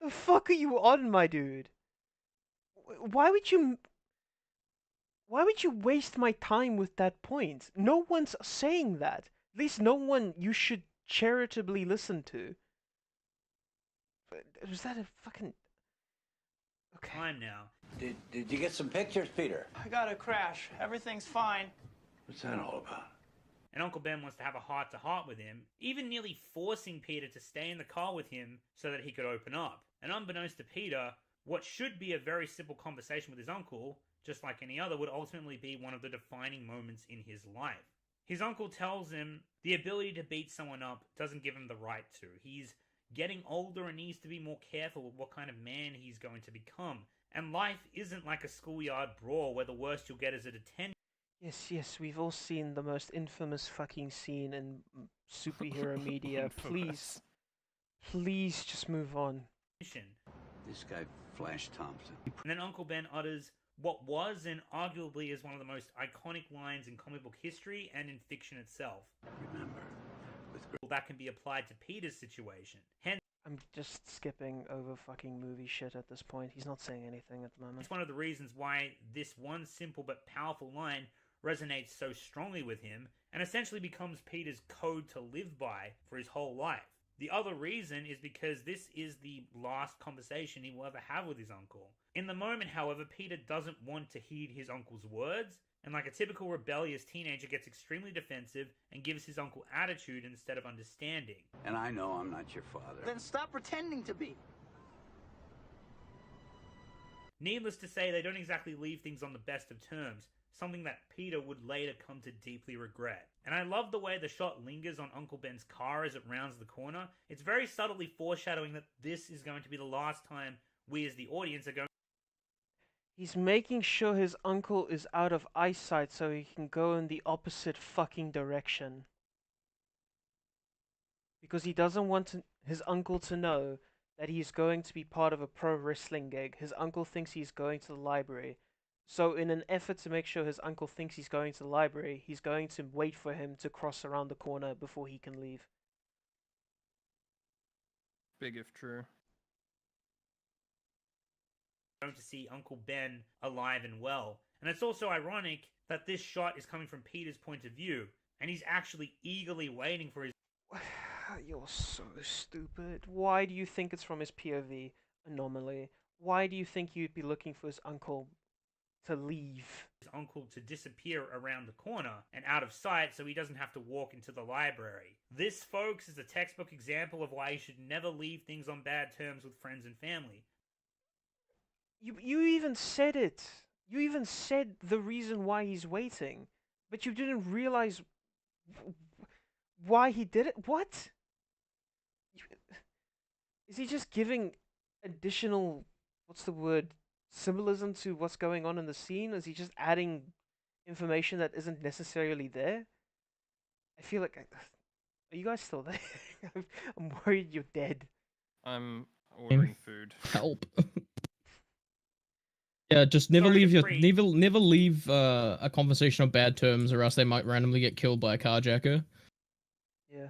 The fuck are you on, my dude? Why would you waste my time with that point? No one's saying that. At least no one you should charitably listen to. Was that a fucking... Okay. time now. Did you get some pictures, Peter? I got a crash. Everything's fine. What's that all about? And Uncle Ben wants to have a heart-to-heart with him, even nearly forcing Peter to stay in the car with him so that he could open up. And unbeknownst to Peter, what should be a very simple conversation with his uncle, just like any other, would ultimately be one of the defining moments in his life. His uncle tells him the ability to beat someone up doesn't give him the right to. He's getting older and needs to be more careful with what kind of man he's going to become. And life isn't like a schoolyard brawl where the worst you'll get is a detention. Yes, we've all seen the most infamous fucking scene in superhero media. Please, Please just move on. This guy, Flash Thompson. And then Uncle Ben utters what was and arguably is one of the most iconic lines in comic book history and in fiction itself. Remember, that can be applied to Peter's situation. Hence, I'm just skipping over fucking movie shit at this point. He's not saying anything at the moment. it's one of the reasons why this one simple but powerful line resonates so strongly with him and essentially becomes Peter's code to live by for his whole life. The other reason is because this is the last conversation he will ever have with his uncle. In the moment, however, Peter doesn't want to heed his uncle's words, and like a typical rebellious teenager gets extremely defensive and gives his uncle attitude instead of understanding. And I know I'm not your father. Then stop pretending to be. Needless to say, they don't exactly leave things on the best of terms, something that Peter would later come to deeply regret. And I love the way the shot lingers on Uncle Ben's car as it rounds the corner. It's very subtly foreshadowing that this is going to be the last time we as the audience are going. He's making sure his uncle is out of eyesight so he can go in the opposite fucking direction. Because he doesn't want his uncle to know that he's going to be part of a pro wrestling gig. His uncle thinks he's going to the library. So in an effort to make sure his uncle thinks he's going to the library, he's going to wait for him to cross around the corner before he can leave. Big if true. Going to see Uncle Ben alive and well. And it's also ironic that this shot is coming from Peter's point of view, and he's actually eagerly waiting for his... You're so stupid. Why do you think it's from his POV, Anomaly? Why do you think you'd be looking for his uncle to leave? His uncle to disappear around the corner and out of sight so he doesn't have to walk into the library. This, folks, is a textbook example of why you should never leave things on bad terms with friends and family. You even said it. You even said the reason why he's waiting, but you didn't realize why he did it. What? Is he just giving additional, what's the word, symbolism to what's going on in the scene? Is he just adding information that isn't necessarily there? I feel like, are you guys still there? I'm worried you're dead. I'm ordering food. Help. Yeah, just never leave never leave a conversation on bad terms, or else they might randomly get killed by a carjacker. Yeah.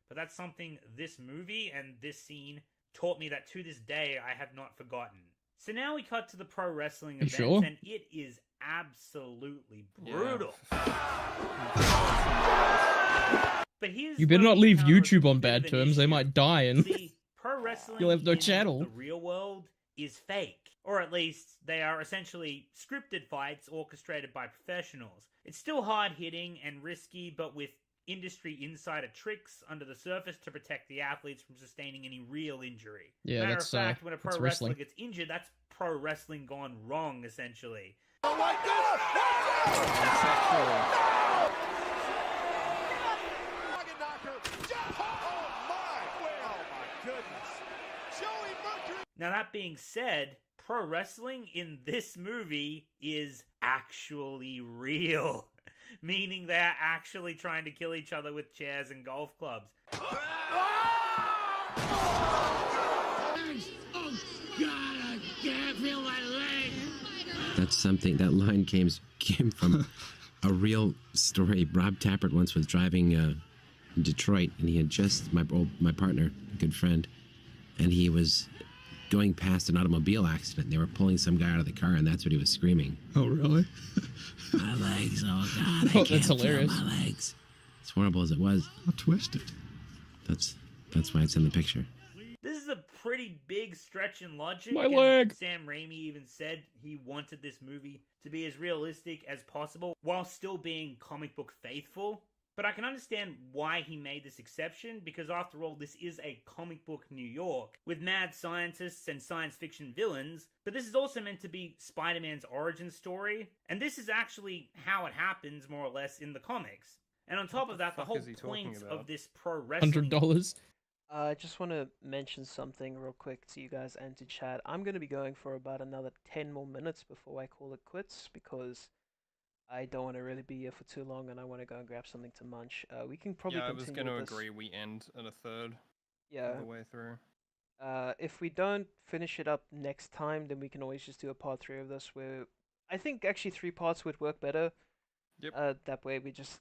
But that's something this movie and this scene taught me that to this day I have not forgotten. So now we cut to the pro wrestling events, sure? and it is absolutely brutal. But here's You better where not we leave encounter YouTube on a bit bad of an terms. They issue. might die, and See, pro wrestling you'll have no in channel. the real world is fake. Or at least they are essentially scripted fights orchestrated by professionals. It's still hard-hitting and risky, but with industry insider tricks under the surface to protect the athletes from sustaining any real injury. Yeah, Matter that's, of fact, when a pro that's wrestler wrestling. gets injured, that's pro wrestling gone wrong, essentially. Oh my Now, that being said, pro wrestling in this movie is actually real. Meaning they're actually trying to kill each other with chairs and golf clubs. Oh God, I can't feel my leg. That's something, that line came from a real story. Rob Tappert once was driving in Detroit, and he had just, my partner, a good friend, and he was going past an automobile accident. They were pulling some guy out of the car, and that's what he was screaming. Oh, really? My legs, oh God, I Oh, can't that's hilarious. feel my legs. As horrible as it was. How twisted. That's why it's in the picture. This is a pretty big stretch in logic. My and leg! Sam Raimi even said he wanted this movie to be as realistic as possible while still being comic book faithful. But I can understand why he made this exception, because after all, this is a comic book New York, with mad scientists and science fiction villains, but this is also meant to be Spider-Man's origin story, and this is actually how it happens, more or less, in the comics. And on top of that, the whole point of this pro wrestling... $100. I just want to mention something real quick to you guys and to chat. I'm going to be going for about another 10 more minutes before I call it quits, because I don't want to really be here for too long, and I want to go and grab something to munch. We can probably I was continue going to with this. agree we end at a third. Yeah. all the way through. If we don't finish it up next time, then we can always just do a part 3 of this. Where I think actually 3 parts would work better. Yep. That way we just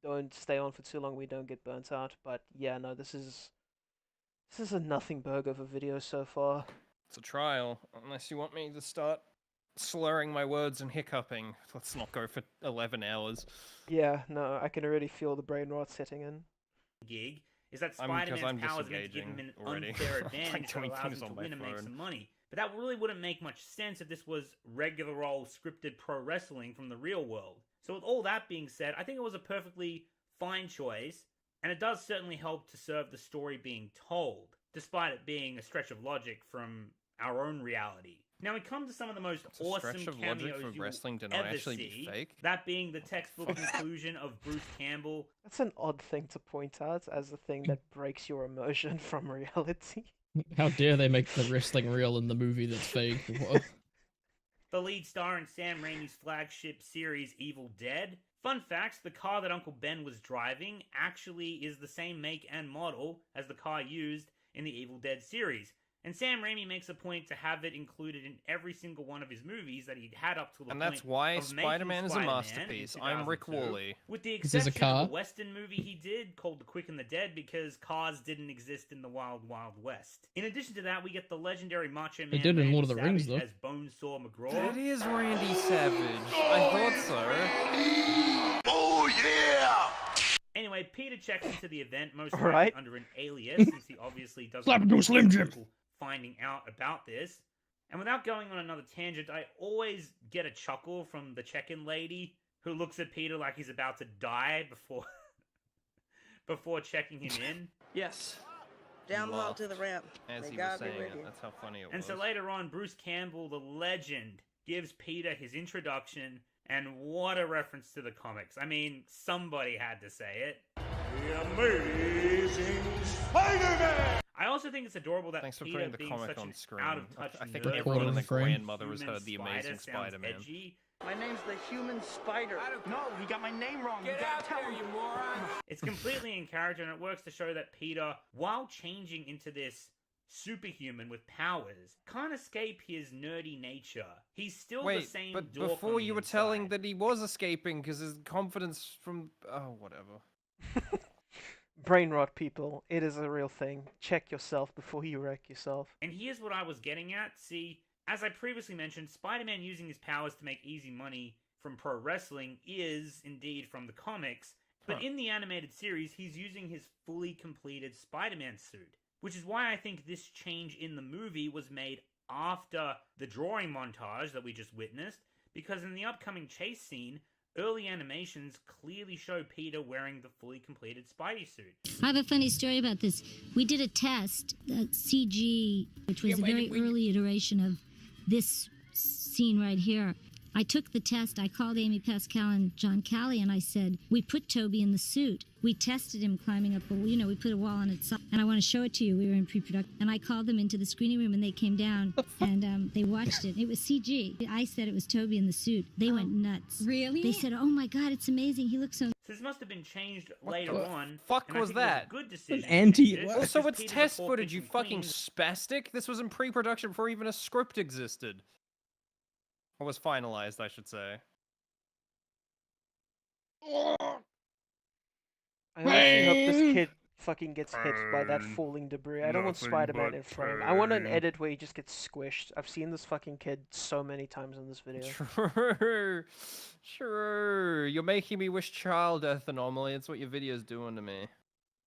don't stay on for too long. We don't get burnt out. But yeah, no, this is a nothing burger of a video so far. It's a trial, unless you want me to start slurring my words and hiccuping. Let's not go for 11 hours. Yeah, no, I can already feel the brain rot setting in. Gig is that I'm Spider-Man's powers are meant to give him an already. unfair Like advantage that doing allows things him to on my win and make phone. some money. But that really wouldn't make much sense if this was regular old scripted pro wrestling from the real world. So with all that being said, I think it was a perfectly fine choice, and it does certainly help to serve the story being told, despite it being a stretch of logic from our own reality. Now we come to some of the most It's a awesome stretch of cameos logic for you wrestling to will not ever actually see. be fake. That being the textbook inclusion of Bruce Campbell. That's an odd thing to point out as the thing that breaks your immersion from reality. How dare they make the wrestling real in the movie that's fake? What? The lead star in Sam Raimi's flagship series Evil Dead. Fun facts, the car that Uncle Ben was driving actually is the same make and model as the car used in the Evil Dead series. And Sam Raimi makes a point to have it included in every single one of his movies that he'd had up to the And point that's why of making Spider-Man is a Spider-Man masterpiece. in I'm Rick 2002, Woolley. With the This is a exception of car? the Western movie he did called The Quick and the Dead because cars didn't exist in the Wild Wild West. In addition to that, we get the legendary Macho Man They did in Randy Lord of the Rings, Savage though. as Bonesaw McGraw. That is Randy Savage. I thought so. Oh, yeah! Anyway, Peter checks into the event, most All likely right. under an alias, since he obviously doesn't Slap him to a want Slim Jim. people finding out about this. And without going on another tangent, I always get a chuckle from the check-in lady who looks at Peter like he's about to die before checking him in. Yes. Down the hall to the ramp. As They he was gotta be saying ready. it, that's how funny it was. And so later on, Bruce Campbell, the legend, gives Peter his introduction, and what a reference to the comics. I mean, somebody had to say it. The Amazing Spider-Man! I also think it's adorable that Thanks for Peter putting the being comic such on an screen. out-of-touch I think nerd everyone and their frame. grandmother has human heard The spider Amazing sounds Spider-Man. edgy. My name's the Human Spider. No, he got my name wrong. Get you gotta out tell there, him. you moron. It's completely in character, and it works to show that Peter, while changing into this superhuman with powers, can't escape his nerdy nature. He's still the Wait, same but dork before on the you were inside. telling that he was escaping because his confidence from... Oh, whatever. Brain rot, people. It is a real thing. Check yourself before you wreck yourself. And here's what I was getting at. See, as I previously mentioned, Spider-Man using his powers to make easy money from pro wrestling is indeed from the comics, but in the animated series, he's using his fully completed Spider-Man suit, which is why I think this change in the movie was made after the drawing montage that we just witnessed, because in the upcoming chase scene, early animations clearly show Peter wearing the fully completed Spidey suit. I have a funny story about this. We did a test, CG, which was a very early iteration of this scene right here. I took the test. I called Amy Pascal and John Callie, and I said, we put Toby in the suit. We tested him climbing up, we put a wall on its side. And I want to show it to you. We were in pre-production. And I called them into the screening room, and they came down, and they watched it. It was CG. I said it was Toby in the suit. They went nuts. Really? They said, oh, my God, it's amazing. He looks so... So this must have been changed later the on. fuck and I was think it was that? a good decision. to anti- change it, Also, because it's Peter's a test poor footage, you kitchen fucking queen. spastic. This was in pre-production before even a script existed. Or was finalized, I should say. I honestly hope this kid fucking gets hit by that falling debris. I don't want Nothing Spider-Man but in frame. I want an pain. edit where he just gets squished. I've seen this fucking kid so many times in this video. Sure. You're making me wish child death, Anomaly. It's what your video's doing to me.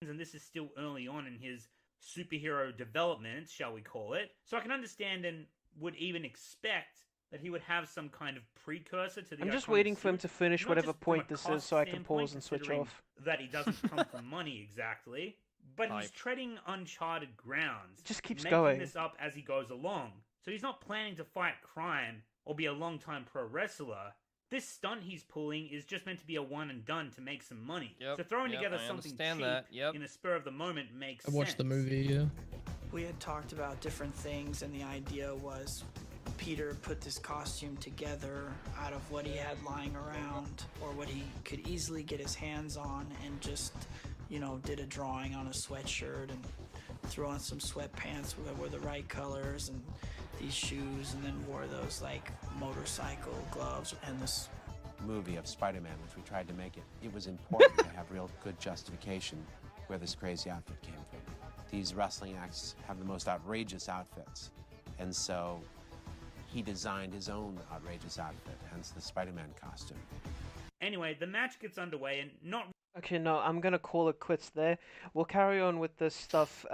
And this is still early on in his superhero development, shall we call it. So I can understand and would even expect that he would have some kind of precursor to the I'm just iconic waiting for him suit, to finish not whatever just from point a this is cost so I can standpoint, pause and switch considering off. that he doesn't come from money exactly, but he's Hype. treading uncharted grounds. It just keeps making going. this up as he goes along. So he's not planning to fight crime or be a long-time pro wrestler. This stunt he's pulling is just meant to be a one and done to make some money. Yep, So throwing yep, together I something understand cheap that, yep. in the spur of the moment makes I watched sense. the movie, yeah. We had talked about different things, and the idea was Peter put this costume together out of what he had lying around or what he could easily get his hands on, and just, did a drawing on a sweatshirt and threw on some sweatpants that were the right colors and these shoes, and then wore those like motorcycle gloves and this movie of Spider-Man, which we tried to make it was important to have real good justification where this crazy outfit came from. These wrestling acts have the most outrageous outfits, and so he designed his own outrageous outfit, hence the Spider-Man costume. Anyway, the match gets underway and not... Okay, no, I'm gonna call it quits there. We'll carry on with this stuff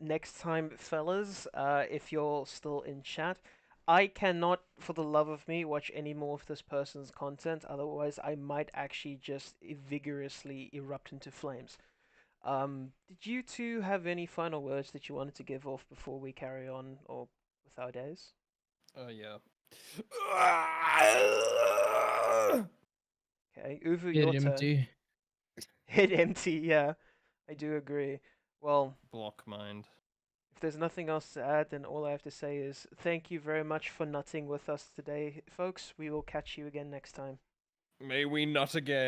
next time, fellas, if you're still in chat. I cannot, for the love of me, watch any more of this person's content, otherwise I might actually just vigorously erupt into flames. Did you two have any final words that you wanted to give off before we carry on or with our days? Yeah. Okay, Uvu, Hit your empty. turn. Hit empty, yeah. I do agree. Well, block mind. If there's nothing else to add, then all I have to say is thank you very much for nutting with us today, folks. We will catch you again next time. May we nut again.